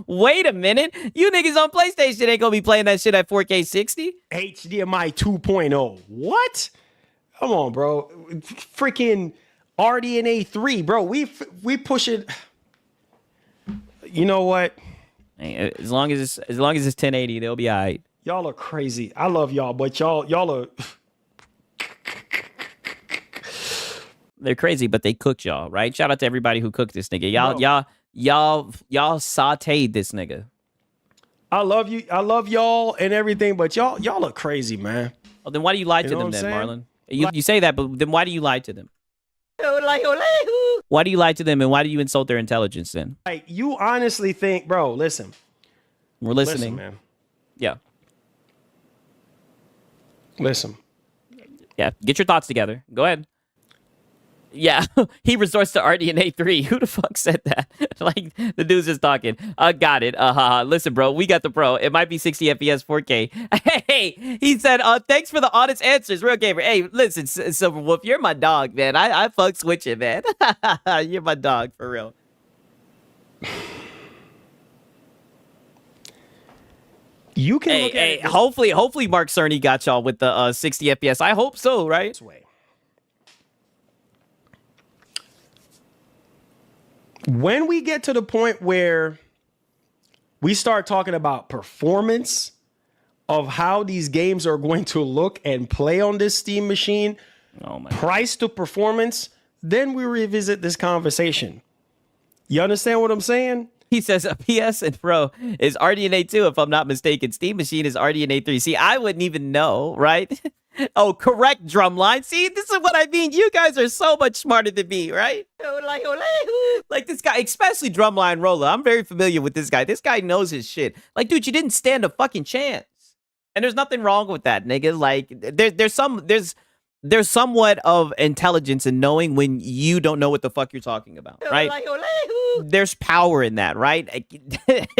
Speaker 2: Wait a minute. You niggas on PlayStation ain't going to be playing that shit at 4K 60?
Speaker 6: HDMI 2.0. What? Come on, bro. Freaking RDNA 3, bro. We push it. You know what?
Speaker 2: Hey, as long as it's 1080, they'll be all right.
Speaker 6: Y'all are crazy. I love y'all, but y'all are.
Speaker 2: They're crazy, but they cooked y'all, right? Shout out to everybody who cooked this nigga. Y'all sauteed this nigga.
Speaker 6: I love you. I love y'all and everything, but y'all are crazy, man.
Speaker 2: Well, then why do you lie to
Speaker 6: know
Speaker 2: them
Speaker 6: what I'm
Speaker 2: then,
Speaker 6: saying?
Speaker 2: Marlon? You say that, but then why do you lie to them? Why do you lie to them, and why do you insult their intelligence then?
Speaker 6: Like, you honestly think, bro, listen.
Speaker 2: We're listening.
Speaker 6: Listen, man.
Speaker 2: Yeah.
Speaker 6: Listen.
Speaker 2: Yeah, get your thoughts together. Go ahead. Yeah, he resorts to RDNA 3. Who the fuck said that? Like, the dude's just talking. Got it. Listen, bro, we got the pro. It might be 60 FPS 4K. Hey, he said, thanks for the honest answers, Real Gamer. Hey, listen, Silver Wolf, you're my dog, man. I fucks with you, man. You're my dog, for real.
Speaker 6: You can look at
Speaker 2: Hey,
Speaker 6: it
Speaker 2: hopefully Mark Cerny got y'all with the 60 FPS. I hope so, right?
Speaker 6: this way. When we get to the point where we start talking about performance of how these games are going to look and play on this Steam machine, price to performance, then we revisit this conversation. You understand what I'm saying?
Speaker 2: He says a PS and Pro is RDNA 2, if I'm not mistaken. Steam Machine is RDNA 3. See, I wouldn't even know, right? Oh, correct, Drumline. See, this is what I mean. You guys are so much smarter than me, right? Like this guy, especially Drumline Roller. I'm very familiar with this guy. This guy knows his shit. Like, dude, you didn't stand a fucking chance. And there's nothing wrong with that, nigga. Like, there's somewhat of intelligence in knowing when you don't know what the fuck you're talking about, right? There's power in that, right?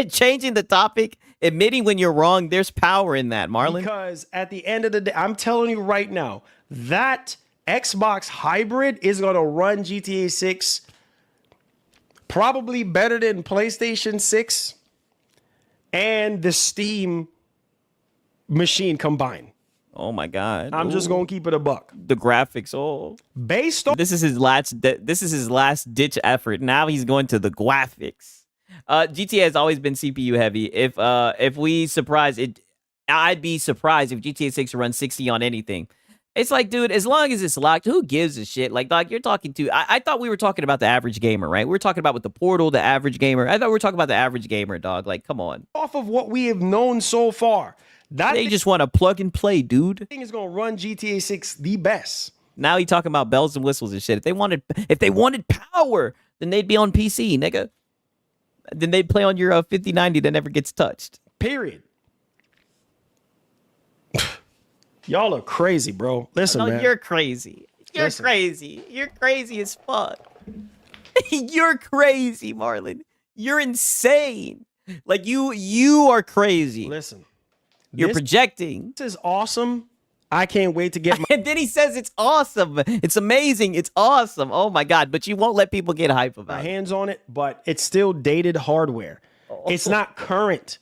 Speaker 2: Changing the topic, admitting when you're wrong, there's power in that, Marlon.
Speaker 6: Because at the end of the day, I'm telling you right now, that Xbox hybrid is going to run GTA 6 probably better than PlayStation 6 and the Steam machine combined.
Speaker 2: Oh my God!
Speaker 6: I'm just gonna keep it a buck.
Speaker 2: The graphics,
Speaker 6: Based on
Speaker 2: this is his last ditch effort. Now he's going to the graphics. GTA has always been CPU heavy. If we surprise it, I'd be surprised if GTA 6 runs 60 on anything. It's like, dude, as long as it's locked, who gives a shit? Like, dog, you're talking to. I thought we were talking about the average gamer, right? We were talking about with the Portal, the average gamer. I thought we were talking about the average gamer, dog. Like, come on.
Speaker 6: off of what we have known so far,
Speaker 2: They just want to plug and play, dude.
Speaker 6: thing is gonna run GTA 6 the best.
Speaker 2: Now he talking about bells and whistles and shit. If they wanted power, then they'd be on PC, nigga. Then they'd play on your 5090 that never gets touched.
Speaker 6: Period. Y'all are crazy, bro. Listen,
Speaker 2: No,
Speaker 6: man.
Speaker 2: you're crazy. You're
Speaker 6: Listen.
Speaker 2: crazy. You're crazy as fuck. You're crazy, Marlon. You're insane. Like you are crazy.
Speaker 6: Listen.
Speaker 2: You're
Speaker 6: This-
Speaker 2: projecting.
Speaker 6: This is awesome. I can't wait to get my
Speaker 2: And then he says it's awesome. It's amazing. It's awesome. Oh my God. But you won't let people get hype
Speaker 6: my
Speaker 2: about it.
Speaker 6: hands on it, but it's still dated hardware. It's not current.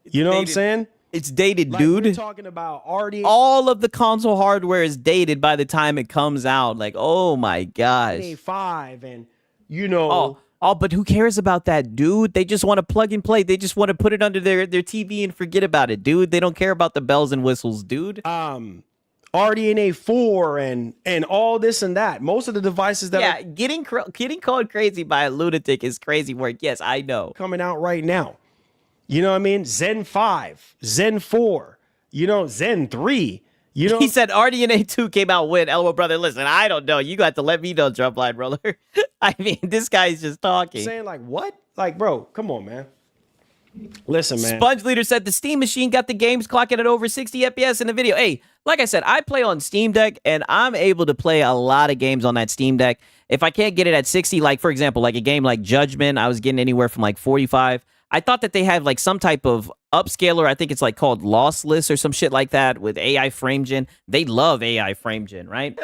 Speaker 6: You know what I'm
Speaker 2: dated.
Speaker 6: saying?
Speaker 2: It's dated,
Speaker 6: Like, we're
Speaker 2: dude.
Speaker 6: talking about RDA
Speaker 2: All of the console hardware is dated by the time it comes out. Like, oh my gosh.
Speaker 6: 5 and you know
Speaker 2: But who cares about that, dude? They just want to plug and play. They just want to put it under their TV and forget about it, dude. They don't care about the bells and whistles, dude.
Speaker 6: RDNA 4 and all this and that. Most of the devices that
Speaker 2: Yeah,
Speaker 6: are
Speaker 2: getting called crazy by a lunatic is crazy work. Yes, I know.
Speaker 6: coming out right now. You know what I mean? Zen 5, Zen 4, you know, Zen 3. You know,
Speaker 2: He said RDNA 2 came out when, LO brother, listen, I don't know. You got to let me know, Drumline Roller. I mean, this guy's just talking.
Speaker 6: saying like what? Like, bro, come on, man. Listen, man.
Speaker 2: Sponge Leader said the Steam machine got the games clocking at over 60 FPS in the video. Hey, like I said, I play on Steam Deck, and I'm able to play a lot of games on that Steam Deck. If I can't get it at 60, like, for example, like a game like Judgment, I was getting anywhere from like 45. I thought that they have like some type of upscaler. I think it's like called Lossless or some shit like that with AI frame gen. They love AI frame gen, right?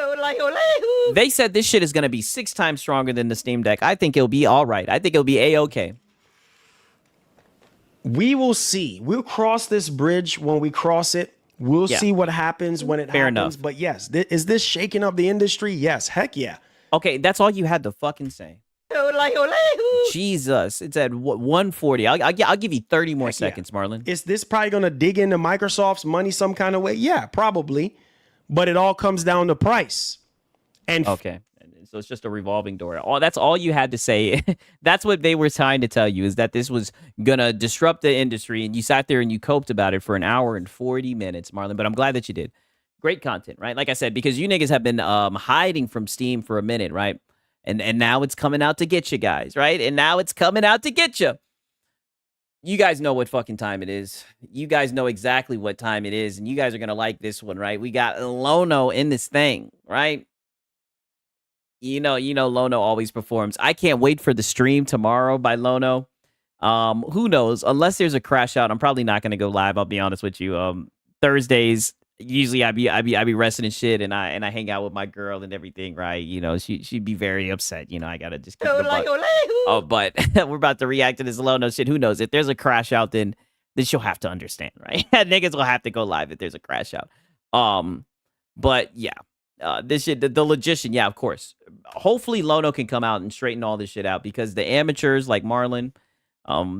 Speaker 2: They said this shit is going to be 6 times stronger than the Steam Deck. I think it'll be all right. I think it'll be A-okay.
Speaker 6: We will see. We'll cross this bridge when we cross it. We'll
Speaker 2: Yeah.
Speaker 6: see what happens when it
Speaker 2: Fair
Speaker 6: happens.
Speaker 2: enough.
Speaker 6: But yes, is this shaking up the industry? Yes. Heck yeah.
Speaker 2: Okay, that's all you had to fucking say. Jesus, it's at 140. I'll give you 30 more seconds, Marlon.
Speaker 6: Is this probably going to dig into Microsoft's money some kind of way? Yeah, probably. But it all comes down to price. And
Speaker 2: Okay. So it's just a revolving door. That's all you had to say. That's what they were trying to tell you, is that this was going to disrupt the industry. And you sat there and you coped about it for an hour and 40 minutes, Marlon. But I'm glad that you did. Great content, right? Like I said, because you niggas have been hiding from Steam for a minute, right? And now it's coming out to get you guys, right? And now it's coming out to get you. You guys know what fucking time it is. You guys know exactly what time it is. And you guys are going to like this one, right? We got Lono in this thing, right? You know, Lono always performs. I can't wait for the stream tomorrow by Lono. Who knows? Unless there's a crash out, I'm probably not going to go live. I'll be honest with you. Thursdays, usually I be resting and shit, and I hang out with my girl and everything, right? You know, she'd be very upset. You know, I gotta just keep it a buck. Oh, but we're about to react to this Lono shit. Who knows? If there's a crash out, then she'll have to understand, right? Niggas will have to go live if there's a crash out. But yeah. This shit, the logician, yeah, of course. Hopefully Lono can come out and straighten all this shit out, because the amateurs like Marlon,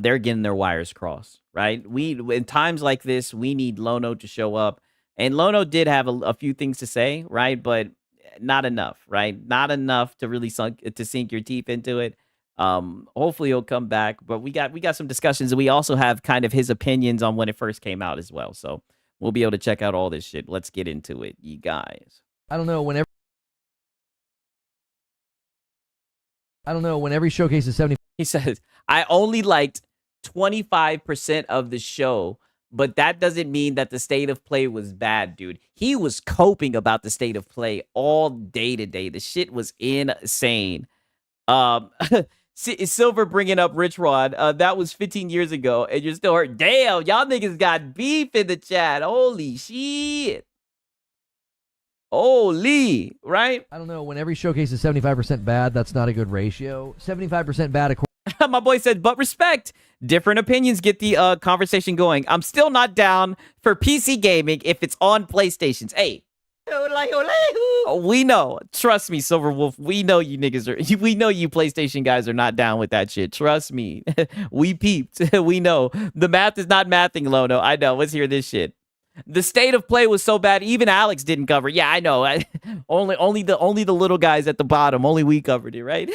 Speaker 2: they're getting their wires crossed, right? In times like this, we need Lono to show up. And Lono did have a few things to say, right? But not enough, right? Not enough to really sink your teeth into it. Hopefully he'll come back. But we got some discussions, and we also have kind of his opinions on when it first came out as well. So we'll be able to check out all this shit. Let's get into it, you guys.
Speaker 3: I don't know, when every showcase is 70.
Speaker 2: He says, I only liked 25% of the show, but that doesn't mean that the state of play was bad, dude. He was coping about the state of play all day today. The shit was insane. Silver bringing up Rich Rod. That was 15 years ago, and you're still hurt. Damn, y'all niggas got beef in the chat. Holy shit. Holy, right?
Speaker 3: I don't know, when every showcase is 75% bad, that's not a good ratio. 75% bad
Speaker 2: My boy said, but respect. Different opinions get the conversation going. I'm still not down for PC gaming if it's on PlayStations. Hey, we know. Trust me, Silver Wolf. We know you niggas are. We know you PlayStation guys are not down with that shit. Trust me. We peeped. We know. The math is not mathing, Lono. I know. Let's hear this shit. The state of play was so bad, even Alex didn't cover. Yeah, I know. Only the little guys at the bottom. Only we covered it, right?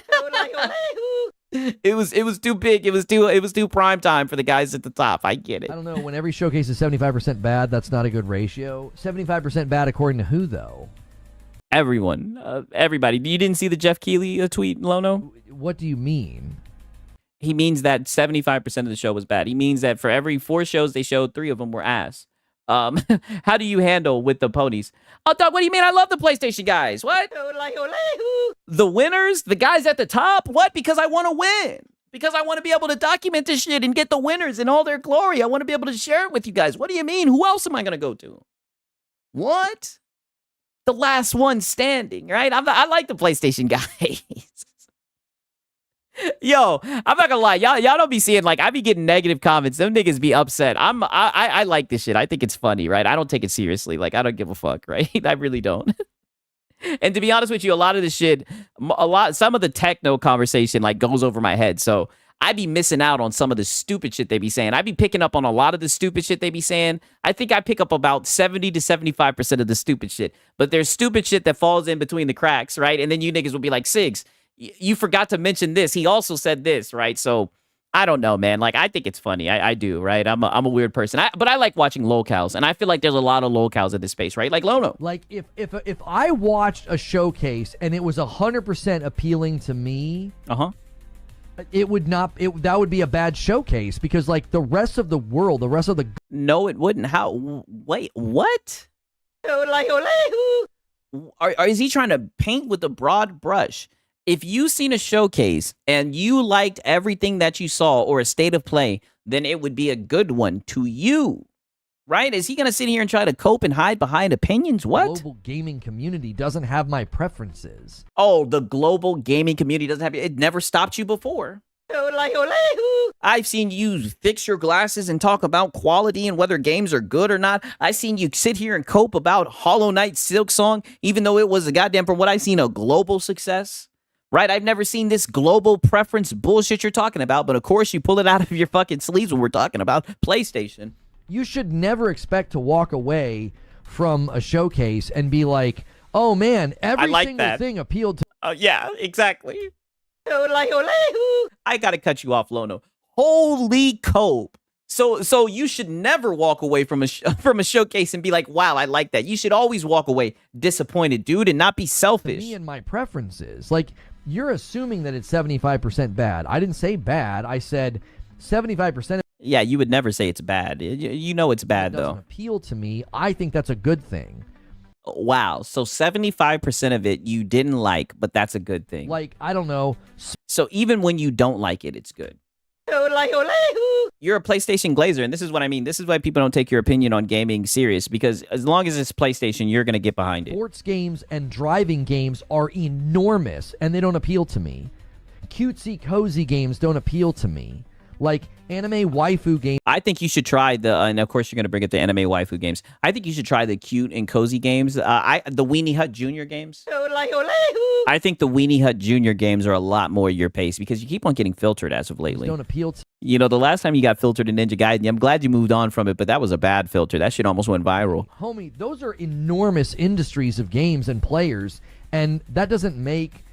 Speaker 2: It was too big. It was too prime time for the guys at the top. I get it.
Speaker 3: I don't know, when every showcase is 75% bad, that's not a good ratio. 75% bad according to who, though?
Speaker 2: Everyone, everybody. You didn't see the Jeff Keighley tweet, Lono?
Speaker 3: What do you mean?
Speaker 2: He means that 75% of the show was bad. He means that for every 4 shows they showed, 3 of them were ass. How do you handle with the ponies? Oh, dog, what do you mean? I love the PlayStation guys. What? The winners? The guys at the top? What? Because I want to win. because I want to be able to document this shit and get the winners in all their glory. I want to be able to share it with you guys. What do you mean? Who else am I going to go to? What? The last one standing, right? I like the PlayStation guys. Yo, I'm not gonna lie, y'all don't be seeing, like, I be getting negative comments. Them niggas be upset. I like this shit. I think it's funny, right? I don't take it seriously. Like, I don't give a fuck, right? I really don't. And to be honest with you, a lot of this shit, some of the techno conversation like goes over my head. So I be missing out on some of the stupid shit they be saying. I be picking up on a lot of the stupid shit they be saying. I think I pick up about 70 to 75% of the stupid shit. But there's stupid shit that falls in between the cracks, right? And then you niggas will be like, Sigs, you forgot to mention this. He also said this, right? So I don't know, man. Like, I think it's funny. I do, right? I'm a weird person. But I like watching locals, and I feel like there's a lot of locals in this space, right? Like Lono.
Speaker 3: Like, if I watched a showcase and it was 100% appealing to me, it would not. That would be a bad showcase because, like, the rest of the world, the rest of the
Speaker 2: No, it wouldn't. How? Wait, what? Is he trying to paint with a broad brush? If you seen a showcase and you liked everything that you saw or a state of play, then it would be a good one to you, right? Is he going to sit here and try to cope and hide behind opinions? What?
Speaker 3: global gaming community doesn't have my preferences.
Speaker 2: Oh, the global gaming community doesn't have it. Never stopped you before. I've seen you fix your glasses and talk about quality and whether games are good or not. I've seen you sit here and cope about Hollow Knight Silk Song, even though it was a goddamn, from what I've seen, a global success. Right? I've never seen this global preference bullshit you're talking about, but of course you pull it out of your fucking sleeves when we're talking about PlayStation.
Speaker 3: You should never expect to walk away from a showcase and be like, oh man, every single thing appealed to
Speaker 2: yeah, exactly. I gotta cut you off, Lono. Holy cope. So you should never walk away from a showcase and be like, wow, I like that. You should always walk away disappointed, dude, and not be selfish.
Speaker 3: Me and my preferences. Like, you're assuming that it's 75% bad. I didn't say bad. I said 75%.
Speaker 2: Yeah, you would never say it's bad. You know it's bad,
Speaker 3: doesn't
Speaker 2: though.
Speaker 3: Appeal to me. I think that's a good thing.
Speaker 2: Wow. So 75% of it you didn't like, but that's a good thing.
Speaker 3: Like, I don't know.
Speaker 2: So even when you don't like it, it's good. You're a PlayStation glazer, and this is what I mean. This is why people don't take your opinion on gaming serious, because as long as it's PlayStation, you're going to get behind it.
Speaker 3: Sports games and driving games are enormous, and they don't appeal to me. Cutesy, cozy games don't appeal to me. Like, anime waifu games.
Speaker 2: I think you should try and of course you're going to bring up the anime waifu games. I think you should try the cute and cozy games. The Weenie Hut Junior games. I think the Weenie Hut Junior games are a lot more your pace because you keep on getting filtered as of lately.
Speaker 3: Don't appeal to.
Speaker 2: You know, the last time you got filtered in Ninja Gaiden, I'm glad you moved on from it, but that was a bad filter. That shit almost went viral.
Speaker 3: Homie, those are enormous industries of games and players, and that doesn't make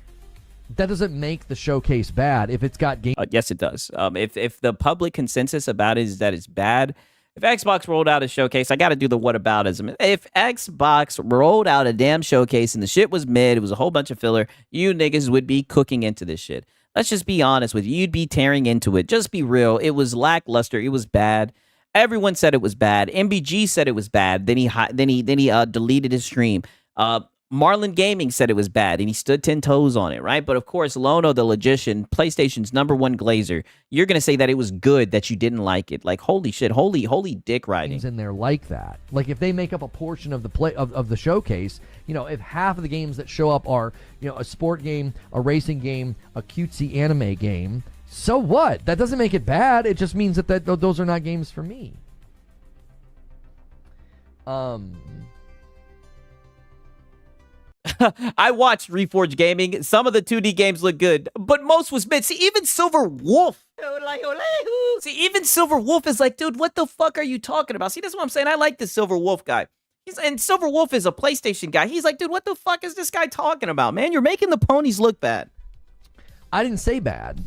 Speaker 3: the showcase bad if it's got game.
Speaker 2: Yes, it does. If the public consensus about it is that it's bad, if Xbox rolled out a showcase, I got to do the whataboutism. If Xbox rolled out a damn showcase and the shit was mid, it was a whole bunch of filler, you niggas would be cooking into this shit. Let's just be honest with you. You'd be tearing into it. Just be real. It was lackluster. It was bad. Everyone said it was bad. MBG said it was bad. Then he deleted his stream. Marlin Gaming said it was bad, and he stood 10 toes on it, right? But of course, Lono the Logician, PlayStation's #1 glazer, you're going to say that it was good that you didn't like it. Like, holy shit, holy dick riding.
Speaker 3: In there like that. Like, if they make up a portion of the play of the showcase, you know, if half of the games that show up are, you know, a sport game, a racing game, a cutesy anime game, so what? That doesn't make it bad. It just means that those are not games for me.
Speaker 2: I watched Reforged Gaming. Some of the 2D games look good, but most was mid. See, even Silver Wolf. See, even Silver Wolf is like, dude, what the fuck are you talking about? See, that's what I'm saying. I like this Silver Wolf guy. And Silver Wolf is a PlayStation guy. He's like, dude, what the fuck is this guy talking about, man? You're making the ponies look bad.
Speaker 3: I didn't say bad.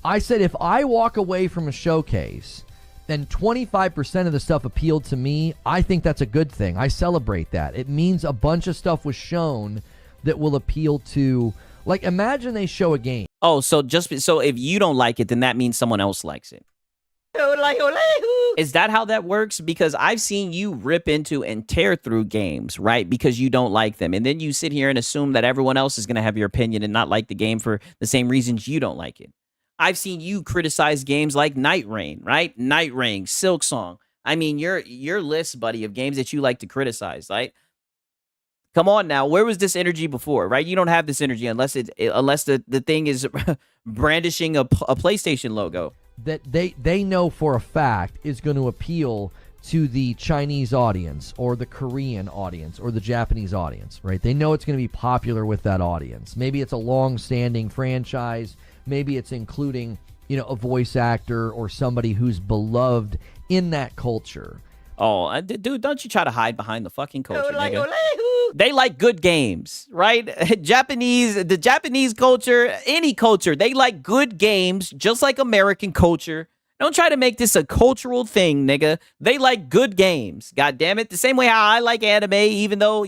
Speaker 3: I said if I walk away from a showcase, then 25% of the stuff appealed to me. I think that's a good thing. I celebrate that. It means a bunch of stuff was shown that will appeal to, like, imagine they show a game.
Speaker 2: Oh, so if you don't like it, then that means someone else likes it. Is that how that works? Because I've seen you rip into and tear through games, right? Because you don't like them. And then you sit here and assume that everyone else is going to have your opinion and not like the game for the same reasons you don't like it. I've seen you criticize games like Night Rain, right? Night Rain, Silk Song. I mean, your list, buddy, of games that you like to criticize, right? Come on now, where was this energy before, right? You don't have this energy unless the thing is brandishing a PlayStation logo.
Speaker 3: That they know for a fact is going to appeal to the Chinese audience or the Korean audience or the Japanese audience, right? They know it's going to be popular with that audience. Maybe it's a long-standing franchise. Maybe it's including, a voice actor or somebody who's beloved in that culture.
Speaker 2: Oh, dude, don't you try to hide behind the fucking culture, nigga. They like good games, right? The Japanese culture, any culture, they like good games, just like American culture. Don't try to make this a cultural thing, nigga. They like good games. God damn it. The same way how I like anime, even though,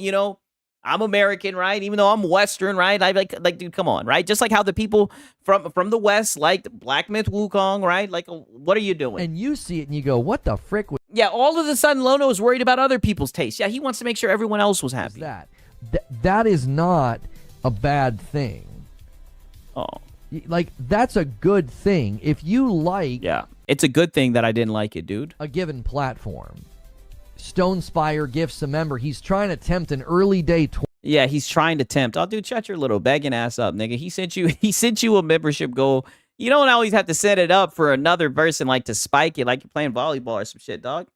Speaker 2: I'm American, right? Even though I'm Western, right? I like, dude, come on, right? Just like how the people from the West liked Black Myth Wukong, right? Like, what are you doing?
Speaker 3: And you see it and you go, what the frick
Speaker 2: Yeah, all of a sudden, Lono is worried about other people's taste. Yeah, he wants to make sure everyone else was happy.
Speaker 3: That is not a bad thing.
Speaker 2: Oh.
Speaker 3: Like, that's a good thing. If you like...
Speaker 2: Yeah, it's a good thing that I didn't like it, dude.
Speaker 3: A given platform. Stone Spire gifts a member. He's trying to tempt an early day...
Speaker 2: Yeah, he's trying to tempt. Oh, dude, shut your little begging ass up, nigga. He sent you a membership goal. You don't always have to set it up for another person, like, to spike it, like you're playing volleyball or some shit, dog.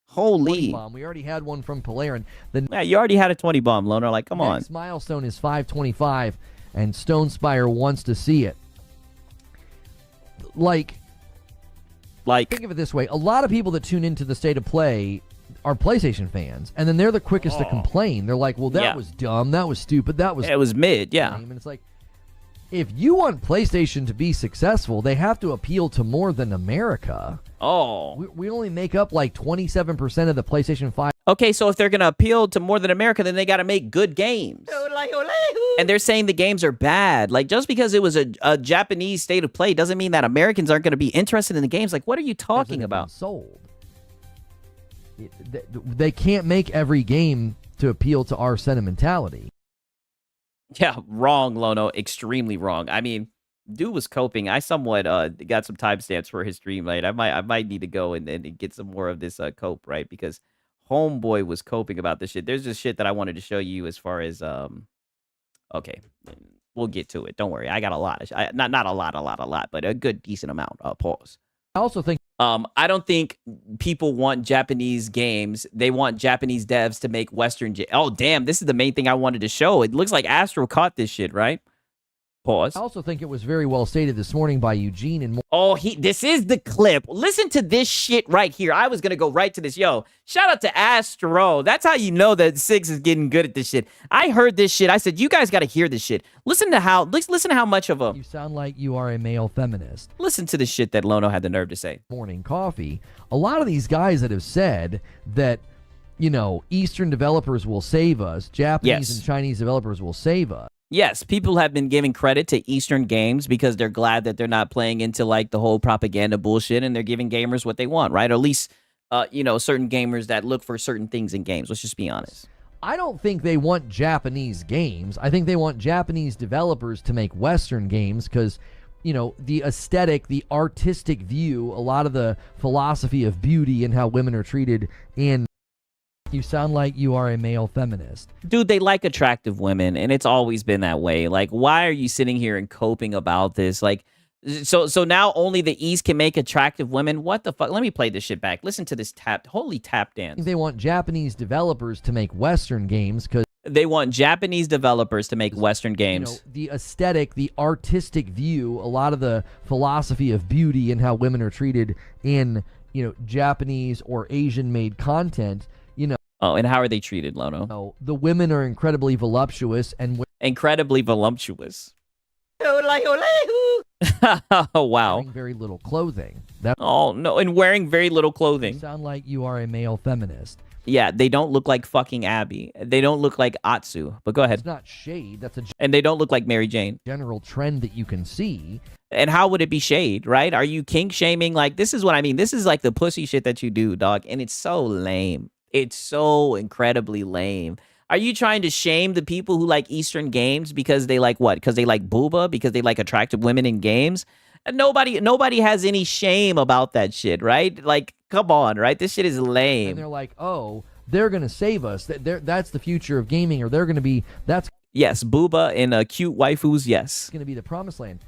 Speaker 2: Holy.
Speaker 3: Bomb. We already had one from Polarin.
Speaker 2: Yeah, you already had a 20 bomb, Loner. Like, come on.
Speaker 3: Next milestone is 525, and Stone Spire wants to see it. Like, think of it this way. A lot of people that tune into the State of Play are PlayStation fans, and then they're the quickest to complain. They're like, well, that was dumb. That was stupid. It
Speaker 2: was mid, yeah.
Speaker 3: And it's like, if you want PlayStation to be successful, they have to appeal to more than America.
Speaker 2: Oh.
Speaker 3: We only make up like 27% of the PlayStation 5.
Speaker 2: Okay, so if they're going to appeal to more than America, then they got to make good games. And they're saying the games are bad. Like, just because it was a Japanese State of Play doesn't mean that Americans aren't going to be interested in the games. Like, what are you talking about?
Speaker 3: Sold. They can't make every game to appeal to our sentimentality.
Speaker 2: Yeah, wrong, Lono. Extremely wrong. I mean, dude was coping. I somewhat got some timestamps for his stream, right? I might need to go and get some more of this cope, right? Because homeboy was coping about this shit. There's just shit that I wanted to show you as far as okay, we'll get to it. Don't worry. I got a lot. Not a lot, but a good decent amount. Pause.
Speaker 3: I also think
Speaker 2: I don't think people want Japanese games. They want Japanese devs to make Western. Oh, damn. This is the main thing I wanted to show. It looks like Astro caught this shit, right? Pause.
Speaker 3: I also think it was very well stated this morning by Eugene and.
Speaker 2: Oh, this is the clip. Listen to this shit right here. I was gonna go right to this. Yo, shout out to Astro. That's how you know that Six is getting good at this shit. I heard this shit. I said, you guys got to hear this shit. Listen to how much of a.
Speaker 3: You sound like you are a male feminist.
Speaker 2: Listen to the shit that Lono had the nerve to say.
Speaker 3: Morning coffee. A lot of these guys that have said that, Eastern developers will save us, Japanese and Chinese developers will save us.
Speaker 2: Yes, people have been giving credit to Eastern games because they're glad that they're not playing into like the whole propaganda bullshit, and they're giving gamers what they want, right? Or at least, certain gamers that look for certain things in games. Let's just be honest.
Speaker 3: I don't think they want Japanese games. I think they want Japanese developers to make Western games because, the aesthetic, the artistic view, a lot of the philosophy of beauty and how women are treated in. You sound like you are a male feminist.
Speaker 2: Dude, they like attractive women, and it's always been that way. Like, why are you sitting here and coping about this? Like, so now only the East can make attractive women? What the fuck? Let me play this shit back. Listen to this holy tap dance.
Speaker 3: They want Japanese developers to make Western games because...
Speaker 2: They want Japanese developers to make Western games.
Speaker 3: The aesthetic, the artistic view, a lot of the philosophy of beauty and how women are treated in, Japanese or Asian-made content...
Speaker 2: Oh, and how are they treated, Lono?
Speaker 3: The women are incredibly voluptuous and...
Speaker 2: Incredibly voluptuous.
Speaker 1: Oh,
Speaker 2: wow.
Speaker 3: Wearing very little clothing.
Speaker 2: Oh, no, and wearing very little clothing.
Speaker 3: You sound like you are a male feminist.
Speaker 2: Yeah, they don't look like fucking Abby. They don't look like Atsu. But go ahead.
Speaker 3: It's not shade. That's
Speaker 2: and they don't look like Mary Jane.
Speaker 3: General trend that you can see.
Speaker 2: And how would it be shade, right? Are you kink shaming? Like, this is what I mean. This is like the pussy shit that you do, dog. And it's so lame. It's so incredibly lame. Are you trying to shame the people who like Eastern games because they like what? Because they like booba? Because they like attractive women in games? And nobody has any shame about that shit, right? Like, come on, right? This shit is lame.
Speaker 3: And they're like, oh, they're going to save us. That's the future of gaming, or they're going to be, that's
Speaker 2: Yes, booba and cute waifus, yes.
Speaker 3: going to be the promised land.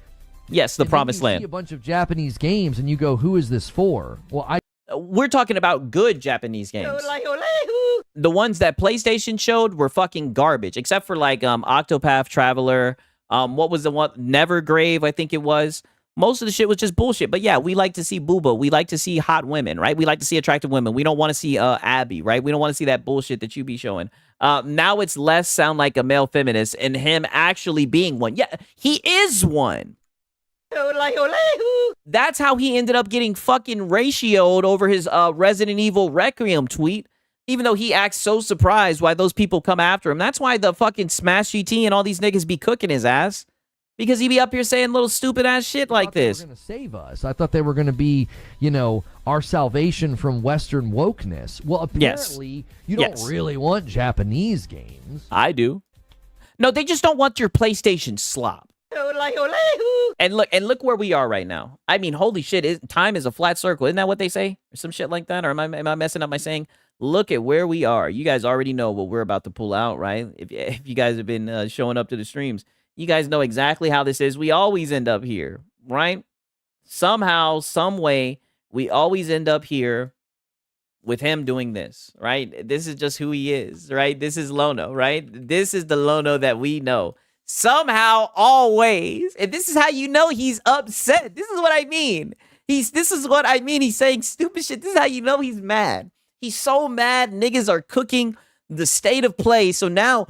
Speaker 2: Yes, the
Speaker 3: And then
Speaker 2: promised
Speaker 3: you
Speaker 2: land.
Speaker 3: see a bunch of Japanese games, and you go, who is this for? Well,
Speaker 2: We're talking about good Japanese games.
Speaker 1: Ole, ole, hoo.
Speaker 2: The ones that PlayStation showed were fucking garbage, except for like Octopath Traveler. What was the one? Nevergrave, I think it was. Most of the shit was just bullshit. But yeah, we like to see booba. We like to see hot women, right? We like to see attractive women. We don't want to see Abby, right? We don't want to see that bullshit that you be showing. Now it's less sound like a male feminist and him actually being one. Yeah, he is one.
Speaker 1: Ole, ole, hoo.
Speaker 2: That's how he ended up getting fucking ratioed over his Resident Evil Requiem tweet, even though he acts so surprised why those people come after him. That's why the fucking Smash GT and all these niggas be cooking his ass, because he be up here saying little stupid ass shit like this.
Speaker 3: They were going to save us. I thought they were going to be, our salvation from Western wokeness. Well, apparently you don't really want Japanese games.
Speaker 2: I do. No, they just don't want your PlayStation slop.
Speaker 1: Ole, ole, hoo.
Speaker 2: And look where we are right now. I mean, holy shit, time is a flat circle. Isn't that what they say? Or some shit like that? Or am I messing up my saying? Look at where we are. You guys already know what we're about to pull out, right? If you guys have been showing up to the streams, you guys know exactly how this is. We always end up here, right? Somehow, some way, we always end up here with him doing this, right? This is just who he is, right? This is Lono, right? This is the Lono that we know. Somehow, always. And this is how you know he's upset. This is what I mean. This is what I mean. He's saying stupid shit. This is how you know he's mad. He's so mad. Niggas are cooking the state of play. So now,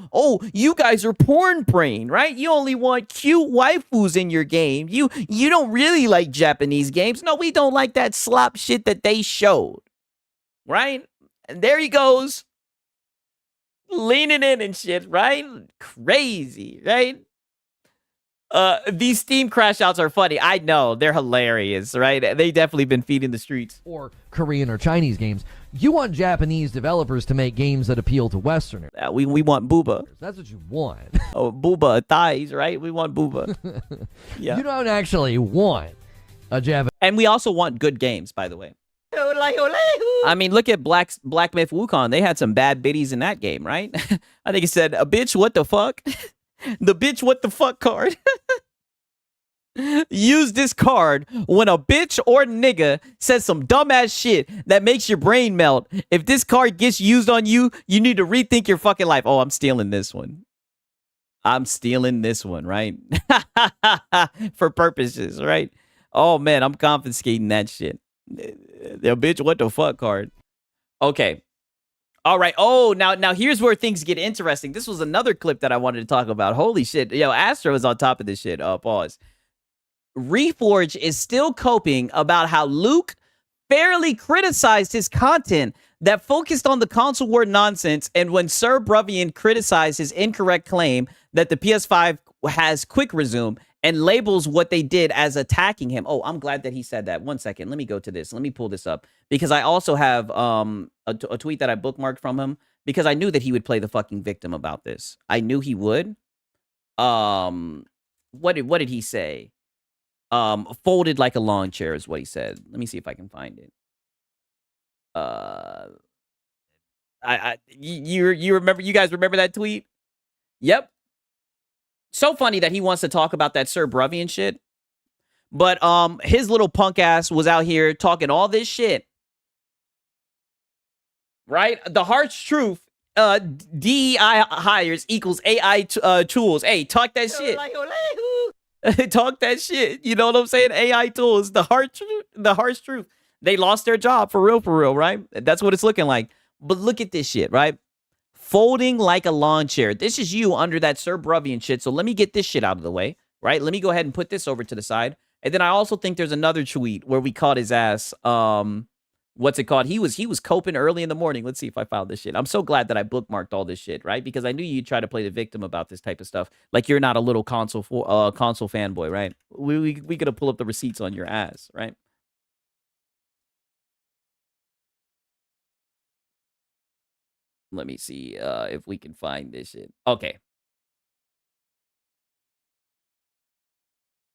Speaker 2: you guys are porn brain, right? You only want cute waifus in your game. You don't really like Japanese games. No, we don't like that slop shit that they showed. Right? And there he goes. Leaning in and shit, right? Crazy, right? These Steam crash outs are funny. I know. They're hilarious, right? They definitely been feeding the streets.
Speaker 3: Or Korean or Chinese games. You want Japanese developers to make games that appeal to Westerners.
Speaker 2: We want booba.
Speaker 3: That's what you want.
Speaker 2: Booba thighs, right? We want booba. Yeah.
Speaker 3: You don't actually want a Japanese.
Speaker 2: And we also want good games, by the way.
Speaker 1: Ole, ole, hoo.
Speaker 2: I mean, look at Black Myth Wukong. They had some bad biddies in that game, right? I think it said, a bitch, what the fuck? The bitch, what the fuck card. Use this card when a bitch or nigga says some dumbass shit that makes your brain melt. If this card gets used on you, you need to rethink your fucking life. Oh, I'm stealing this one. I'm stealing this one, right? For purposes, right? Oh, man, I'm confiscating that shit. The bitch, what the fuck card. Okay. All right. Oh, now here's where things get interesting. This was another clip that I wanted to talk about. Holy shit. Yo, Astro is on top of this shit. Pause. Reforge is still coping about how Luke fairly criticized his content that focused on the console war nonsense, and when Sir Bruvian criticized his incorrect claim that the PS5 has quick resume and labels what they did as attacking him. Oh, I'm glad that he said that. 1 second. Let me go to this. Let me pull this up, because I also have a tweet that I bookmarked from him, because I knew that he would play the fucking victim about this. I knew he would. What did he say? Folded like a lawn chair is what he said. Let me see if I can find it. You remember? You guys remember that tweet? Yep. So funny that he wants to talk about that Sir Bruvian shit. But his little punk ass was out here talking all this shit. Right? The harsh truth, DEI hires equals AI tools. Hey, talk that shit.
Speaker 1: Ole, ole, hoo.
Speaker 2: Talk that shit. You know what I'm saying? AI tools, the harsh truth. They lost their job for real, right? That's what it's looking like. But look at this shit, right? Folding like a lawn chair. This is you under that Sir Bruvian shit. So let me get this shit out of the way, right? Let me go ahead and put this over to the side. And then I also think there's another tweet where we caught his ass. What's it called? He was coping early in the morning. Let's see if I found this shit. I'm so glad that I bookmarked all this shit, right? Because I knew you'd try to play the victim about this type of stuff. Like you're not a little console fanboy, right? We could have pulled up the receipts on your ass, right? Let me see if we can find this shit. Okay.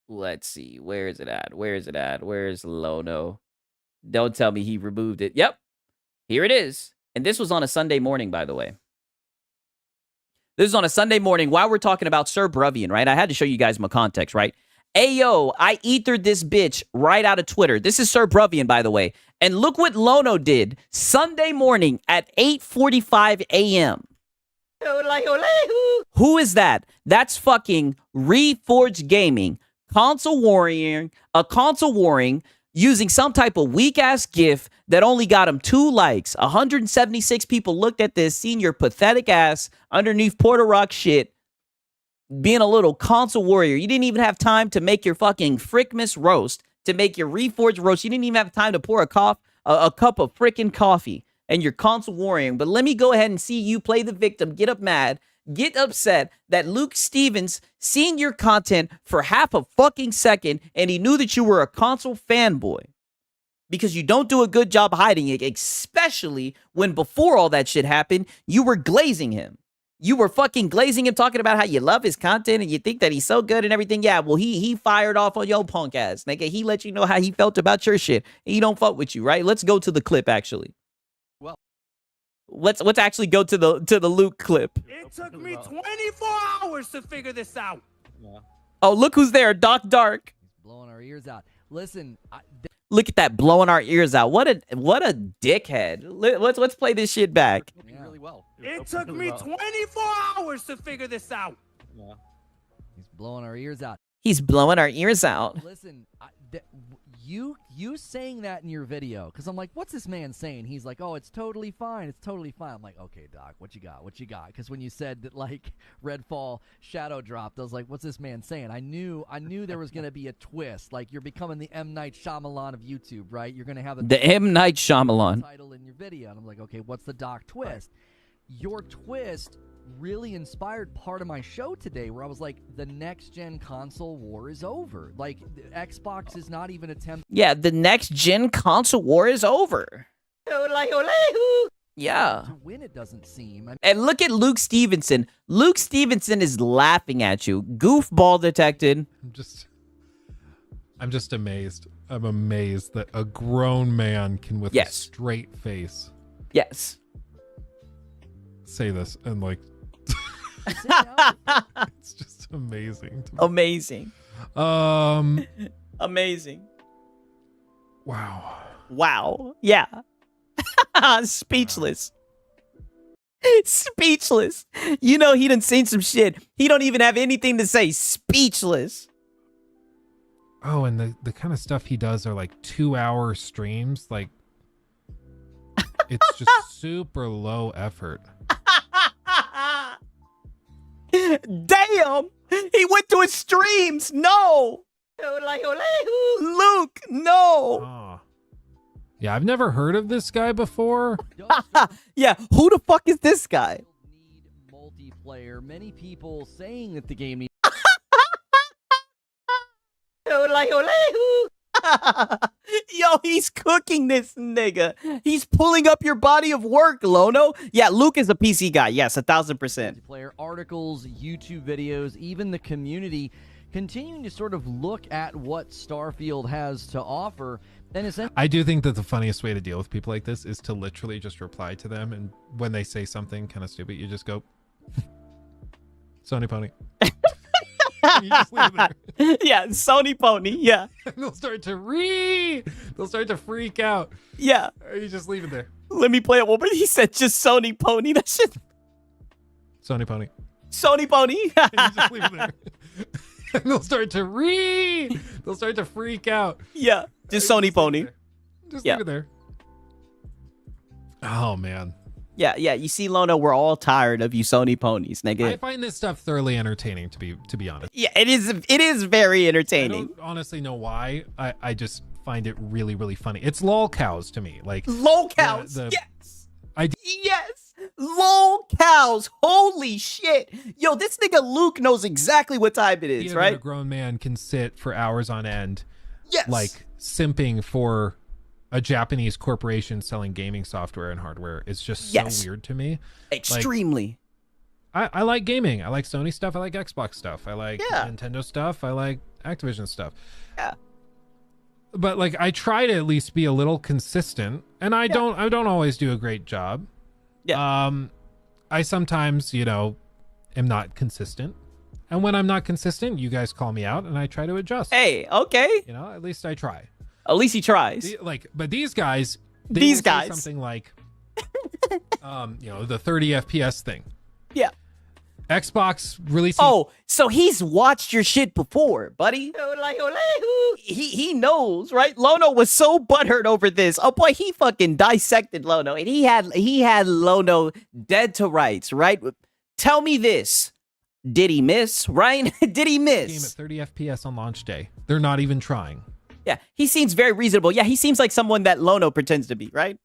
Speaker 2: Let's see. Where is it at? Where is it at? Where's Lono? Don't tell me he removed it. Yep. Here it is. And this was on a Sunday morning, by the way. This is on a Sunday morning while we're talking about Sir Bruvian, right? I had to show you guys my context, right? Ayo, I ethered this bitch right out of Twitter. This is Sir Bruvian, by the way. And look what Lono did Sunday morning at 8:45 a.m. Who is that? That's fucking Reforged Gaming, console warring, using some type of weak-ass GIF that only got him 2 likes. 176 people looked at this, seen your pathetic ass underneath Porter Rock shit, being a little console warrior. You didn't even have time to make your fucking Frickmas roast, to make your Reforged roast. You didn't even have time to pour a cup of frickin' coffee, and you're console warring. But let me go ahead and see you play the victim, get up mad, get upset that Luke Stevens seen your content for half a fucking second and he knew that you were a console fanboy. Because you don't do a good job hiding it, especially when before all that shit happened, you were glazing him. You were fucking glazing him, talking about how you love his content and you think that he's so good and everything. Yeah, well, he fired off on your punk ass, nigga. He let you know how he felt about your shit. And he don't fuck with you, right? Let's go to the clip, actually.
Speaker 3: Well,
Speaker 2: let's actually go to the Luke clip.
Speaker 10: It took me 24 hours to figure this out.
Speaker 3: Yeah.
Speaker 2: Oh, look who's there, Doc Dark.
Speaker 3: He's blowing our ears out. Listen,
Speaker 2: look at that, blowing our ears out. What a dickhead. Let's play this shit back.
Speaker 3: yeah. Really well.
Speaker 10: It took me 24 hours to figure this out.
Speaker 3: Yeah. He's blowing our ears out.
Speaker 2: He's blowing our ears out.
Speaker 3: Listen, you saying that in your video, because I'm like, what's this man saying? He's like, oh, it's totally fine. It's totally fine. I'm like, okay, Doc, what you got? What you got? Because when you said that, like, Redfall shadow dropped, I was like, what's this man saying? I knew there was going to be a twist. Like, you're becoming the M. Night Shyamalan of YouTube, right? You're going to have
Speaker 2: the M. Night Shyamalan
Speaker 3: title in your video. And I'm like, okay, what's the Doc twist? Your twist really inspired part of my show today where I was like, the next gen console war is over. Like, Xbox is not even attempting.
Speaker 2: Yeah, the next gen console war is over. Yeah.
Speaker 3: To win, it doesn't seem.
Speaker 2: And look at Luke Stevenson. Luke Stevenson is laughing at you. Goofball detected.
Speaker 11: I'm just amazed. I'm amazed that a grown man can, with a straight face, say this and like. It's just amazing.
Speaker 2: Amazing.
Speaker 11: Amazing.
Speaker 2: Wow. Yeah. Speechless. Speechless. You know he done seen some shit. He don't even have anything to say. Speechless.
Speaker 11: Oh, and the kind of stuff he does are like 2-hour streams. Like, it's just super low effort.
Speaker 2: Damn! He went to his streams. No. Luke, no.
Speaker 11: Oh. Yeah, I've never heard of this guy before.
Speaker 2: Yeah, who the fuck is this guy?
Speaker 3: Need multiplayer. Many people saying that the game needs.
Speaker 2: Yo, he's cooking this nigga. He's pulling up your body of work, Lono. Yeah, Luke is a PC guy. Yes, 1000%.
Speaker 3: Player articles, YouTube videos, even the community continuing to sort of look at what Starfield has to offer. Then
Speaker 11: I do think that the funniest way to deal with people like this is to literally just reply to them, and when they say something kind of stupid, you just go, Sony Pony. You just leave it there.
Speaker 2: Yeah, Sony Pony. Yeah.
Speaker 11: And they'll start to freak out.
Speaker 2: Yeah.
Speaker 11: Or you just leave it there.
Speaker 2: Let me play it one more. He said just Sony Pony. That shit.
Speaker 11: Sony Pony.
Speaker 2: Sony Pony.
Speaker 11: And you just leave it there. And they'll start to freak out.
Speaker 2: Yeah. Just Sony Pony.
Speaker 11: Just leave it there. Oh man.
Speaker 2: Yeah, you see, Lono, we're all tired of you Sony ponies, nigga.
Speaker 11: I find this stuff thoroughly entertaining, to be honest.
Speaker 2: Yeah, it is very entertaining.
Speaker 11: I don't honestly know why. I just find it really, really funny. It's lol cows to me. Like
Speaker 2: lol cows. Yes. Yes. Lol cows. Holy shit. Yo, this nigga Luke knows exactly what time it is, right?
Speaker 11: A grown man can sit for hours on end.
Speaker 2: Yes.
Speaker 11: Like simping for a Japanese corporation selling gaming software and hardware is just so weird to me.
Speaker 2: Extremely.
Speaker 11: Like, I like gaming. I like Sony stuff. I like Xbox stuff. I like Nintendo stuff. I like Activision stuff.
Speaker 2: Yeah.
Speaker 11: But like I try to at least be a little consistent, and I don't always do a great job.
Speaker 2: Yeah.
Speaker 11: I sometimes, am not consistent. And when I'm not consistent, you guys call me out and I try to adjust.
Speaker 2: Hey, okay.
Speaker 11: At least I try.
Speaker 2: At least he tries.
Speaker 11: But these guys,
Speaker 2: these
Speaker 11: will
Speaker 2: guys
Speaker 11: say something like the 30 FPS thing.
Speaker 2: Yeah.
Speaker 11: Xbox releasing.
Speaker 2: Oh, so he's watched your shit before, buddy. He knows, right? Lono was so butthurt over this. Oh boy, he fucking dissected Lono, and he had Lono dead to rights, right? Tell me this. Did he miss, right? Did he miss?
Speaker 11: Game at 30 FPS on launch day. They're not even trying.
Speaker 2: Yeah, he seems very reasonable. Yeah, he seems like someone that Lono pretends to be, right?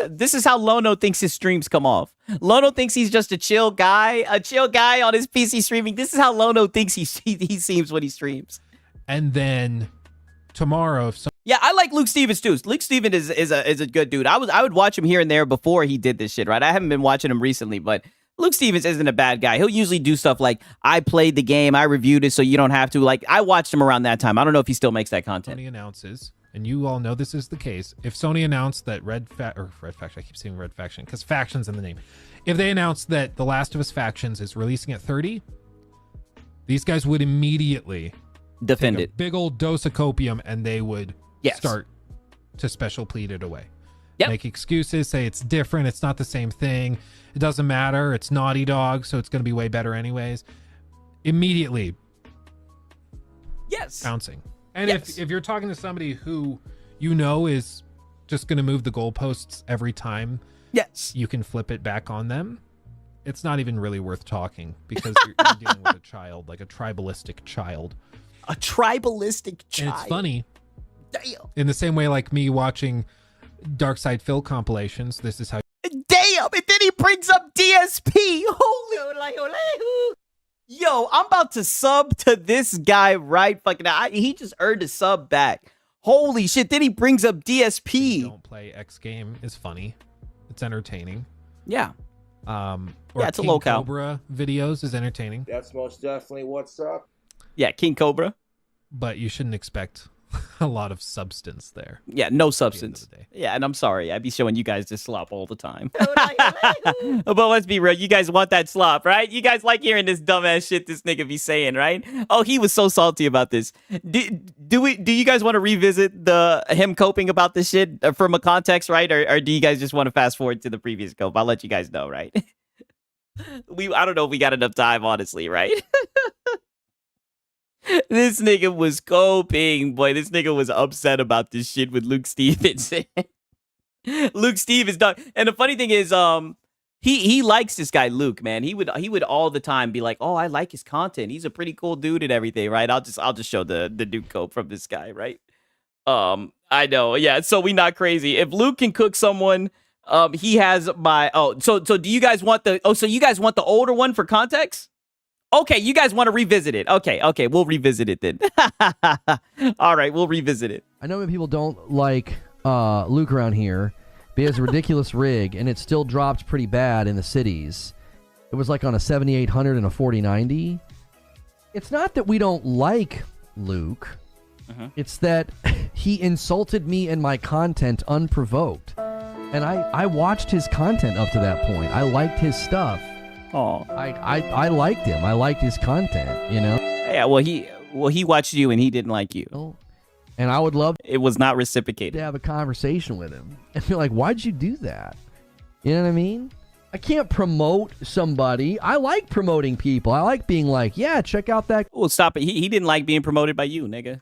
Speaker 2: This is how Lono thinks his streams come off. Lono thinks he's just a chill guy on his PC streaming. This is how Lono thinks he seems when he streams.
Speaker 11: And then tomorrow,
Speaker 2: yeah, I like Luke Stevens too. Luke Stevens is a good dude. I would watch him here and there before he did this shit, right? I haven't been watching him recently, but Luke Stevens isn't a bad guy. He'll usually do stuff like, I played the game, I reviewed it, so you don't have to. Like, I watched him around that time. I don't know if he still makes that content.
Speaker 11: Sony announces, and you all know this is the case, if Sony announced that Red Faction, I keep saying Red Faction, because Faction's in the name. If they announced that The Last of Us Factions is releasing at 30, these guys would immediately
Speaker 2: defend
Speaker 11: take a big old dose of copium, and they would start to special plead it away.
Speaker 2: Yep.
Speaker 11: Make excuses, say it's different, it's not the same thing, it doesn't matter, it's Naughty Dog, so it's going to be way better anyways. Immediately.
Speaker 2: Yes.
Speaker 11: Bouncing. And if you're talking to somebody who is just going to move the goalposts every time, you can flip it back on them, it's not even really worth talking, because you're dealing with a child, like a tribalistic child.
Speaker 2: A tribalistic child.
Speaker 11: And it's funny.
Speaker 2: Damn.
Speaker 11: In the same way like me watching Dark Side Phil compilations, this is how.
Speaker 2: Damn! And then he brings up DSP. Holy. Yo, I'm about to sub to this guy right fucking now. He just earned a sub back. Holy shit. Then he brings up DSP.
Speaker 11: Don't play X game is funny. It's entertaining.
Speaker 2: Yeah.
Speaker 11: Or
Speaker 2: it's
Speaker 11: King
Speaker 2: a locale.
Speaker 11: Cobra videos is entertaining.
Speaker 12: That's most definitely what's up.
Speaker 2: Yeah, King Cobra.
Speaker 11: But you shouldn't expect a lot of substance there.
Speaker 2: Yeah, no substance. Yeah, and I'm sorry. I'd be showing you guys this slop all the time. But let's be real. You guys want that slop, right? You guys like hearing this dumbass shit this nigga be saying, right? Oh, he was so salty about this. Do you guys want to revisit him coping about this shit from a context, right? Or do you guys just want to fast forward to the previous cope? I'll let you guys know, right? I don't know if we got enough time, honestly, right? This nigga was coping, boy. This nigga was upset about this shit with Luke Stevens. Luke Stevens, dog. And the funny thing is, he likes this guy Luke, man. He would all the time be like, "Oh, I like his content. He's a pretty cool dude and everything, right?" I'll just show the Duke cope from this guy, right? I know, yeah. So we not crazy. If Luke can cook someone, he has my. So do you guys want the? Oh, so you guys want the older one for context? Okay, you guys want to revisit it. Okay, we'll revisit it then. All right, we'll revisit it.
Speaker 3: I know that people don't like Luke around here, but he has a ridiculous rig, and it still dropped pretty bad in the cities. It was like on a 7800 and a 4090. It's not that we don't like Luke. It's that he insulted me and my content unprovoked. And I watched his content up to that point. I liked his stuff.
Speaker 2: Oh,
Speaker 3: I liked him. I liked his content,
Speaker 2: Yeah, well he watched you and he didn't like you.
Speaker 3: And I would love
Speaker 2: it was not reciprocated
Speaker 3: to have a conversation with him and be like, "Why'd you do that?" You know what I mean? I can't promote somebody. I like promoting people. I like being like, "Yeah, check out that."
Speaker 2: Well, stop it. He didn't like being promoted by you, nigga.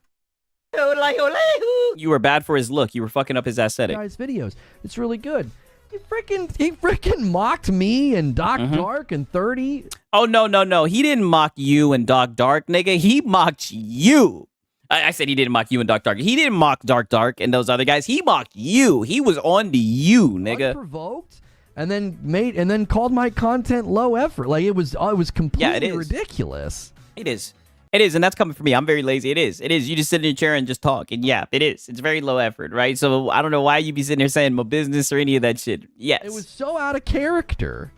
Speaker 2: You were bad for his look. You were fucking up his aesthetic.
Speaker 3: Guy's videos. It's really good. He freaking mocked me and Doc Dark and 30.
Speaker 2: Oh, no. He didn't mock you and Doc Dark, nigga. He mocked you. I said he didn't mock you and Doc Dark. He didn't mock Dark and those other guys. He mocked you. He was on to you, nigga.
Speaker 3: Unprovoked, and then called my content low effort. Like it was completely ridiculous.
Speaker 2: It is. It is, and that's coming from me. I'm very lazy. It is. You just sit in your chair and just talk, and yeah, it is. It's very low effort, right? So I don't know why you be sitting there saying my business or any of that shit. Yes.
Speaker 3: It was so out of character.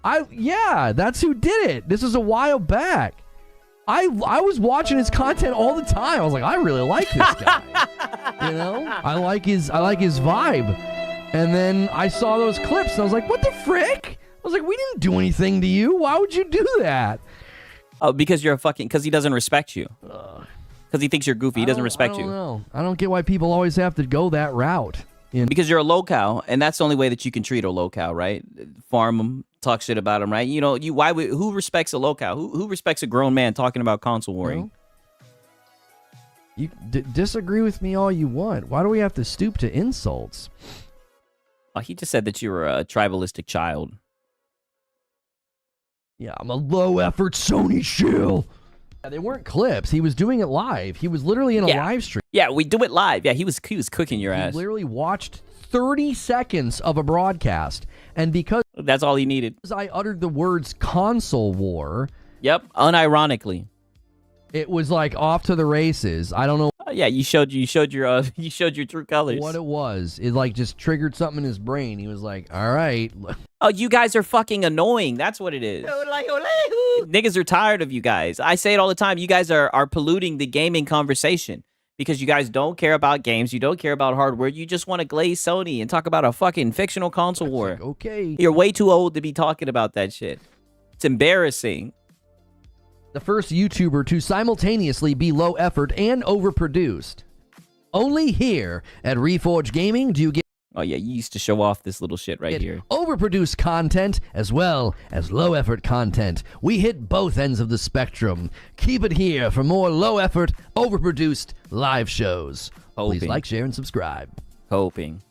Speaker 3: That's who did it. This was a while back. I was watching his content all the time. I was like, I really like this guy. I like his vibe. And then I saw those clips and I was like, what the frick? I was like, we didn't do anything to you. Why would you do that?
Speaker 2: Oh, because because he doesn't respect you. Because he thinks you're goofy. He doesn't respect you.
Speaker 3: Know. I don't get why people always have to go that route.
Speaker 2: Because you're a low-cow, and that's the only way that you can treat a low-cow, right? Farm them, talk shit about them, right? Who respects a low-cow? Who respects a grown man talking about console warring?
Speaker 3: You disagree with me all you want. Why do we have to stoop to insults?
Speaker 2: He just said that you were a tribalistic child.
Speaker 3: Yeah, I'm a low-effort Sony shill. Yeah, they weren't clips. He was doing it live. He was literally in a live stream.
Speaker 2: Yeah, we do it live. Yeah, he was cooking your ass.
Speaker 3: He literally watched 30 seconds of a broadcast, and because
Speaker 2: that's all he needed.
Speaker 3: I uttered the words console war.
Speaker 2: Yep, unironically.
Speaker 3: It was like off to the races. I don't know.
Speaker 2: Yeah, you showed your true colors.
Speaker 3: What it was. It like just triggered something in his brain. He was like, all right.
Speaker 2: Oh, you guys are fucking annoying. That's what it is. Niggas are tired of you guys. I say it all the time. You guys are polluting the gaming conversation because you guys don't care about games. You don't care about hardware. You just want to glaze Sony and talk about a fucking fictional console war.
Speaker 3: Like, okay.
Speaker 2: You're way too old to be talking about that shit. It's embarrassing.
Speaker 3: The first YouTuber to simultaneously be low effort and overproduced. Only here at Reforge Gaming do you get
Speaker 2: Oh yeah, you used to show off this little shit right here.
Speaker 3: Overproduced content as well as low effort content. We hit both ends of the spectrum. Keep it here for more low effort, overproduced live shows.
Speaker 2: Hoping.
Speaker 3: Please like, share, and subscribe.
Speaker 2: Hoping.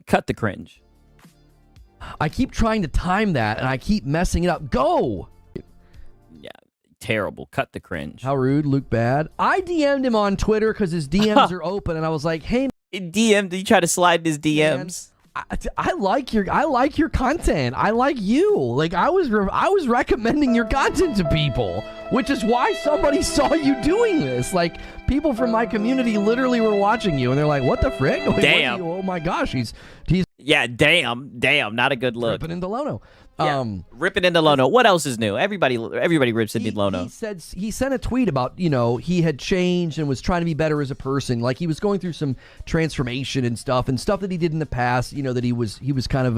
Speaker 2: Cut the cringe.
Speaker 3: I keep trying to time that and I keep messing it up. Go!
Speaker 2: Yeah, terrible. Cut the cringe.
Speaker 3: How rude, Luke Bad. I DM'd him on Twitter because his DMs are open, and I was like, "Hey,
Speaker 2: DM, you try to slide in his DMs."
Speaker 3: I like your content. I like you. Like I was recommending your content to people, which is why somebody saw you doing this. Like people from my community literally were watching you, and they're like, "What the frick? Like,
Speaker 2: damn!
Speaker 3: Oh my gosh, he's
Speaker 2: yeah, damn, not a good look."
Speaker 3: Ripping into Lono.
Speaker 2: Ripping into Lono. What else is new? Everybody rips into Lono.
Speaker 3: He sent a tweet about, he had changed and was trying to be better as a person. Like he was going through some transformation and stuff that he did in the past, that he was kind of,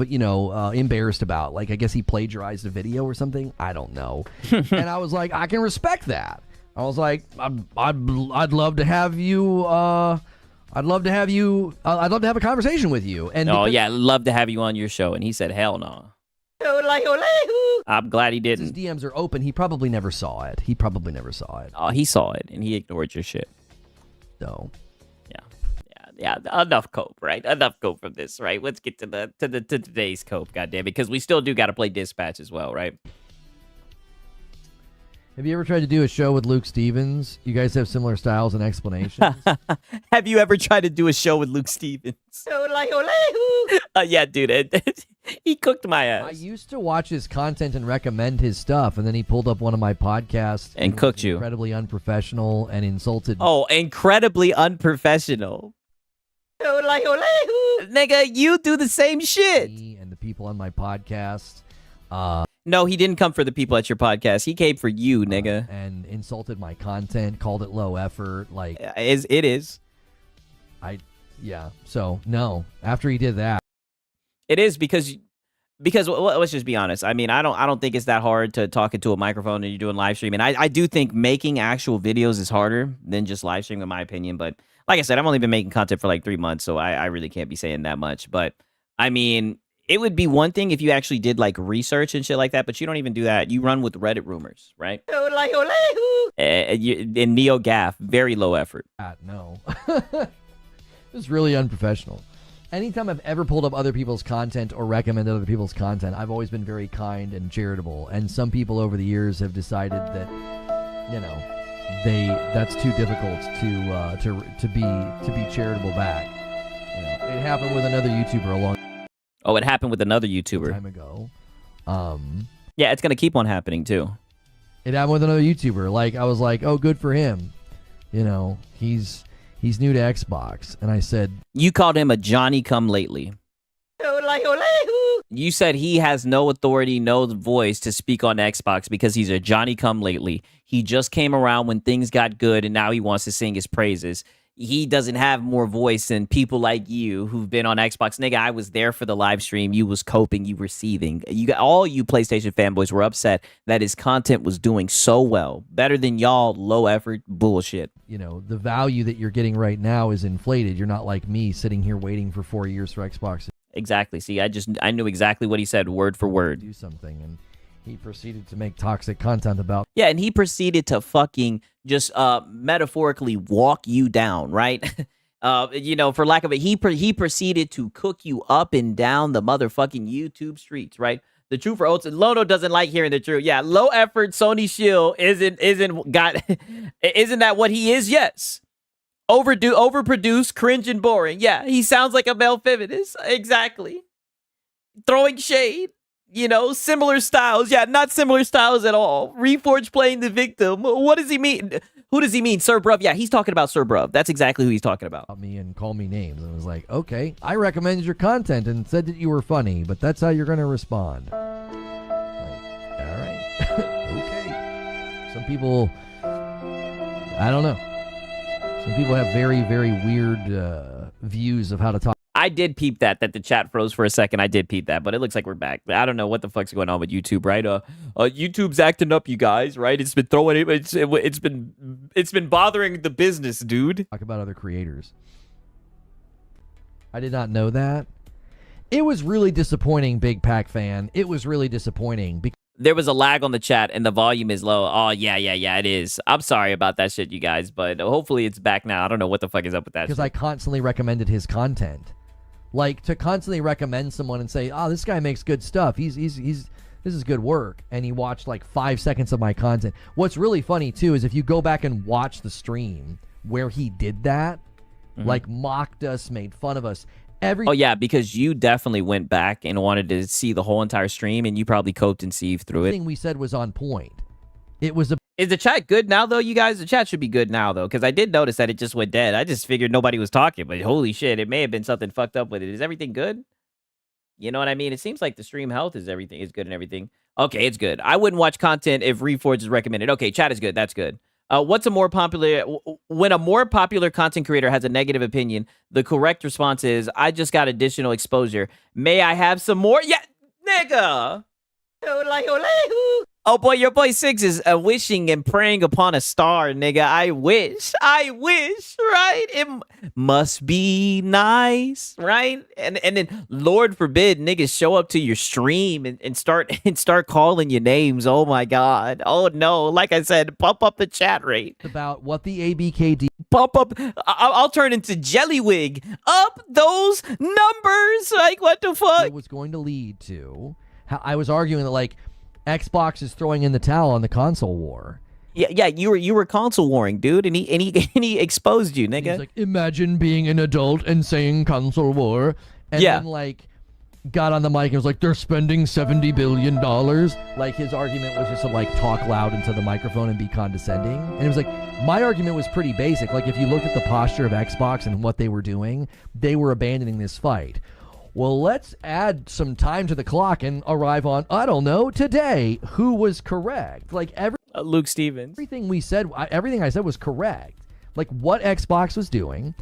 Speaker 3: embarrassed about. Like I guess he plagiarized a video or something. I don't know. And I was like, I can respect that. I was like, I'd love to have you I'd love to have a conversation with you. And
Speaker 2: I'd love to have you on your show. And he said, hell no. I'm glad he didn't.
Speaker 3: His DMs are open. He probably never saw it.
Speaker 2: Oh, he saw it, and he ignored your shit.
Speaker 3: So,
Speaker 2: yeah. Enough cope, right? Enough cope from this, right? Let's get to today's cope, goddamn, because we still do got to play Dispatch as well, right?
Speaker 3: Have you ever tried to do a show with Luke Stevens? You guys have similar styles and explanations.
Speaker 2: Have you ever tried to do a show with Luke Stevens? Yeah, dude. He cooked my ass.
Speaker 3: I used to watch his content and recommend his stuff, and then he pulled up one of my podcasts
Speaker 2: and cooked you.
Speaker 3: Incredibly unprofessional and insulted.
Speaker 2: Oh, incredibly unprofessional. Nigga, you do the same shit.
Speaker 3: Me and the people on my podcast.
Speaker 2: No, he didn't come for the people at your podcast. He came for you, nigga.
Speaker 3: And insulted my content, called it low effort. Like
Speaker 2: it is.
Speaker 3: So no. After he did that,
Speaker 2: it is because let's just be honest. I mean, I don't think it's that hard to talk into a microphone and you're doing live streaming. I do think making actual videos is harder than just live streaming, in my opinion. But like I said, I've only been making content for like 3 months, so I really can't be saying that much. But I mean, it would be one thing if you actually did like research and shit like that, but you don't even do that. You run with Reddit rumors, right? And NeoGaf, very low effort.
Speaker 3: No. It's really unprofessional. Anytime I've ever pulled up other people's content or recommended other people's content, I've always been very kind and charitable. And some people over the years have decided that, that's too difficult to be charitable back. It happened with another YouTuber
Speaker 2: Oh, it happened with another YouTuber
Speaker 3: time ago.
Speaker 2: Yeah, it's gonna keep on happening too.
Speaker 3: It happened with another YouTuber. Like I was like, oh, good for him. He's new to Xbox, and I said...
Speaker 2: You called him a Johnny come lately. You said he has no authority, no voice to speak on Xbox because he's a Johnny come lately. He just came around when things got good and now he wants to sing his praises. He doesn't have more voice than people like you who've been on Xbox. Nigga, I was there for the live stream. You was coping, you were seething. You got all you PlayStation fanboys were upset that his content was doing so well. Better than y'all low effort bullshit.
Speaker 3: You know, the value that you're getting right now is inflated. You're not like me sitting here waiting for 4 years for Xbox.
Speaker 2: Exactly. See, I knew exactly what he said word for word.
Speaker 3: Do something, and he proceeded to make toxic content about.
Speaker 2: Yeah, and he proceeded to fucking just metaphorically walk you down, right? You know, for lack of it, he proceeded to cook you up and down the motherfucking YouTube streets, right? The truth for Oats. Lono doesn't like hearing the truth. Yeah, low effort Sony Shield isn't that what he is? Yes. Overproduced, cringe, and boring. Yeah, he sounds like a male feminist. Exactly. Throwing shade. You know, similar styles. Yeah, not similar styles at all. Reforge playing the victim. What does he mean? Who does he mean? Sir Bruv. Yeah, he's talking about Sir Bruv. That's exactly who he's talking about.
Speaker 3: Me and call me names. And I was like, okay, I recommended your content and said that you were funny, but that's how you're going to respond. Like, all right. Okay. Some people, I don't know. Some people have very, very weird views of how to talk.
Speaker 2: I did peep that the chat froze for a second. I did peep that, but it looks like we're back. I don't know what the fuck's going on with YouTube, right? YouTube's acting up, you guys, right? It's been throwing it. It's been bothering the business, dude.
Speaker 3: Talk about other creators. I did not know that. It was really disappointing, Big Pack fan. It was really disappointing because
Speaker 2: there was a lag on the chat and the volume is low. Oh, yeah, it is. I'm sorry about that shit, you guys, but hopefully it's back now. I don't know what the fuck is up with that
Speaker 3: because
Speaker 2: shit.
Speaker 3: I constantly recommended his content. Like, to constantly recommend someone and say, oh, this guy makes good stuff. This is good work. And he watched like 5 seconds of my content. What's really funny, too, is if you go back and watch the stream where he did that, like mocked us, made fun of us.
Speaker 2: Oh, yeah, because you definitely went back and wanted to see the whole entire stream, and you probably coped and sieved through it.
Speaker 3: Everything we said was on point. It was
Speaker 2: Is the chat good now, though, you guys? The chat should be good now, though, because I did notice that it just went dead. I just figured nobody was talking, but holy shit, it may have been something fucked up with it. Is everything good? You know what I mean? It seems like the stream health is good and everything. Okay, it's good. I wouldn't watch content if Reforge is recommended. Okay, chat is good. That's good. When a more popular content creator has a negative opinion, the correct response is, I just got additional exposure. May I have some more? Yeah, nigga. Oh, boy, your boy Six is wishing and praying upon a star, nigga. I wish, right? It must be nice, right? And then, Lord forbid, niggas show up to your stream and start calling you names. Oh, my God. Oh, no. Like I said, bump up the chat rate.
Speaker 3: About what the ABKD...
Speaker 2: Bump up... I'll turn into Jellywig. Up those numbers. Like, what the fuck?
Speaker 3: It was going to lead to... I was arguing that, like, Xbox is throwing in the towel on the console war.
Speaker 2: Yeah, you were console warring, dude, and he exposed you, nigga.
Speaker 3: He's like, imagine being an adult and saying console war, and then like got on the mic and was like, they're spending $70 billion. Like his argument was just to like talk loud into the microphone and be condescending. And it was like, my argument was pretty basic. Like if you looked at the posture of Xbox and what they were doing, they were abandoning this fight. Well, let's add some time to the clock and arrive on, I don't know, today. Who was correct? Like
Speaker 2: Luke Stevens.
Speaker 3: Everything we said, everything I said was correct. Like what Xbox was doing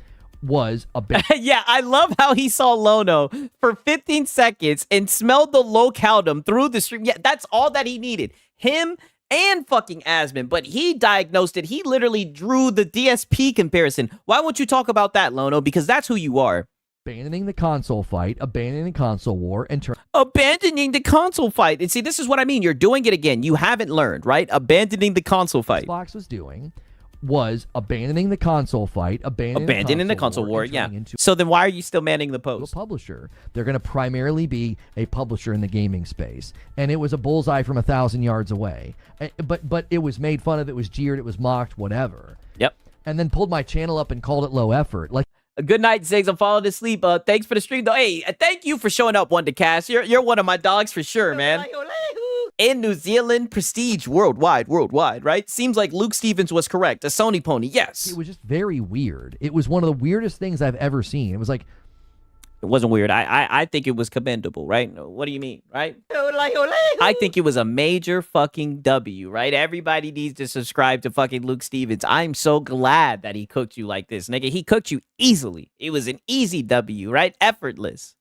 Speaker 3: was a bit.
Speaker 2: Yeah, I love how he saw Lono for 15 seconds and smelled the localdum through the stream. Yeah, that's all that he needed. Him and fucking Asmon, but he diagnosed it. He literally drew the DSP comparison. Why won't you talk about that, Lono? Because that's who you are.
Speaker 3: Abandoning the console fight, abandoning the console war, and
Speaker 2: abandoning the console fight. And see, this is what I mean. You're doing it again. You haven't learned, right? Abandoning the console fight.
Speaker 3: Xbox was doing was abandoning the console fight, abandoning
Speaker 2: the console war. Yeah. So then why are you still manning the post?
Speaker 3: A publisher. They're going to primarily be a publisher in the gaming space, and it was a bullseye from 1,000 yards away. But it was made fun of. It was jeered. It was mocked. Whatever.
Speaker 2: Yep.
Speaker 3: And then pulled my channel up and called it low effort. Like.
Speaker 2: Good night, Ziggs. I'm falling asleep. Thanks for the stream, though. Hey, thank you for showing up, Wonder Cast. You're one of my dogs for sure, man. In New Zealand, prestige worldwide, right? Seems like Luke Stevens was correct. A Sony pony, yes.
Speaker 3: It was just very weird. It was one of the weirdest things I've ever seen. It was like,
Speaker 2: It wasn't weird. I think it was commendable, right? What do you mean, right? I think it was a major fucking W, right? Everybody needs to subscribe to fucking Luke Stevens. I'm so glad that he cooked you like this, nigga. He cooked you easily. It was an easy W, right? Effortless.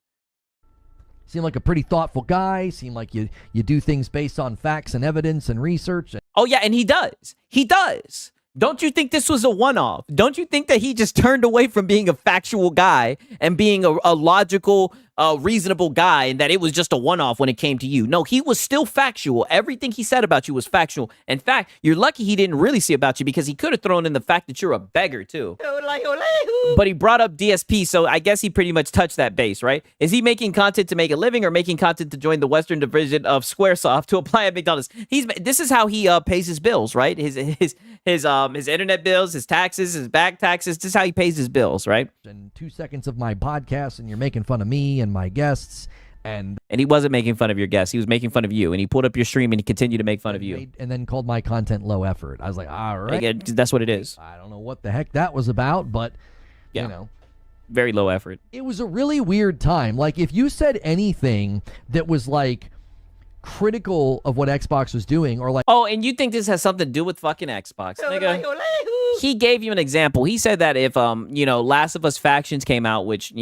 Speaker 3: Seemed like a pretty thoughtful guy. Seemed like you do things based on facts and evidence and research.
Speaker 2: Oh, yeah, and he does. He does. Don't you think this was a one-off? Don't you think that he just turned away from being a factual guy and being a logical, reasonable guy, and that it was just a one-off when it came to you? No, he was still factual. Everything he said about you was factual. In fact, you're lucky he didn't really see about you, because he could have thrown in the fact that you're a beggar, too. But he brought up DSP, so I guess he pretty much touched that base, right? Is he making content to make a living, or making content to join the Western division of Squaresoft to apply at McDonald's? This is how he pays his bills, right? His internet bills, his taxes, his back taxes. This is how he pays his bills, right?
Speaker 3: And 2 seconds of my podcast, and you're making fun of me and my guests. And
Speaker 2: he wasn't making fun of your guests. He was making fun of you. And he pulled up your stream and he continued to make fun of you.
Speaker 3: And then called my content low effort. I was like, all right.
Speaker 2: Again, that's what it is.
Speaker 3: I don't know what the heck that was about, but, you know.
Speaker 2: Very low effort.
Speaker 3: It was a really weird time. Like, if you said anything that was, like, critical of what Xbox was doing, or like...
Speaker 2: Oh, and you think this has something to do with fucking Xbox, nigga? He gave you an example. He said that if, Last of Us Factions came out, which,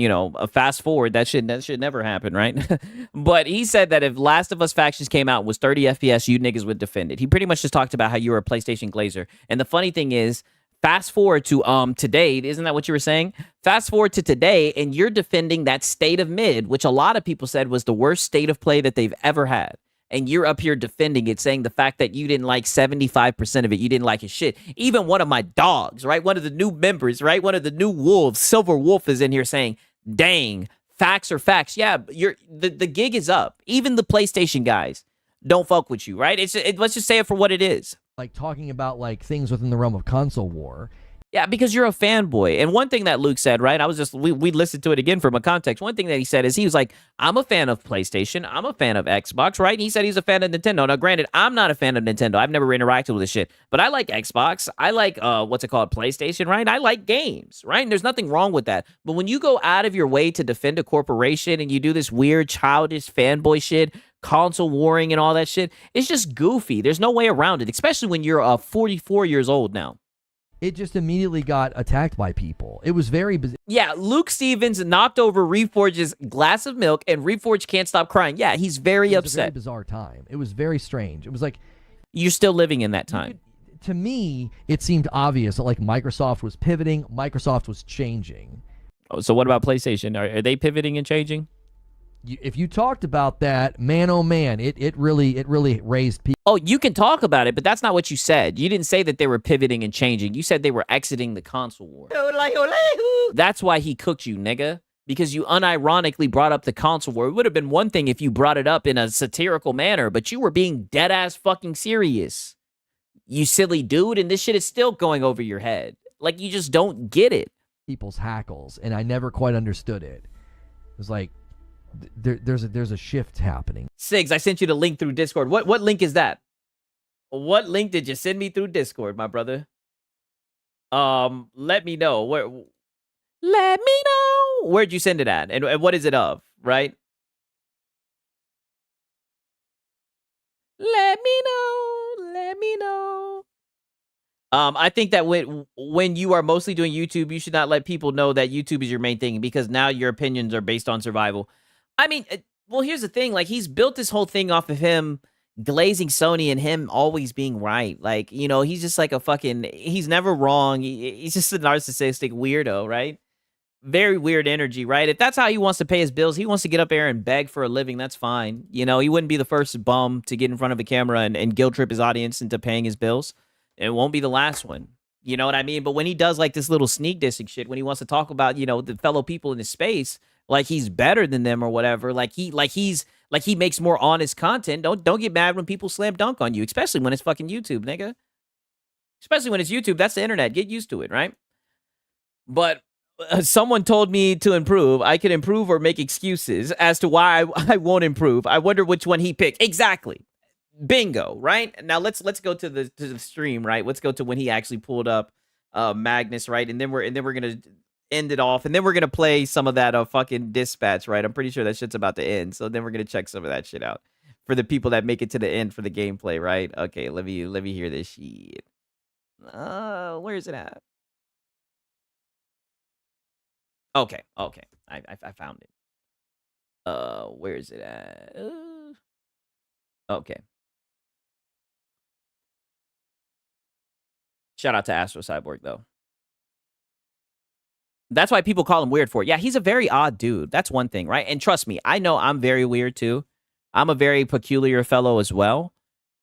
Speaker 2: fast forward, that should never happen, right? But he said that if Last of Us Factions came out and was 30 FPS, you niggas would defend it. He pretty much just talked about how you were a PlayStation glazer. And the funny thing is, fast forward to today, isn't that what you were saying? Fast forward to today, and you're defending that state of mid, which a lot of people said was the worst state of play that they've ever had. And you're up here defending it, saying the fact that you didn't like 75% of it, you didn't like his shit. Even one of my dogs, right? One of the new members, right? One of the new wolves, Silver Wolf, is in here saying, dang, facts are facts. Yeah, the gig is up. Even the PlayStation guys don't fuck with you, right? Let's just say it for what it is.
Speaker 3: Like, talking about, like, things within the realm of console war.
Speaker 2: Yeah, because you're a fanboy. And one thing that Luke said, right? We listened to it again from a context. One thing that he said is he was like, I'm a fan of PlayStation. I'm a fan of Xbox, right? And he said he's a fan of Nintendo. Now, granted, I'm not a fan of Nintendo. I've never interacted with this shit. But I like Xbox. I like, PlayStation, right? I like games, right? And there's nothing wrong with that. But when you go out of your way to defend a corporation and you do this weird, childish fanboy shit, console warring and all that shit, it's just goofy. There's no way around it, especially when you're 44 years old now.
Speaker 3: It just immediately got attacked by people. It was very bizarre.
Speaker 2: Yeah, Luke Stevens knocked over Reforge's glass of milk, and Reforge can't stop crying. Yeah, he's very upset.
Speaker 3: It was a very bizarre time. It was very strange. It was like...
Speaker 2: You're still living in that time.
Speaker 3: To me, it seemed obvious that, like, Microsoft was pivoting, Microsoft was changing.
Speaker 2: Oh, so what about PlayStation? Are they pivoting and changing?
Speaker 3: If you talked about that, man, oh man, it really raised people.
Speaker 2: Oh, you can talk about it, but that's not what you said. You didn't say that they were pivoting and changing. You said they were exiting the console war. That's why he cooked you, nigga. Because you unironically brought up the console war. It would have been one thing if you brought it up in a satirical manner, but you were being dead-ass fucking serious. You silly dude, and this shit is still going over your head. Like, you just don't get it.
Speaker 3: People's hackles, and I never quite understood it. It was like, there's a shift happening.
Speaker 2: Sigs, I sent you the link through Discord. What link is that? What link did you send me through Discord, my brother? Let me know. Let me know. Where'd you send it at? And what is it of, right? Let me know. Let me know. I think that when you are mostly doing YouTube, you should not let people know that YouTube is your main thing, because now your opinions are based on survival. I mean, well, here's the thing. Like, he's built this whole thing off of him glazing Sony and him always being right. Like, he's just like he's never wrong. He's just a narcissistic weirdo, right? Very weird energy, right? If that's how he wants to pay his bills, he wants to get up there and beg for a living, that's fine. He wouldn't be the first bum to get in front of a camera and guilt trip his audience into paying his bills. It won't be the last one. You know what I mean? But when he does like this little sneak dissing shit, when he wants to talk about, the fellow people in his space, like he's better than them or whatever, like he makes more honest content. Don't get mad when people slam dunk on you, especially when it's fucking YouTube, nigga. Especially when it's YouTube, that's the internet. Get used to it, right? But someone told me to improve. I can improve or make excuses as to why I won't improve. I wonder which one he picked. Exactly. Bingo, right? Now let's go to the stream, right? Let's go to when he actually pulled up Magnus, right? And then we're gonna end it off, and then we're gonna play some of that fucking dispatch, right? I'm pretty sure that shit's about to end, so then we're gonna check some of that shit out for the people that make it to the end for the gameplay, right? Okay, let me hear this shit. Where is it at? Okay, I found it. Where is it at? Okay. Shout out to Astro Cyborg though. That's why people call him weird for it. Yeah, he's a very odd dude. That's one thing, right? And trust me, I know I'm very weird too. I'm a very peculiar fellow as well.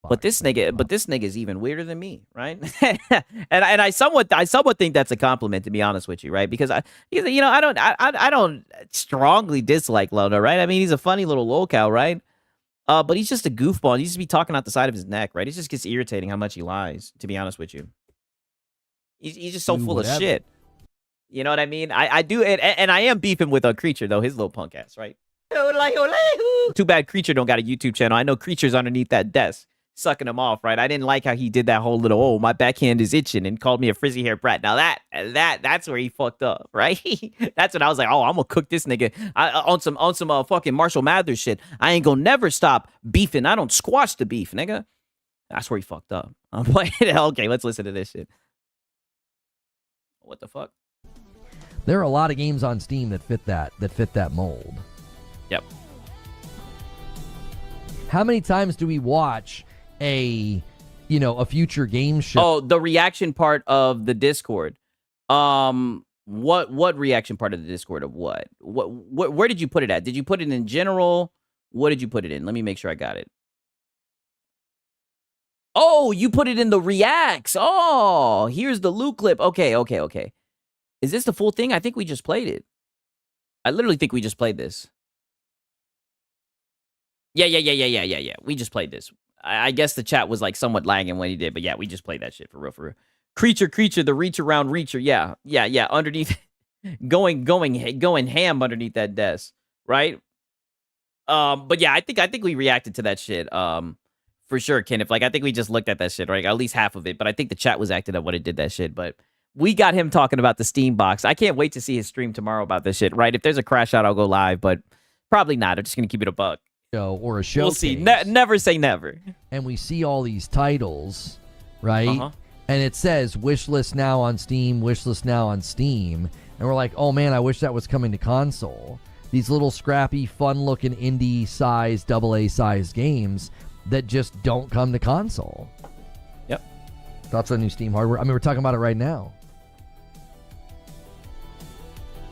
Speaker 2: But this nigga is even weirder than me, right? and I somewhat think that's a compliment, to be honest with you, right? Because I don't strongly dislike Lono, right? I mean, he's a funny little lolcow, right? But he's just a goofball. He used to be talking out the side of his neck, right? It just gets irritating how much he lies, to be honest with you. He's just so full of shit. You know what I mean? I do, and I am beefing with a Creature, though, his little punk ass, right? Too bad Creature don't got a YouTube channel. I know Creature's underneath that desk, sucking him off, right? I didn't like how he did that whole little, oh, my backhand is itching, and called me a frizzy hair brat. Now that's where he fucked up, right? That's when I was like, oh, I'm gonna cook this nigga on some fucking Marshall Mathers shit. I ain't gonna never stop beefing. I don't squash the beef, nigga. That's where he fucked up. I'm playing. Okay, let's listen to this shit. What the fuck?
Speaker 3: There are a lot of games on Steam that fit that mold.
Speaker 2: Yep.
Speaker 3: How many times do we watch a future game show?
Speaker 2: Oh, the reaction part of the Discord. What reaction part of the Discord of what? Where did you put it at? Did you put it in general? What did you put it in? Let me make sure I got it. Oh, you put it in the reacts. Oh, here's the loot clip. Okay. Is this the full thing? I think we just played it. I literally think we just played this. Yeah. We just played this. I guess the chat was like somewhat lagging when he did, but yeah, we just played that shit for real. Creature, the reach around reacher. Yeah. Underneath, going ham underneath that desk, right? But yeah, I think we reacted to that shit. For sure, Kenneth. Like, I think we just looked at that shit, right? At least half of it, but I think the chat was acting up when it did that shit. But we got him talking about the Steam box. I can't wait to see his stream tomorrow about this shit, right? If there's a crash out, I'll go live, but probably not. I'm just gonna keep it a buck.
Speaker 3: Or a show.
Speaker 2: We'll see. Never say never.
Speaker 3: And we see all these titles, right? And it says wishlist now on Steam, wishlist now on Steam. And we're like, oh man, I wish that was coming to console. These little scrappy, fun-looking indie-sized, AA-sized games that just don't come to console.
Speaker 2: Yep.
Speaker 3: Thoughts on new Steam hardware? I mean, we're talking about it right now.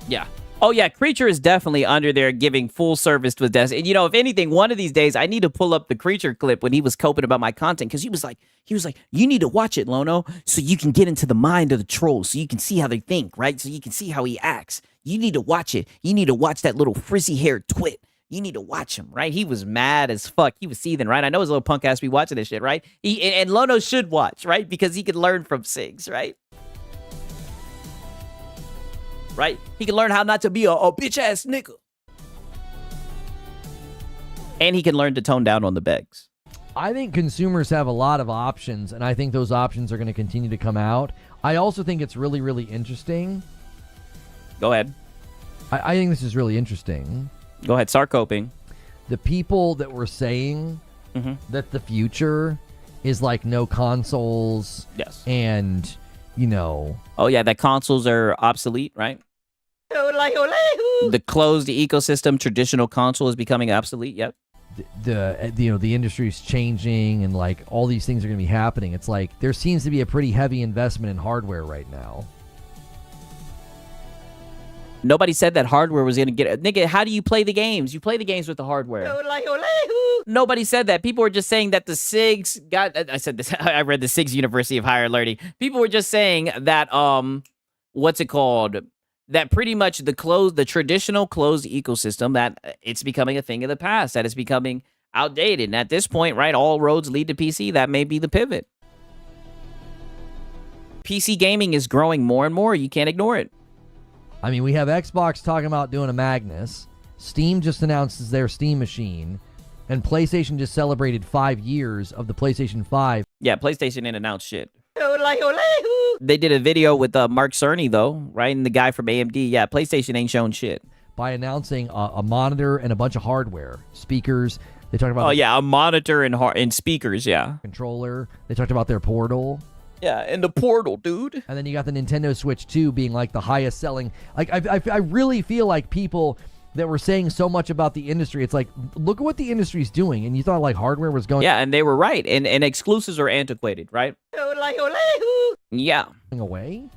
Speaker 2: Yeah. Oh, yeah. Creature is definitely under there giving full service to his desk. And, if anything, one of these days, I need to pull up the Creature clip when he was coping about my content, because he was like, you need to watch it, Lono, so you can get into the mind of the trolls, so you can see how they think, right? So you can see how he acts. You need to watch it. You need to watch that little frizzy-haired twit. You need to watch him, right? He was mad as fuck. He was seething, right? I know his little punk ass be watching this shit, right? And Lono should watch, right? Because he could learn from Sigs, right? Right? He can learn how not to be a bitch ass nigga. And he can learn to tone down on the begs.
Speaker 3: I think consumers have a lot of options, and I think those options are going to continue to come out. I also think it's really, really interesting.
Speaker 2: Go ahead.
Speaker 3: I think this is really interesting.
Speaker 2: Go ahead, start coping.
Speaker 3: The people that were saying that the future is like no consoles.
Speaker 2: Yes.
Speaker 3: And,
Speaker 2: Oh, yeah, that consoles are obsolete, right? The closed ecosystem, traditional console is becoming obsolete, yep.
Speaker 3: The industry's changing and like all these things are going to be happening. It's like there seems to be a pretty heavy investment in hardware right now.
Speaker 2: Nobody said that hardware was going to get... Nigga, how do you play the games? You play the games with the hardware. Nobody said that. People were just saying that the SIGs got... I said this. I read the SIGs University of Higher Learning. People were just saying that, what's it called? That pretty much the traditional closed ecosystem, that it's becoming a thing of the past, that it's becoming outdated. And at this point, right, all roads lead to PC. That may be the pivot. PC gaming is growing more and more. You can't ignore it.
Speaker 3: I mean, we have Xbox talking about doing a Magnus. Steam just announced their Steam machine. And PlayStation just celebrated 5 years of the PlayStation 5.
Speaker 2: Yeah, PlayStation didn't announce shit. They did a video with Mark Cerny, though, right? And the guy from AMD. Yeah, PlayStation ain't shown shit.
Speaker 3: By announcing a monitor and a bunch of hardware, speakers. They talked about.
Speaker 2: Oh, yeah, a monitor and speakers, yeah.
Speaker 3: Controller. They talked about their Portal.
Speaker 2: Yeah, and the Portal, dude.
Speaker 3: And then you got the Nintendo Switch 2 being like the highest selling. Like I really feel like people that were saying so much about the industry, it's like, look at what the industry's doing. And you thought like hardware was going.
Speaker 2: Yeah, and they were right. And exclusives are antiquated, right? Yeah.
Speaker 3: Going away?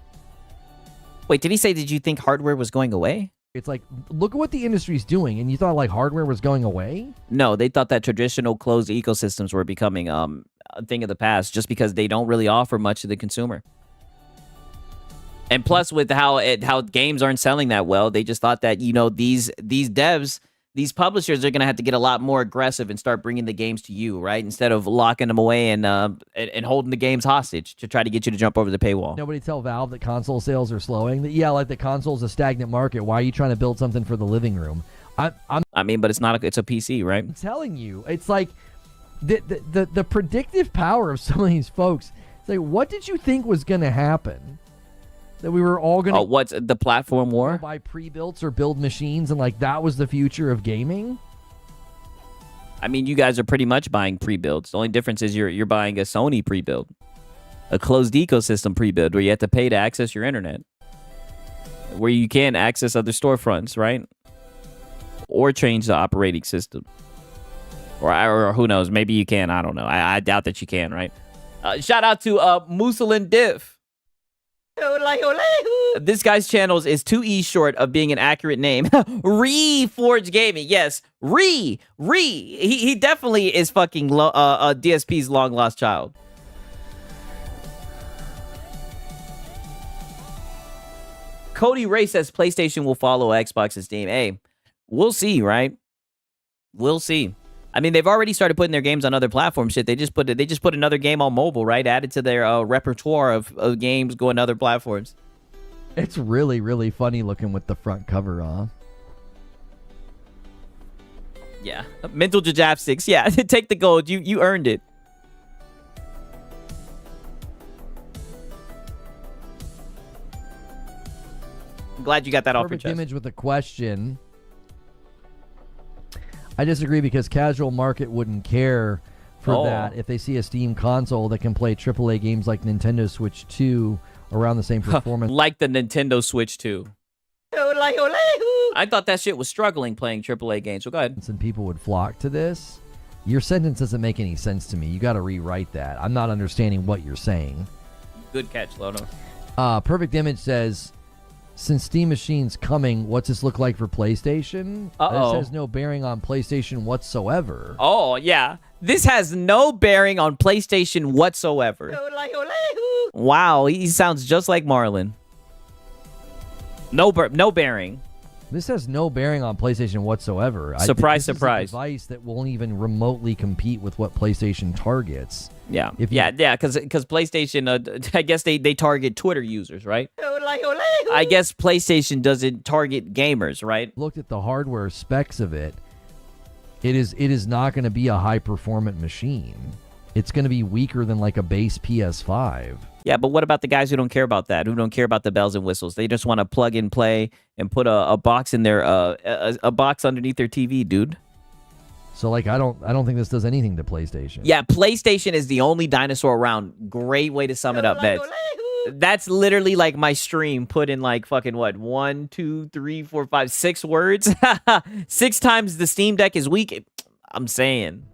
Speaker 2: Wait, did he say, did you think hardware was going away?
Speaker 3: It's like, look at what the industry's doing. And you thought like hardware was going away?
Speaker 2: No, they thought that traditional closed ecosystems were becoming a thing of the past just because they don't really offer much to the consumer. And plus, with how games aren't selling that well, they just thought that, you know, these devs, these publishers are going to have to get a lot more aggressive and start bringing the games to you, right? Instead of locking them away and holding the games hostage to try to get you to jump over the paywall.
Speaker 3: Nobody tell Valve that console sales are slowing. That, yeah, like the console's a stagnant market. Why are you trying to build something for the living room?
Speaker 2: I mean, but it's not. It's a PC, right?
Speaker 3: I'm telling you, it's like the predictive power of some of these folks. It's like, what did you think was going to happen? That we were all going to...
Speaker 2: what's the platform war?
Speaker 3: Buy pre-builts or build machines, and like that was the future of gaming?
Speaker 2: I mean, you guys are pretty much buying pre-builds. The only difference is you're buying a Sony pre-build. A closed ecosystem pre-build where you have to pay to access your internet. Where you can't access other storefronts, right? Or change the operating system. Or who knows, maybe you can, I don't know. I doubt that you can, right? Shout out to Musalin Diff. This guy's channel is 2 E short of being an accurate name. Reforged Gaming. Yes. He definitely is fucking DSP's long lost child. Cody Ray says PlayStation will follow Xbox and Steam. Hey, we'll see, right? We'll see. I mean, they've already started putting their games on other platforms. Shit, they just put another game on mobile, right? Added to their repertoire of games going to other platforms.
Speaker 3: It's really, really funny looking with the front cover on.
Speaker 2: Yeah, mental gymnastics. Yeah, take the gold. You earned it. I'm glad you got that off your
Speaker 3: Perfect
Speaker 2: chest.
Speaker 3: image with a question. I disagree because casual market wouldn't care for that if they see a Steam console that can play AAA games like Nintendo Switch 2 around the same performance.
Speaker 2: Like the Nintendo Switch 2. I thought that shit was struggling playing AAA games. So go ahead.
Speaker 3: And people would flock to this. Your sentence doesn't make any sense to me. You got to rewrite that. I'm not understanding what you're saying.
Speaker 2: Good catch, Lono.
Speaker 3: Perfect Image says, since Steam Machine's coming, what's this look like for PlayStation?
Speaker 2: Uh-oh.
Speaker 3: This has no bearing on PlayStation whatsoever.
Speaker 2: Oh, yeah. This has no bearing on PlayStation whatsoever. Wow, he sounds just like Marlon. No bearing.
Speaker 3: This has no bearing on PlayStation whatsoever.
Speaker 2: Surprise,
Speaker 3: this
Speaker 2: surprise.
Speaker 3: Is a device that won't even remotely compete with what PlayStation targets.
Speaker 2: Yeah, because PlayStation, I guess they target Twitter users, right? I guess PlayStation doesn't target gamers, right?
Speaker 3: Looked at the hardware specs of it. It is not going to be a high performant machine. It's going to be weaker than like a base PS5.
Speaker 2: Yeah, but what about the guys who don't care about that? Who don't care about the bells and whistles? They just want to plug and play and put a box in their a box underneath their TV, dude.
Speaker 3: So like I don't think this does anything to PlayStation.
Speaker 2: Yeah, PlayStation is the only dinosaur around. Great way to sum it up, Vets. That's literally like my stream put in like fucking what? 1, 2, 3, 4, 5, 6 words. 6 times the Steam Deck is weak. I'm saying.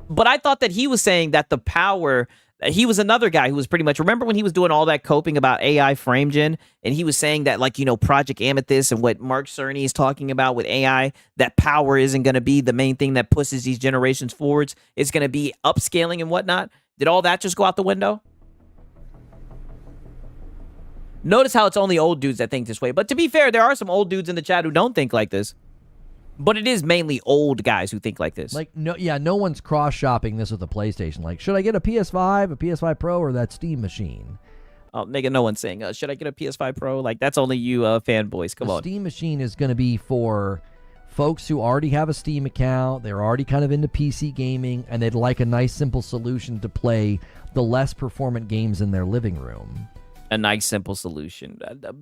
Speaker 2: But I thought that he was saying that the power. He was another guy who was pretty much, remember when he was doing all that coping about AI frame gen, and he was saying that, like, you know, Project Amethyst and what Mark Cerny is talking about with AI, that power isn't going to be the main thing that pushes these generations forwards. It's going to be upscaling and whatnot. Did all that just go out the window? Notice how it's only old dudes that think this way. But to be fair, there are some old dudes in the chat who don't think like this. But it is mainly old guys who think like this.
Speaker 3: Like, no one's cross-shopping this with a PlayStation. Like, should I get a PS5, a PS5 Pro, or that Steam machine?
Speaker 2: Oh, nigga, no one's saying, should I get a PS5 Pro? Like, that's only you fanboys. Come on.
Speaker 3: The Steam machine is going to be for folks who already have a Steam account, they're already kind of into PC gaming, and they'd like a nice, simple solution to play the less performant games in their living room.
Speaker 2: A nice, simple solution.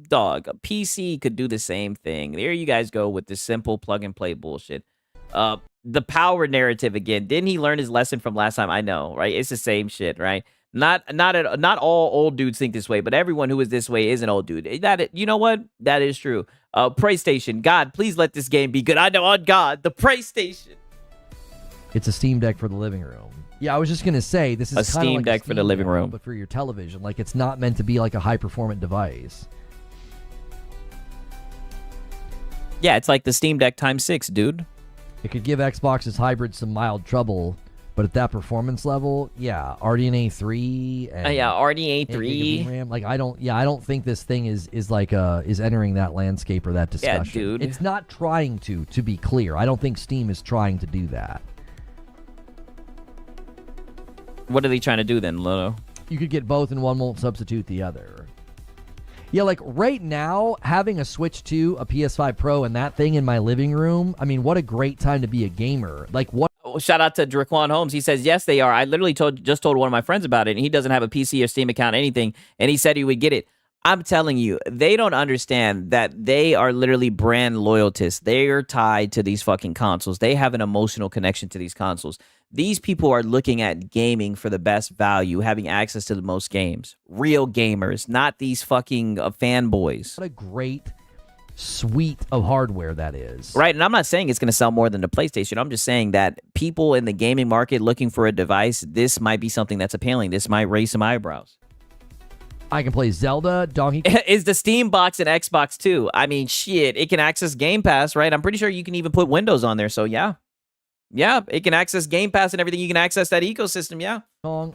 Speaker 2: Dog, a PC could do the same thing. There you guys go with this simple plug-and-play bullshit. The power narrative again. Didn't he learn his lesson from last time? I know, right? It's the same shit, right? Not all old dudes think this way, but everyone who is this way is an old dude. You know what? That is true. PlayStation, God, please let this game be good. I know, on God, the PlayStation.
Speaker 3: It's a Steam Deck for the living room. Yeah, I was just gonna say this is
Speaker 2: a Steam
Speaker 3: like
Speaker 2: Deck for the living room,
Speaker 3: but for your television. Like, it's not meant to be like a high-performant device.
Speaker 2: Yeah, it's like the Steam Deck times 6, dude.
Speaker 3: It could give Xbox's hybrid some mild trouble, but at that performance level, yeah, RDNA 3 and
Speaker 2: RDNA 3.
Speaker 3: RAM, like I don't think this thing is entering that landscape or that discussion.
Speaker 2: Yeah, dude.
Speaker 3: It's not trying to be clear. I don't think Steam is trying to do that.
Speaker 2: What are they trying to do then, Lolo?
Speaker 3: You could get both and one won't substitute the other. Yeah, like right now, having a Switch 2, a PS5 Pro, and that thing in my living room, I mean, what a great time to be a gamer. Like, what?
Speaker 2: Oh, shout out to Draquan Holmes. He says, yes, they are. I literally just told one of my friends about it, and he doesn't have a PC or Steam account or anything, and he said he would get it. I'm telling you, they don't understand that they are literally brand loyalists. They are tied to these fucking consoles. They have an emotional connection to these consoles. These people are looking at gaming for the best value, having access to the most games. Real gamers, not these fucking fanboys.
Speaker 3: What a great suite of hardware that is.
Speaker 2: Right, and I'm not saying it's going to sell more than the PlayStation. I'm just saying that people in the gaming market looking for a device, this might be something that's appealing. This might raise some eyebrows.
Speaker 3: I can play Zelda, Donkey
Speaker 2: Kong. Is the Steam box and Xbox too? I mean, shit, it can access Game Pass, right? I'm pretty sure you can even put Windows on there, so yeah. Yeah, it can access Game Pass and everything. You can access that ecosystem, yeah.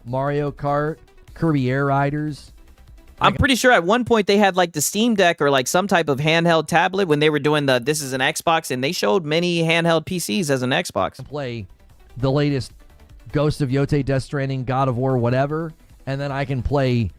Speaker 3: Mario Kart, Kirby Air Riders.
Speaker 2: I'm pretty sure at one point they had like the Steam Deck or like some type of handheld tablet when they were doing this is an Xbox, and they showed many handheld PCs as an Xbox.
Speaker 3: Play the latest Ghost of Yotei, Death Stranding, God of War, whatever, and then I can play,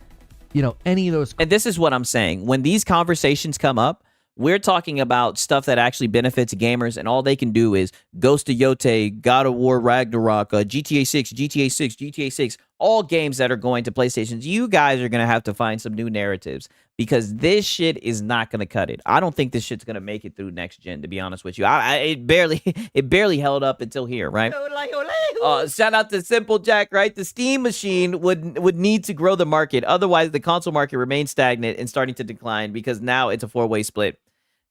Speaker 3: any of those.
Speaker 2: And this is what I'm saying. When these conversations come up, we're talking about stuff that actually benefits gamers, and all they can do is Ghost of Yotei, God of War Ragnarok, GTA 6, GTA 6, GTA 6, all games that are going to PlayStations. You guys are going to have to find some new narratives because this shit is not going to cut it. I don't think this shit's going to make it through next gen, to be honest with you. It barely held up until here, right? Shout out to Simple Jack, right? The Steam machine would need to grow the market. Otherwise, the console market remains stagnant and starting to decline because now it's a four-way split.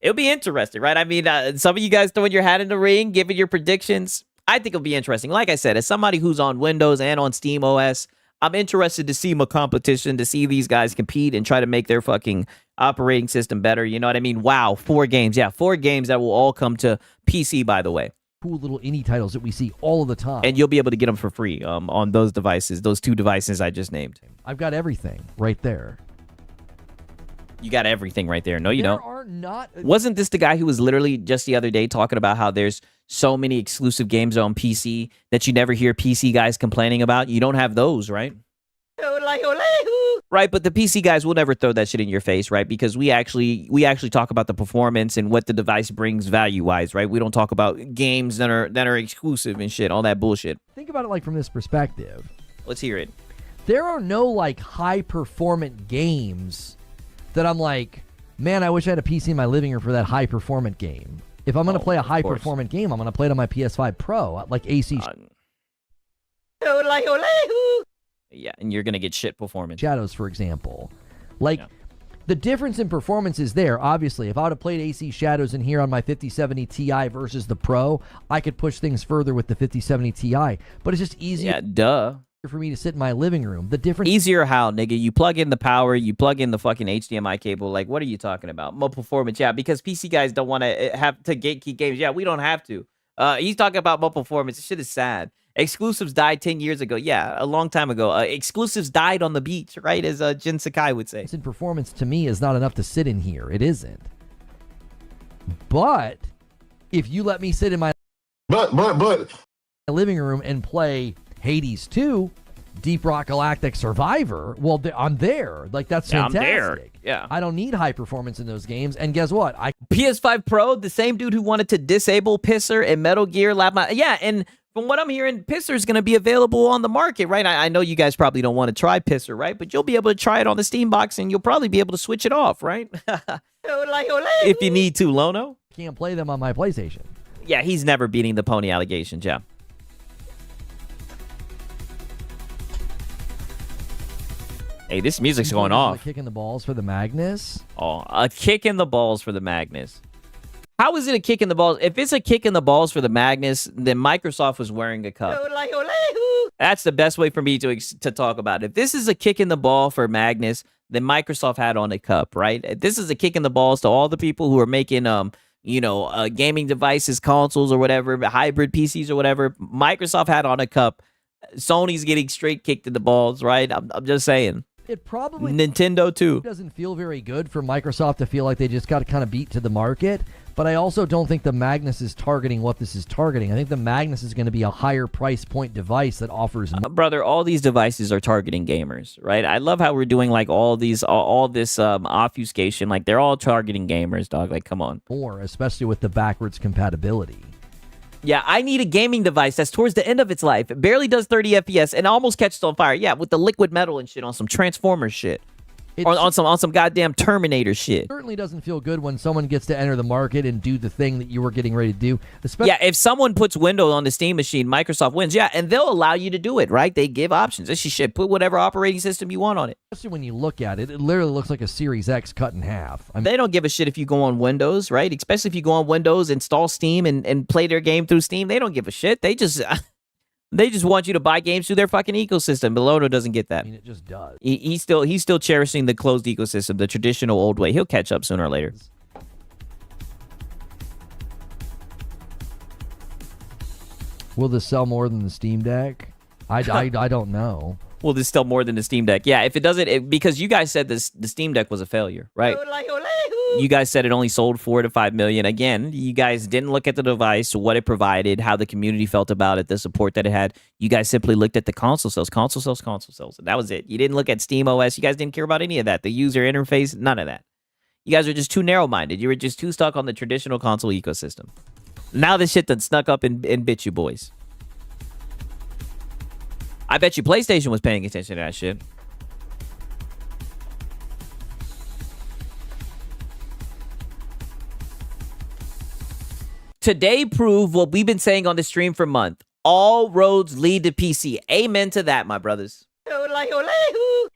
Speaker 2: It'll be interesting, right? I mean, some of you guys throwing your hat in the ring, giving your predictions. I think it'll be interesting. Like I said, as somebody who's on Windows and on Steam OS, I'm interested to see my competition, to see these guys compete and try to make their fucking operating system better. You know what I mean? Wow, 4 games. Yeah, 4 games that will all come to PC, by the way.
Speaker 3: Cool little indie titles that we see all of the time.
Speaker 2: And you'll be able to get them for free on those devices, those 2 devices I just named.
Speaker 3: I've got everything right there.
Speaker 2: You got everything right there. No, you don't.
Speaker 3: Are not.
Speaker 2: Wasn't this the guy who was literally just the other day talking about how there's so many exclusive games on PC that you never hear PC guys complaining about? You don't have those, right? Right, but the PC guys will never throw that shit in your face, right? Because we actually talk about the performance and what the device brings value-wise, right? We don't talk about games that are exclusive and shit, all that bullshit.
Speaker 3: Think about it like from this perspective.
Speaker 2: Let's hear it.
Speaker 3: There are no like high-performant games that I'm like, man, I wish I had a PC in my living room for that high-performant game. If I'm going to play a high-performant game, I'm going to play it on my PS5 Pro, like AC.
Speaker 2: Yeah, and you're going to get shit performance.
Speaker 3: Shadows, for example. Like, the difference in performance is there, obviously. If I would have played AC Shadows in here on my 5070 Ti versus the Pro, I could push things further with the 5070 Ti. But it's just easier.
Speaker 2: Yeah, duh.
Speaker 3: For me to sit in my living room. The difference.
Speaker 2: Easier how, nigga? You plug in the power, you plug in the fucking HDMI cable. Like, what are you talking about? More performance, yeah, because PC guys don't want to have to gatekeep games. Yeah, we don't have to. He's talking about more performance. This shit is sad. Exclusives died 10 years ago. Yeah, a long time ago. Exclusives died on the beach, right? As Jin Sakai would say.
Speaker 3: In performance, to me, is not enough to sit in here. It isn't. But if you let me sit in my living room and play Hades 2, Deep Rock Galactic Survivor, well, I'm there. Like, that's fantastic.
Speaker 2: Yeah.
Speaker 3: I don't need high performance in those games. And guess what?
Speaker 2: PS5 Pro, the same dude who wanted to disable Pisser and Metal Gear yeah, and from what I'm hearing, Pisser is going to be available on the market, right? I know you guys probably don't want to try Pisser, right? But you'll be able to try it on the Steam box, and you'll probably be able to switch it off, right? If you need to, Lono.
Speaker 3: Can't play them on my PlayStation.
Speaker 2: Yeah, he's never beating the pony allegations, yeah. Hey, this music's going off.
Speaker 3: A kick in the balls for the Magnus.
Speaker 2: Oh, a kick in the balls for the Magnus. How is it a kick in the balls? If it's a kick in the balls for the Magnus, then Microsoft was wearing a cup. That's the best way for me to talk about it. If this is a kick in the ball for Magnus, then Microsoft had on a cup, right? If this is a kick in the balls to all the people who are making, gaming devices, consoles or whatever, hybrid PCs or whatever. Microsoft had on a cup. Sony's getting straight kicked in the balls, right? I'm just saying.
Speaker 3: It probably
Speaker 2: Nintendo too
Speaker 3: doesn't feel very good for Microsoft to feel like they just got to kind of beat to the market. But I also don't think the Magnus is targeting what this is targeting. I think the Magnus is going to be a higher price point device that offers.
Speaker 2: Brother, all these devices are targeting gamers, right? I love how we're doing like all this obfuscation. Like they're all targeting gamers, dog. Like, come on.
Speaker 3: More, especially with the backwards compatibility.
Speaker 2: Yeah, I need a gaming device that's towards the end of its life. It barely does 30 FPS and almost catches on fire. Yeah, with the liquid metal and shit on some Transformers shit. Or on some goddamn Terminator shit.
Speaker 3: It certainly doesn't feel good when someone gets to enter the market and do the thing that you were getting ready to do.
Speaker 2: Yeah, if someone puts Windows on the Steam machine, Microsoft wins. Yeah, and they'll allow you to do it, right? They give options. This shit, put whatever operating system you want on it.
Speaker 3: Especially when you look at it, it literally looks like a Series X cut in half.
Speaker 2: They don't give a shit if you go on Windows, right? Especially if you go on Windows, install Steam, and play their game through Steam. They don't give a shit. They just want you to buy games through their fucking ecosystem. But Lono doesn't get that.
Speaker 3: I mean, it just does.
Speaker 2: He's still cherishing the closed ecosystem, the traditional old way. He'll catch up sooner or later.
Speaker 3: Will this sell more than the Steam Deck? I don't know.
Speaker 2: Will this sell more than the Steam Deck? Yeah, if it doesn't, because you guys said the Steam Deck was a failure, right? You guys said it only sold 4 to 5 million. Again, you guys didn't look at the device, what it provided, how the community felt about it, the support that it had. You guys simply looked at the console sales. And that was it. You didn't look at Steam OS. You guys didn't care about any of that. The user interface, none of that. You guys are just too narrow-minded. You were just too stuck on the traditional console ecosystem. Now this shit done snuck up and bit you boys. I bet you PlayStation was paying attention to that shit. Today proved what we've been saying on the stream for a month. All roads lead to PC. Amen to that, my brothers.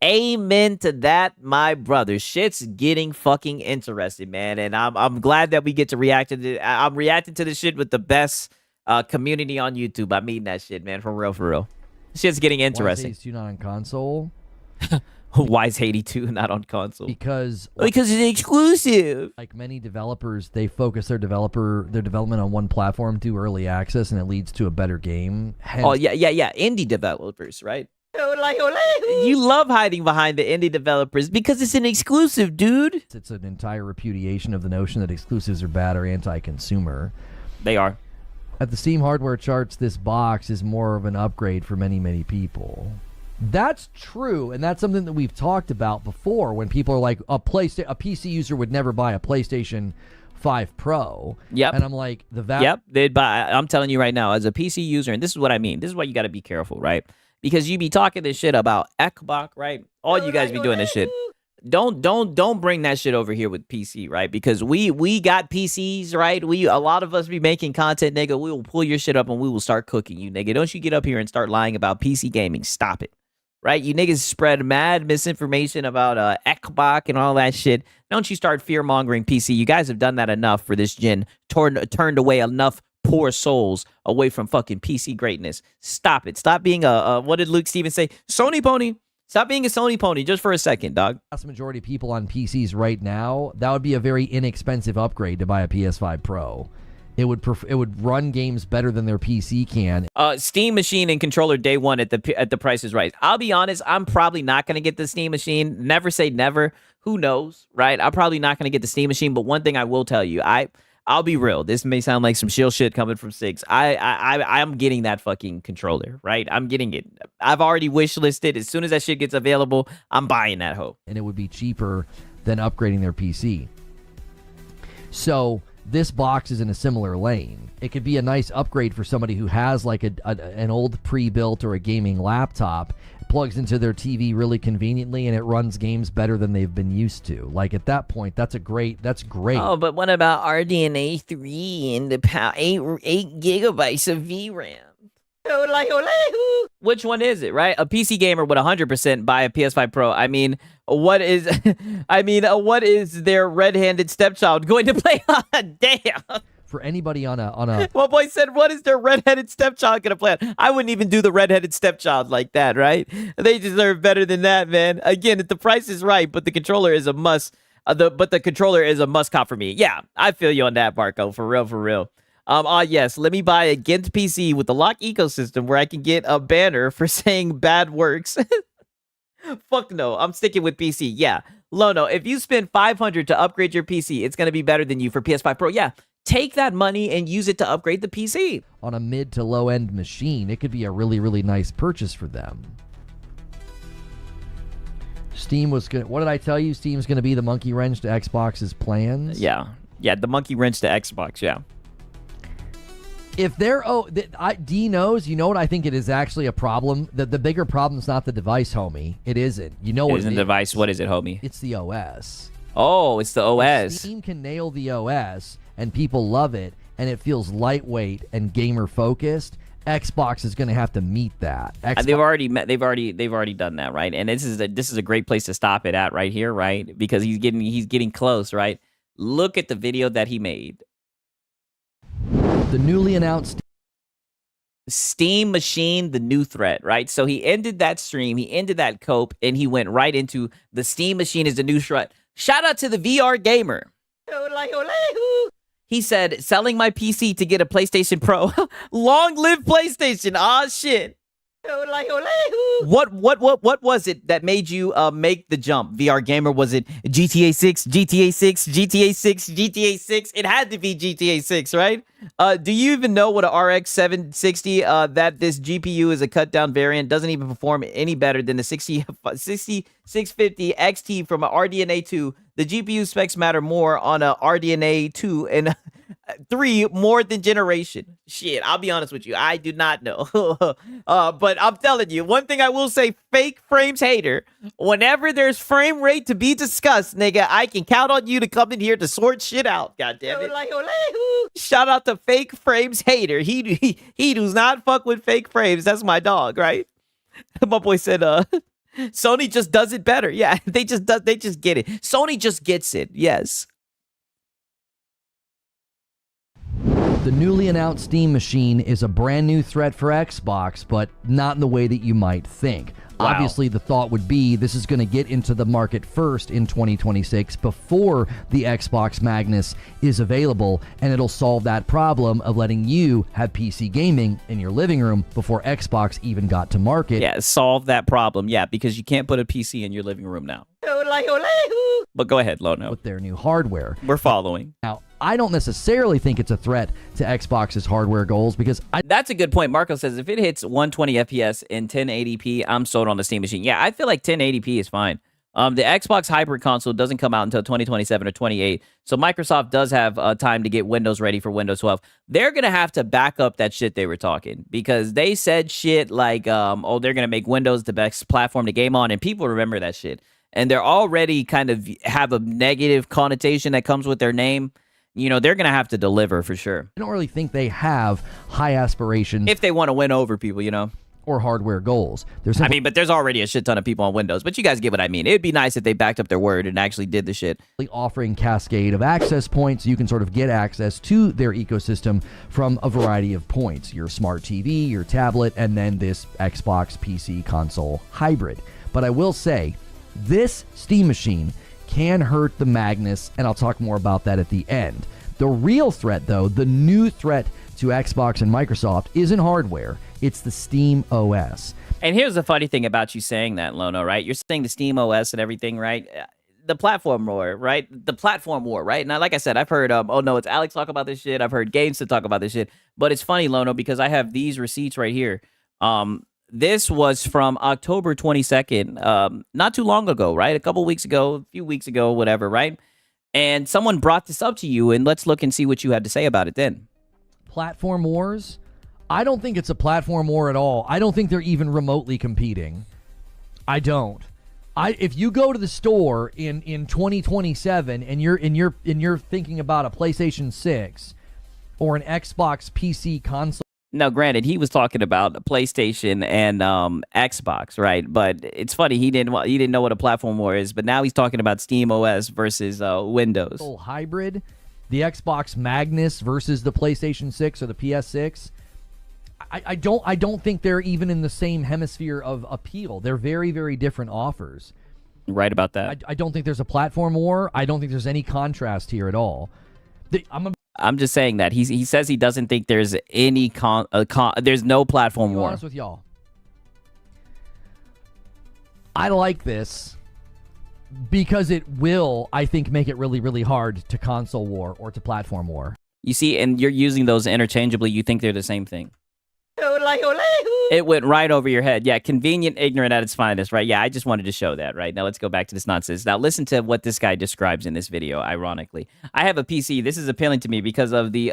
Speaker 2: Amen to that, my brothers. Shit's getting fucking interesting, man. And I'm glad that we get to react to it. I'm reacting to this shit with the best community on YouTube. I mean that shit, man. For real. Shit's getting interesting.
Speaker 3: Why is 82 not on console?
Speaker 2: Why is 82 not on console?
Speaker 3: Because
Speaker 2: it's exclusive.
Speaker 3: Like many developers, they focus their development on one platform, do early access, and it leads to a better game. Hence,
Speaker 2: yeah. Indie developers, right? You love hiding behind the indie developers because it's an exclusive, dude.
Speaker 3: It's an entire repudiation of the notion that exclusives are bad or anti-consumer.
Speaker 2: They are.
Speaker 3: At the Steam hardware charts, this box is more of an upgrade for many, many people. That's true, and that's something that we've talked about before when people are like, a PC user would never buy a PlayStation 5 Pro.
Speaker 2: Yep.
Speaker 3: And I'm like,
Speaker 2: Yep, they'd buy. I'm telling you right now, as a PC user, and this is what I mean. This is why you got to be careful, right? Because you be talking this shit about Xbox, right? All you guys be doing this shit. Don't bring that shit over here with PC, right? Because we got PCs, right? A lot of us be making content, nigga. We will pull your shit up and we will start cooking you, nigga. Don't you get up here and start lying about PC gaming. Stop it. Right? You niggas spread mad misinformation about Xbox and all that shit. Don't you start fear-mongering PC. You guys have done that enough for this gen. Turned away enough poor souls away from fucking PC greatness. Stop it. Stop being what did Luke Stevens say? Sony pony. Stop being a Sony pony just for a second, dog.
Speaker 3: Vast majority of people on PCs right now, that would be a very inexpensive upgrade to buy a PS5 Pro. It would run games better than their PC can.
Speaker 2: Steam machine and controller day one at the Price is Right. I'll be honest, I'm probably not gonna get the Steam machine. Never say never. Who knows, right? I'm probably not gonna get the Steam machine. But one thing I will tell you, I'll be real. This may sound like some shill shit coming from Six. I'm getting that fucking controller, right? I'm getting it. I've already wish listed. As soon as that shit gets available, I'm buying that hoe.
Speaker 3: And it would be cheaper than upgrading their PC. So this box is in a similar lane. It could be a nice upgrade for somebody who has like an old pre-built or a gaming laptop, plugs into their TV really conveniently, and it runs games better than they've been used to. Like at that point, that's great.
Speaker 1: Oh, but what about RDNA 3 and the 8 gigabytes of VRAM?
Speaker 2: Which one is it, right? A PC gamer would 100% buy a PS5 Pro. I mean, what is their red-handed stepchild going to play on? Damn.
Speaker 3: For anybody on a
Speaker 2: One boy said, what is their red-headed stepchild going to play on? I wouldn't even do the red-headed stepchild like that, right? They deserve better than that, man. Again, if the price is right, but the controller is a must. But the controller is a must cop for me. Yeah, I feel you on that, Marco. For real, for real. Yes, let me buy a Gent PC with the lock ecosystem where I can get a banner for saying bad works. Fuck no, I'm sticking with PC. Yeah, Lono, if you spend $500 to upgrade your PC, it's going to be better than you for PS5 Pro. Yeah, take that money and use it to upgrade the PC.
Speaker 3: On a mid to low end machine, it could be a really, really nice purchase for them. Steam was good. What did I tell you? Steam's going to be the monkey wrench to Xbox's plans.
Speaker 2: Yeah, the monkey wrench to Xbox. Yeah.
Speaker 3: If they're D knows, you know what I think it is actually a problem. The bigger problem is not the device, homie. It isn't. You know what it
Speaker 2: isn't the device. What is it, homie?
Speaker 3: It's the OS.
Speaker 2: Oh, it's the OS.
Speaker 3: If Steam can nail the OS and people love it and it feels lightweight and gamer focused, Xbox is going to have to meet that.
Speaker 2: They've already done that, right? And this is a great place to stop it at right here, right? Because he's getting close, right? Look at the video that he made.
Speaker 3: The newly announced
Speaker 2: Steam Machine, the new threat, right? So he ended that stream, he ended that cope, and he went right into the Steam Machine is the new threat. Shout out to the VR gamer. He said, selling my PC to get a PlayStation Pro. Long live PlayStation. Ah, shit. What was it that made you make the jump, VR gamer? Was it GTA 6, GTA 6, GTA 6, GTA 6? It had to be GTA 6, right? Do you even know what a RX 760, that this GPU is a cut down variant, doesn't even perform any better than the 650 XT from a RDNA 2. The GPU specs matter more on a RDNA 2 and 3 more than generation. Shit, I'll be honest with you. I do not know. But I'm telling you, one thing I will say, fake frames hater, whenever there's frame rate to be discussed, nigga, I can count on you to come in here to sort shit out. God damn it. Shout out to fake frames hater. He does not fuck with fake frames. That's my dog, right? My boy said, Sony just does it better. Yeah, they just get it. Sony just gets it. Yes.
Speaker 3: The newly announced Steam Machine is a brand new threat for Xbox, but not in the way that you might think.
Speaker 2: Wow.
Speaker 3: Obviously, the thought would be this is going to get into the market first in 2026 before the Xbox Magnus is available, and it'll solve that problem of letting you have PC gaming in your living room before Xbox even got to market.
Speaker 2: Yeah, solve that problem. Yeah, because you can't put a PC in your living room now. But go ahead, Lono.
Speaker 3: With their new hardware.
Speaker 2: We're following.
Speaker 3: Now, I don't necessarily think it's a threat to Xbox's hardware goals because
Speaker 2: that's a good point. Marco says if it hits 120 FPS in 1080p, I'm sold on the Steam Machine. Yeah, I feel like 1080p is fine. The Xbox hybrid console doesn't come out until 2027 or 28, so Microsoft does have time to get Windows ready for Windows 12. They're going to have to back up that shit they were talking because they said shit like, they're going to make Windows the best platform to game on, and people remember that shit. And they're already kind of have a negative connotation that comes with their name. You know, they're going to have to deliver for sure.
Speaker 3: I don't really think they have high aspirations.
Speaker 2: If they want to win over people, you know.
Speaker 3: Or hardware goals.
Speaker 2: But there's already a shit ton of people on Windows. But you guys get what I mean. It'd be nice if they backed up their word and actually did the shit.
Speaker 3: Offering cascade of access points, you can sort of get access to their ecosystem from a variety of points. Your smart TV, your tablet, and then this Xbox PC console hybrid. But I will say, this Steam Machine can hurt the Magnus, and I'll talk more about that at the end. The real threat, though, the new threat to Xbox and Microsoft isn't hardware. It's the Steam OS.
Speaker 2: And here's the funny thing about you saying that, Lono, right? You're saying the Steam OS and everything, right? The platform war, right? The platform war, right? Now, like I said, I've heard, it's Alex talk about this shit. I've heard Games to talk about this shit. But it's funny, Lono, because I have these receipts right here. this was from October 22nd, not too long ago, right? A couple weeks ago, a few weeks ago, whatever, right? And someone brought this up to you, and let's look and see what you had to say about it then.
Speaker 3: Platform wars? I don't think it's a platform war at all. I don't think they're even remotely competing. I don't. If you go to the store in 2027 and you're thinking about a PlayStation 6 or an Xbox PC console.
Speaker 2: Now, granted, he was talking about PlayStation and Xbox, right? But it's funny, he didn't know what a platform war is, but now he's talking about Steam OS versus Windows.
Speaker 3: Hybrid, the Xbox Magnus versus the PlayStation 6 or the PS6. I don't think they're even in the same hemisphere of appeal. They're very, very different offers.
Speaker 2: Right about that.
Speaker 3: I don't think there's a platform war. I don't think there's any contrast here at all.
Speaker 2: I'm just saying that he says he doesn't think there's any there's no platform war.
Speaker 3: Be honest with y'all. I like this because it will, I think, make it really, really hard to console war or to platform war.
Speaker 2: You see, and you're using those interchangeably. You think they're the same thing. It went right over your head. Yeah, convenient, ignorant at its finest, right? Yeah, I just wanted to show that, right? Now let's go back to this nonsense. Now listen to what this guy describes in this video, ironically. I have a PC. This is appealing to me because of the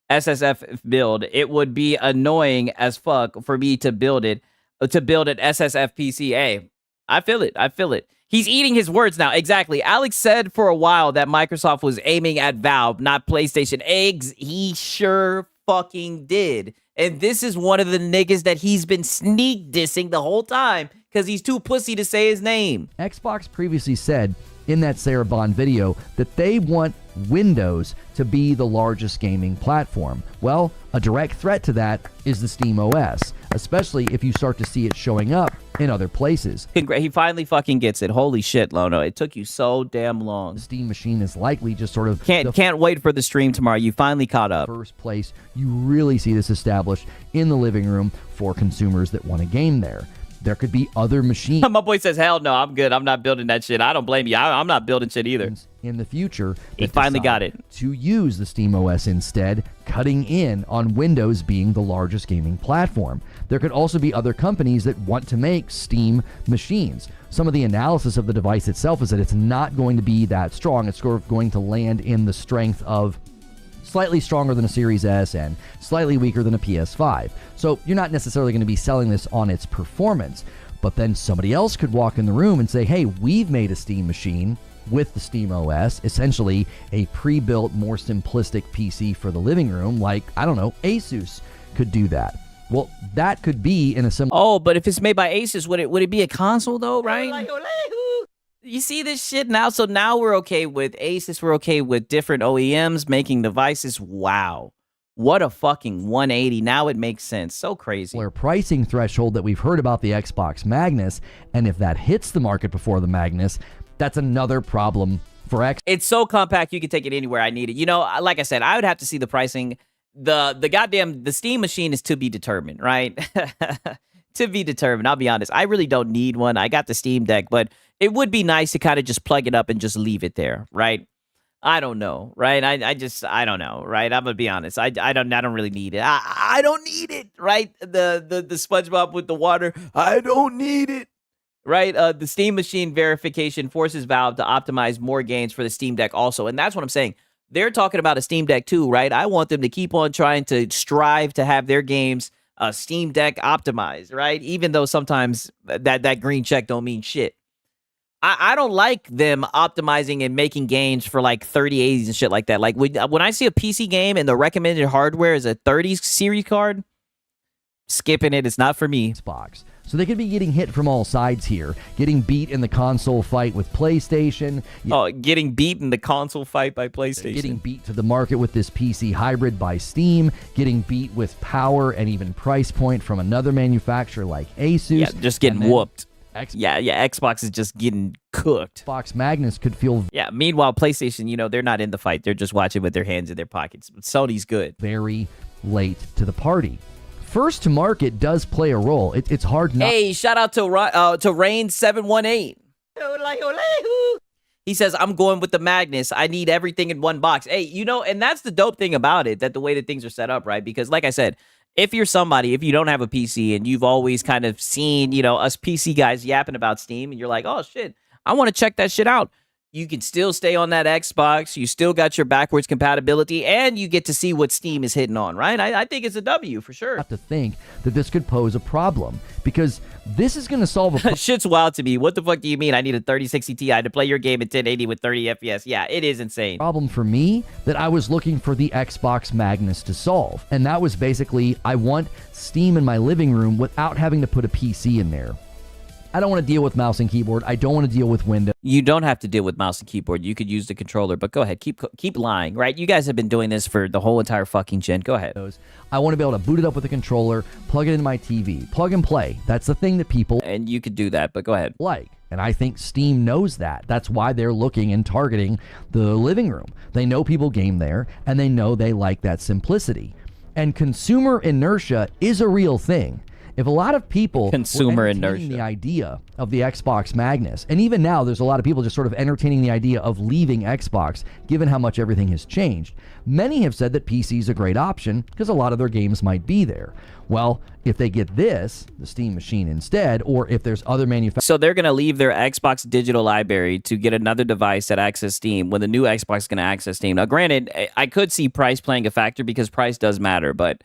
Speaker 2: SSF build. It would be annoying as fuck for me to build an SSF PC. Hey, I feel it. I feel it. He's eating his words now. Exactly. Alex said for a while that Microsoft was aiming at Valve, not PlayStation. Eggs, he sure fucking did. And this is one of the niggas that he's been sneak dissing the whole time because he's too pussy to say his name.
Speaker 3: Xbox previously said in that Sarah Bond video that they want Windows to be the largest gaming platform. Well, a direct threat to that is the Steam OS, especially if you start to see it showing up in other places.
Speaker 2: He finally fucking gets it. Holy shit, Lono. It took you so damn long.
Speaker 3: The Steam machine is likely just sort of...
Speaker 2: Can't wait for the stream tomorrow. You finally caught up.
Speaker 3: First place, you really see this established in the living room for consumers that want to game there. There could be other machines.
Speaker 2: My boy says, hell no, I'm good. I'm not building that shit. I don't blame you. I'm not building shit either.
Speaker 3: In the future,
Speaker 2: he finally got it.
Speaker 3: To use the Steam OS instead, cutting in on Windows being the largest gaming platform. There could also be other companies that want to make Steam machines. Some of the analysis of the device itself is that it's not going to be that strong. It's sort of going to land in the strength of slightly stronger than a Series S and slightly weaker than a PS5. So you're not necessarily going to be selling this on its performance, but then somebody else could walk in the room and say, hey, we've made a Steam machine with the Steam OS, essentially a pre-built, more simplistic PC for the living room, like, I don't know, Asus could do that. Well, that could be in a similar...
Speaker 2: Oh, but if it's made by Asus, would it be a console though, right? You see this shit now? So now we're okay with Asus. We're okay with different OEMs making devices. Wow. What a fucking 180. Now it makes sense. So crazy.
Speaker 3: Pricing threshold that we've heard about the Xbox Magnus. And if that hits the market before the Magnus, that's another problem for X.
Speaker 2: It's so compact. You can take it anywhere I need it. You know, like I said, I would have to see the pricing. The Steam machine is to be determined, right? To be determined. I'll be honest. I really don't need one. I got the Steam Deck, but it would be nice to kind of just plug it up and just leave it there, right? I don't know, right? I don't know, right? I'm gonna be honest. I don't really need it. I don't need it, right? The SpongeBob with the water. I don't need it, right? The Steam machine verification forces Valve to optimize more games for the Steam Deck also, and that's what I'm saying. They're talking about a Steam Deck too, right? I want them to keep on trying to strive to have their games Steam Deck optimized, right? Even though sometimes that green check don't mean shit. I don't like them optimizing and making games for like 3080s and shit like that. Like when I see a PC game and the recommended hardware is a 30 series card, skipping it. It's not for me.
Speaker 3: Xbox. So they could be getting hit from all sides here, getting beat in the console fight with PlayStation.
Speaker 2: Oh, getting beat in the console fight by PlayStation.
Speaker 3: Getting beat to the market with this PC hybrid by Steam, getting beat with power and even price point from another manufacturer like Asus.
Speaker 2: Yeah, just getting whooped. Xbox is just getting cooked.
Speaker 3: Xbox Magnus could feel...
Speaker 2: Yeah, meanwhile, PlayStation, they're not in the fight. They're just watching with their hands in their pockets. But Sony's good.
Speaker 3: Very late to the party. First to market does play a role. It's hard not...
Speaker 2: Hey, shout out to Rain718. He says, I'm going with the Magnus. I need everything in one box. Hey, and that's the dope thing about it, that the way that things are set up, right? Because like I said, if you're somebody, if you don't have a PC and you've always kind of seen, you know, us PC guys yapping about Steam and you're like, oh shit, I want to check that shit out. You can still stay on that Xbox. You still got your backwards compatibility and you get to see what Steam is hitting on, right? I think it's a W for sure.
Speaker 3: Have to think that this could pose a problem because this is going to solve a
Speaker 2: Shit's wild to me. What the fuck do you mean I need a 3060 Ti to play your game at 1080 with 30 FPS? Yeah, it is insane.
Speaker 3: problem for me that I was looking for the Xbox Magnus to solve. And that was basically, I want Steam in my living room without having to put a PC in there. I don't want to deal with mouse and keyboard. I don't want to deal with Windows.
Speaker 2: You don't have to deal with mouse and keyboard. You could use the controller, but go ahead. Keep lying, right? You guys have been doing this for the whole entire fucking gen. Go ahead.
Speaker 3: I want to be able to boot it up with a controller, plug it into my TV, plug and play. That's the thing that people
Speaker 2: And you could do that, but go ahead.
Speaker 3: like. And I think Steam knows that. That's why they're looking and targeting the living room. They know people game there, and they know they like that simplicity. And consumer inertia is a real thing. If a lot of people
Speaker 2: Consumer
Speaker 3: were entertaining
Speaker 2: inertia.
Speaker 3: the idea of the Xbox Magnus, and even now there's a lot of people just sort of entertaining the idea of leaving Xbox, given how much everything has changed. Many have said that PC is a great option because a lot of their games might be there. Well, if they get this, the Steam machine instead, or if there's other manufacturers.
Speaker 2: So they're going to leave their Xbox digital library to get another device that access Steam when the new Xbox is going to access Steam. Now, granted, I could see price playing a factor because price does matter, but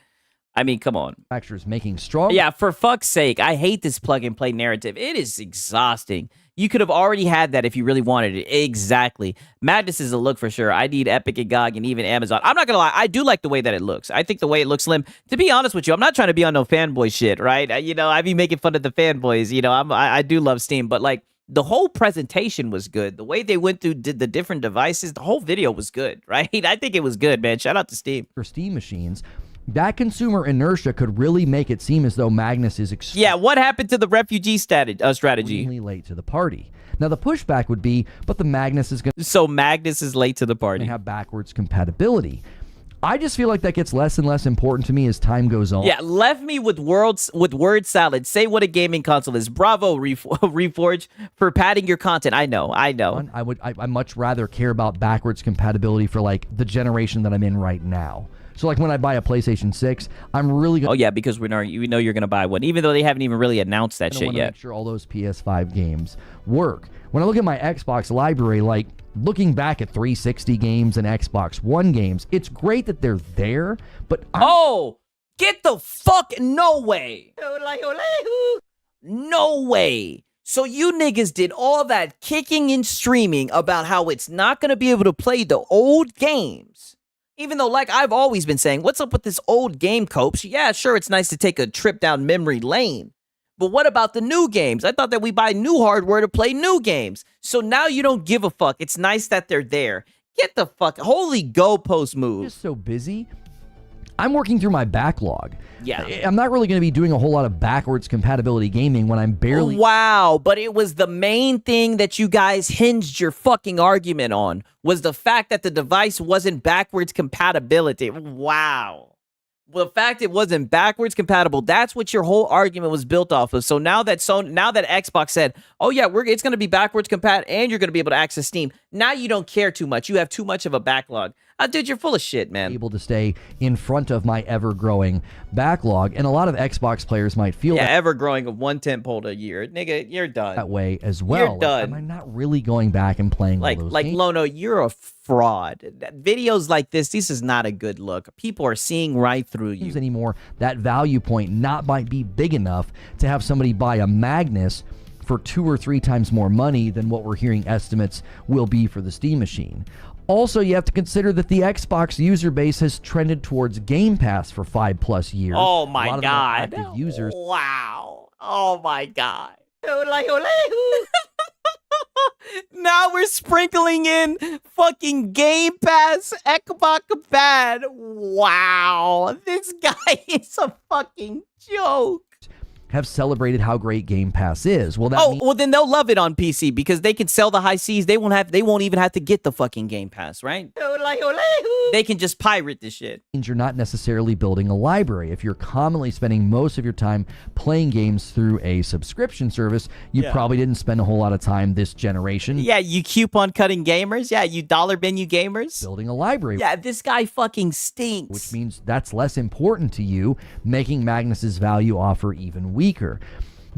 Speaker 2: I mean, come on.
Speaker 3: Manufacturers making strong.
Speaker 2: Yeah, for fuck's sake, I hate this plug and play narrative. It is exhausting. You could have already had that if you really wanted it. Exactly. Madness is a look for sure. I need Epic and GOG and even Amazon. I'm not going to lie. I do like the way that it looks. I think the way it looks slim. To be honest with you, I'm not trying to be on no fanboy shit, right? You know, I be making fun of the fanboys. You know, I do love Steam, but like the whole presentation was good. The way they went through did the different devices, the whole video was good, right? I think it was good, man. Shout out to Steam.
Speaker 3: For Steam machines, that consumer inertia could really make it seem as though Magnus is
Speaker 2: Yeah, what happened to the refugee strategy?
Speaker 3: extremely late to the party. Now, the pushback would be, but the Magnus is going
Speaker 2: So Magnus is late to the party.
Speaker 3: to have backwards compatibility. I just feel like that gets less and less important to me as time goes on.
Speaker 2: Yeah, left me with word salad. Say what a gaming console is. Bravo, Reforge, for padding your content. I know.
Speaker 3: I much rather care about backwards compatibility for like the generation that I'm in right now. So like when I buy a PlayStation 6, I'm really going
Speaker 2: Oh yeah, because we know you're gonna buy one, even though they haven't even really announced that shit yet.
Speaker 3: Make sure all those PS5 games work. When I look at my Xbox library, like looking back at 360 games and Xbox One games, it's great that they're there, but
Speaker 2: Oh, get the fuck no way. No way. So you niggas did all that kicking and streaming about how it's not gonna be able to play the old games. Even though, like I've always been saying, what's up with this old game, Copes? Yeah, sure, it's nice to take a trip down memory lane. But what about the new games? I thought that we buy new hardware to play new games. So now you don't give a fuck. It's nice that they're there. Get the fuck. Holy goalpost move.
Speaker 3: I'm just so busy. I'm working through my backlog.
Speaker 2: Yeah.
Speaker 3: I'm not really going to be doing a whole lot of backwards compatibility gaming when I'm barely...
Speaker 2: Wow, but it was the main thing that you guys hinged your fucking argument on, was the fact that the device wasn't backwards compatibility. Wow. Well, the fact it wasn't backwards compatible, that's what your whole argument was built off of. So now that Xbox said, oh yeah, it's going to be backwards compatible and you're going to be able to access Steam, now you don't care too much. You have too much of a backlog. Dude, you're full of shit, man.
Speaker 3: Able to stay in front of my ever-growing backlog, and a lot of Xbox players might feel
Speaker 2: ever-growing of one tentpole a year. Nigga, you're done.
Speaker 3: that way as well.
Speaker 2: You're done.
Speaker 3: Am I not really going back and playing all those games?
Speaker 2: Lono, you're a fraud. Videos like this is not a good look. People are seeing right through you.
Speaker 3: Anymore, that value point might be big enough to have somebody buy a Magnus for 2 or 3 times more money than what we're hearing estimates will be for the Steam machine. Also, you have to consider that the Xbox user base has trended towards Game Pass for 5+ years.
Speaker 2: Oh my
Speaker 3: A lot of
Speaker 2: God.
Speaker 3: active users.
Speaker 2: Wow. Oh my God. Now we're sprinkling in fucking Game Pass, Xbox bad. Wow. This guy is a fucking joke.
Speaker 3: Have celebrated how great Game Pass is. Well, that
Speaker 2: well then they'll love it on PC because they can sell the high Cs. They won't even have to get the fucking Game Pass, right? They can just pirate this shit.
Speaker 3: Means you're not necessarily building a library. If you're commonly spending most of your time playing games through a subscription service, you probably didn't spend a whole lot of time this generation.
Speaker 2: Yeah, you coupon cutting gamers. Yeah, you dollar menu gamers.
Speaker 3: Building a library.
Speaker 2: Yeah, this guy fucking stinks.
Speaker 3: Which means that's less important to you, making Magnus's value offer even weaker.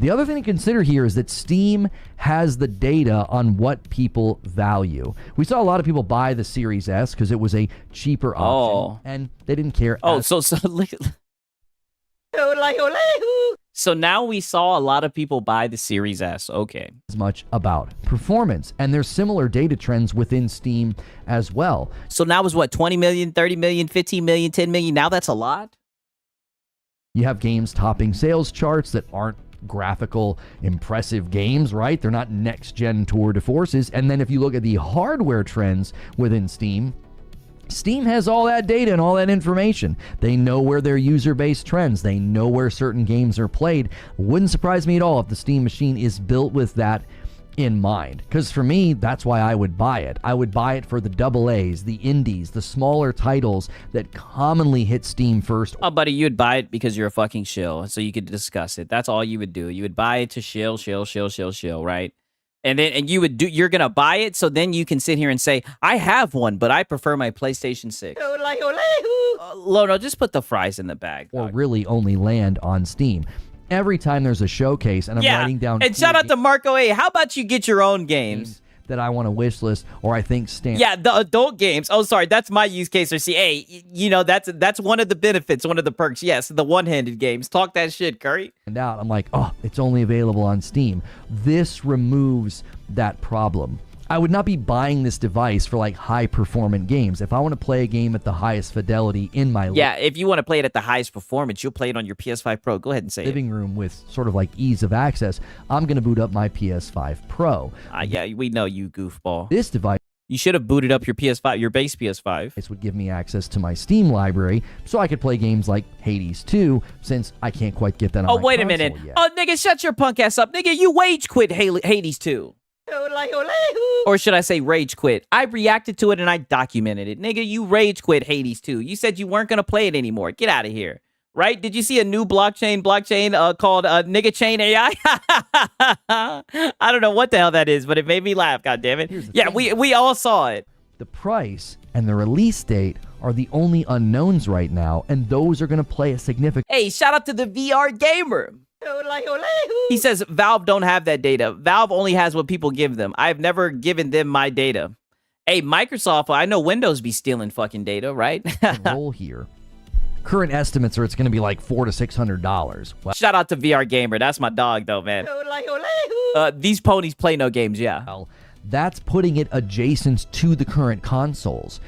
Speaker 3: The other thing to consider here is that Steam has the data on what people value. We saw a lot of people buy the Series S because it was a cheaper option, and they didn't care.
Speaker 2: So now we saw a lot of people buy the Series S. Okay.
Speaker 3: As much about performance, and there's similar data trends within Steam as well.
Speaker 2: So now is what, 20 million, 30 million, 15 million, 10 million? Now that's a lot?
Speaker 3: You have games topping sales charts that aren't graphical, impressive games, right? They're not next-gen tour de forces. And then if you look at the hardware trends within Steam, Steam has all that data and all that information. They know where their user base trends. They know where certain games are played. Wouldn't surprise me at all if the Steam machine is built with that in mind. Because for me, that's why I would buy it. I would buy it for the AA's, the indies, the smaller titles that commonly hit Steam first.
Speaker 2: Oh, buddy, you'd buy it because you're a fucking shill, so you could discuss it. That's all you would do. You would buy it to shill, right? And then you're gonna buy it, so then you can sit here and say, I have one, but I prefer my PlayStation 6. Lono, just put the fries in the bag.
Speaker 3: Or really only land on Steam. Every time there's a showcase, and I'm writing down.
Speaker 2: And shout out to Marco A. How about you get your own games
Speaker 3: that I want to wish list, or I think stand.
Speaker 2: Yeah, the adult games. Oh, sorry, that's my use case. Or see, hey, you know that's one of the benefits, one of the perks. Yes, the one-handed games. Talk that shit, Curry.
Speaker 3: And out, I'm like, oh, it's only available on Steam. This removes that problem. I would not be buying this device for like high-performant games. If I want to play a game at the highest fidelity in my
Speaker 2: if you want to play it at the highest performance, you'll play it on your PS5 Pro. Go ahead and say
Speaker 3: living room with sort of like ease of access, I'm going to boot up my PS5 Pro.
Speaker 2: Yeah, we know you, goofball.
Speaker 3: This device.
Speaker 2: You should have booted up your PS5, your base PS5.
Speaker 3: This would give me access to my Steam library, so I could play games like Hades 2, since I can't quite get that on my
Speaker 2: wait a minute.
Speaker 3: yet.
Speaker 2: Oh, nigga, shut your punk ass up. Nigga, you wage quit Hades 2. Or should I say rage quit? I reacted to it and I documented it. Nigga, you rage quit Hades 2. You said you weren't going to play it anymore. Get out of here. Right? Did you see a new blockchain called Nigga Chain AI? I don't know what the hell that is, but it made me laugh, goddammit. Yeah, we all saw it.
Speaker 3: The price and the release date are the only unknowns right now, and those are going to play a significant...
Speaker 2: Hey, shout out to the VR gamer. He says Valve don't have that data. Valve only has what people give them. I've never given them my data. Hey, Microsoft, I know Windows be stealing fucking data, right?
Speaker 3: Roll here. Current estimates are it's going to be like $400 to $600.
Speaker 2: Well, shout out to VR Gamer. That's my dog, though, man. These ponies play no games, yeah.
Speaker 3: Well, that's putting it adjacent to the current consoles.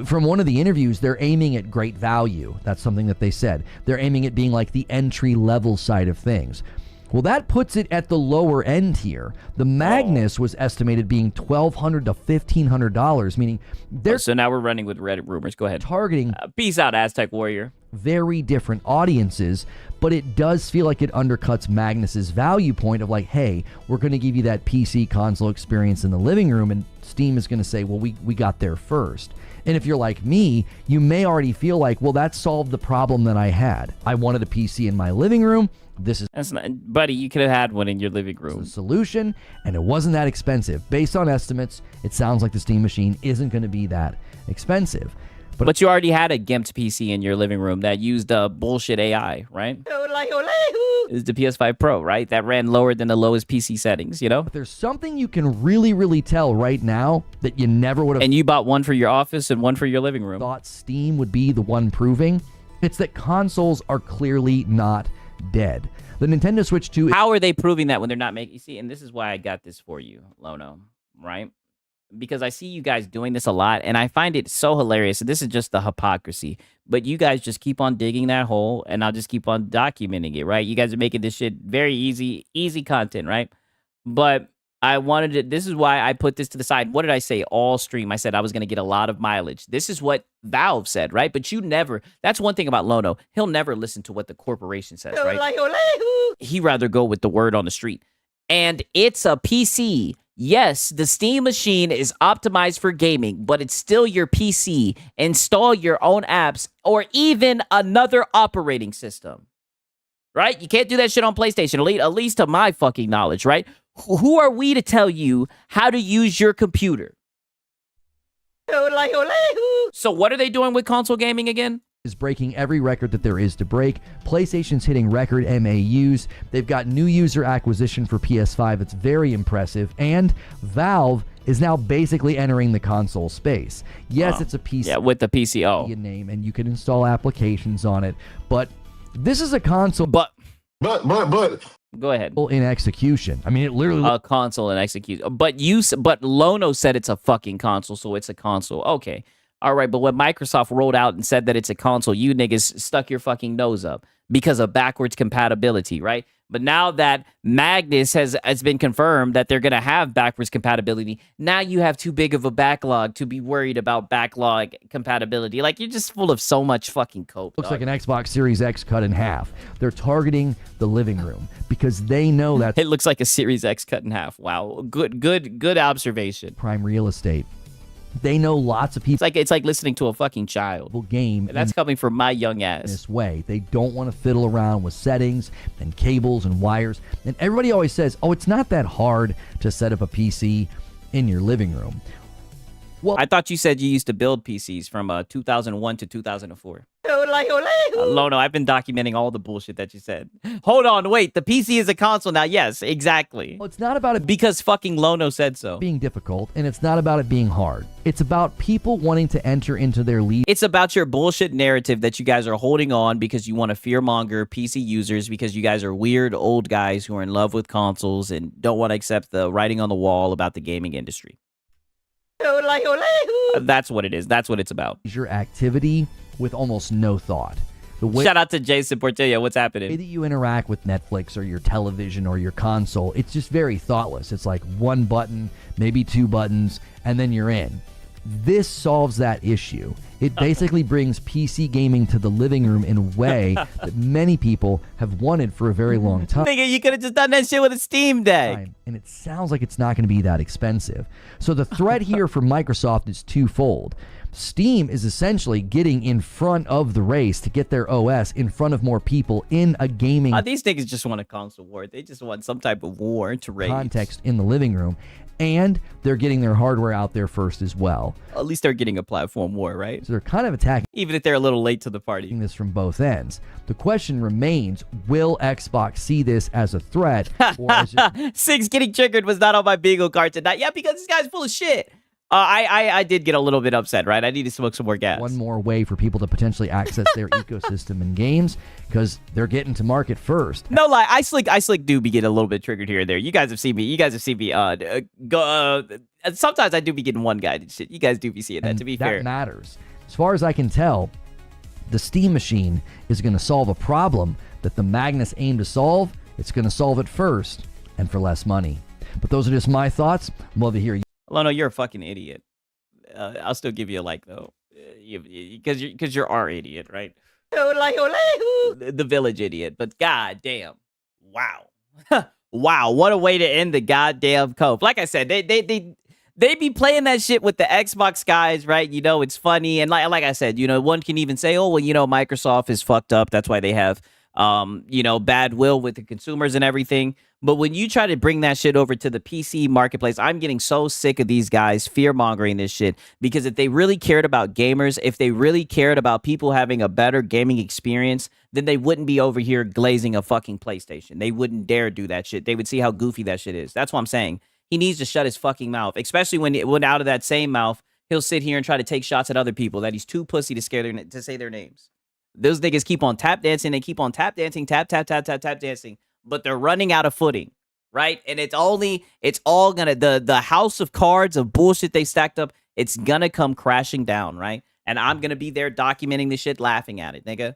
Speaker 3: From one of the interviews, they're aiming at great value. That's something that they said. They're aiming at being like the entry-level side of things. Well, that puts it at the lower end here. The Magnus was estimated being $1,200 to $1,500, meaning they're...
Speaker 2: so now we're running with Reddit rumors. Go ahead.
Speaker 3: Targeting...
Speaker 2: peace out, Aztec Warrior.
Speaker 3: Very different audiences, but it does feel like it undercuts Magnus's value point of like, hey, we're going to give you that PC console experience in the living room, and Steam is going to say, well, we got there first. And if you're like me, you may already feel like, well, that solved the problem that I had. I wanted a PC in my living room.
Speaker 2: That's not, buddy, you could have had one in your living room.
Speaker 3: The solution, and it wasn't that expensive. Based on estimates, it sounds like the Steam machine isn't going to be that expensive.
Speaker 2: But you already had a gimped PC in your living room that used bullshit AI, right? It's the PS5 Pro, right? That ran lower than the lowest PC settings, you know?
Speaker 3: But there's something you can really, really tell right now that you never would have...
Speaker 2: And you bought one for your office and one for your living room.
Speaker 3: ...thought Steam would be the one proving. It's that consoles are clearly not dead. The Nintendo Switch 2...
Speaker 2: How are they proving that when they're not making... You see, and this is why I got this for you, Lono, right? Because I see you guys doing this a lot, and I find it so hilarious. This is just the hypocrisy. But you guys just keep on digging that hole, and I'll just keep on documenting it, right? You guys are making this shit very easy content, right? But I wanted to... This is why I put this to the side. What did I say? All stream. I said I was going to get a lot of mileage. This is what Valve said, right? But you never... That's one thing about Lono. He'll never listen to what the corporation says, right? He'd rather go with the word on the street. And it's a PC Yes, the Steam machine is optimized for gaming, but it's still your PC. Install your own apps or even another operating system. Right? You can't do that shit on PlayStation, at least to my fucking knowledge, right? Who are we to tell you how to use your computer? So what are they doing with console gaming again?
Speaker 3: Is breaking every record that there is to break. PlayStation's hitting record MAUs. They've got new user acquisition for PS5. It's very impressive. And Valve is now basically entering the console space. Yes, it's a PC.
Speaker 2: Yeah, with the PCO
Speaker 3: name, and you can install applications on it. But this is a console.
Speaker 2: But go ahead.
Speaker 3: In execution. I mean, it literally
Speaker 2: a console in execution. But Lono said it's a fucking console, so it's a console. Okay. All right, but when Microsoft rolled out and said that it's a console, you niggas stuck your fucking nose up because of backwards compatibility, right? But now that Magnus has been confirmed that they're going to have backwards compatibility, now you have too big of a backlog to be worried about backlog compatibility. Like, you're just full of so much fucking cope.
Speaker 3: Looks like an Xbox Series X cut in half. They're targeting the living room because they know that
Speaker 2: it looks like a Series X cut in half. Wow. Good observation.
Speaker 3: Prime real estate. They know lots of people.
Speaker 2: It's like listening to a fucking child.
Speaker 3: Game.
Speaker 2: And that's coming from my young ass.
Speaker 3: This way. They don't want to fiddle around with settings and cables and wires. And everybody always says, oh, it's not that hard to set up a PC in your living room. Well,
Speaker 2: I thought you said you used to build PCs from 2001 to 2004. Lono, I've been documenting all the bullshit that you said. Hold on, wait. The PC is a console now. Yes, exactly.
Speaker 3: Well, it's not about it
Speaker 2: because fucking Lono said so.
Speaker 3: Being difficult, and it's not about it being hard. It's about people wanting to enter into their lead.
Speaker 2: It's about your bullshit narrative that you guys are holding on because you want to fearmonger PC users because you guys are weird old guys who are in love with consoles and don't want to accept the writing on the wall about the gaming industry. That's what it is. That's what it's about.
Speaker 3: Your activity with almost no thought.
Speaker 2: Shout out to Jason Portilla. What's happening?
Speaker 3: The way that you interact with Netflix or your television or your console, it's just very thoughtless. It's like one button, maybe two buttons, and then you're in. This solves that issue. It basically brings PC gaming to the living room in a way that many people have wanted for a very long time.
Speaker 2: Nigga, you could have just done that shit with a Steam Deck.
Speaker 3: And it sounds like it's not going to be that expensive. So the threat here for Microsoft is twofold. Steam is essentially getting in front of the race to get their OS in front of more people in a gaming
Speaker 2: these niggas just want a console war. They just want some type of war to rage.
Speaker 3: Context in the living room. And they're getting their hardware out there first as well.
Speaker 2: At least they're getting a platform war, right?
Speaker 3: So they're kind of attacking.
Speaker 2: Even if they're a little late to the party.
Speaker 3: This from both ends. The question remains, will Xbox see this as a threat? Or is it...
Speaker 2: Six getting triggered was not on my bingo card tonight. Yeah, because this guy's full of shit. I did get a little bit upset, right? I need to smoke some more gas.
Speaker 3: One more way for people to potentially access their ecosystem in games because they're getting to market first.
Speaker 2: No lie, I slick do be getting a little bit triggered here and there. You guys have seen me. Sometimes I do be getting one-guided shit. You guys do be seeing that, to be fair.
Speaker 3: That matters. As far as I can tell, the Steam machine is going to solve a problem that the Magnus aimed to solve. It's going to solve it first and for less money. But those are just my thoughts. I'd love to hear you.
Speaker 2: Lono, you're a fucking idiot. I'll still give you a like, though. Because you're our idiot, right? The village idiot. But goddamn. Wow. Wow, what a way to end the goddamn cope. Like I said, they be playing that shit with the Xbox guys, right? You know, it's funny. And like I said, you know, one can even say, oh, well, you know, Microsoft is fucked up. That's why they have, you know, bad will with the consumers and everything. But when you try to bring that shit over to the PC marketplace, I'm getting so sick of these guys fear-mongering this shit. Because if they really cared about gamers, if they really cared about people having a better gaming experience, then they wouldn't be over here glazing a fucking PlayStation. They wouldn't dare do that shit. They would see how goofy that shit is. That's what I'm saying. He needs to shut his fucking mouth, especially when out of that same mouth, he'll sit here and try to take shots at other people that he's too pussy to say their names. Those niggas keep on tap dancing. They keep on tap dancing, tap dancing. But they're running out of footing, right? And it's all gonna, the house of cards of bullshit they stacked up, it's gonna come crashing down, right? And I'm gonna be there documenting this shit, laughing at it, nigga.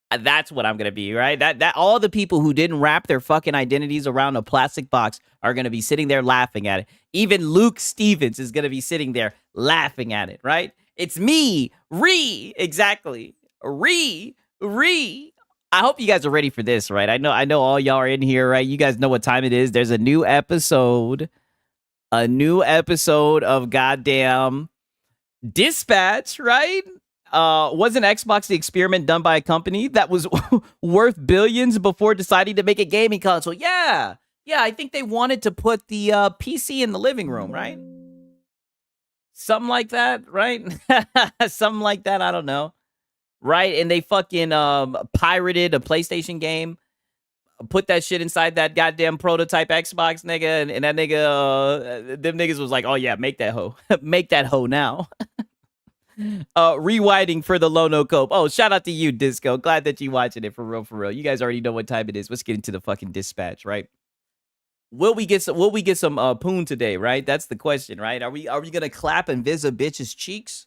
Speaker 2: That's what I'm gonna be, right? That all the people who didn't wrap their fucking identities around a plastic box are gonna be sitting there laughing at it. Even Luke Stevens is gonna be sitting there laughing at it, right? It's me, exactly. I hope you guys are ready for this, right? I know all y'all are in here, right? You guys know what time it is. There's a new episode a new episode of goddamn Dispatch, right? Wasn't Xbox the experiment done by a company that was worth billions before deciding to make a gaming console? Yeah. Yeah, I think they wanted to put the PC in the living room, right? Something like that, right? Something like that, I don't know. Right? And they fucking pirated a PlayStation game, put that shit inside that goddamn prototype Xbox, nigga, and that nigga, them niggas was like, oh yeah, make that hoe. Make that hoe now. Rewinding for the low no cope. Oh, shout out to you, Disco. Glad that you watching it for real, for real. You guys already know what time it is. Let's get into the fucking dispatch, right? Will we get some poon today, right? That's the question, right? Are we gonna clap and viz a bitch's cheeks?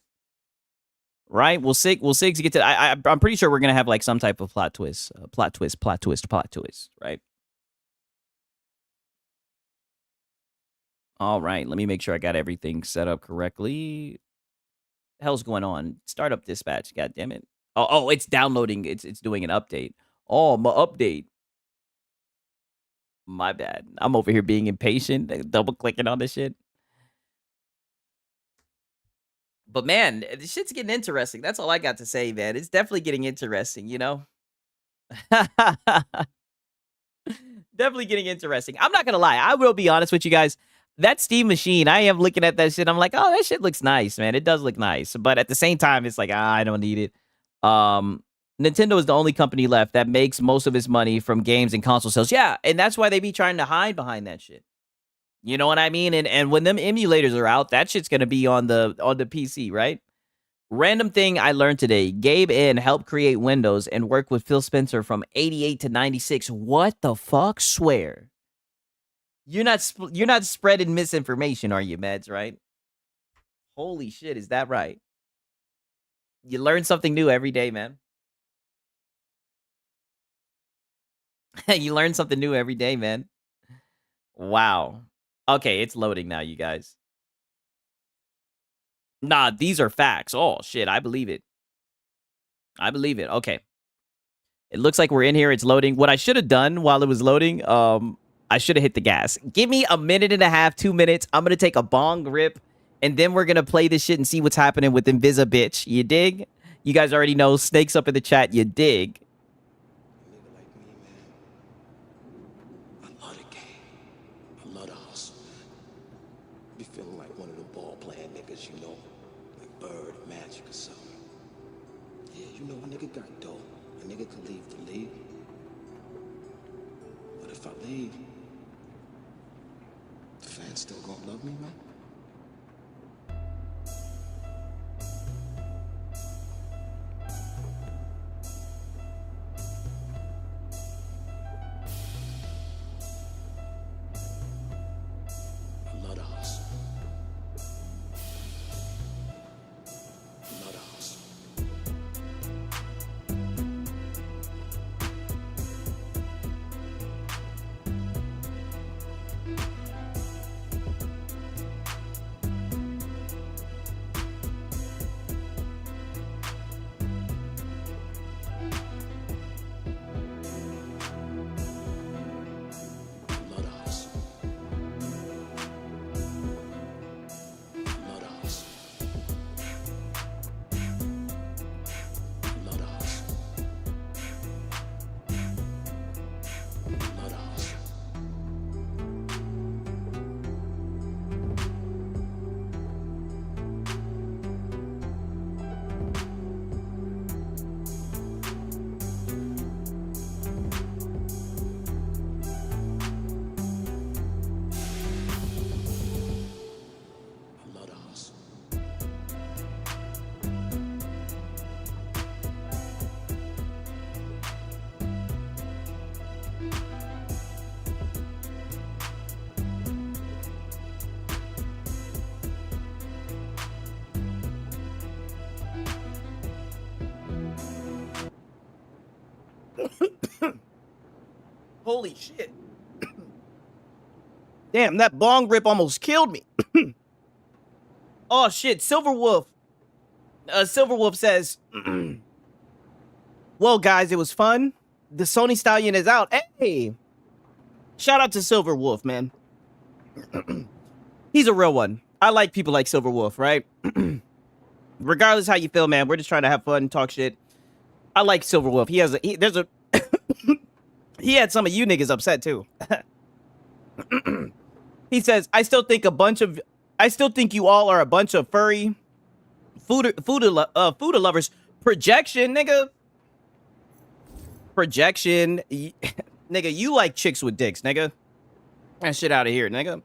Speaker 2: Right? We'll see get to I'm pretty sure we're gonna have like some type of plot twist, right? All right, let me make sure I got everything set up correctly. The hell's going on? Startup dispatch, god damn it. Oh, it's downloading, it's doing an update. Oh, my update. My bad. I'm over here being impatient, double clicking on this shit. But man, this shit's getting interesting. That's all I got to say, man. It's definitely getting interesting, you know? Definitely getting interesting. I'm not gonna lie. I will be honest with you guys. That Steam machine, I am looking at that shit. I'm like, oh, that shit looks nice, man. It does look nice. But at the same time, it's like, I don't need it. Nintendo is the only company left that makes most of its money from games and console sales. Yeah, and that's why they be trying to hide behind that shit. You know what I mean? And when them emulators are out, that shit's gonna be on the PC, right? Random thing I learned today. Gabe N helped create Windows and worked with Phil Spencer from 88 to 96. What the fuck? Swear. You're not spreading misinformation, are you, Meds, right? Holy shit, is that right? You learn something new every day, man. You learn something new every day, man. Wow. Okay, it's loading now, you guys. Nah, these are facts. Oh, shit, I believe it. I believe it. Okay. It looks like we're in here. It's loading. What I should have done while it was loading, I should have hit the gas. Give me a minute and a half, 2 minutes. I'm going to take a bong rip, and then we're going to play this shit and see what's happening with Invisa Bitch. You dig? You guys already know. Snakes up in the chat. You dig?
Speaker 5: Feeling like one of the ball playing niggas, you know, like Bird, Magic, or something. Yeah, you know, a nigga got dough. A nigga could leave the league. But if I leave, the fans still gonna love me, man? I love the hustle.
Speaker 2: Holy shit. Damn, that bong rip almost killed me. Oh shit, Silver Wolf. Silver Wolf says, well, guys, it was fun. The Sony Stallion is out. Hey, shout out to Silver Wolf, man. He's a real one. I like people like Silver Wolf, right? Regardless how you feel, man, we're just trying to have fun, talk shit. I like Silver Wolf. He had some of you niggas upset too. He says, I still think you all are a bunch of furry food lovers. Projection, nigga. Projection. Nigga, you like chicks with dicks, nigga. That shit out of here, nigga.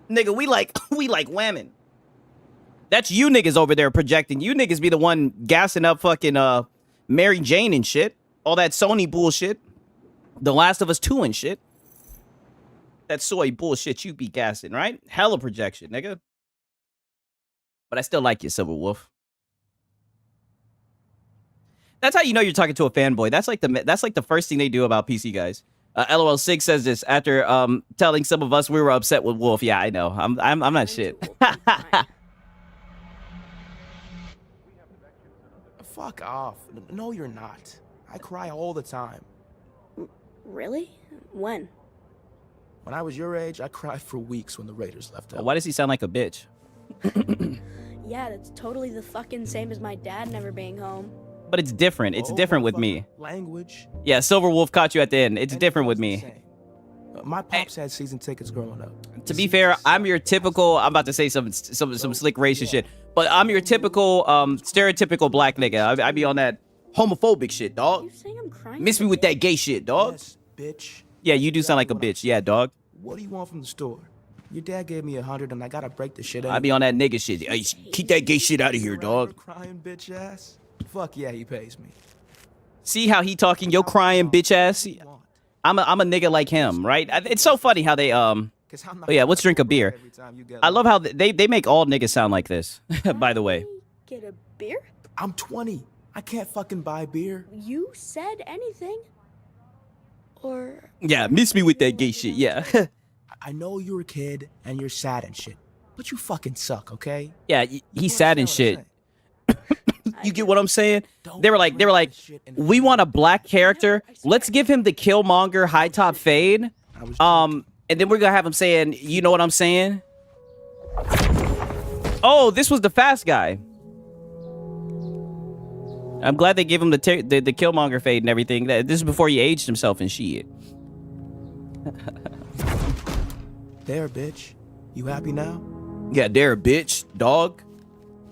Speaker 2: Nigga, we like women. That's you niggas over there projecting. You niggas be the one gassing up fucking Mary Jane and shit. All that Sony bullshit. The Last of Us 2 and shit. That soy bullshit you be gassing, right? Hella projection, nigga. But I still like you, Silver Wolf. That's how you know you're talking to a fanboy. That's like the first thing they do about PC guys. LOL 6 says this after telling some of us we were upset with Wolf. Yeah, I know. I'm not shit.
Speaker 13: Fuck off. No, you're not. I cry all the time.
Speaker 14: Really? When?
Speaker 13: When I was your age, I cried for weeks when the Raiders left out.
Speaker 2: Why does he sound like a bitch?
Speaker 14: Yeah, that's totally the fucking same as my dad never being home.
Speaker 2: But it's different. It's different with me.
Speaker 13: Language.
Speaker 2: Yeah, Silver Wolf caught you at the end. It's different with me.
Speaker 13: My pops had season tickets growing up.
Speaker 2: To be fair, I'm your typical. I'm about to say some slick racist shit, but I'm your typical stereotypical black nigga. I be on that homophobic shit, dog.
Speaker 14: You saying I'm crying?
Speaker 2: Miss me with that gay shit, dog.
Speaker 13: Yes, bitch.
Speaker 2: Yeah, you do sound like a bitch. Yeah, dog.
Speaker 13: What do you want from the store? Your dad gave me 100 and I gotta break the shit out.
Speaker 2: I be on that nigga shit. Hey, keep that gay shit out of here, dog.
Speaker 13: Crying bitch ass. Fuck yeah, he pays me.
Speaker 2: See how he talking, yo crying bitch ass. I'm a nigga like him, right? It's so funny how they Oh yeah, let's drink a beer. I love how they make all niggas sound like this. By the way.
Speaker 14: Get a beer?
Speaker 13: I'm 20. I can't fucking buy beer.
Speaker 14: You said anything? Or
Speaker 2: Yeah, miss me with that gay shit. Yeah.
Speaker 13: I know you're a kid and you're sad and shit, but you fucking suck, okay?
Speaker 2: Yeah, he's sad and shit. You get what I'm saying? They were like, we want a black character. Let's give him the Killmonger high top fade. And then we're gonna have him saying, you know what I'm saying? Oh, this was the fast guy. I'm glad they gave him the Killmonger fade and everything. This is before he aged himself and shit.
Speaker 13: There, bitch. You happy now?
Speaker 2: Yeah, there, bitch, dog.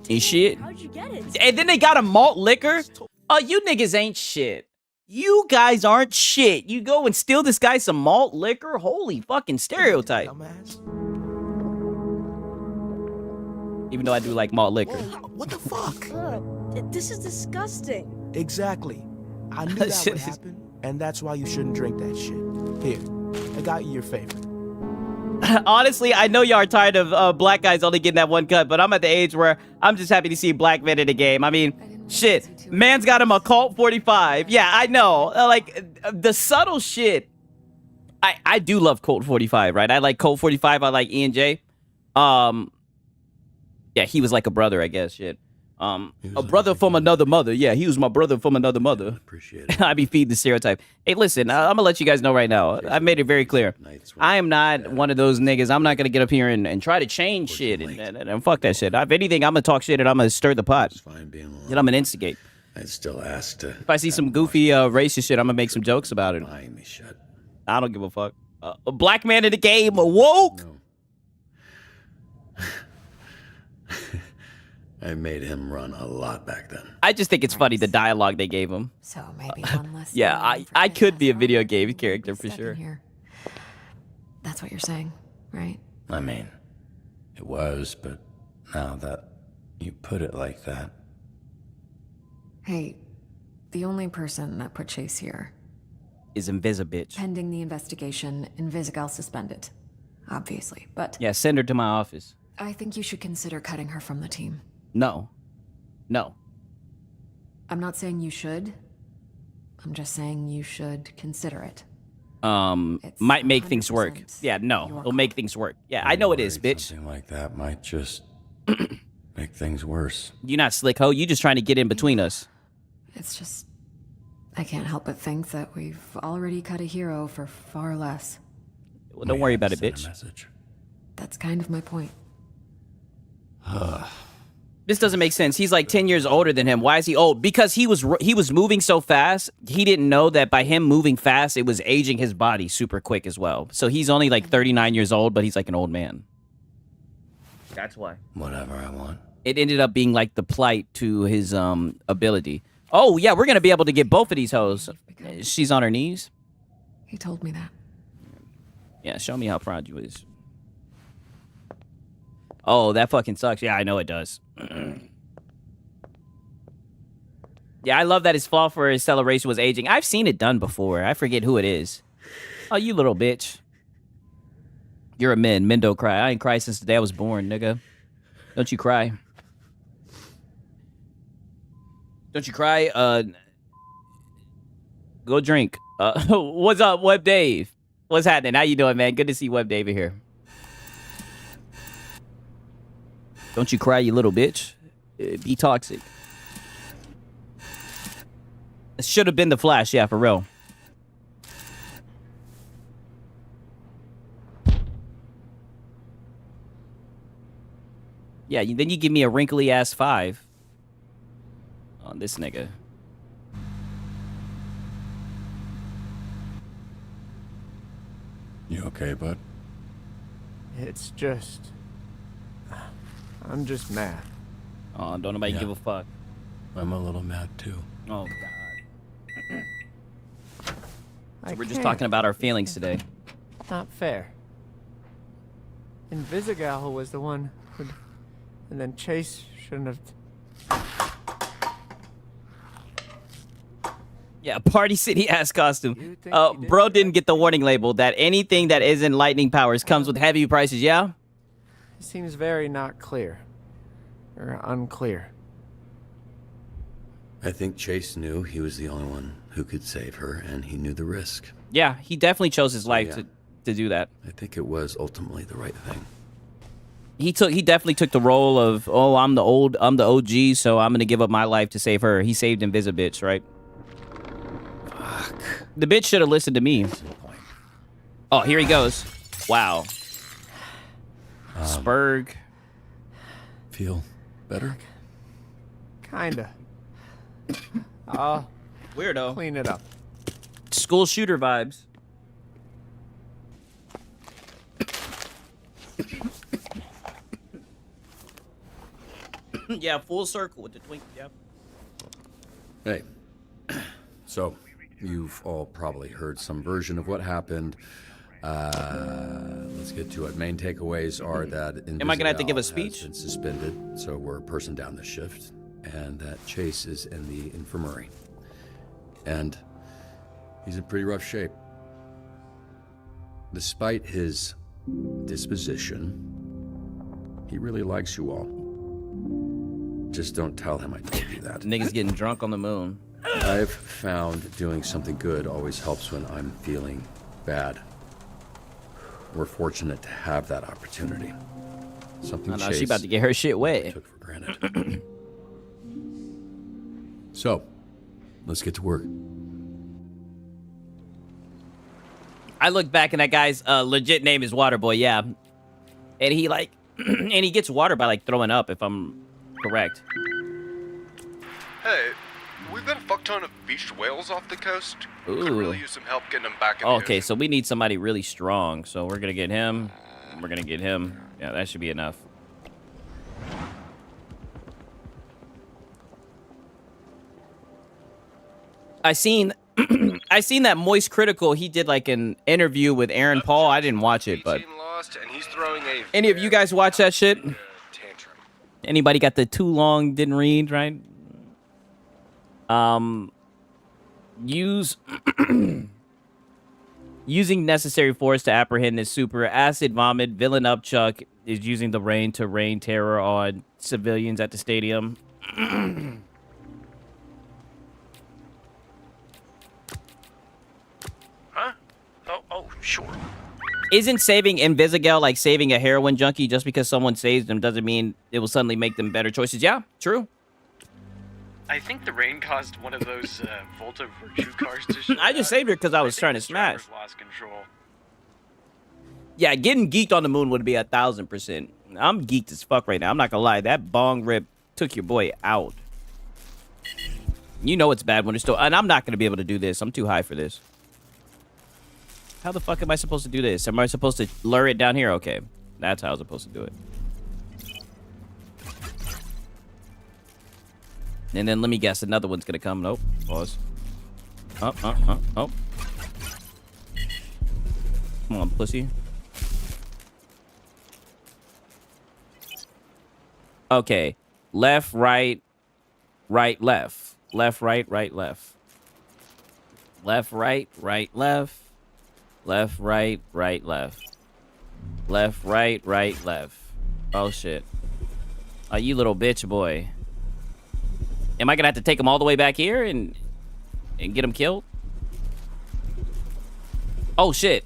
Speaker 2: And shit.
Speaker 14: How'd you get it?
Speaker 2: And then they got a malt liquor. Oh, you niggas ain't shit. You guys aren't shit. You go and steal this guy some malt liquor? Holy fucking stereotype. Even though I do like malt liquor.
Speaker 13: What the fuck?
Speaker 14: This is disgusting.
Speaker 13: Exactly. I knew that would happen, and that's why you shouldn't drink that shit. Here, I got you your favorite.
Speaker 2: Honestly, I know y'all are tired of black guys only getting that one cut, but I'm at the age where I'm just happy to see black men in the game. I mean, shit, man's got him a Colt 45. Yeah, I know. Like, the subtle shit. I do love Colt 45, right? I like Colt 45. I like E&J. Yeah, he was like a brother, I guess, shit. A brother from another mother. Yeah, he was my brother from another mother. Appreciate it. I be feeding the stereotype. Hey, listen, I'm gonna let you guys know right now. I've made it very clear. I am not one of those niggas. I'm not gonna get up here and try to change shit and fuck that shit. If anything, I'm gonna talk shit and I'm gonna stir the pot. And I'm gonna instigate.
Speaker 15: I'd still ask to.
Speaker 2: If I see some goofy racist shit, I'm gonna make some jokes about it. I don't give a fuck. A black man in the game, woke.
Speaker 15: No. I made him run a lot back then.
Speaker 2: I just think it's funny the dialogue they gave him.
Speaker 16: So maybe one less.
Speaker 2: Yeah, I could be a video game character for sure.
Speaker 16: Here. That's what you're saying, right?
Speaker 15: I mean, it was, but now that you put it like that.
Speaker 16: Hey, the only person that put Chase here
Speaker 2: is Invisibitch.
Speaker 16: Pending the investigation, Invisigal suspended. Obviously, but...
Speaker 2: Yeah, send her to my office.
Speaker 16: I think you should consider cutting her from the team.
Speaker 2: No.
Speaker 16: I'm not saying you should. I'm just saying you should consider it.
Speaker 2: Might make things work. Yeah, no. It'll make things work. Yeah, I know it is, bitch.
Speaker 15: Something like that might just make things worse.
Speaker 2: You not slick, ho. You just trying to get in between us.
Speaker 16: It's just... I can't help but think that we've already cut a hero for far less.
Speaker 2: Well, don't worry about it, bitch.
Speaker 16: That's kind of my point.
Speaker 2: This doesn't make sense. He's like 10 years older than him. Why is he old? Because he was moving so fast. He didn't know that by him moving fast, it was aging his body super quick as well. So he's only like 39 years old, but he's like an old man. That's why.
Speaker 15: Whatever I want.
Speaker 2: It ended up being like the plight to his ability. Oh, yeah, we're going to be able to get both of these hoes. She's on her knees.
Speaker 16: He told me that.
Speaker 2: Yeah, show me how proud you is. Oh, that fucking sucks. Yeah, I know it does. Yeah, I love that his flaw for his celebration was aging. I've seen it done before. I forget who it is. Oh, you little bitch. You're a men. Men don't cry. I ain't cried since the day I was born, nigga. Don't you cry. Don't you cry. Go drink. What's up, Web Dave? What's happening? How you doing, man? Good to see Web Dave here. Don't you cry, you little bitch. Be toxic. It should have been the Flash, yeah, for real. Yeah, then you give me a wrinkly ass 5 on this nigga.
Speaker 15: You okay, bud?
Speaker 17: It's just... I'm just mad.
Speaker 2: Oh, don't nobody give a fuck.
Speaker 15: I'm a little mad too.
Speaker 2: Oh, God. So we're just talking about our feelings today.
Speaker 17: Not fair. Invisigal was the one who... And then Chase shouldn't have...
Speaker 2: Yeah, Party City ass costume. Bro didn't get the warning label that anything that isn't lightning powers comes with heavy prices, yeah?
Speaker 17: It seems very not clear. Or unclear.
Speaker 15: I think Chase knew he was the only one who could save her, and he knew the risk.
Speaker 2: Yeah, he definitely chose his life to do that.
Speaker 15: I think it was ultimately the right thing.
Speaker 2: He definitely took the role of, oh, I'm the OG, so I'm gonna give up my life to save her. He saved Invisibitch, right? Fuck. The bitch should have listened to me. Oh, here he goes. Wow. Spurg.
Speaker 15: Feel better?
Speaker 17: Kinda. Oh.
Speaker 2: Weirdo.
Speaker 17: Clean it up.
Speaker 2: School shooter vibes. Yeah, full circle with the twink. Yeah.
Speaker 15: Hey. So, you've all probably heard some version of what happened. Let's get to it. Main takeaways are that
Speaker 2: Am I gonna have to give a speech?
Speaker 15: Has been suspended, so we're a person down the shift, and that Chase is in the infirmary, and he's in pretty rough shape. Despite his disposition, he really likes you all. Just don't tell him I told you that.
Speaker 2: Niggas getting drunk on the moon.
Speaker 15: I've found doing something good always helps when I'm feeling bad. We're fortunate to have that opportunity. Something
Speaker 2: I know she about to get her shit wet.
Speaker 15: Took for granted. So, let's get to work.
Speaker 2: I look back and that guy's legit name is Waterboy, yeah. And he like, and he gets water by like throwing up, if I'm correct.
Speaker 18: Hey, we've got a fuck ton of beached whales off the coast.
Speaker 2: Ooh.
Speaker 18: Could really use some help getting them back in the
Speaker 2: Okay,
Speaker 18: ocean.
Speaker 2: so we need somebody really strong. So we're gonna get him. We're gonna get him. Yeah, that should be enough. I seen that Moist Critical, he did like an interview with Aaron Paul. I didn't watch it, but
Speaker 18: Lost, and he's throwing a
Speaker 2: any of you guys watch that shit? Anybody got the too long, didn't read, right? Using necessary force to apprehend this super acid vomit. Villain Upchuck is using the rain to rain terror on civilians at the stadium.
Speaker 18: Huh? Oh, sure.
Speaker 2: Isn't saving Invisigal like saving a heroin junkie? Just because someone saves them doesn't mean it will suddenly make them better choices. Yeah, true.
Speaker 19: I think the rain caused one of those Volta Virtue cars to show
Speaker 2: I just saved her because I was trying to smash.
Speaker 19: Lost control.
Speaker 2: Yeah, getting geeked on the moon would be 1,000%. I'm geeked as fuck right now. I'm not gonna lie. That bong rip took your boy out. You know it's bad when it's still... And I'm not gonna be able to do this. I'm too high for this. How the fuck am I supposed to do this? Am I supposed to lure it down here? Okay. That's how I was supposed to do it. And then let me guess. Another one's gonna come. Nope. Pause. Oh. Come on, pussy. Okay. Left, right, right, left. Left, right, left. Left, right, left. Left, right, left. Left, right, left. Oh, shit. Oh, you little bitch boy. Am I gonna have to take him all the way back here and get him killed? Oh, shit.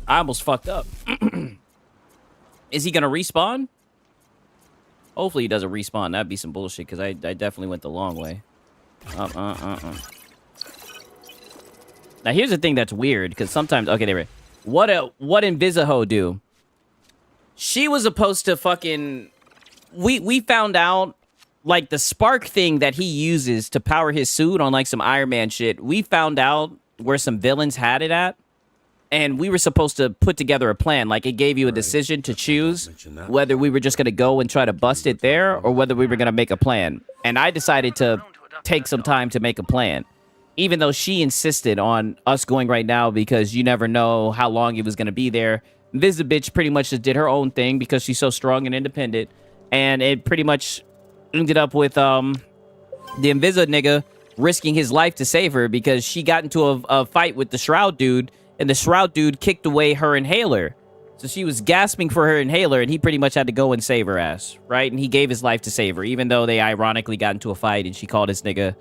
Speaker 2: I almost fucked up. Is he gonna respawn? Hopefully he doesn't respawn. That'd be some bullshit, because I definitely went the long way. Now, here's the thing that's weird, because sometimes... Okay, there we go. What Invisiho do? She was supposed to fucking... We found out, like, the spark thing that he uses to power his suit on, like, some Iron Man shit. We found out where some villains had it at. And we were supposed to put together a plan. Like, it gave you a decision to choose whether we were just going to go and try to bust it there or whether we were going to make a plan. And I decided to take some time to make a plan. Even though she insisted on us going right now because you never know how long it was going to be there. Bitch pretty much just did her own thing because she's so strong and independent. And it pretty much ended up with the Invisa nigga risking his life to save her because she got into a fight with the Shroud dude. And the Shroud dude kicked away her inhaler. So she was gasping for her inhaler, and he pretty much had to go and save her ass, right? And he gave his life to save her, even though they ironically got into a fight, and she called this nigga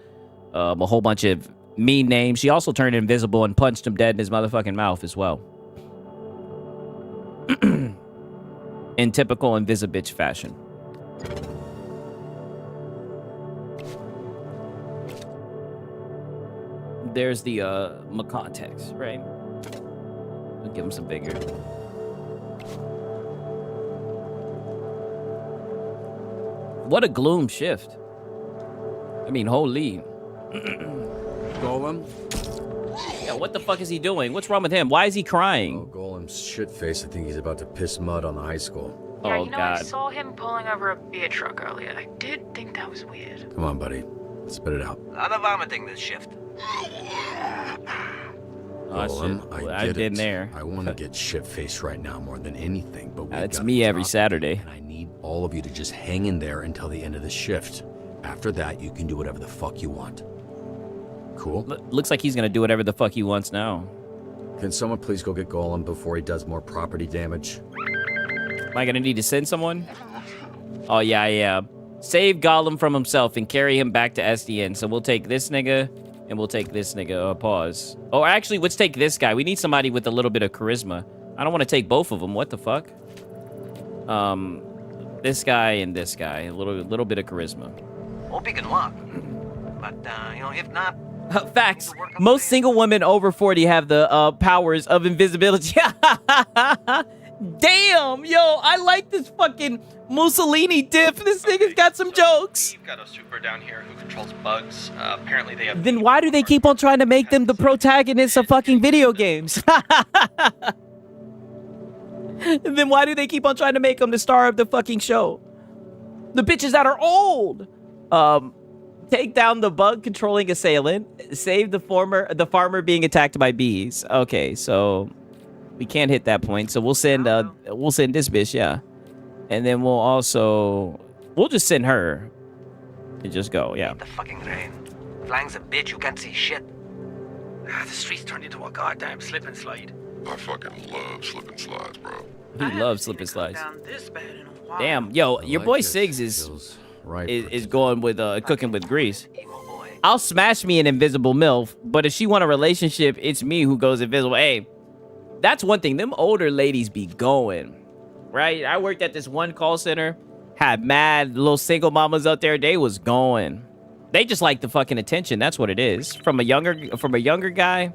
Speaker 2: a whole bunch of mean names. She also turned invisible and punched him dead in his motherfucking mouth as well. In typical Invisibitch fashion. There's the context, right? I'll give him some vigor. What a gloom shift. I mean, holy.
Speaker 15: Golem?
Speaker 2: Yeah, what the fuck is he doing? What's wrong with him? Why is he crying?
Speaker 15: Oh, Golem's shit-faced. I think he's about to piss mud on the high school.
Speaker 16: Yeah,
Speaker 2: Oh,
Speaker 16: you know,
Speaker 2: God.
Speaker 16: I saw him pulling over a beer truck earlier. I did think that was weird.
Speaker 15: Come on, buddy. Spit it out.
Speaker 10: A lot of vomiting this shift.
Speaker 2: Oh,
Speaker 15: Golem,
Speaker 2: shit.
Speaker 15: I
Speaker 2: I've been there.
Speaker 15: I want to get shit-faced right now more than anything, but
Speaker 2: It's me every Saturday.
Speaker 15: And I need all of you to just hang in there until the end of the shift. After that, you can do whatever the fuck you want. Cool?
Speaker 2: Looks like he's gonna do whatever the fuck he wants now.
Speaker 15: Can someone please go get Golem before he does more property damage?
Speaker 2: Am I gonna need to send someone? Oh, yeah, I am. Save Gollum from himself and carry him back to SDN. So we'll take this nigga, and we'll take this nigga. Pause. Oh, actually, let's take this guy. We need somebody with a little bit of charisma. I don't want to take both of them. What the fuck? This guy and this guy. A little bit of charisma.
Speaker 10: Hope you can walk. But, you know, if not...
Speaker 2: Facts. Most single women over 40 have the powers of invisibility. Damn, yo, I like this fucking Mussolini diff. This nigga's got some jokes.
Speaker 19: We've got a super down here who controls bugs. Apparently they have...
Speaker 2: Then why do they keep on trying to make them the protagonists of fucking video games? Then why do they keep on trying to make them the star of the fucking show? The bitches that are old. Take down the bug controlling assailant. Save the farmer being attacked by bees. Okay, so we can't hit that point. So we'll send this bitch, yeah. And then we'll just send her. And just go, yeah.
Speaker 10: The fucking rain. Flying's a bitch, you can't see shit. The streets turned into a goddamn slip and slide.
Speaker 18: I fucking love slip and slides, bro.
Speaker 2: He loves slip and slides. Damn, yo, your boy Siggs is going with cooking with grease. I'll smash me an invisible MILF, but if she want a relationship, it's me who goes invisible. Hey, that's one thing. Them older ladies be going, right? I worked at this one call center, had mad little single mamas out there. They was going. They just like the fucking attention. That's what it is. From a younger guy,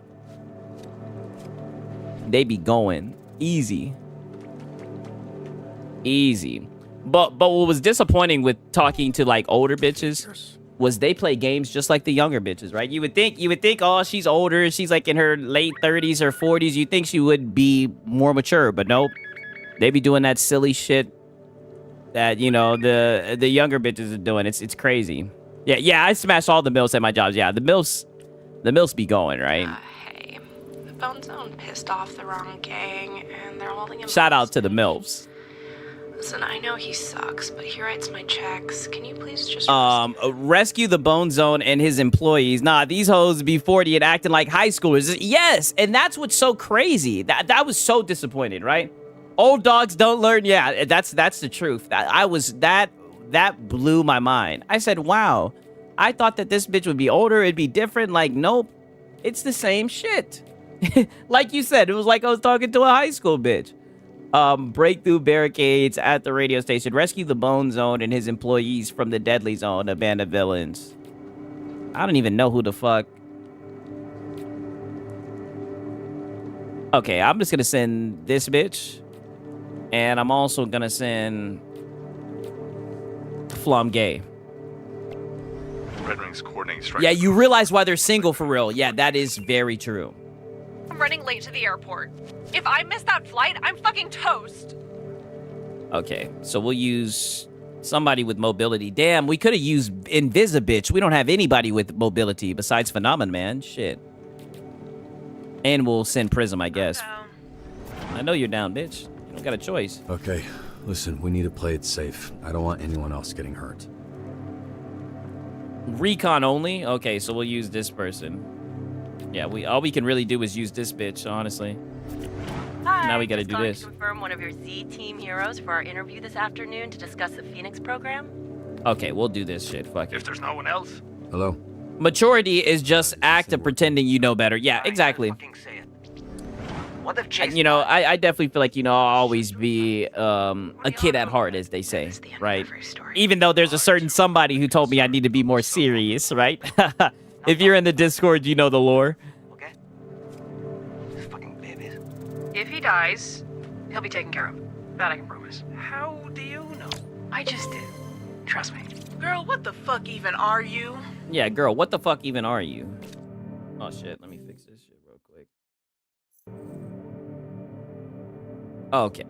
Speaker 2: they be going easy. Easy. But what was disappointing with talking to like older bitches was they play games just like the younger bitches, right? You would think, oh, she's older, she's like in her late 30s or 40s. You think she would be more mature, but nope. They be doing that silly shit that, you know, the younger bitches are doing. It's crazy. Yeah, I smash all the MILFs at my jobs. Yeah, the MILFs be going, right?
Speaker 20: Hey, the Bone Zone pissed off the wrong gang, and they're holding him.
Speaker 2: Shout out to the MILFs.
Speaker 20: Listen, I know he sucks, but he writes my checks. Can you please just
Speaker 2: rescue the Bone Zone and his employees? Nah, these hoes be 40 and acting like high schoolers. Yes, and that's what's so crazy. That was so disappointed, right? Old dogs don't learn. Yeah, that's the truth. That blew my mind. I said, wow, I thought that this bitch would be older. It'd be different. Like, nope, it's the same shit. Like you said, it was like I was talking to a high school bitch. Break through barricades at the radio station. Rescue the Bone Zone and his employees from the deadly zone. A band of villains. I don't even know who the fuck. Okay, I'm just gonna send this bitch. And I'm also gonna send Flum Gay.
Speaker 18: Red Ring's coordinating strike.
Speaker 2: Yeah, you realize why they're single for real. Yeah, that is very true.
Speaker 21: I'm running late to the airport. If I miss that flight, I'm fucking toast.
Speaker 2: Okay, so we'll use somebody with mobility. Damn, we could have used Invisibitch. We don't have anybody with mobility besides Phenomenon Man. Shit. And we'll send Prism, I guess. I know you're down, bitch. You don't got a choice.
Speaker 15: Okay, listen, we need to play it safe. I don't want anyone else getting hurt.
Speaker 2: Recon only? Okay, so we'll use this person. Yeah, all we can really do is use this bitch, honestly.
Speaker 22: Hi,
Speaker 2: now we gotta do this.
Speaker 22: To confirm one of your Z-Team heroes for our interview this afternoon to discuss the Phoenix program.
Speaker 2: Okay, we'll do this shit. Fuck it.
Speaker 18: If there's no one else.
Speaker 15: Hello?
Speaker 2: Maturity is just act of pretending you know better. Yeah, exactly.
Speaker 10: What if Chase...
Speaker 2: You know, I definitely feel like, you know, I'll always be a kid at heart, as they say, right? Even though there's a certain somebody who told me I need to be more serious, right? If you're in the Discord, you know the lore.
Speaker 21: If he dies, he'll be taken care of. That I can promise.
Speaker 10: How do you know?
Speaker 21: I just did. Trust me.
Speaker 23: Girl, what the fuck even are you?
Speaker 2: Yeah, girl, what the fuck even are you? Oh, shit. Let me fix this shit real quick. Okay.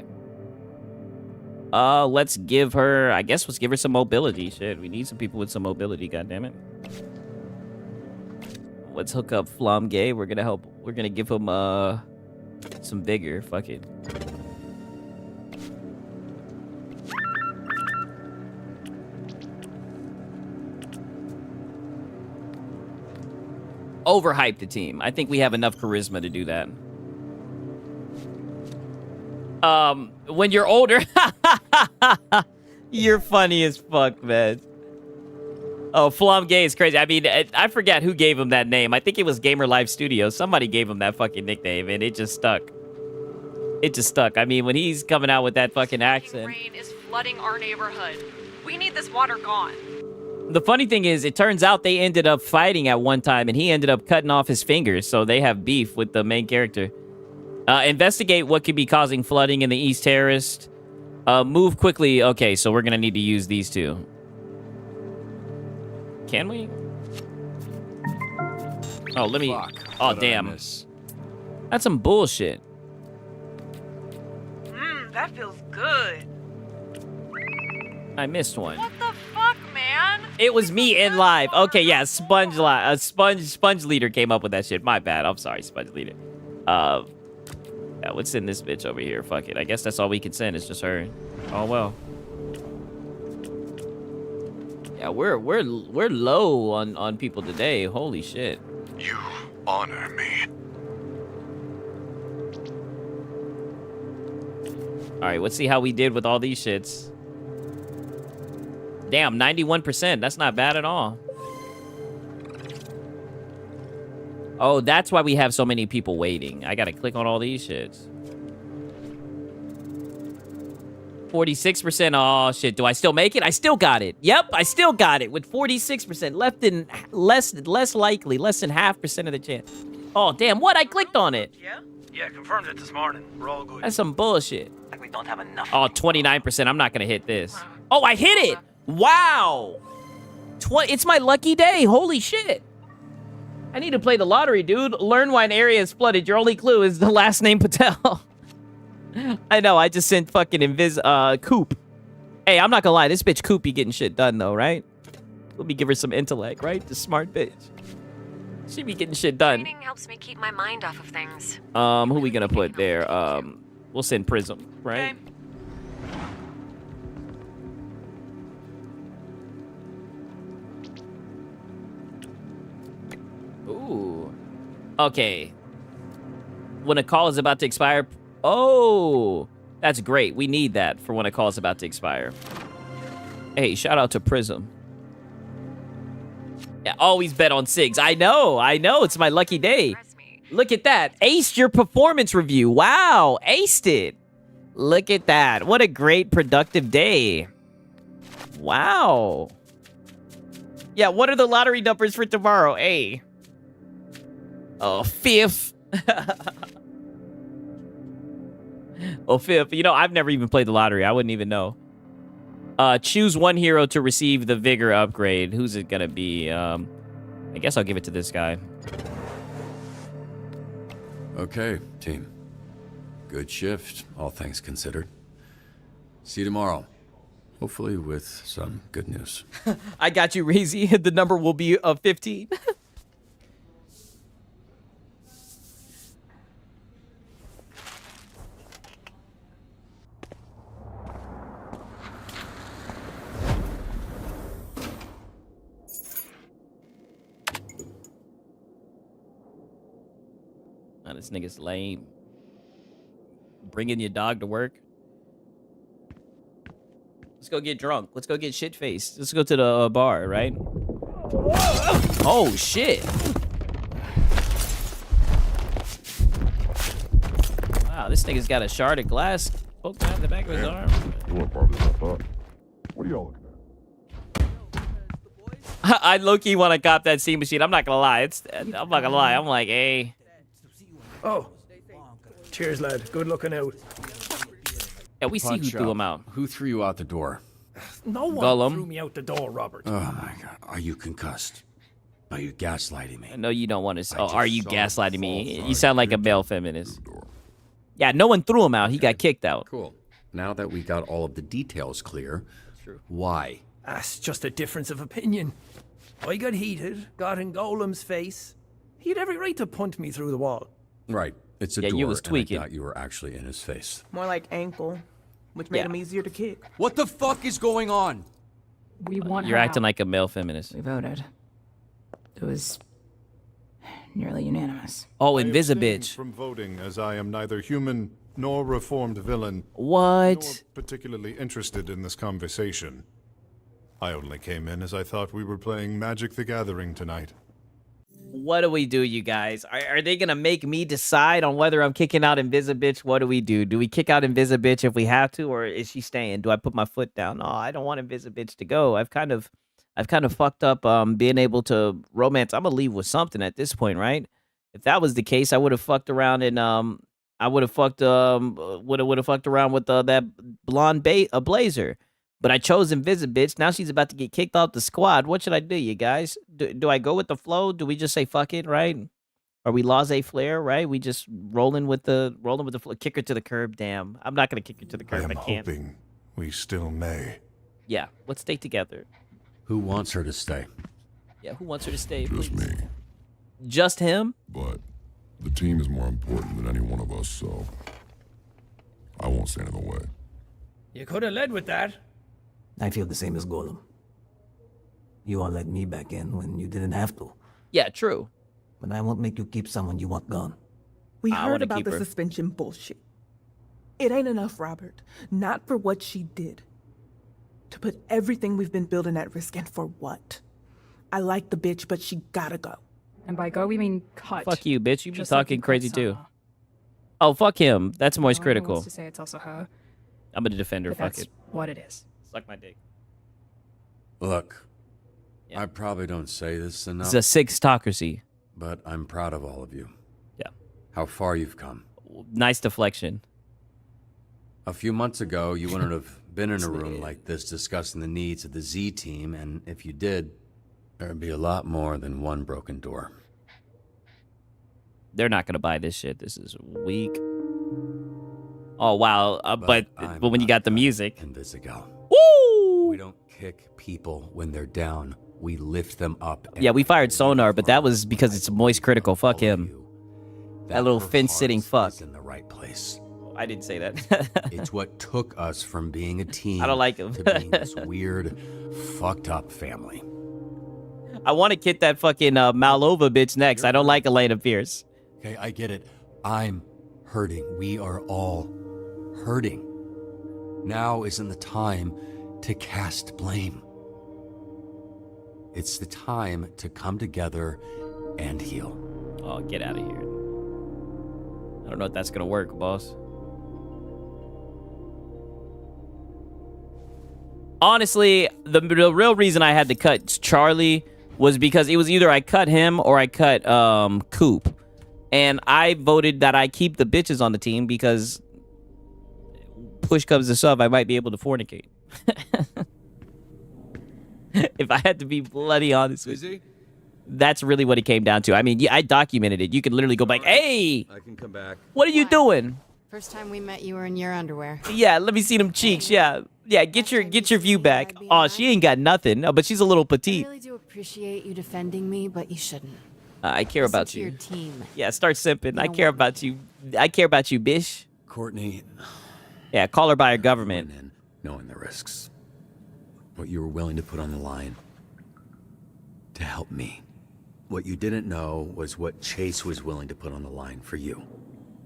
Speaker 2: Let's give her... I guess let's give her some mobility. Shit, we need some people with some mobility, goddammit. Let's hook up Flom Gay. We're gonna help... We're gonna give him, some vigor. Fuck it. Overhype the team. I think we have enough charisma to do that. When you're older... You're funny as fuck, man. Oh, Flom Gay is crazy. I mean, I forget who gave him that name. I think it was Gamer Live Studios. Somebody gave him that fucking nickname, and it just stuck. It just stuck. I mean, when he's coming out with that fucking accent.
Speaker 21: Rain is flooding our neighborhood. We need this water gone.
Speaker 2: The funny thing is, it turns out they ended up fighting at one time, and he ended up cutting off his fingers, so they have beef with the main character. Investigate what could be causing flooding in the East Terrace. Move quickly. Okay, so we're gonna need to use these two. Can we? Oh, let me... Oh, damn. That's some bullshit.
Speaker 23: That feels good.
Speaker 2: I missed one.
Speaker 21: What the fuck, man?
Speaker 2: It was me in live. Okay, yeah, Sponge Leader came up with that shit. My bad. I'm sorry, Sponge Leader. Yeah, let's send this bitch over here. Fuck it. I guess that's all we can send. It's just her. Oh well. Yeah, we're low on people today. Holy shit.
Speaker 18: You honor me.
Speaker 2: All right, let's see how we did with all these shits. Damn, 91%. That's not bad at all. Oh, that's why we have so many people waiting. I gotta click on all these shits. 46%. Oh, shit. Do I still make it? I still got it. Yep, I still got it with 46%. Less likely. Less than 0.5% of the chance. Oh, damn. What? I clicked on it.
Speaker 23: Yeah?
Speaker 10: Yeah, confirmed it this morning. We're all good.
Speaker 1: That's some bullshit.
Speaker 10: Like we don't have enough.
Speaker 1: Oh, 29%. I'm not going to hit this. Oh, I hit it. Wow. It's my lucky day. Holy shit. I need to play the lottery, dude. Learn why an area is flooded. Your only clue is the last name Patel. I know. I just sent fucking Coop. Hey, I'm not going to lie. This bitch Coop be getting shit done, though, right? Let me give her some intellect, right? The smart bitch. She be getting shit done.
Speaker 16: Training helps me keep my mind off of things.
Speaker 1: Who we gonna put there? We'll send Prism, right? Ooh. Okay. When a call is about to expire. Oh, that's great. We need that for when a call is about to expire. Hey, shout out to Prism. Yeah, always bet on SIGs. I know. It's my lucky day. Look at that. Aced your performance review. Wow, aced it. Look at that. What a great productive day. Wow. Yeah, what are the lottery numbers for tomorrow? A. Oh, fifth. Oh, fifth. You know, I've never even played the lottery. I wouldn't even know. Choose one hero to receive the Vigor upgrade. Who's it gonna be? I guess I'll give it to this guy.
Speaker 15: Okay, team. Good shift, all things considered. See you tomorrow. Hopefully with some good news.
Speaker 1: I got you, Reezy. The number will be 15. Oh, this nigga's lame. Bringing your dog to work. Let's go get drunk. Let's go get shit-faced. Let's go to the bar, right? Oh, shit. Wow, this nigga's got a shard of glass poked out in the back of his arm.
Speaker 4: You want part of this, I thought. What are y'all looking at?
Speaker 1: I low-key want to cop that C machine. I'm not gonna lie. I'm not gonna lie. I'm like, hey.
Speaker 7: Oh. Cheers, lad. Good looking out.
Speaker 1: Yeah, we see who threw him out.
Speaker 15: Who threw you out the door?
Speaker 7: No one
Speaker 1: Gollum.
Speaker 7: threw me out the door, Robert.
Speaker 15: Oh my god. Are you concussed? Are you gaslighting me?
Speaker 1: I know you don't want to. Oh,
Speaker 15: just
Speaker 1: are you
Speaker 15: saw
Speaker 1: gaslighting
Speaker 15: the
Speaker 1: me?
Speaker 15: fall
Speaker 1: You sound like a male feminist. Yeah, no one threw him out. He got kicked out.
Speaker 15: Cool. Now that we got all of the details clear, why?
Speaker 7: That's just a difference of opinion. I got heated, got in Golem's face. He had every right to punt me through the wall.
Speaker 15: Right. It's a
Speaker 1: Yeah,
Speaker 15: door,
Speaker 1: you was
Speaker 15: and I
Speaker 1: tweaking.
Speaker 15: thought you were actually in his face.
Speaker 23: More like ankle, which made
Speaker 1: Yeah.
Speaker 23: him easier to kick.
Speaker 15: What the fuck is going on?
Speaker 23: We want
Speaker 1: You're
Speaker 23: her
Speaker 1: acting
Speaker 23: out.
Speaker 1: like a male feminist.
Speaker 23: We voted. It was nearly unanimous.
Speaker 1: Oh,
Speaker 4: I abstain
Speaker 1: Invisibitch.
Speaker 4: from voting, as I am neither human nor reformed villain.
Speaker 1: What?
Speaker 4: Nor particularly interested in this conversation. I only came in as I thought we were playing Magic the Gathering tonight.
Speaker 1: What do we do, you guys? Are they gonna make me decide on whether I'm kicking out Invisibitch? What do we do? Do we kick out Invisibitch if we have to, or is she staying? Do I put my foot down? No, I don't want Invisibitch to go. I've kind of fucked up being able to romance. I'm gonna leave with something at this point, right? If that was the case, I would have fucked around and I would have fucked around with that blonde blazer. But I chose Invisibitch. Now she's about to get kicked off the squad. What should I do, you guys? Do I go with the flow? Do we just say fuck it, right? Are we laissez-faire, right? We just rolling with the flow. Kick her to the curb. Damn, I'm not gonna kick her to the
Speaker 4: I
Speaker 1: curb.
Speaker 4: am
Speaker 1: I can't.
Speaker 4: hoping we still may.
Speaker 1: Yeah, let's stay together.
Speaker 15: Who wants her to stay?
Speaker 1: Yeah, who wants her to stay?
Speaker 4: Just
Speaker 1: please?
Speaker 4: me.
Speaker 1: Just him?
Speaker 4: But the team is more important than any one of us, so I won't stand in the way.
Speaker 7: You could have led with that.
Speaker 9: I feel the same as Golem. You all let me back in when you didn't have to.
Speaker 1: Yeah, true.
Speaker 9: But I won't make you keep someone you want gone.
Speaker 23: We
Speaker 1: I
Speaker 23: heard
Speaker 1: wanna
Speaker 23: about
Speaker 1: keep
Speaker 23: the
Speaker 1: her.
Speaker 23: suspension bullshit. It ain't enough, Robert. Not for what she did. To put everything we've been building at risk, and for what? I like the bitch, but she gotta go.
Speaker 24: And by go, we mean cut.
Speaker 1: Fuck you, bitch. You be
Speaker 24: Just like
Speaker 1: talking
Speaker 24: you cut
Speaker 1: crazy too.
Speaker 24: Sama.
Speaker 1: Oh, fuck him. That's Moist
Speaker 24: No one
Speaker 1: critical.
Speaker 24: wants to say it's also her.
Speaker 1: I'm gonna defend her.
Speaker 24: But
Speaker 1: Fuck
Speaker 24: that's
Speaker 1: it.
Speaker 24: what it is.
Speaker 1: Suck my dick.
Speaker 15: Look, I probably don't say this enough.
Speaker 1: It's a sixtocracy.
Speaker 15: But I'm proud of all of you.
Speaker 1: Yeah.
Speaker 15: How far you've come.
Speaker 2: Nice deflection.
Speaker 15: A few months ago, you wouldn't have been in a room like this discussing the needs of the Z team, and if you did, there'd be a lot more than one broken door.
Speaker 2: They're not gonna buy this shit. This is weak. Oh wow! But when you got the music,
Speaker 15: Invisigal.
Speaker 2: Woo!
Speaker 15: We don't kick people when they're down. We lift them up.
Speaker 2: Yeah, we fired Sonar, but that was because it's moist critical. Fuck him. That little fence-sitting fuck.
Speaker 15: In the right place.
Speaker 2: I didn't say that.
Speaker 15: It's what took us from being a team.
Speaker 2: I don't like him.
Speaker 15: To being this weird, fucked up family.
Speaker 2: I want to kid that fucking Malova bitch next. I don't like Elena Pierce.
Speaker 15: Okay, I get it. I'm hurting. We are all hurting. Now isn't the time to cast blame. It's the time to come together and heal.
Speaker 2: Oh, get out of here. I don't know if that's gonna work, boss. Honestly, the real reason I had to cut Charlie was because it was either I cut him or I cut Coop. And I voted that I keep the bitches on the team because push comes to shove, I might be able to fornicate. If I had to be bloody honest with you. That's really what it came down to. I mean, yeah, I documented it. You could literally go back, hey!
Speaker 15: I can come back.
Speaker 2: What are you doing?
Speaker 16: First time we met, you were in your underwear.
Speaker 2: Yeah, let me see them cheeks. Yeah, get your view back. Oh, she ain't got nothing. No, but she's a little petite.
Speaker 16: I really do appreciate you defending me, but you shouldn't.
Speaker 2: I care about
Speaker 16: Listen to
Speaker 2: you.
Speaker 16: your team.
Speaker 2: Yeah, start simping. I care about you. I care about you, bish.
Speaker 15: Courtney.
Speaker 2: Yeah, call her by her government.
Speaker 15: In, knowing the risks. What you were willing to put on the line to help me. What you didn't know was what Chase was willing to put on the line for you.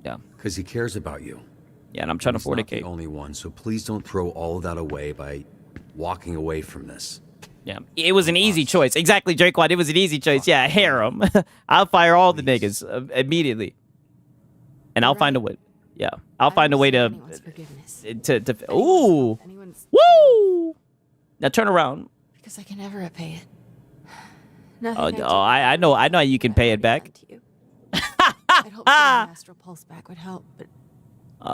Speaker 2: Yeah.
Speaker 15: Because he cares about you.
Speaker 2: Yeah, and I'm trying to
Speaker 15: He's not
Speaker 2: fornicate.
Speaker 15: the only one, so please don't throw all of that away by walking away from this.
Speaker 2: Yeah, it was an easy choice. Exactly, Draquan. It was an easy choice. Yeah, harem. I'll fire all the niggas immediately, and I'll find a way. Yeah, I'll find a way to. Ooh, woo! Now turn around.
Speaker 16: Because I can never repay it.
Speaker 2: I know how you can pay it back.
Speaker 16: I'd hope getting Astral Pulse back would help, but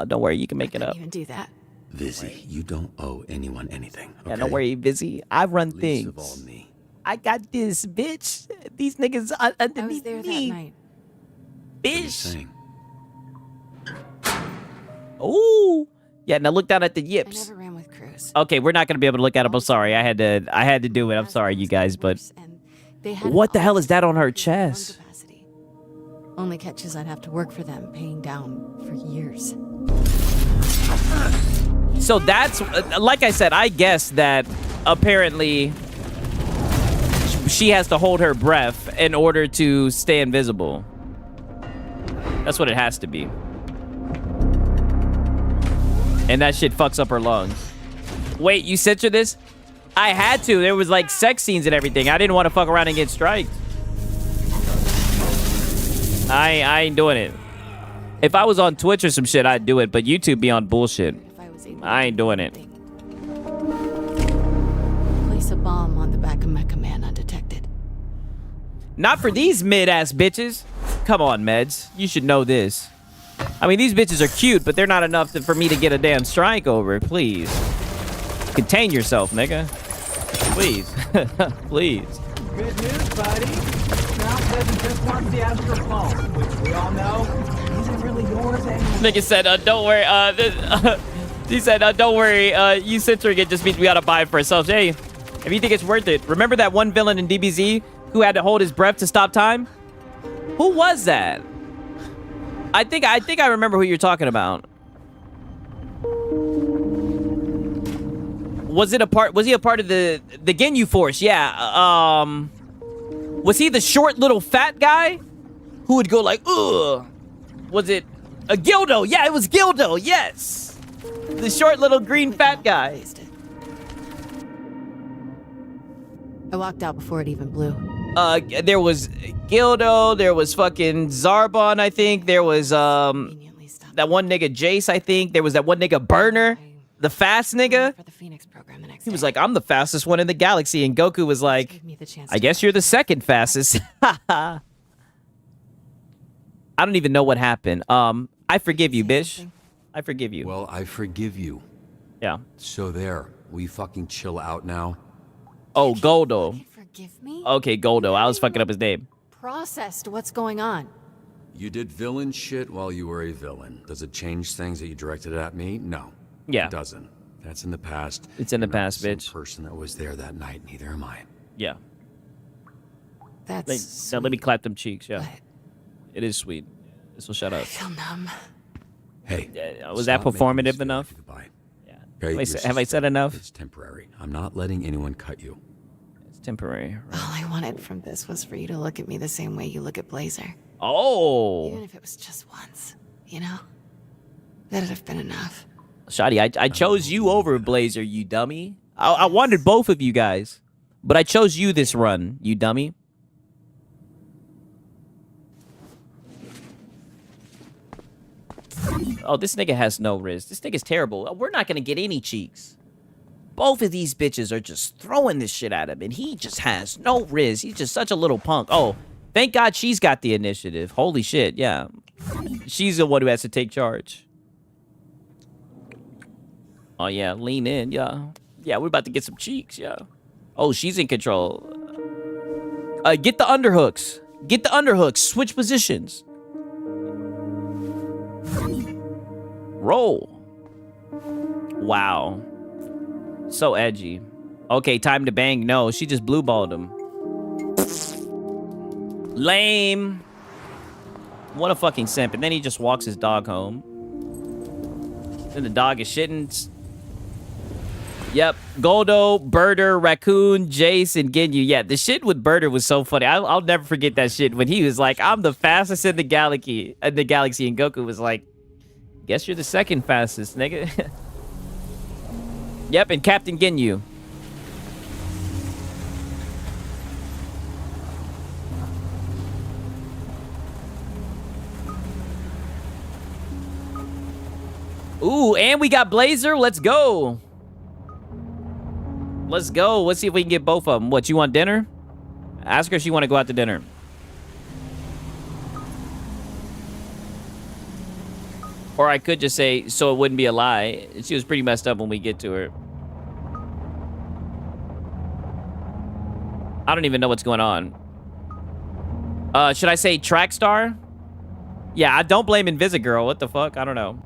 Speaker 2: don't worry, you can make it up.
Speaker 16: even do that.
Speaker 15: Vizzy, you don't owe anyone anything. Okay?
Speaker 2: Yeah, don't worry, Vizzy. I run
Speaker 15: Least
Speaker 2: things.
Speaker 15: of all me.
Speaker 2: I got this, bitch. These niggas are underneath
Speaker 16: I was there
Speaker 2: me.
Speaker 16: that night.
Speaker 2: Bitch. Ooh. Yeah, now look down at the yips.
Speaker 16: I never ran with Cruz.
Speaker 2: Okay, we're not gonna be able to look at them. I'm sorry. I had to do it. I'm sorry, you guys, but what the hell is that on her chest?
Speaker 16: Only catches I'd have to work for them, paying down for years.
Speaker 2: So that's like I said. I guess that apparently she has to hold her breath in order to stay invisible. That's what it has to be. And that shit fucks up her lungs. Wait, you censored this? I had to. There was like sex scenes and everything. I didn't want to fuck around and get striked. I ain't doing it. If I was on Twitch or some shit, I'd do it. But YouTube be on bullshit. I ain't doing it.
Speaker 16: Place a bomb on the back of Mecha Man undetected.
Speaker 2: Not for these mid-ass bitches. Come on, Meds. You should know this. I mean, these bitches are cute, but they're not enough for me to get a damn strike over. Please. Contain yourself, nigga. Please. Please.
Speaker 6: Good news, buddy. Ralph doesn't just want the Astral Pulse, which we all know isn't really yours anyway.
Speaker 2: Nigga said, don't worry. He said, don't worry. You censoring it just means we gotta buy it for ourselves. Hey, if you think it's worth it, remember that one villain in DBZ who had to hold his breath to stop time? Who was that? I think I remember who you're talking about. Was he a part of the Ginyu Force? Yeah. Was he the short little fat guy who would go like, ugh? Was it a Gildo? Yeah, it was Gildo. Yes. The short little green fat guy.
Speaker 16: I walked out before it even blew.
Speaker 2: There was Gildo, there was fucking Zarbon, I think. There was that one nigga Jace, I think. There was that one nigga Burner, the fast nigga. He was like, I'm the fastest one in the galaxy, and Goku was like, I guess you're the second fastest. I don't even know what happened. I I forgive you, bitch. I forgive you.
Speaker 15: Well, I forgive you.
Speaker 2: Yeah.
Speaker 15: So there, we fucking chill out now.
Speaker 2: Oh, Goldo.
Speaker 16: Forgive me?
Speaker 2: Okay, Goldo. I was fucking up his name.
Speaker 16: Processed what's going on.
Speaker 15: You did villain shit while you were a villain. Does it change things that you directed at me? No.
Speaker 2: Yeah.
Speaker 15: It doesn't. That's in the past.
Speaker 2: It's in the
Speaker 15: You're not
Speaker 2: past,
Speaker 15: the same
Speaker 2: bitch.
Speaker 15: person that was there that night. Neither am I.
Speaker 2: Yeah.
Speaker 16: That's
Speaker 2: Now let me clap them cheeks. Yeah. It is sweet. This will shut up.
Speaker 16: I feel numb.
Speaker 15: Hey.
Speaker 2: Was that performative enough?
Speaker 15: Yeah.
Speaker 2: Have I said enough?
Speaker 15: It's temporary. I'm not letting anyone cut you.
Speaker 2: It's temporary. Right?
Speaker 16: All I wanted from this was for you to look at me the same way you look at Blazer.
Speaker 2: Oh.
Speaker 16: Even if it was just once, you know? That'd have been enough.
Speaker 2: Shotty, I chose you over Blazer, you dummy. I wanted both of you guys, but I chose you this run, you dummy. Oh, this nigga has no wrist. This nigga's terrible. We're not gonna get any cheeks. Both of these bitches are just throwing this shit at him, and he just has no riz. He's just such a little punk. Oh, thank God she's got the initiative. Holy shit, yeah. She's the one who has to take charge. Oh, yeah, lean in, yeah. Yeah, we're about to get some cheeks, yeah. Oh, she's in control. Get the underhooks. Get the underhooks. Switch positions. Roll. Wow. So edgy. Okay, time to bang. No, she just blue balled him. Lame. What a fucking simp. And then he just walks his dog home. Then the dog is shitting. Yep. Goldo, Birder, Raccoon, Jace, and Ginyu. Yeah, the shit with Birder was so funny. I'll never forget that shit when he was like, I'm the fastest in the galaxy. And Goku was like, guess you're the second fastest, nigga. Yep, and Captain Ginyu. Ooh, and we got Blazer. Let's go. Let's go. Let's see if we can get both of them. What, you want dinner? Ask her if she want to go out to dinner. Or I could just say, so it wouldn't be a lie. She was pretty messed up when we get to her. I don't even know what's going on. Should I say track star? Yeah, I don't blame Invisigirl. What the fuck? I don't know.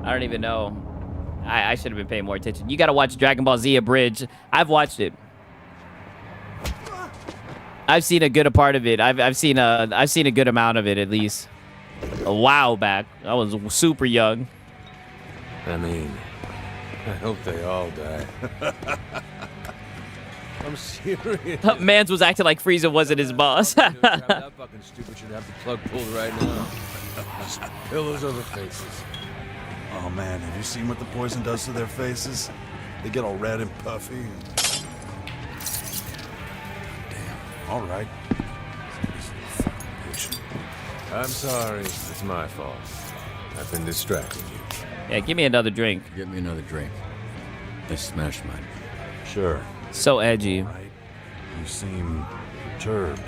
Speaker 2: I don't even know. I should have been paying more attention. You gotta watch Dragon Ball Z Abridged. I've watched it. I've seen a good part of it. I've seen a good amount of it at least. A while back. I was super young.
Speaker 3: I mean, I hope they all die. I'm serious.
Speaker 2: Mans was acting like Frieza wasn't his boss.
Speaker 3: That fucking stupid should have the plug pulled right now. Just pillows over faces.
Speaker 8: Oh man, have you seen what the poison does to their faces? They get all red and puffy. Damn, all right.
Speaker 3: I'm sorry, it's my fault. I've been distracting you.
Speaker 2: Yeah, give me another drink.
Speaker 15: Get me another drink. I smashed mine.
Speaker 8: Sure.
Speaker 2: So edgy.
Speaker 8: Right. You seem perturbed.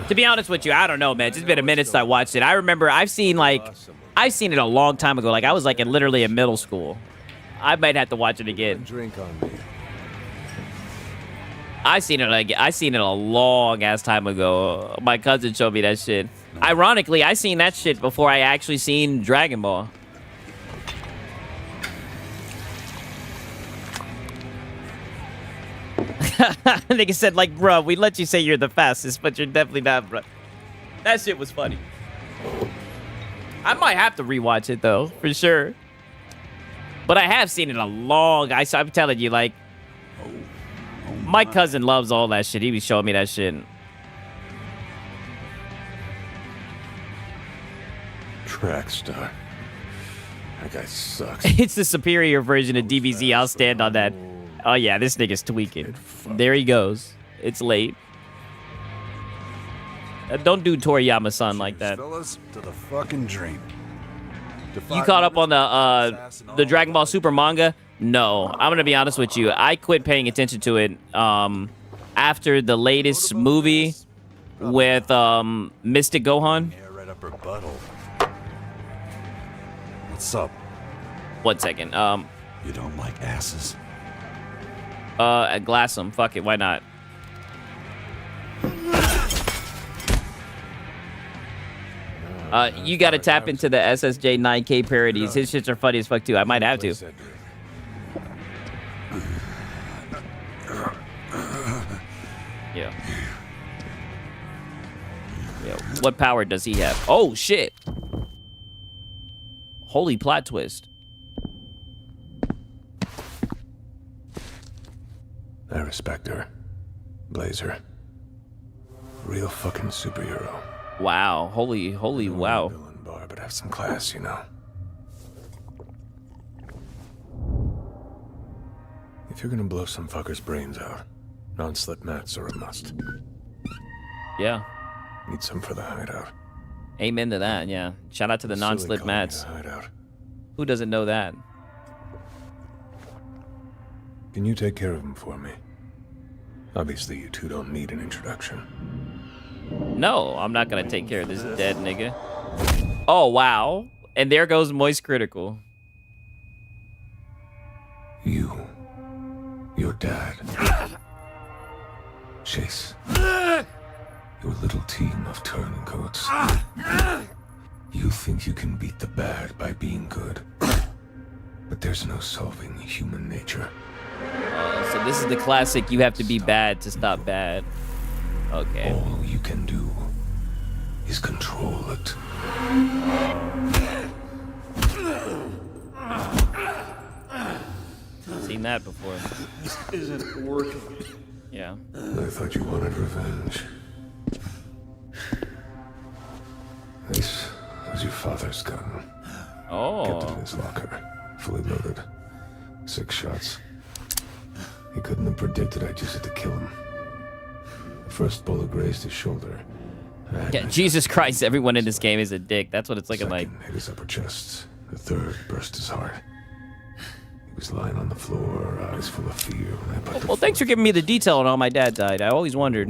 Speaker 2: To be honest with you, I don't know, man. It's been a minute since I watched it. I remember I've seen it a long time ago. Like I was like literally in middle school. I might have to watch it again.
Speaker 3: Drink on me.
Speaker 2: I seen it a long ass time ago. My cousin showed me that shit. Ironically, I seen that shit before I actually seen Dragon Ball. Nigga said, like, bro, we let you say you're the fastest, but you're definitely not, bro. That shit was funny. I might have to rewatch it, though, for sure. But I have seen it a long... I'm telling you, like... my cousin loves all that shit. He was showing me that shit.
Speaker 3: Trackstar. That guy sucks.
Speaker 2: It's the superior version of DBZ. I'll stand on that.
Speaker 1: Oh yeah, this nigga's tweaking. There he goes. It's late. Don't do Toriyama-san like that.
Speaker 8: Fellas, to the fucking dream.
Speaker 1: You caught up on the Dragon Ball Super manga? No, I'm gonna be honest with you. I quit paying attention to it after the latest movie with Mystic Gohan.
Speaker 8: Yeah, right up her butthole. What's up?
Speaker 1: 1 second.
Speaker 8: You don't like asses?
Speaker 1: Glass them. Fuck it. Why not? You gotta tap into the SSJ 9K parodies. His shits are funny as fuck too. I might have to. Yeah. Yeah. What power does he have? Oh shit! Holy plot twist.
Speaker 5: I respect her. Blazer. Real fucking superhero.
Speaker 1: Wow. Holy wow.
Speaker 5: Villain bar, but have some class, you know. If you're gonna blow some fucker's brains out, non-slip mats are a must.
Speaker 1: Yeah.
Speaker 5: Need some for the hideout.
Speaker 1: Amen to that, yeah. Shout out to the non-slip mats. Who doesn't know that?
Speaker 5: Can you take care of him for me? Obviously, you two don't need an introduction.
Speaker 1: No, I'm not gonna take care of this dead nigga. Oh, wow. And there goes Moist Critical.
Speaker 5: Your dad. Chase. Your little team of turncoats. You think you can beat the bad by being good. But there's no solving human nature.
Speaker 1: So this is the classic, you have to be bad to stop bad. Okay.
Speaker 5: All you can do is control it.
Speaker 1: Seen that before.
Speaker 5: This isn't working.
Speaker 1: Yeah.
Speaker 5: I thought you wanted revenge. This was your father's gun.
Speaker 1: Oh.
Speaker 5: Kept it in his locker, fully loaded. 6 shots. He couldn't have predicted I'd use it to kill him. The first bullet grazed his shoulder.
Speaker 1: Yeah, Jesus Christ, everyone in this game is a dick. That's what it's looking like.
Speaker 5: Hit his upper chest. The third burst his heart. He was lying on the floor, eyes full of fear when I put the
Speaker 1: Well, thanks for giving me the detail on how my dad died. I always wondered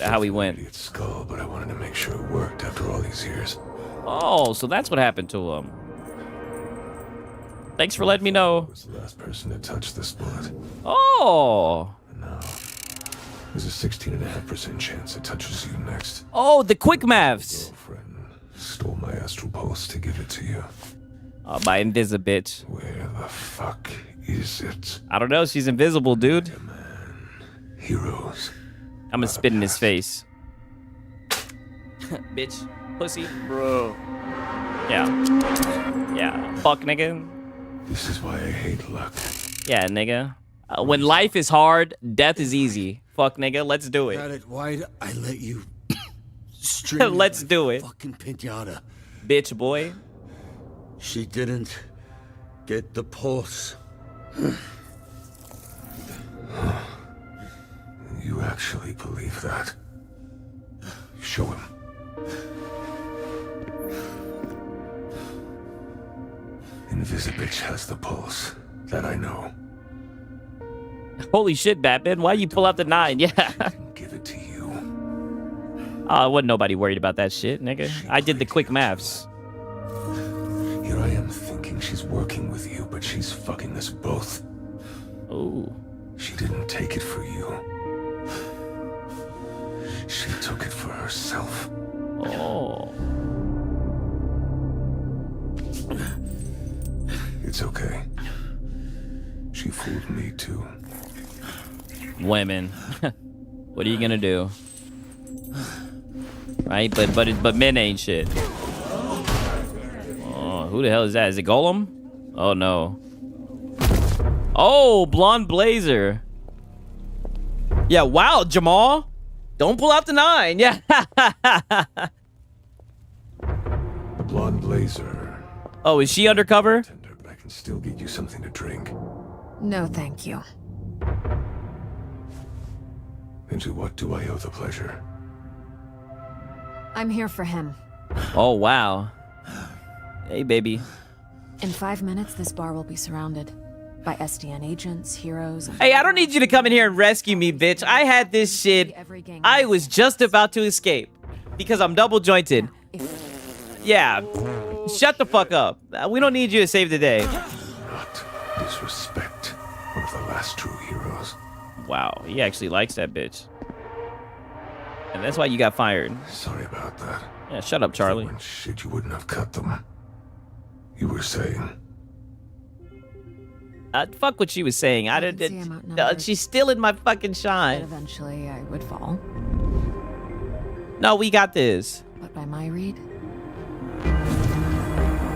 Speaker 1: how he went.
Speaker 5: idiot's skull, but I wanted to make sure it worked after all these years.
Speaker 1: Oh, so that's what happened to him. Thanks for letting me know.
Speaker 5: Was the last person to touch this bullet.
Speaker 1: Oh.
Speaker 5: And now, there's a 16.5% chance it touches you next.
Speaker 1: Oh, the quick maths.
Speaker 5: Stole my astral pulse to give it to you.
Speaker 1: My Invisibitch.
Speaker 5: Where the fuck is it?
Speaker 1: I don't know. She's invisible, dude.
Speaker 5: Heroes.
Speaker 1: I'm gonna spit in his face. Bitch. Pussy. Bro. Yeah. Yeah. Fuck, nigga.
Speaker 5: This is why I hate luck.
Speaker 1: Yeah, nigga. When life is hard, death is easy. Fuck, nigga. Let's do
Speaker 3: Got
Speaker 1: it.
Speaker 3: it. Why'd I let you string
Speaker 1: Let's do it.
Speaker 3: fucking pinata?
Speaker 1: Bitch, boy.
Speaker 3: She didn't get the pulse.
Speaker 5: You actually believe that? Show him. Invisibitch has the pulse. That I know.
Speaker 1: Holy shit, Batman. Why you pull out the 9? Yeah.
Speaker 5: Give it to you.
Speaker 1: Wasn't nobody worried about that shit, nigga. I did the quick maths.
Speaker 5: Here I am thinking she's working with you, but she's fucking us both.
Speaker 1: Ooh.
Speaker 5: She didn't take it for you. She took it for herself.
Speaker 1: Oh.
Speaker 5: It's okay. She fooled me too.
Speaker 1: Women. What are you gonna do? Right? But men ain't shit. Oh, who the hell is that? Is it Golem? Oh no. Oh, Blonde Blazer. Yeah, wow, Jamal. Don't pull out the 9. Yeah.
Speaker 5: The Blonde Blazer.
Speaker 1: Oh, is she undercover?
Speaker 5: I can still get you something to drink.
Speaker 16: No, thank you.
Speaker 5: And to what do I owe the pleasure?
Speaker 16: I'm here for him.
Speaker 2: Oh, wow. Hey, baby.
Speaker 16: In 5 minutes, this bar will be surrounded by SDN agents, heroes, and
Speaker 2: Hey, I don't need you to come in here and rescue me, bitch. I had this shit. I was just about to escape because I'm double jointed. Yeah. Shut the fuck up. We don't need you to save the day.
Speaker 5: Not disrespect one of the last true heroes.
Speaker 2: Wow, he actually likes that bitch. And that's why you got fired.
Speaker 5: Sorry about that.
Speaker 2: Yeah, shut up, Charlie.
Speaker 5: When shit, you wouldn't have cut them. You were saying.
Speaker 2: Fuck what she was saying. I didn't. She's still in my fucking shine.
Speaker 16: But eventually, I would fall.
Speaker 2: No, we got this.
Speaker 16: But by my read,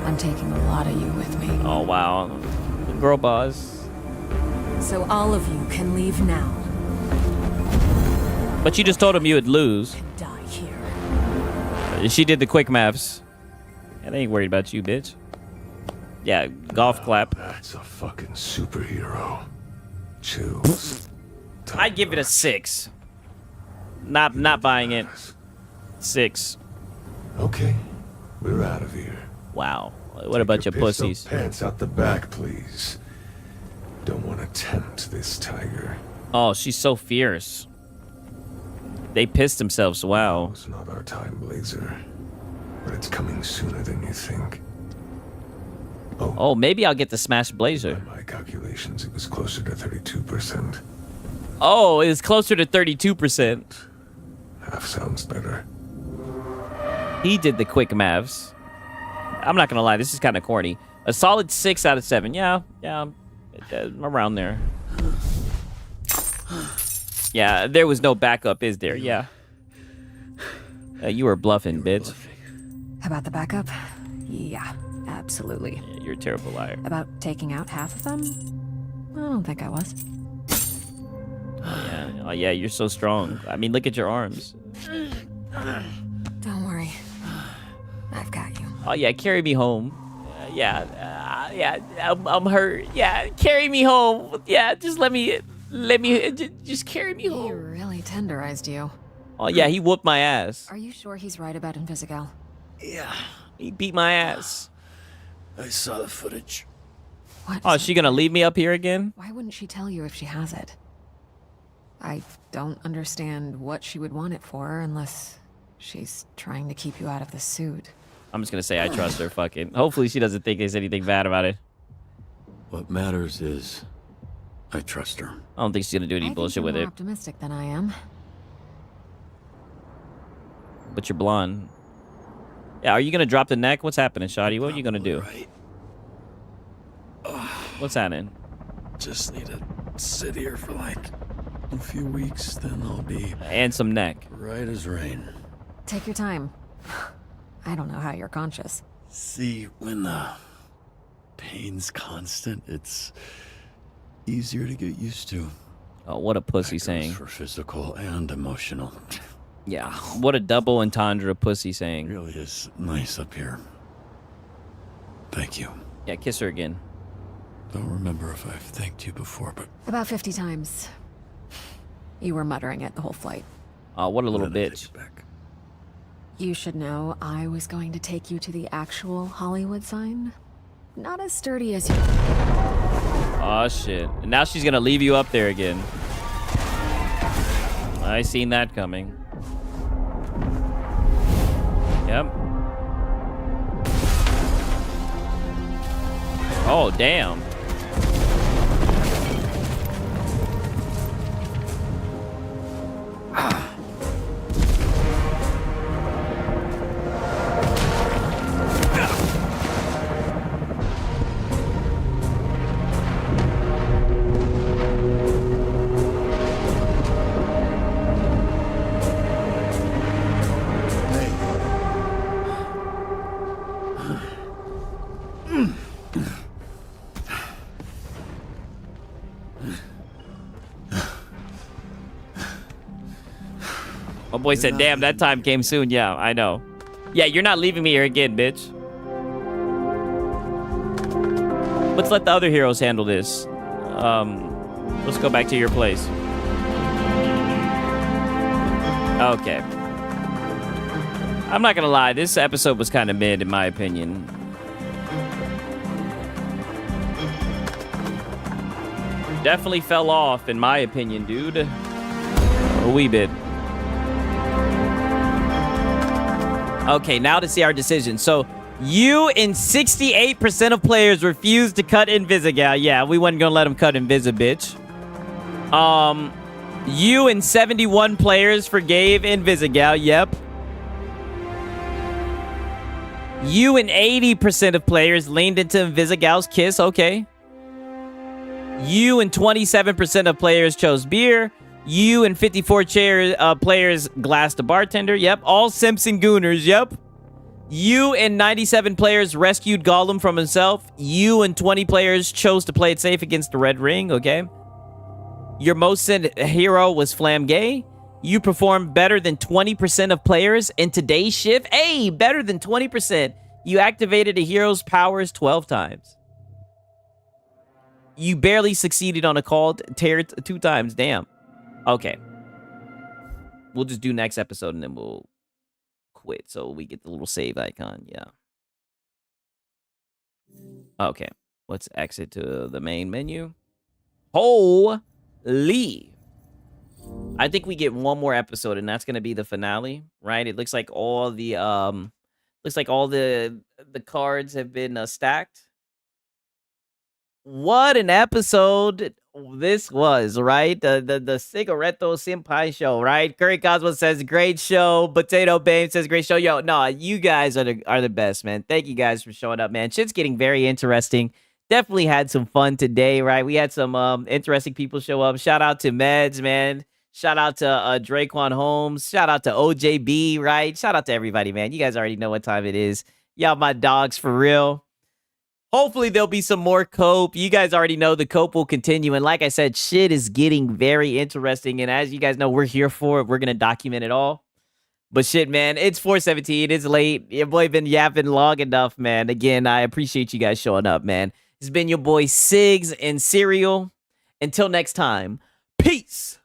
Speaker 16: I'm taking a lot of you with me.
Speaker 2: Oh wow, girl boss.
Speaker 16: So all of you can leave now.
Speaker 2: But you just told him you would lose.
Speaker 16: Die here.
Speaker 2: She did the quick maths. I ain't worried about you, bitch. Yeah, golf clap.
Speaker 5: That's a fucking superhero. Chills.
Speaker 2: I'd give it a 6. Not buying it. 6.
Speaker 5: Okay, we're out of here.
Speaker 2: Wow, what a bunch of pussies.
Speaker 5: Pants out the back, please. Don't want to tempt this tiger.
Speaker 2: Oh, she's so fierce. They pissed themselves. Wow.
Speaker 5: It's not our time, Blazer, but it's coming sooner than you think.
Speaker 2: Oh, maybe I'll get the Smash Blazer.
Speaker 5: By my calculations, it was closer to 32%.
Speaker 2: Oh, it's closer to 32%.
Speaker 5: Half sounds better.
Speaker 2: He did the quick maths. I'm not gonna lie, this is kind of corny. A solid 6 out of 7. Yeah, around there. Yeah, there was no backup, is there? Yeah. You were bluffing, bitch.
Speaker 16: About the backup? Yeah, absolutely.
Speaker 2: Yeah, you're a terrible liar.
Speaker 16: About taking out half of them? I don't think I was.
Speaker 2: Oh yeah, you're so strong. I mean, look at your arms.
Speaker 16: Don't worry. I've got you.
Speaker 2: Oh yeah, carry me home. I'm hurt. Yeah, carry me home. Yeah, just let me, just carry me home.
Speaker 16: He really tenderized you.
Speaker 2: Oh yeah, he whooped my ass.
Speaker 16: Are you sure he's right about Invisigal?
Speaker 2: Yeah, he beat my ass.
Speaker 8: I saw the footage.
Speaker 16: What?
Speaker 2: Oh, is she gonna leave me up here again?
Speaker 16: Why wouldn't she tell you if she has it? I don't understand what she would want it for unless she's trying to keep you out of the suit.
Speaker 2: I'm just gonna say I trust her. Fucking. Hopefully she doesn't think there's anything bad about it.
Speaker 15: What matters is I trust her.
Speaker 2: I don't think she's gonna do any bullshit with it.
Speaker 16: More optimistic than I am.
Speaker 2: But you're blonde. Yeah, are you gonna drop the neck? What's happening, Shotty? What are you gonna do?
Speaker 8: Right.
Speaker 2: What's happening?
Speaker 8: Just need to sit here for like a few weeks, then I'll be...
Speaker 2: And some neck.
Speaker 8: Right as rain.
Speaker 16: Take your time. I don't know how you're conscious.
Speaker 8: See, when the pain's constant, it's easier to get used to.
Speaker 2: Oh, what a pussy saying.
Speaker 15: For physical and emotional.
Speaker 2: Yeah, what a double entendre pussy saying.
Speaker 15: Really is nice up here. Thank you.
Speaker 2: Yeah, kiss her again.
Speaker 15: Don't remember if I've thanked you before, but...
Speaker 16: About 50 times. You were muttering it the whole flight.
Speaker 2: Oh, what a little bitch.
Speaker 16: You should know I was going to take you to the actual Hollywood sign. Not as sturdy as you.
Speaker 2: Oh, shit. And now she's gonna leave you up there again. I seen that coming. Yep. Oh, damn. My boy said, damn, that time came soon. Yeah, I know. Yeah, you're not leaving me here again, bitch. Let's let the other heroes handle this. Let's go back to your place. Okay. I'm not gonna lie, this episode was kind of mid in my opinion. Definitely fell off in my opinion, dude. A wee bit. Okay, now to see our decision. So, you and 68% of players refused to cut Invisigal. Yeah, we wasn't gonna let them cut Invisibitch. You and 71 players forgave Invisigal. Yep. You and 80% of players leaned into Invisigal's kiss. Okay. You and 27% of players chose beer. You and 54 players glassed a bartender. Yep. All Simpson Gooners. Yep. You and 97 players rescued Gollum from himself. You and 20 players chose to play it safe against the Red Ring. Okay. Your most sent hero was Flam Gay. You performed better than 20% of players in today's shift. Hey, better than 20%. You activated a hero's powers 12 times. You barely succeeded on a call tear 2 times. Damn. Okay. We'll just do next episode and then we'll quit so we get the little save icon. Yeah. Okay. Let's exit to the main menu. Holy. I think we get one more episode and that's going to be the finale, right? It looks like all the cards have been stacked. What an episode this was, right? The Cigaretto Senpai show, right? Curry Cosmo says great show. Potato Babe says great show. Yo, no, you guys are the best, man. Thank you guys for showing up, man. Shit's getting very interesting. Definitely had some fun today, right? We had some interesting people show up. Shout out to Meds, man. Shout out to Draquan Holmes. Shout out to OJB, right? Shout out to everybody, man. You guys already know what time it is. Y'all my dogs for real. Hopefully there'll be some more cope. You guys already know the cope will continue. And like I said, shit is getting very interesting. And as you guys know, we're here for it. We're going to document it all. But shit, man, it's 4:17. It's late. Your boy been yapping long enough, man. Again, I appreciate you guys showing up, man. It's been your boy Sigs and Serial. Until next time, peace.